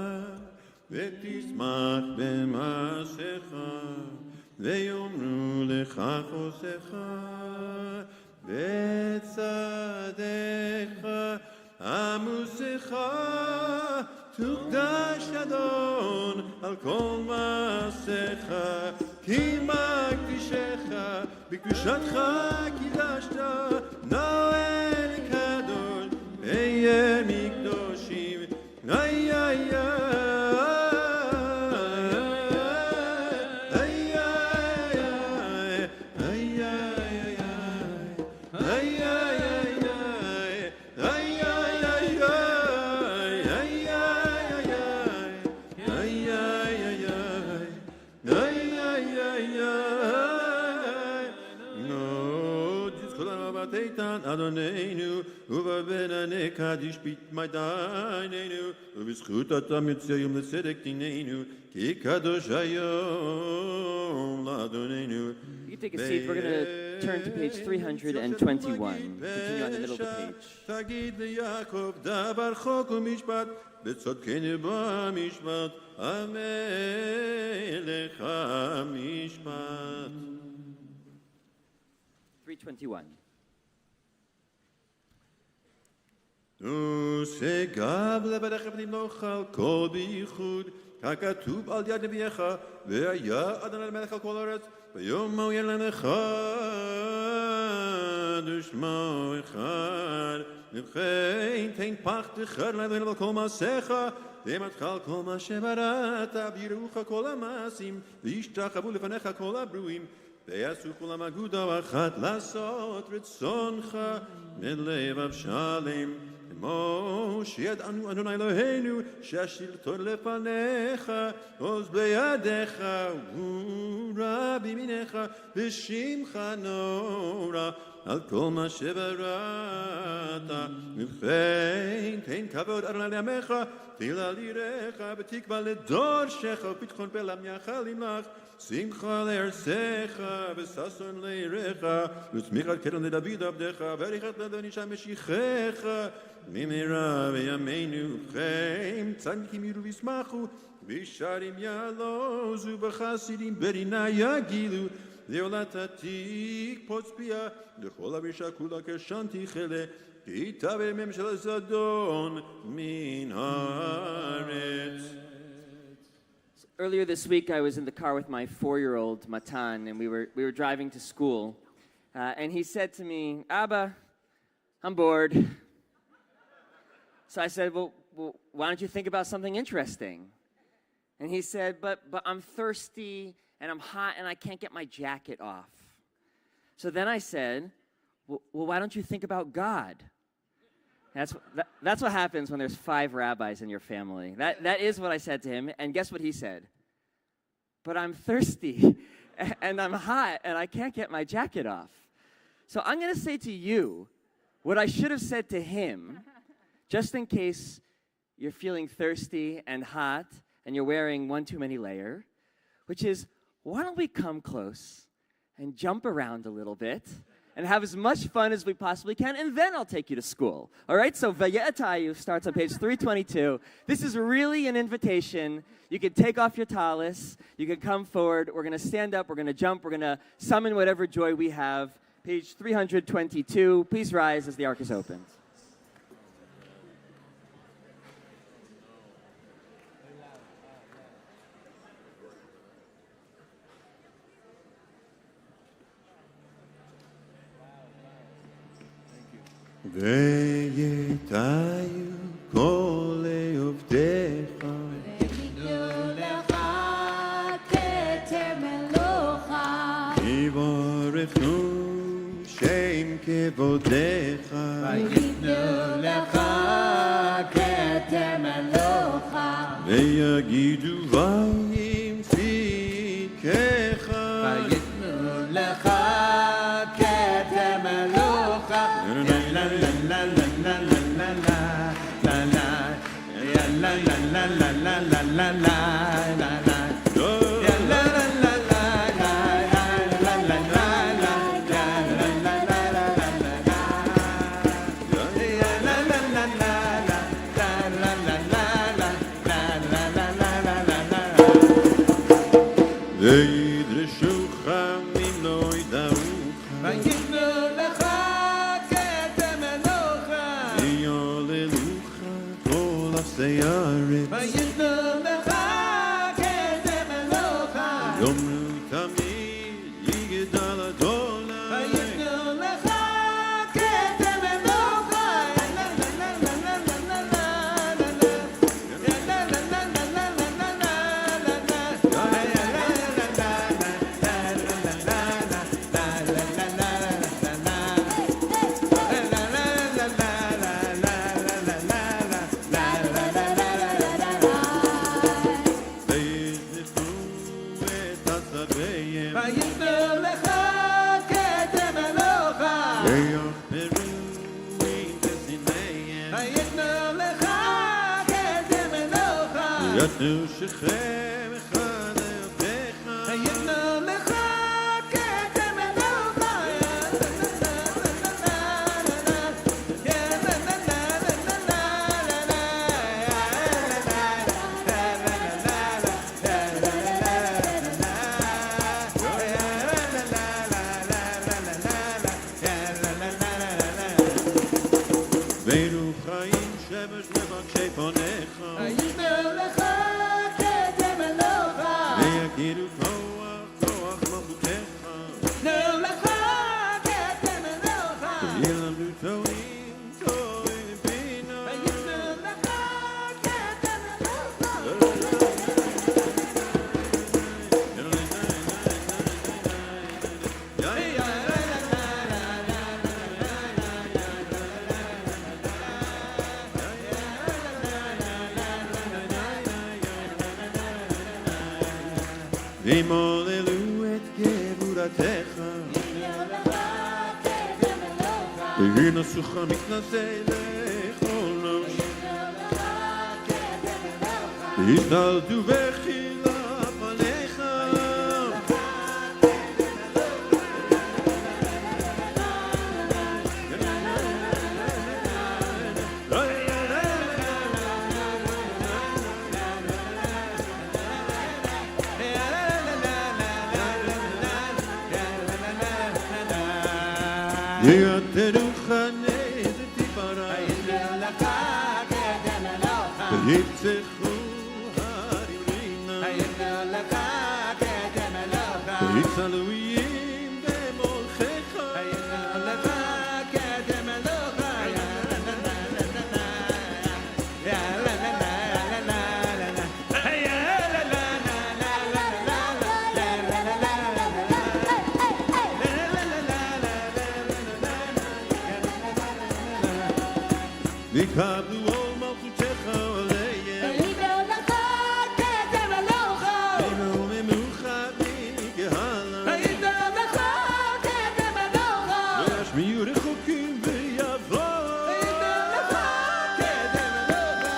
v'tismach b'masecha v'yomru lecha chosecha v'tzadecha amusecha תוקדש אדון על כל מעשיך כי מקדישך בקדושתך קידשת נאל קדוש אהיה מקדושים איי איי אדוננו ובבינני קדיש ביתמדייננו ובזכות אתה מצויים לצדק דיננו כי קדוש היום לאדוננו. You can take a seat. We're going to turn to page 321. Continue on the middle of the page. תגיד ליעקב דבר חוק ומשפט בצדקנו במשפט המלך המשפט. 321. ושגב לברך ונמלוך על כל בייחוד ככתוב על יד נביאך והיה אדוני למלך על כל הארץ ביום ההוא יהיה אחד ושמו אחד וכן תן פח תחר לאלוהינו על כל מעשיך ואמתך על כל מה שבראת ויראוך כל המעשים וישתחוו לפניך כל הברואים ויעשו כולם אגודה אחת לעשות רצונך מלב אבשלם כמו שידענו אדוני אלוהינו שהשלטון לפניך עוז בידיך ורע בימינך ושמך נורא על כל מה שבראת וכן תן כבוד אדוני לעמך תהילה ליראך ותקווה לדורשך ופתחון פה למייחלים לך שמחה לארצך וששון ליראך וצמיחת קרן לדוד עבדך ובריחת לאדוני שם משיחך במהרה בימינו חיים צדיקים יראו וישמחו וישרים יעלוזו בחסידים ברינה יגילו לעולת עתיק פוצפיה לכל אבישה כולה כשן תכלה כי תביא ממשל זדון מן הארץ. Earlier this week, I was in the car with my 4-year-old Matan, and we were driving to school. And he said to me, "Abba, I'm bored." So I said, well, why don't you think about something interesting? And he said, but I'm thirsty, and I'm hot, and I can't get my jacket off. So then I said, well, why don't you think about God? That's what happens when there's 5 rabbis in your family. That is what I said to him, and guess what he said? But I'm thirsty, and I'm hot, and I can't get my jacket off. So I'm going to say to you what I should have said to him, just in case you're feeling thirsty and hot, and you're wearing one too many layer, which is, why don't we come close and jump around a little bit and have as much fun as we possibly can, and then I'll take you to school. All right, so Vayetayu starts on page 322. This is really an invitation. You can take off your talis. You can come forward. We're going to stand up. We're going to jump. We're going to summon whatever joy we have. Page 322. Please rise as the ark is opened. ויתאיו כל עובדיך ויתנו לך כתר מלוכה יברכו שם כבודיך ויתנו לך כתר מלוכה ויגידו וימסיקך ויתנו לך כתר מלוכה וידרשוך ממנו ידעוך ויתנו לך כתר מלוכה ויעללוך כל אפסי הארץ ויתנו לך כתר מלוכה יאמרו תמיד יגדל אדוני ויתנו לך כתר מלוכה ויתנו לך כתר מלוכה ויתנו לך כתר מלוכה יתנו שכם אחד לעבדיך ויתנו לך כתר מלוכה ואילו חיים שמש מבקשי פניך ויתנו לך כתר מלוכה ויגידו כוח כוח מלכותך ויתנו לך כתר מלוכה וילמדו טועים טועים בינה ויתנו לך כתר מלוכה וימוללו את גבורתך וינוסוך מתנשא לכל נוש ויתנלדו בחילה פניך יתנוך נזר תפארה ויפצחו הרים רינה ויצלו איים במולכך ויקבלו עול מלכותך עליהם ויתנו לך כתר מלוכה וימוממוך מקהלם ויתנו לך כתר מלוכה וישמיעו רחוקים ויבואו ויתנו לך כתר מלוכה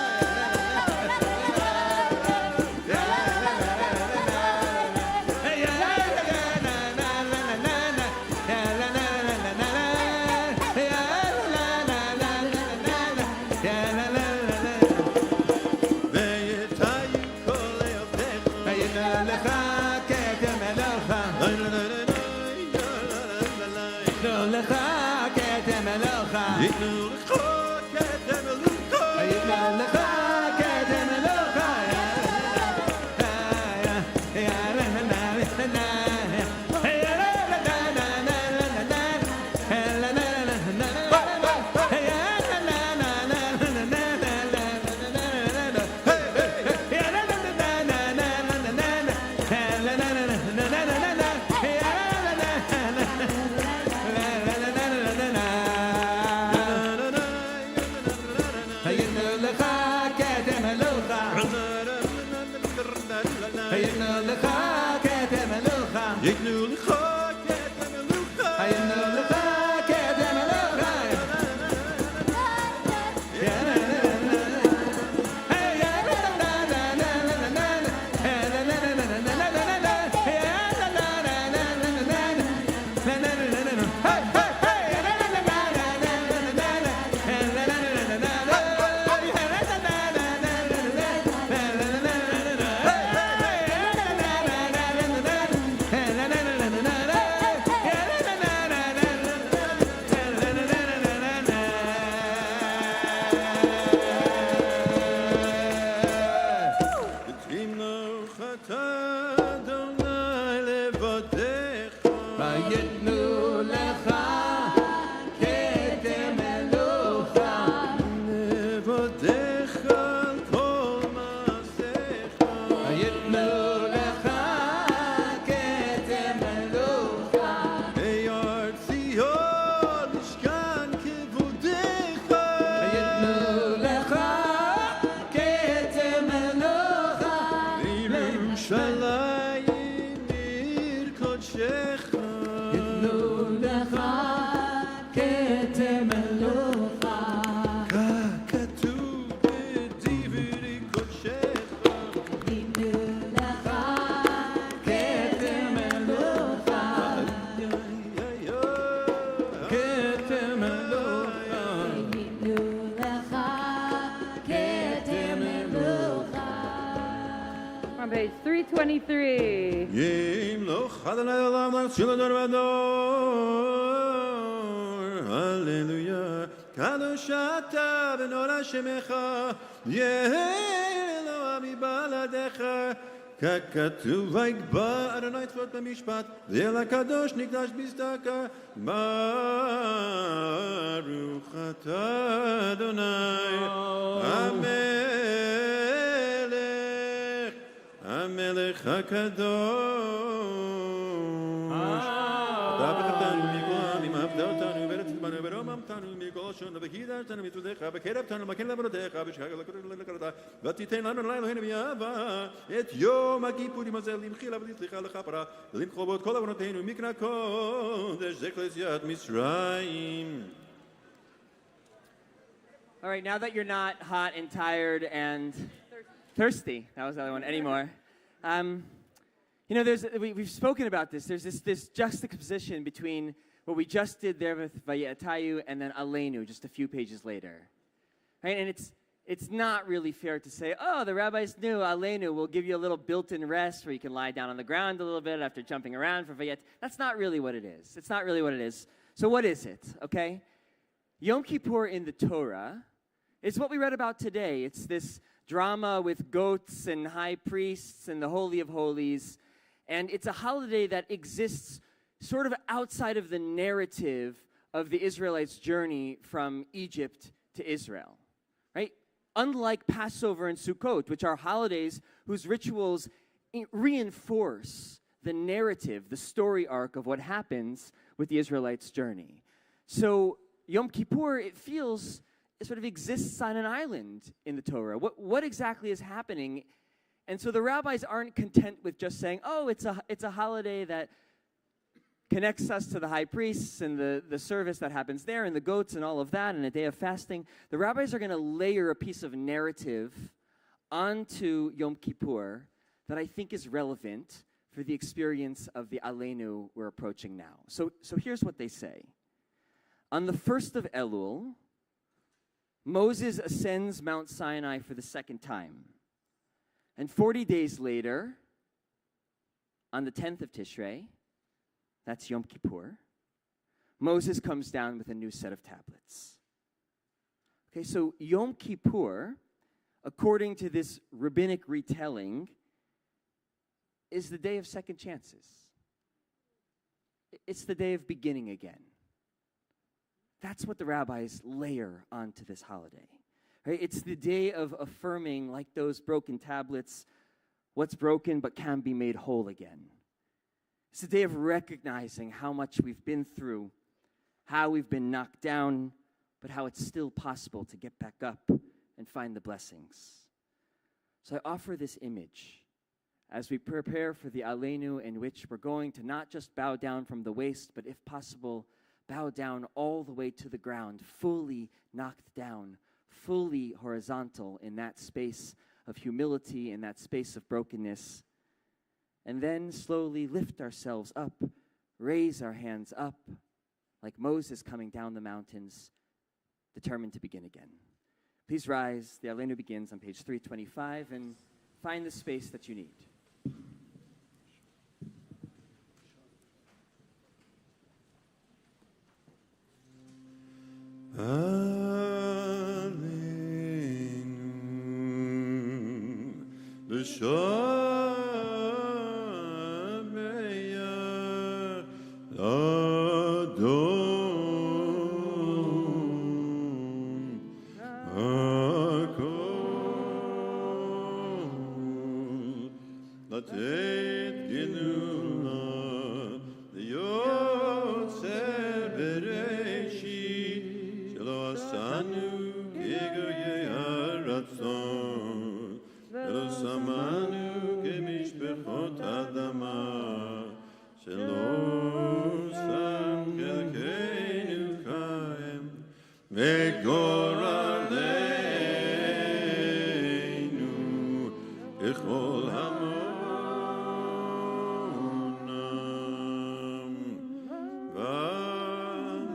ייתנו לך כתם מלוכה ייתנו לך כתם מלוכה ייתנו לך כתם מלוכה ייתנו לך כתם מלוכה ייתנו לך כתם מלוכה וייתנו לך כתם מלוכה לבדך על כל מעשיך וייתנו לך כתם מלוכה הר ציון משכן כבודך וייתנו לך כתם מלוכה בירושלים עיר קודשך ייתנו לך כתם מלוכה ככתוב בדברי קודשך ייתנו לך כתם מלוכה כתם מלוכה ייתנו לך כתם מלוכה On page 323. ימלוך אדוני לעולם להציל הדור והדור הללויה קדוש אתה ונורא שמך יהיה אלוה מבלעדיך ככתוב ויקבע אדוני צבאות במשפט ואל הקדוש נקדש בצדקה ברוך אתה אדוני המלך הקדוש אתה בחרתנו מכל העמים אהבת אותנו וארצת בנו ורוממתנו מכל שון וקידשתנו מצוותיך וקרבתנו למכן לעבודתך ושכח לקראתה ותיתן לנו לילה הנה ואהבה את יום הכיפורים הזה למחילה ולסליחה לכפרה ולמחול בו את כל עוונותינו מקרא קודש זכר ליציאת מצרים. All right, now that you're not hot and tired and thirsty, that was the other one, anymore. You know, we've spoken about this. There's this juxtaposition between what we just did there with Vayetayu and then Aleinu just a few pages later. Right? And it's not really fair to say, oh, the rabbis knew Aleinu will give you a little built-in rest where you can lie down on the ground a little bit after jumping around for Vayet. That's not really what it is. It's not really what it is. So what is it, okay? Yom Kippur in the Torah is what we read about today. It's this drama with goats and high priests and the Holy of Holies. And it's a holiday that exists sort of outside of the narrative of the Israelites' journey from Egypt to Israel, right? Unlike Passover and Sukkot, which are holidays whose rituals reinforce the narrative, the story arc of what happens with the Israelites' journey. So Yom Kippur, it feels, it sort of exists on an island in the Torah. What exactly is happening? And so the rabbis aren't content with just saying, oh, it's a holiday that connects us to the high priests and the service that happens there and the goats and all of that and a day of fasting. The rabbis are going to layer a piece of narrative onto Yom Kippur that I think is relevant for the experience of the Aleinu we're approaching now. So here's what they say. On the 1st of Elul, Moses ascends Mount Sinai for the second time. And 40 days later, on the 10th of Tishrei, that's Yom Kippur, Moses comes down with a new set of tablets. Okay, so Yom Kippur, according to this rabbinic retelling, is the day of second chances. It's the day of beginning again. That's what the rabbis layer onto this holiday. Right? It's the day of affirming, like those broken tablets, what's broken but can be made whole again. It's the day of recognizing how much we've been through, how we've been knocked down, but how it's still possible to get back up and find the blessings. So I offer this image as we prepare for the Aleinu, in which we're going to not just bow down from the waist, but if possible, bow down all the way to the ground, fully knocked down, fully horizontal in that space of humility, in that space of brokenness. And then slowly lift ourselves up, raise our hands up, like Moses coming down the mountains, determined to begin again. Please rise. The Aleinu begins on page 325, and find the space that you need. Aleinu b'shameya Adon hakol latet genula liyotzer bereshit shelo asanu kegoyei haratzon velo samanu kemishpechot adama shelo sam chelkeinu kaem וגורלנו בכל המונם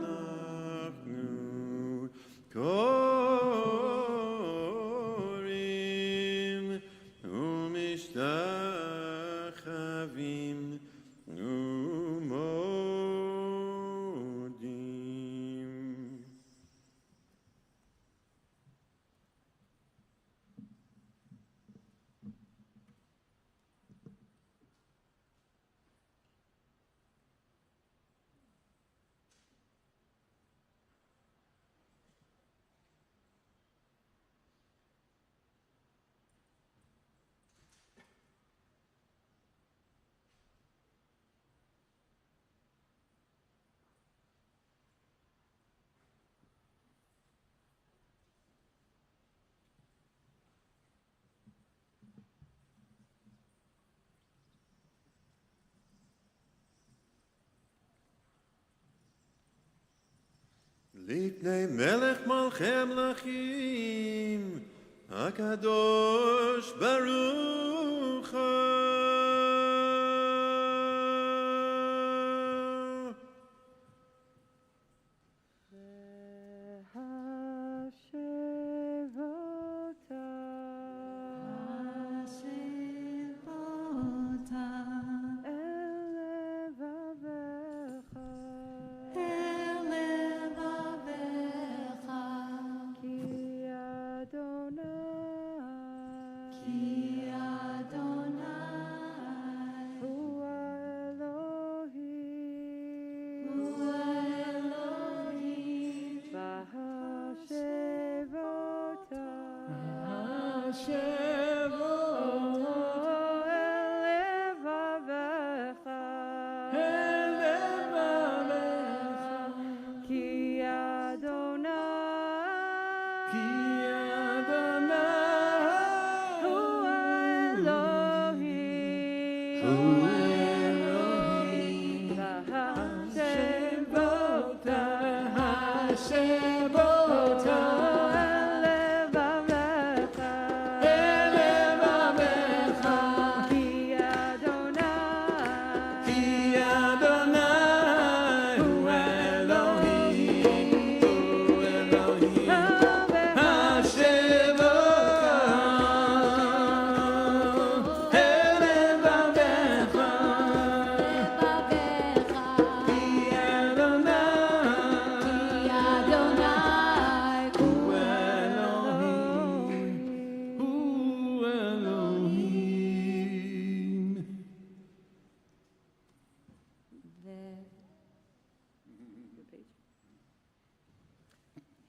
ואנחנו קוראים ומשתחווים ומודים. לפני מלך מלכי המלכים, הקדוש ברוך Hashem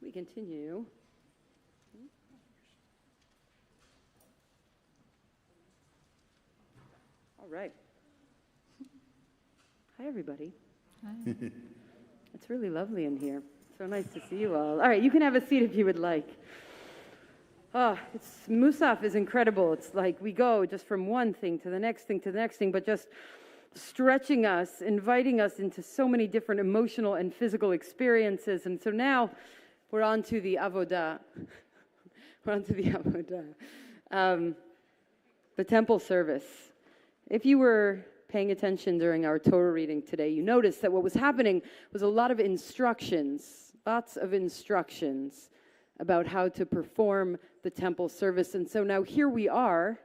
we continue. All right. Hi, everybody. Hi. It's really lovely in here. So nice to see you all. All right, you can have a seat if you would like. Musaf is incredible. It's like we go just from one thing to the next thing to the next thing, but just stretching us, inviting us into so many different emotional and physical experiences. And so now we're on to the avodah. We're on to the avodah. The temple service. If you were paying attention during our Torah reading today, you noticed that what was happening was a lot of instructions, lots of instructions about how to perform the temple service. And so now here we are,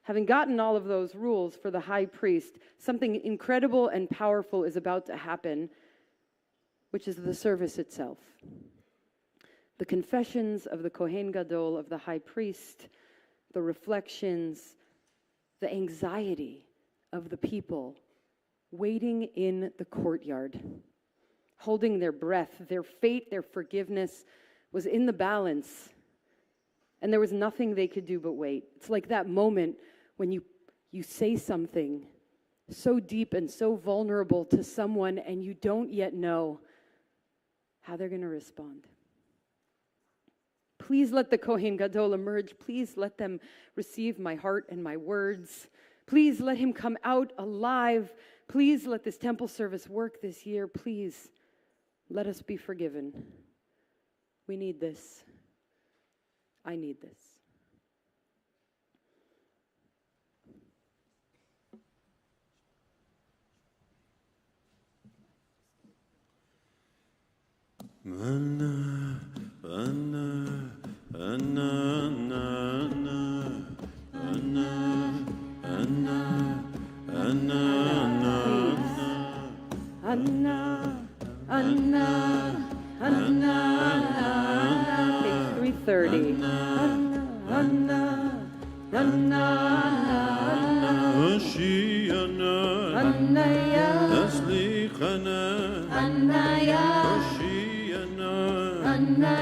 having gotten all of those rules for the high priest, something incredible and powerful is about to happen, which is the service itself. The confessions of the Kohen Gadol, of the high priest, the reflections, the anxiety of the people waiting in the courtyard, holding their breath. Their fate, their forgiveness was in the balance, and there was nothing they could do but wait. It's like that moment when you say something so deep and so vulnerable to someone and you don't yet know how they're going to respond. Please let the Kohen Gadol emerge. Please let them receive my heart and my words. Please let him come out alive. Please let this temple service work this year. Please let us be forgiven. We need this. I need this. Anna, Anna, Anna, Anna, Anna, Anna, Anna, Anna, Anna, Anna. Page 330. Anna, Anna, Anna, Oshi Anna, Anna, Taslichana, Anna, Oshi Anna, Anna,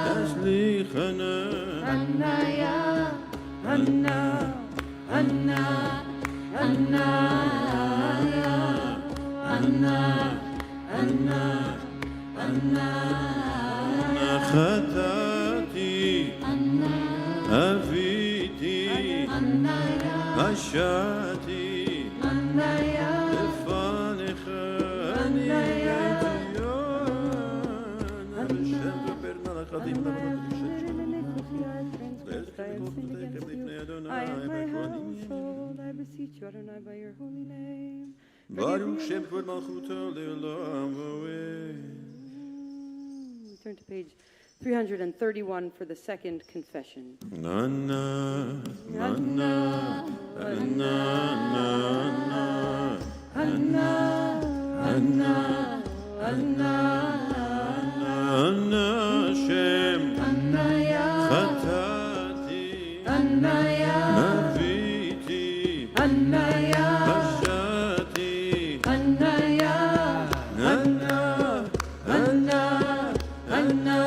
Taslichana, Anna, Anna, Anna, Anna, Anna, Anna, Anna, Chatati, Aviti, Ashati, Lefanecha, Ani I am my household, I beseech you, Adonai, by your holy name. Baruch Shem Kvod Malchuto Le'olam V'oed. Turn to page 331 for the second confession. Anna, Anna, Anna, Anna, Anna, Anna, Anna, Anna, Shem, Chatati, Naviti, Ashati, Anna, Anna, Anna, Anna,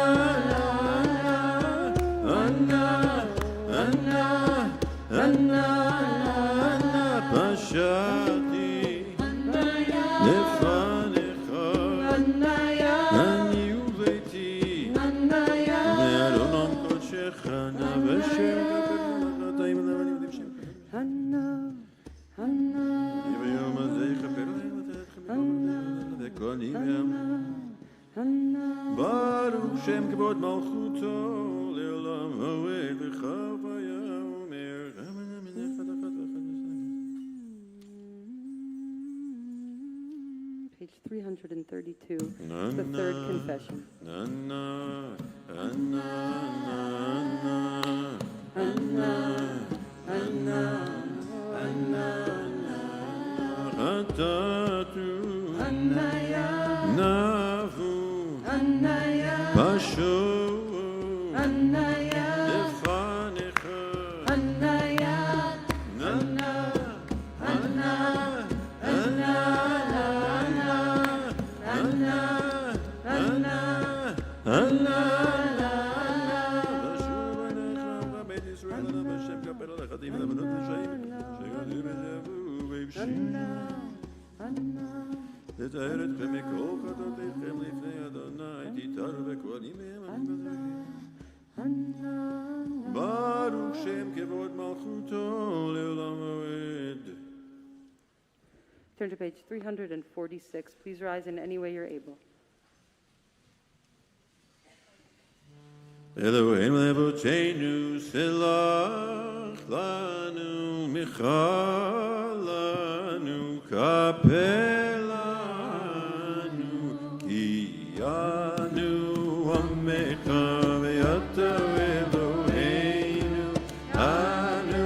Anna, Pashati, Lefanecha, Ani Uveti, Ne'aronon Kodshecha, Naveshem, Anna, Anna, Yom Hazeh Chaper Le'im V'Kol Yom Anna, Baruch Shem Kvod Malchuto Le'olam V'oed V'chavaya Omer page 332, the third confession. Anna, Anna, Anna, Anna, Anna, Chatatu, Anna, Navu, Anna, Pashu, Anna, Lefanecha, Anna, Anna, Anna, Anna, Anna, Anna, Anna, לטהר אתכם מכל חטאותיכם לפני אדוני, תתארו בכל ימיהם ברוך שם כבוד מלכותו לעולם ועד. Turn to page 346. Please rise in any way you're able. Eloheinu levoteinu selach lanu michal lanu kapelanu ki anu amecha ve'ata Eloheinu anu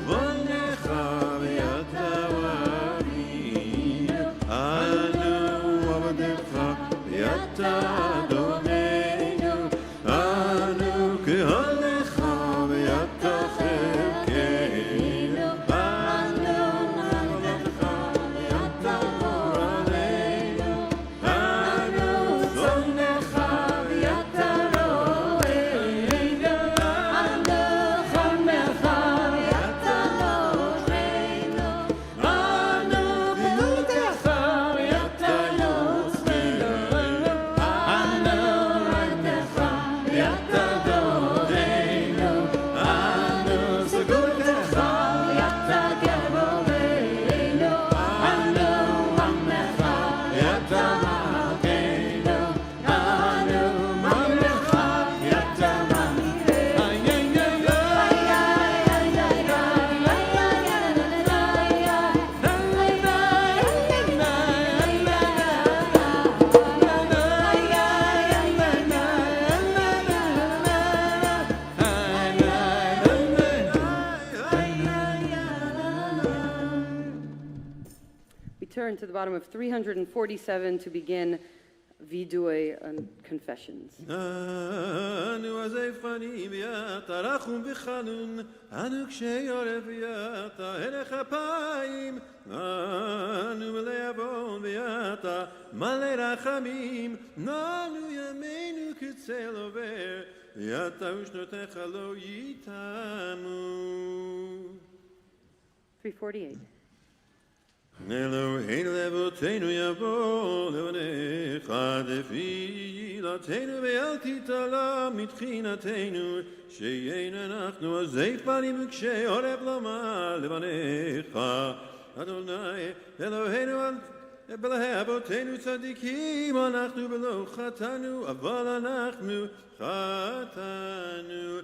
vonecha ve'ata v'avinu anu avadecha ve'ata Adonenu anu kehalecha ve'ata chevkeinu anu avadecha ve'ata goraleinu anu zonecha ve'ata ro'einu anu chamecha ve'ata locheinu anu v'lutecha ve'ata yotzmeinu anu raitecha ve'ata dodeinu anu segutecha ve'ata gevoleinu anu amecha ve'ata malkeinu anu mamlecha ve'ata We turn to the bottom of 347 to begin Vidui and confessions. אנו הזייפנים ואתה רחום וחנון, אנו קשי עורף ואתה הלך אפיים, אנו מלא עוון ואתה מלא רחמים, אנו ימינו כצל עובר, ואתה ושנותיך לא ייתמו. 348. אלוהינו לאבותינו יבוא לבניך תפילתנו ואל תתעלה מתחינתנו שאין אנחנו עזי פנים וקשי עורף לומר לבניך אדוני אלוהינו בלהי אבותינו צדיקים אנחנו ולא חטאנו אבל אנחנו חטאנו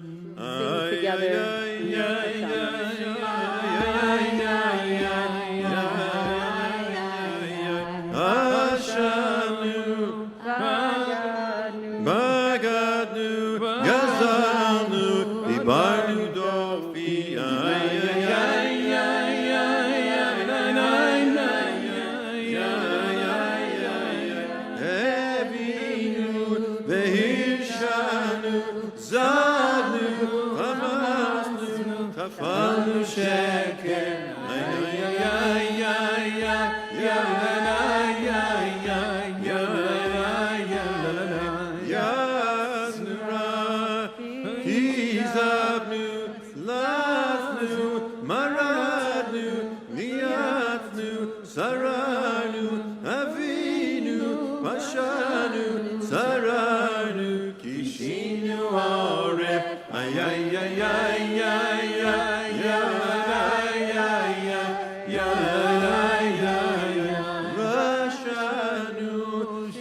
אשמנו, בגדנו, גזלנו, דיברנו דופי, הבינו והרשענו, זדנו, רמזנו, טפלנו שקר, שרנו, אבינו, פשענו, שרנו, קישינו עורף, איי איי איי איי איי איי איי רשענו,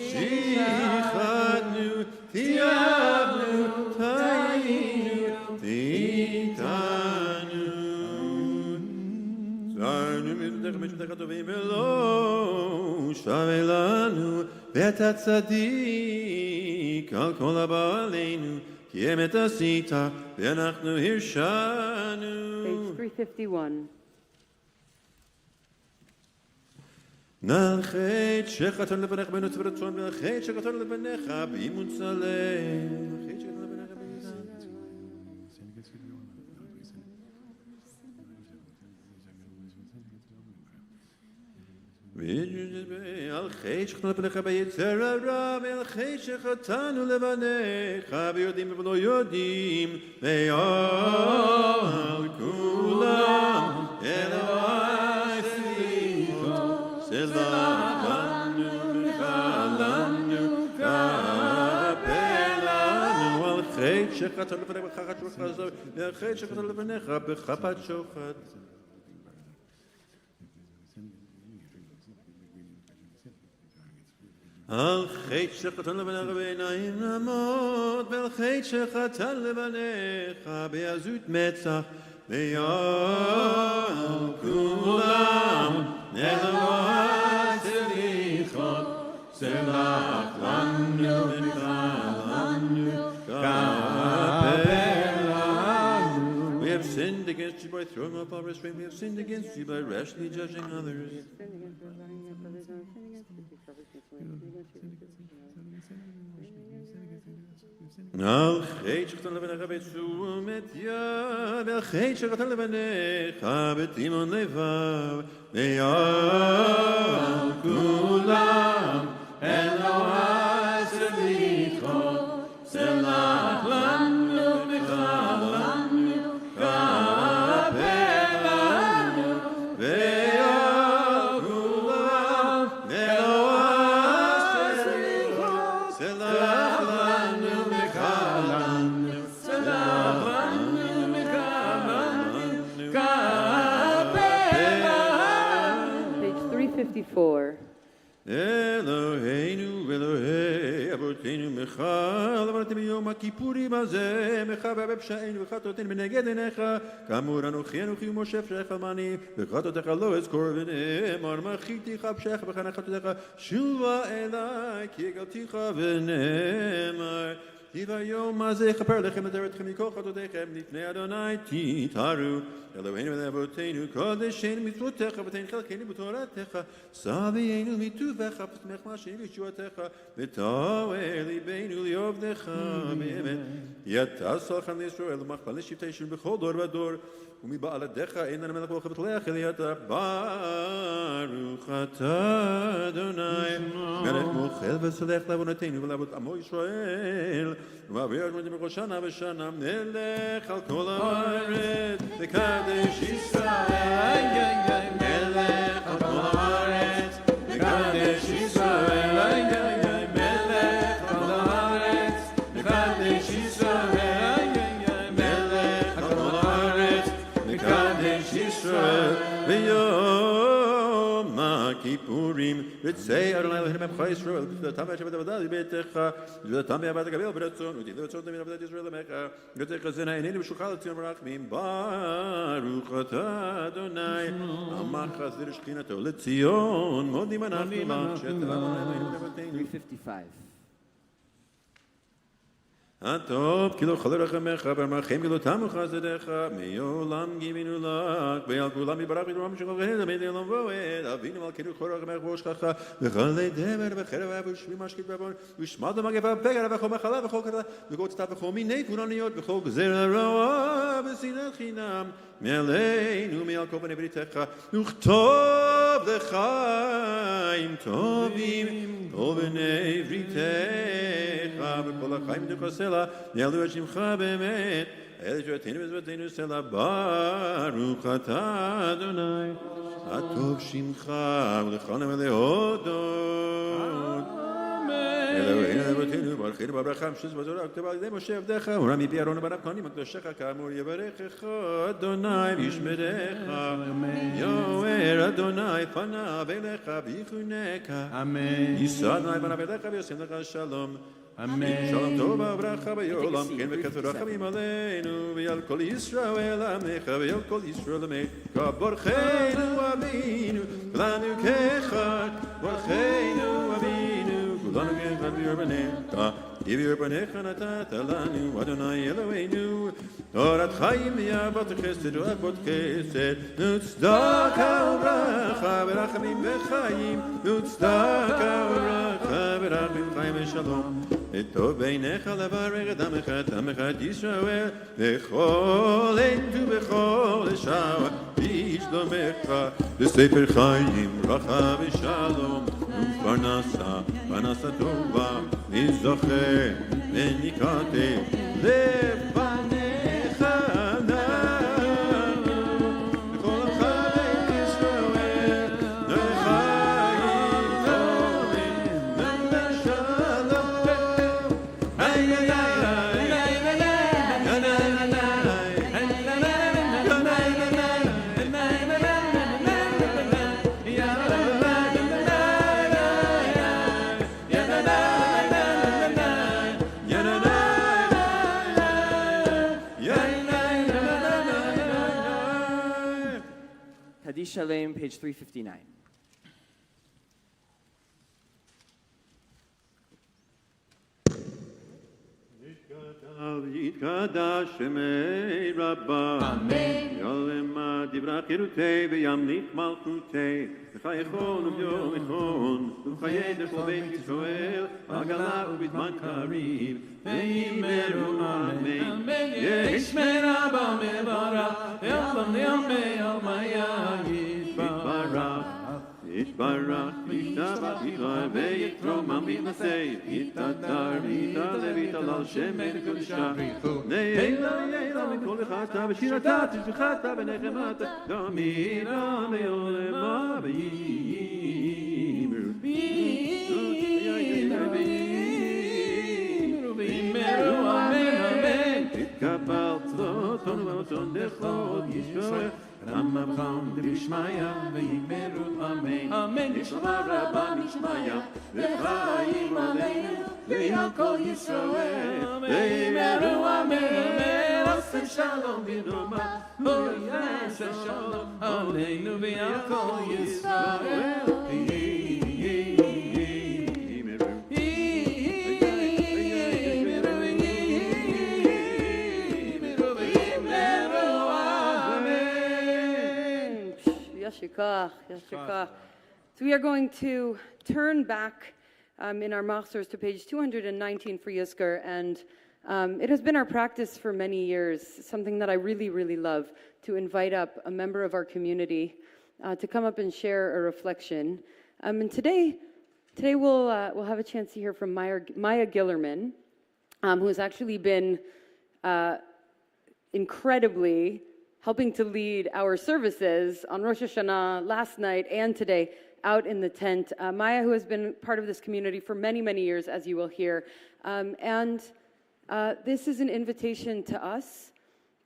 שיחדנו, תיאבנו, טעינו, תיתנו. זרנו מזבחך משפטך הטובים ולא שווה לנו ואתה צדיק על כל הבא עלינו כי אמת עשית ואנחנו הרשענו. Page 351. נא חטא שחטאנו לפניך באומץ ורצון וחטא שחטאנו לפניך באימון צלם חטא שחטאנו לפניך על חטא שחטאנו לפניך ביצר הרע ועל חטא שחטאנו לפניך ביודעים ולא יודעים ועל כולם אלוהי סליחה סלחנו שחטא לפניך בחחת שוחד, והחטא שחטא לפניך בחפת שוחד. על חטא שחטא לבניך בעיניים רמות, ועל חטא שחטא לבניך בעזות מצח, ויום כולם נלוות סליחות, סלח לנו ונכלנו כפר לנו. We have sinned against you by throwing up our restraint. We have sinned against you by rashly judging others. על חטא שחטא לבניך בתשומת יד, ועל חטא שחטא לבניך בתימון לבב, ויום כולם אלוהי סליחות, סלח לנו וחלנו כפר לנו, ויום כולם אלוהי סליחות, סלח לנו וחלנו, סלח לנו וחלנו כפר לנו. Page 354. אלוהינו ואלוהי אבותינו מיכל, עברתם ביום הכיפורים הזה, מחבר בפשענו וחטאותינו מנגד עיניך, כאמור אנוכי ומשה פשעך אלמני, וחטאותיך לא אזכור ונאמר, מחיתיך פשעך וכן חטאותיך שובה אליי, כי הגלתיך ונאמר. כי ביום הזה יכפר לכם את ארצכם מכל חטאותיכם לפני אדוני תטהרו. אלוהינו ולאבותינו קודשנו מצוותיך ותן חלקנו בתורתך, שביענו מטובך ותמך מעשינו וישועתך, ותאר ליבנו לעובדך באמת. יתה סלחן לישראל ומחפל לשבטי ישראל בכל דור ודור, ומבעלתך אין לנו מלך ולך ותלך אליתה. ברוך אתה אדוני מלך מוחל וסולח לעוונותינו ולעוון עמו ישראל, ומעביר אדמותינו בכל שנה ושנה, מלך על כל הארץ וקדש ישראל. מלך על כל הארץ וקדש ישראל. מלך על כל הארץ וקדש ישראל. מלך על כל הארץ וקדש ישראל. ביום הכיפורים רצי אדוני אלוהינו בעמך ישראל, ותדעתם בהשבת עבודה לביתך, ותדעתם בעבדת גביל ברצון, ותדעו רצון תמיד עבודת ישראל עמך, ותדעך זנה עינינו ושולחה לציון ברחמים. ברוך אתה אדוני עמך חסד שכינתו לציון, מודים אנחנו לך שתלנו אלוהינו ולאבותינו. 355. הטוב כי לא חלל רחמך ברמחם גדולתם וחסדיך מעולם גיבינו לך, ועל כולם יברך בדורם של כל תמיד לעולם ועד. אבינו מלכנו כל רחמך וראשך וכלי דבר וחרב אב ושמי משחית ועוון ושמד ומגפה ופגע וכל מחלה וכל קטלה וכל צטף וכל מיני פורענויות וכל גזר הרוע ושנאת חינם מעלינו מעל כל בני בריתך, וכתוב לחיים טובים כל בני בריתך וכל החיים דקו סלע יעלו את שמך באמת. אלה שותינו וזבתנו סלע. ברוך אתה אדוני הטוב שמך ולכנו ולהודות. אלוהינו ואבותינו ברכנו בברכה המשותפת בתורה וכתובה על ידי משה עבדך, ורם מפי אהרון ובניו כהנים הקדושך, כאמור יברכך אדוני וישמרך, יאר אדוני פניו אליך ויחונך, יישא אדוני פניו אליך וישים לך שלום. שלום טוב וברכה בעולם כן וכתוב רחמים עלינו ועל כל ישראל עמך ועל כל ישראל עמך, ברכנו אבינו כולנו כאחד, ברכנו אבינו כולנו כאחד ביור בניך, ביור בניך נתת לנו אדוני אלוהינו, תורת חיים ואהבת חסד ואהבת חסד וצדקה וברכה ורחמים וחיים, וצדקה וברכה ורחמים חיים ושלום. טוב בעיניך לברך את עמך את עמך את ישראל בכל עת ובכל שעה, בשלומך בספר חיים ברכה ושלום ופרנסה פרנסה טובה וזוכה ונקראת לפניך נענו לכל חיים ישראל לחיים טובים ושלום. Navi Shalem, page 359. יתקדש שמי רבה, יעלמה דברה חירותי וימליך מלכותי, וחייכון וביום יחון, וחיי דכל בית ישראל, בעגלה ובזמן קריב, ויאמרו אמן. ישמרה במברך, יעלם ימי ימיה יתברך. יתברך וישתבח יגאל ויקרום מתנשא, יתהדר ויתעלה ויתהלל שם קדושה. נעילה יעילה מכל אחד ושירתה תשבחתה ונחמתה, דמירה מעולמה ויאמרו. ויאמרו אמן אמן. תתקבל צבאותינו ורצון דכל ישראל. רמם חם דבשמיא ויאמרו אמן. אמן. נשמה רבה נשמיא וחיים עלינו ועל כל ישראל. ויאמרו אמן. עושה שלום בדרומה ויעשה שלום עלינו ועל כל ישראל. Yashikach, Yashikach. So we are going to turn back in our machzors to page 219 for Yizkor, and it has been our practice for many years, something that I really, really love, to invite up a member of our community to come up and share a reflection. And today we'll have a chance to hear from Maya Gillerman, who has actually been incredibly helping to lead our services on Rosh Hashanah last night and today out in the tent. Maya, who has been part of this community for many, many years, as you will hear. And this is an invitation to us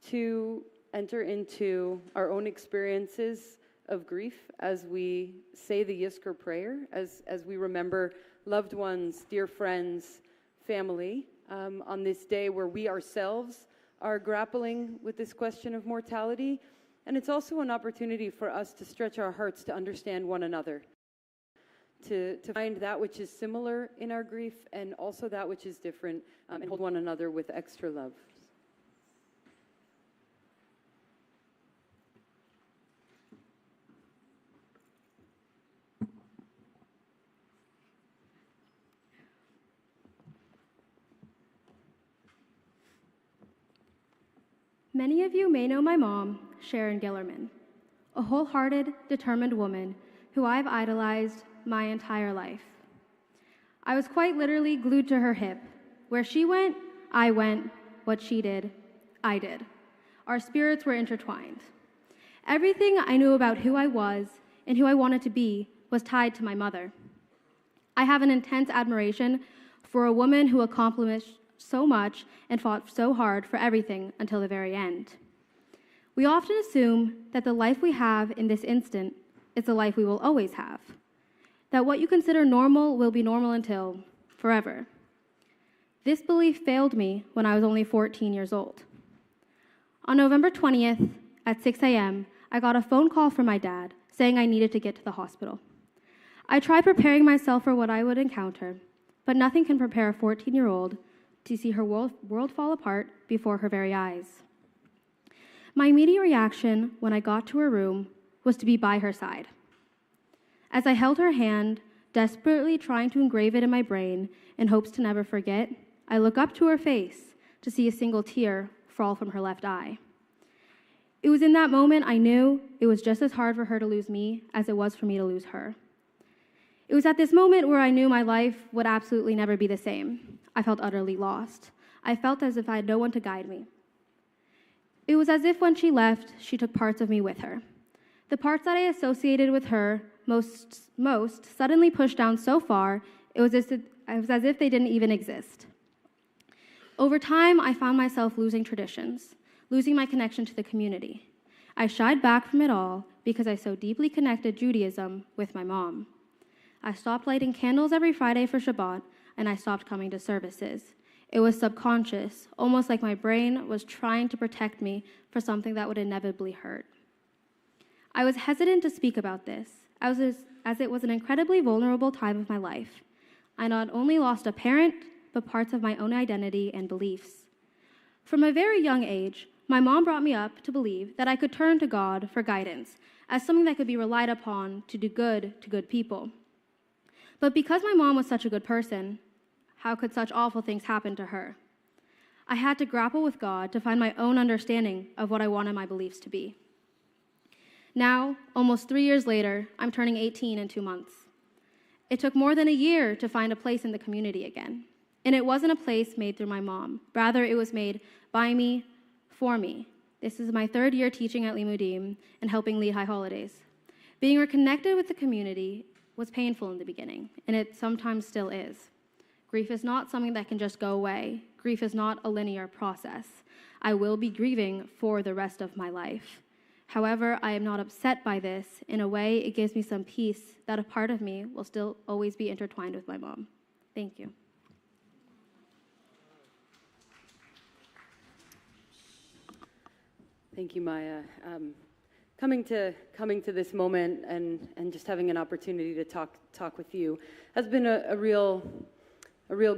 to enter into our own experiences of grief as we say the Yizkor prayer, as we remember loved ones, dear friends, family, on this day where we ourselves are grappling with this question of mortality. And it's also an opportunity for us to stretch our hearts to understand one another, to find that which is similar in our grief and also that which is different, and hold one another with extra love. Many of you may know my mom, Sharon Gillerman, a wholehearted, determined woman who I've idolized my entire life. I was quite literally glued to her hip. Where she went, I went. What she did, I did. Our spirits were intertwined. Everything I knew about who I was and who I wanted to be was tied to my mother. I have an intense admiration for a woman who accomplished so much and fought so hard for everything until the very end. We often assume that the life we have in this instant is the life we will always have, that what you consider normal will be normal until forever. This belief failed me when I was only 14 years old. On November 20th at 6 a.m., I got a phone call from my dad saying I needed to get to the hospital. I tried preparing myself for what I would encounter, but nothing can prepare a 14-year-old to see her world fall apart before her very eyes. My immediate reaction when I got to her room was to be by her side. As I held her hand, desperately trying to engrave it in my brain in hopes to never forget, I look up to her face to see a single tear fall from her left eye. It was in that moment I knew it was just as hard for her to lose me as it was for me to lose her. It was at this moment where I knew my life would absolutely never be the same. I felt utterly lost. I felt as if I had no one to guide me. It was as if when she left, she took parts of me with her. The parts that I associated with her most suddenly pushed down so far, it was as if they didn't even exist. Over time, I found myself losing traditions, losing my connection to the community. I shied back from it all because I so deeply connected Judaism with my mom. I stopped lighting candles every Friday for Shabbat, and I stopped coming to services. It was subconscious, almost like my brain was trying to protect me for something that would inevitably hurt. I was hesitant to speak about this, as it was an incredibly vulnerable time of my life. I not only lost a parent, but parts of my own identity and beliefs. From a very young age, my mom brought me up to believe that I could turn to God for guidance, as something that could be relied upon to do good to good people. But because my mom was such a good person, how could such awful things happen to her? I had to grapple with God to find my own understanding of what I wanted my beliefs to be. Now, almost 3 years later, I'm turning 18 in 2 months. It took more than a year to find a place in the community again. And it wasn't a place made through my mom. Rather, it was made by me, for me. This is my 3rd year teaching at Limudim and helping lead High Holidays. Being reconnected with the community was painful in the beginning, and it sometimes still is. Grief is not something that can just go away. Grief is not a linear process. I will be grieving for the rest of my life. However, I am not upset by this. In a way, it gives me some peace that a part of me will still always be intertwined with my mom. Thank you. Thank you, Maya. Coming to this moment and just having an opportunity to talk with you has been a real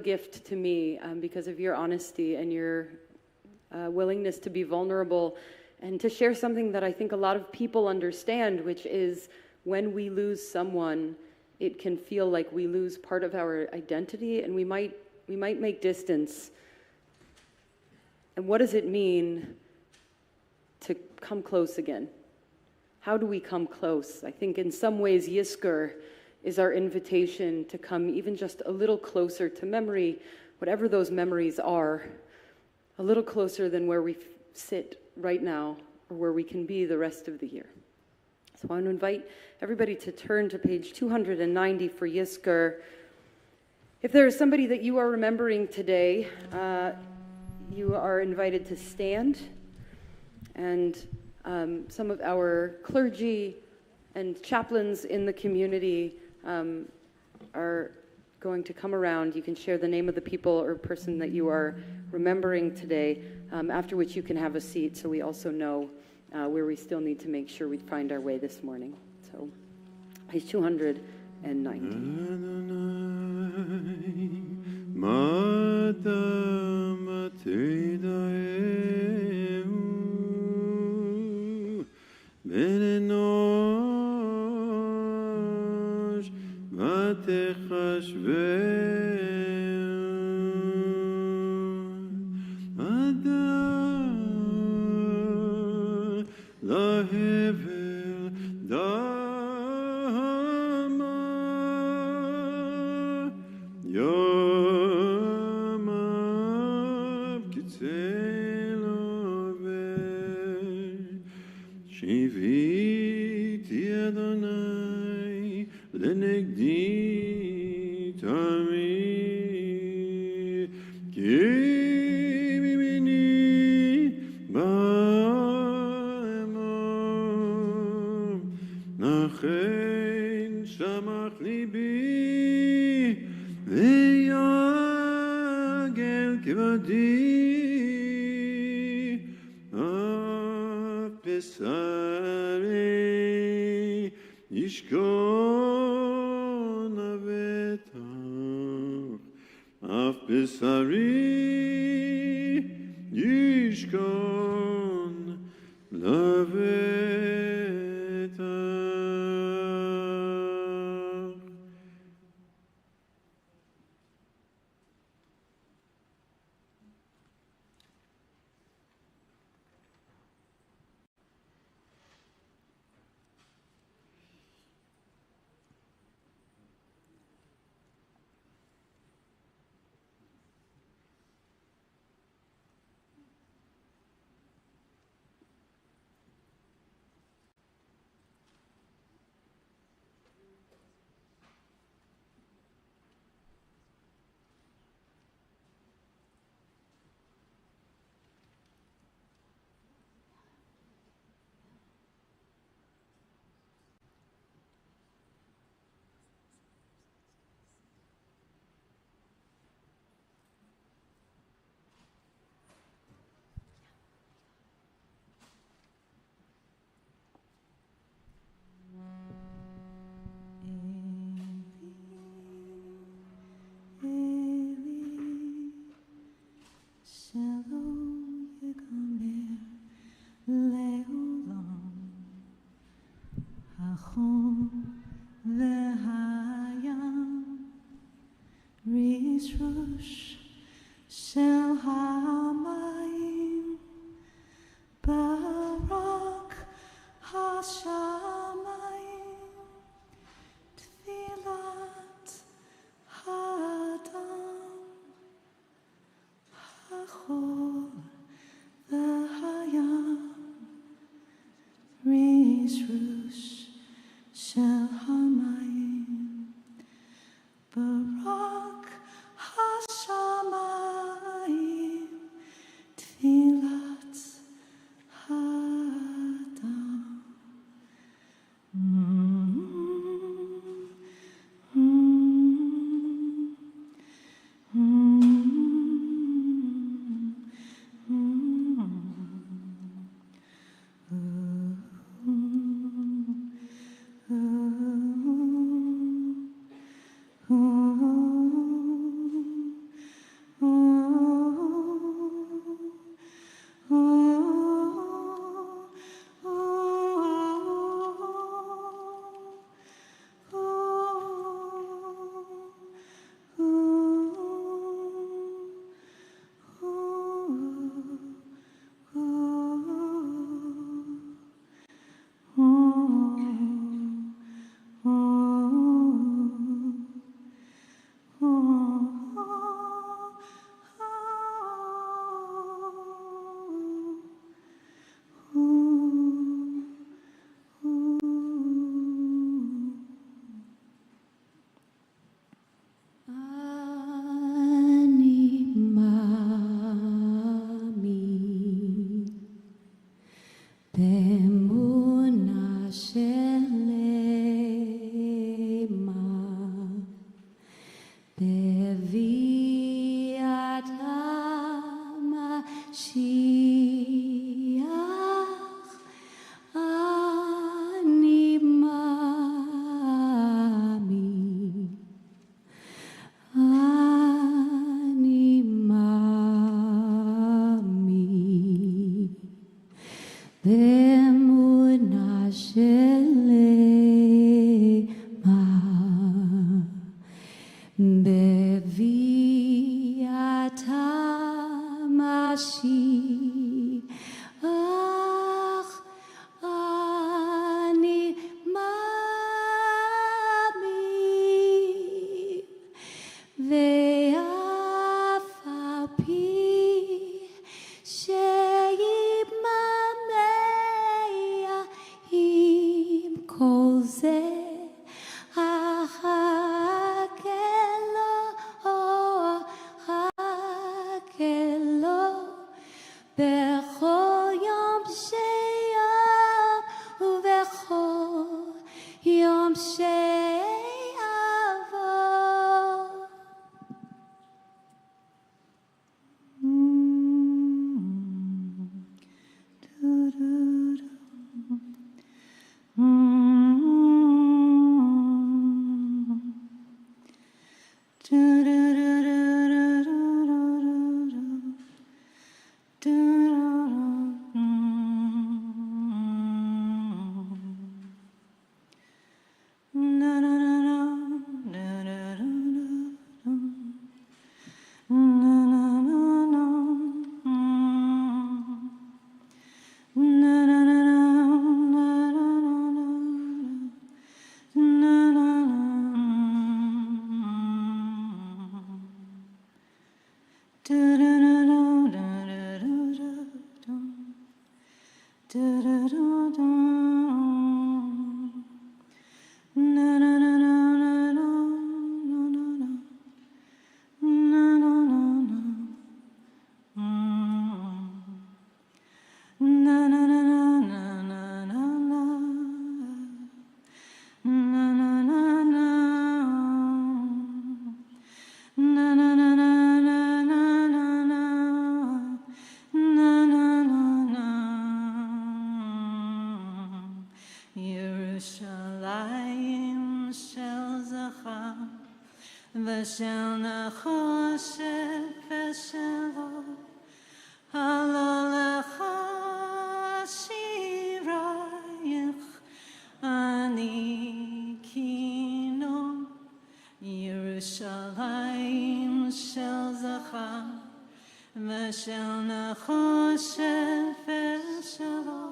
gift to me because of your honesty and your willingness to be vulnerable and to share something that I think a lot of people understand, which is when we lose someone, it can feel like we lose part of our identity, and we might make distance. And what does it mean to come close again? How do we come close? I think in some ways Yisker is our invitation to come even just a little closer to memory, whatever those memories are, a little closer than where we sit right now or where we can be the rest of the year. So I want to invite everybody to turn to page 290 for Yisker. If there is somebody that you are remembering today, you are invited to stand, and some of our clergy and chaplains in the community are going to come around. You can share the name of the people or person that you are remembering today, after which you can have a seat so we also know where we still need to make sure we find our way this morning. So, page אני מאמין, אני מאמין באמונה שלמה בביאת המשיח. אני מאמין ואף על פי שיממיה עם כל זה אחכה לו בכל יום שיום ובכל יום שיעבור. ירושלים של זכר ושל נחושת ושלו, הלא לך שירייך אני קינו. ירושלים של זכר ושל נחושת ושלו,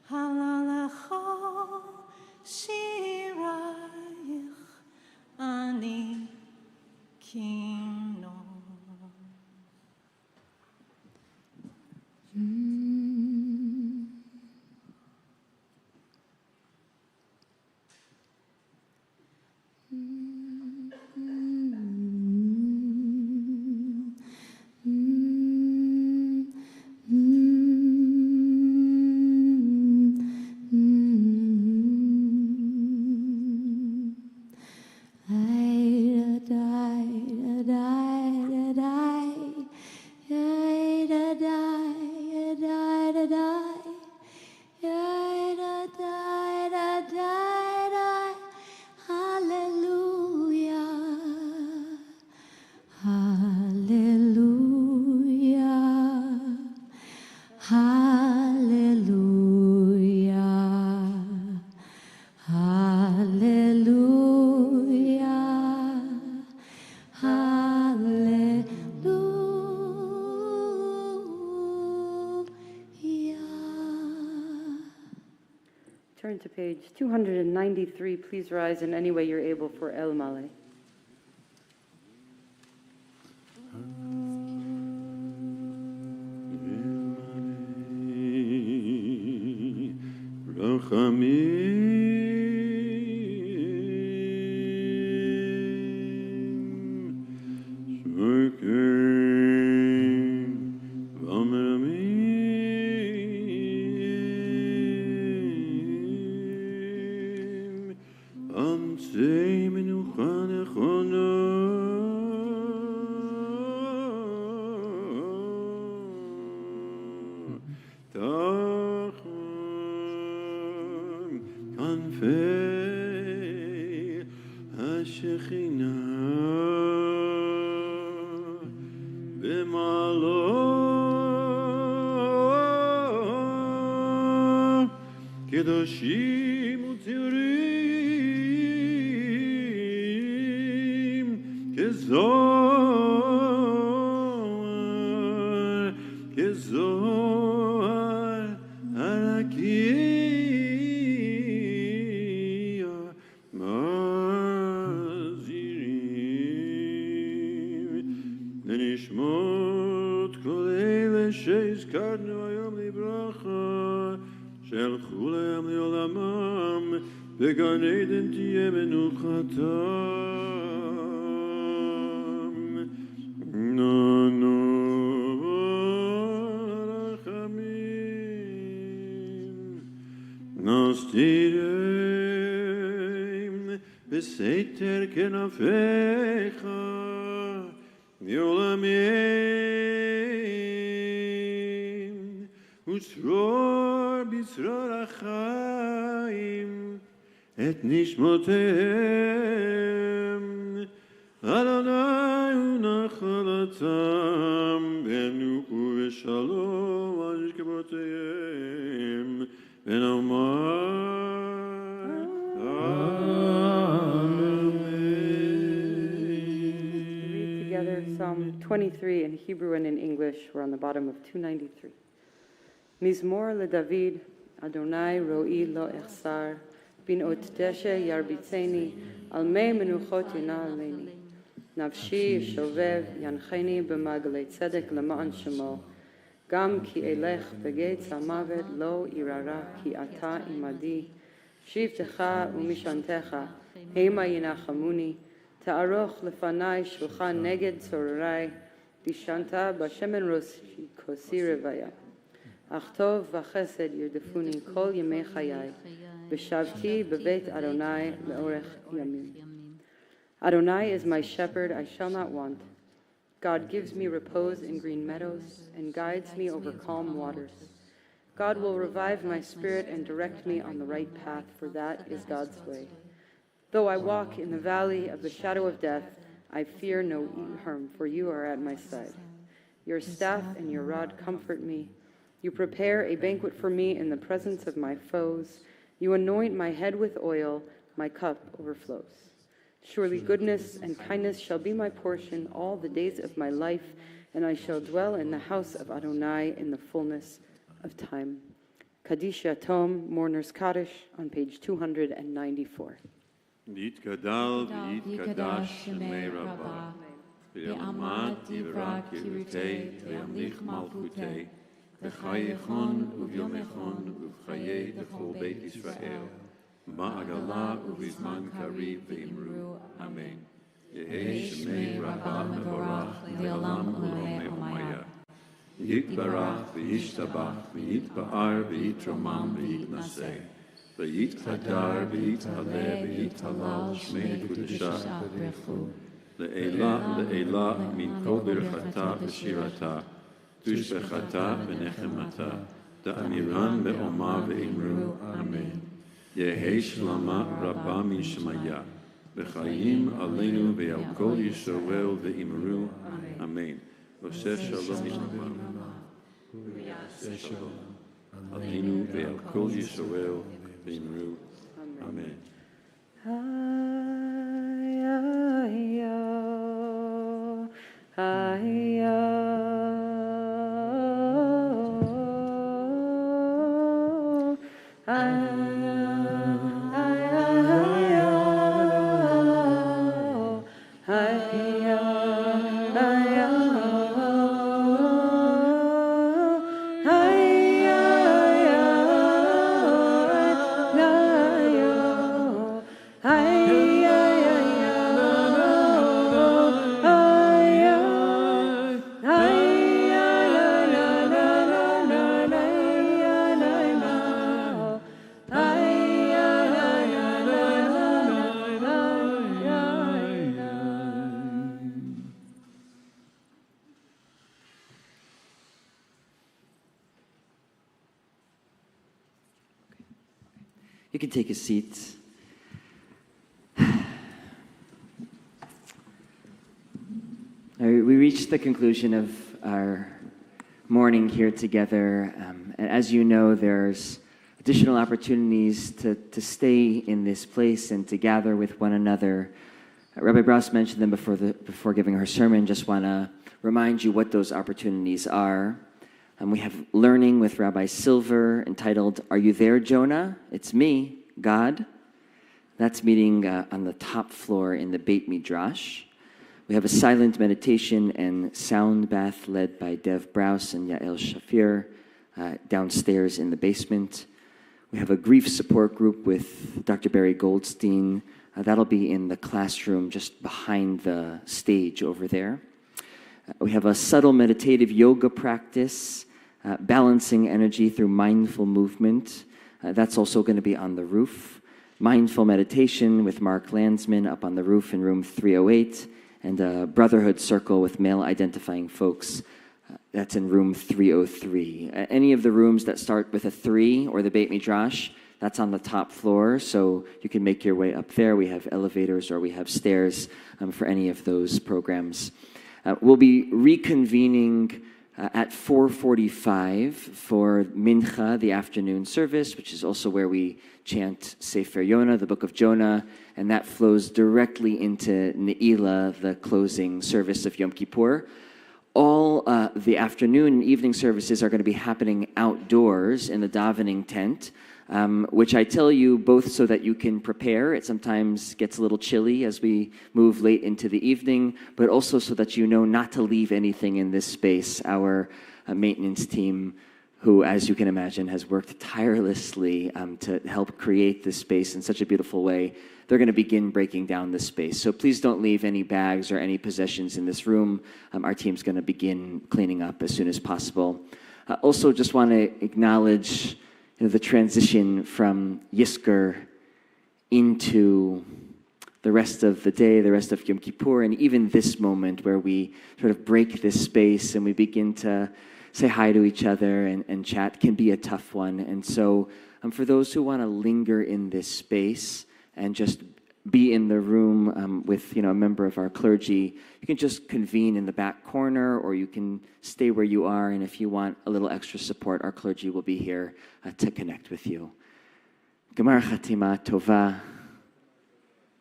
הלא לך שירייך אני קינו. Turn to page 293. Please rise in any way you're able for El Male. Say menuchane קדושים וציורים כזוהר, כזוהר הרקיע מזהירים לנשמות כל אלה שהזכרנו היום לברכה, שלחו להם לעולמם, בגן עדן תהיה מנוחתם. נענו רחמים, נסתירם בסתר כנפיך, מעולמים, וצרור בצרור החיים את נשמותיהם. אדוני הוא נחלתם, בנוחו ושלום על נשכבותיהם, ונאמר Read together Psalm 23 in Hebrew and in English. We're on the bottom of 293. Mizmor leDavid, Adonai ro'i lo echsar, binot deshe yarbitzeni, al mei menuchot yina aleini. Nafshi shovev yancheni b'magalei tzedek lema'an shemo, gam ki elech begetz hamavet lo irara ki ata imadi, shivtecha umishantecha, hema yinachamuni, ta'aroch lefanai shulchan neged tzororai, dishanta b'shemen roshi kosi revaya. Achtov v'chesed yerdefuni kol yemei chayai, v'shavti b'beit Adonai le'orech yamim. Adonai is my shepherd, I shall not want. God gives me repose in green meadows and guides me over calm waters. God will revive my spirit and direct me on the right path, for that is God's way. Though I walk in the valley of the shadow of death, I fear no harm, for you are at my side. Your staff and your rod comfort me. You prepare a banquet for me in the presence of my foes. You anoint my head with oil, my cup overflows. Surely goodness and kindness shall be my portion all the days of my life, and I shall dwell in the house of Adonai in the fullness of time. Kaddish Yatom, Mourner's Kaddish, on page 294. יתגדל ויתקדש שמי רבה, ויעמד דברה קירותי, וימליך מלכותי, בחייכון וביומכון ובחיי בכל בית ישראל, בעגלה ובזמן קריב ואמרו אמן. יהי שמי רבה מבורך לעולם ולעולמי עולמיה. יתברך וישתבח ויתפאר ויתרומם ויתנשא. ויתהדר ויתעלה ויתהלל שמי קדושה לעילה לעילה מן כל ברכתה ושירתה תושבחתה ונחמתה תאמירן באומה ואמרו אמן. יהי שלמה רבה משמיה וחיים עלינו ועל כל ישראל ואמרו אמן. ועושה שלום משלמה ויעשה שלום עלינו ועל כל ישראל ואמרו אמן. You can take a seat. We reached the conclusion of our morning here together. And as you know, there's additional opportunities to stay in this place and to gather with one another. Rabbi Braus mentioned them before giving her sermon. Just want to remind you what those opportunities are. We have learning with Rabbi Silver entitled, "Are You There, Jonah? It's Me, God." That's meeting on the top floor in the Beit Midrash. We have a silent meditation and sound bath led by Dev Braus and Yael Shafir downstairs in the basement. We have a grief support group with Dr. Barry Goldstein. That'll be in the classroom just behind the stage over there. We have a subtle meditative yoga practice, balancing energy through mindful movement. That's also going to be on the roof. Mindful meditation with Mark Landsman up on the roof in room 308, and a brotherhood circle with male identifying folks. That's in room 303. Any of the rooms that start with a 3 or the Beit Midrash, that's on the top floor, so you can make your way up there. We have elevators or we have stairs for any of those programs. We'll be reconvening at 4:45 for Mincha, the afternoon service, which is also where we chant Sefer Yonah, the book of Jonah, and that flows directly into Ne'ilah, the closing service of Yom Kippur. All the afternoon and evening services are going to be happening outdoors in the davening tent, which I tell you both so that you can prepare. It sometimes gets a little chilly as we move late into the evening, but also so that you know not to leave anything in this space. Our maintenance team, who, as you can imagine, has worked tirelessly to help create this space in such a beautiful way, they're going to begin breaking down this space. So please don't leave any bags or any possessions in this room. Our team's going to begin cleaning up as soon as possible. Also, just want to acknowledge the transition from Yisker into the rest of the day, the rest of Yom Kippur, and even this moment where we sort of break this space and we begin to say hi to each other and chat can be a tough one. And so for those who want to linger in this space and just be in the room with a member of our clergy, you can just convene in the back corner, or you can stay where you are, and if you want a little extra support, our clergy will be here to connect with you. Gemar Chatima Tova,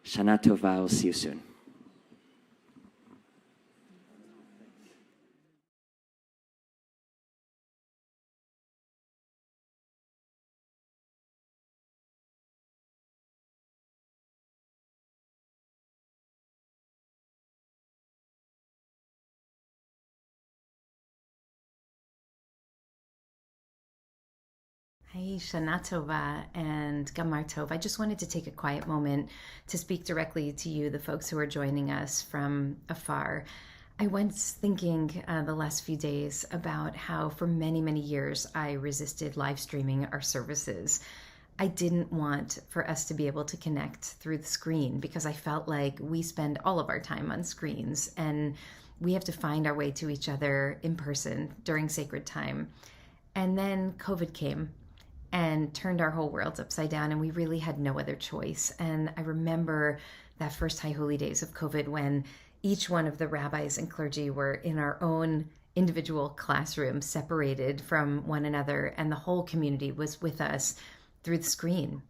Shana Tova, we'll see you soon. Hey, Shana Tova and Gamar Tov. I just wanted to take a quiet moment to speak directly to you, the folks who are joining us from afar. I was thinking the last few days about how for many, many years I resisted live streaming our services. I didn't want for us to be able to connect through the screen because I felt like we spend all of our time on screens and we have to find our way to each other in person during sacred time. And then COVID came and turned our whole world upside down, and we really had no other choice. And I remember that first High Holy Days of COVID when each one of the rabbis and clergy were in our own individual classrooms, separated from one another, and the whole community was with us through the screen.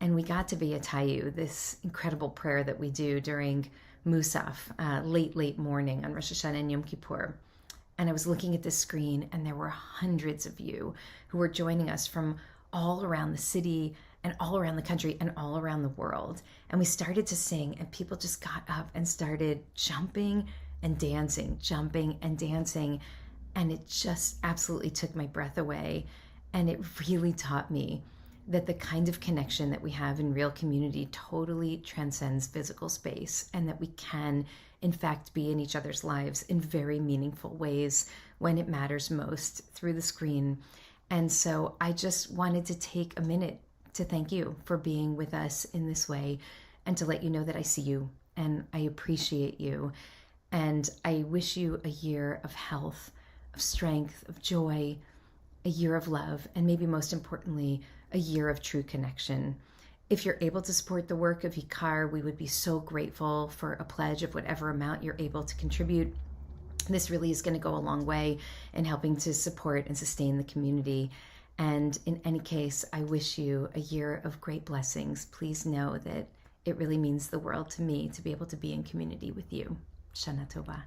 And we got to be a Tayu, this incredible prayer that we do during Musaf, late morning on Rosh Hashanah and Yom Kippur. And I was looking at this screen, and there were hundreds of you who were joining us from all around the city and all around the country and all around the world. And we started to sing, and people just got up and started jumping and dancing. And it just absolutely took my breath away. And it really taught me that the kind of connection that we have in real community totally transcends physical space, and that we can, in fact, be in each other's lives in very meaningful ways when it matters most through the screen. And so I just wanted to take a minute to thank you for being with us in this way, and to let you know that I see you and I appreciate you. And I wish you a year of health, of strength, of joy, a year of love, and maybe most importantly, a year of true connection. If you're able to support the work of IKAR, we would be so grateful for a pledge of whatever amount you're able to contribute. This really is going to go a long way in helping to support and sustain the community. And in any case, I wish you a year of great blessings. Please know that it really means the world to me to be able to be in community with you. Shana Tova.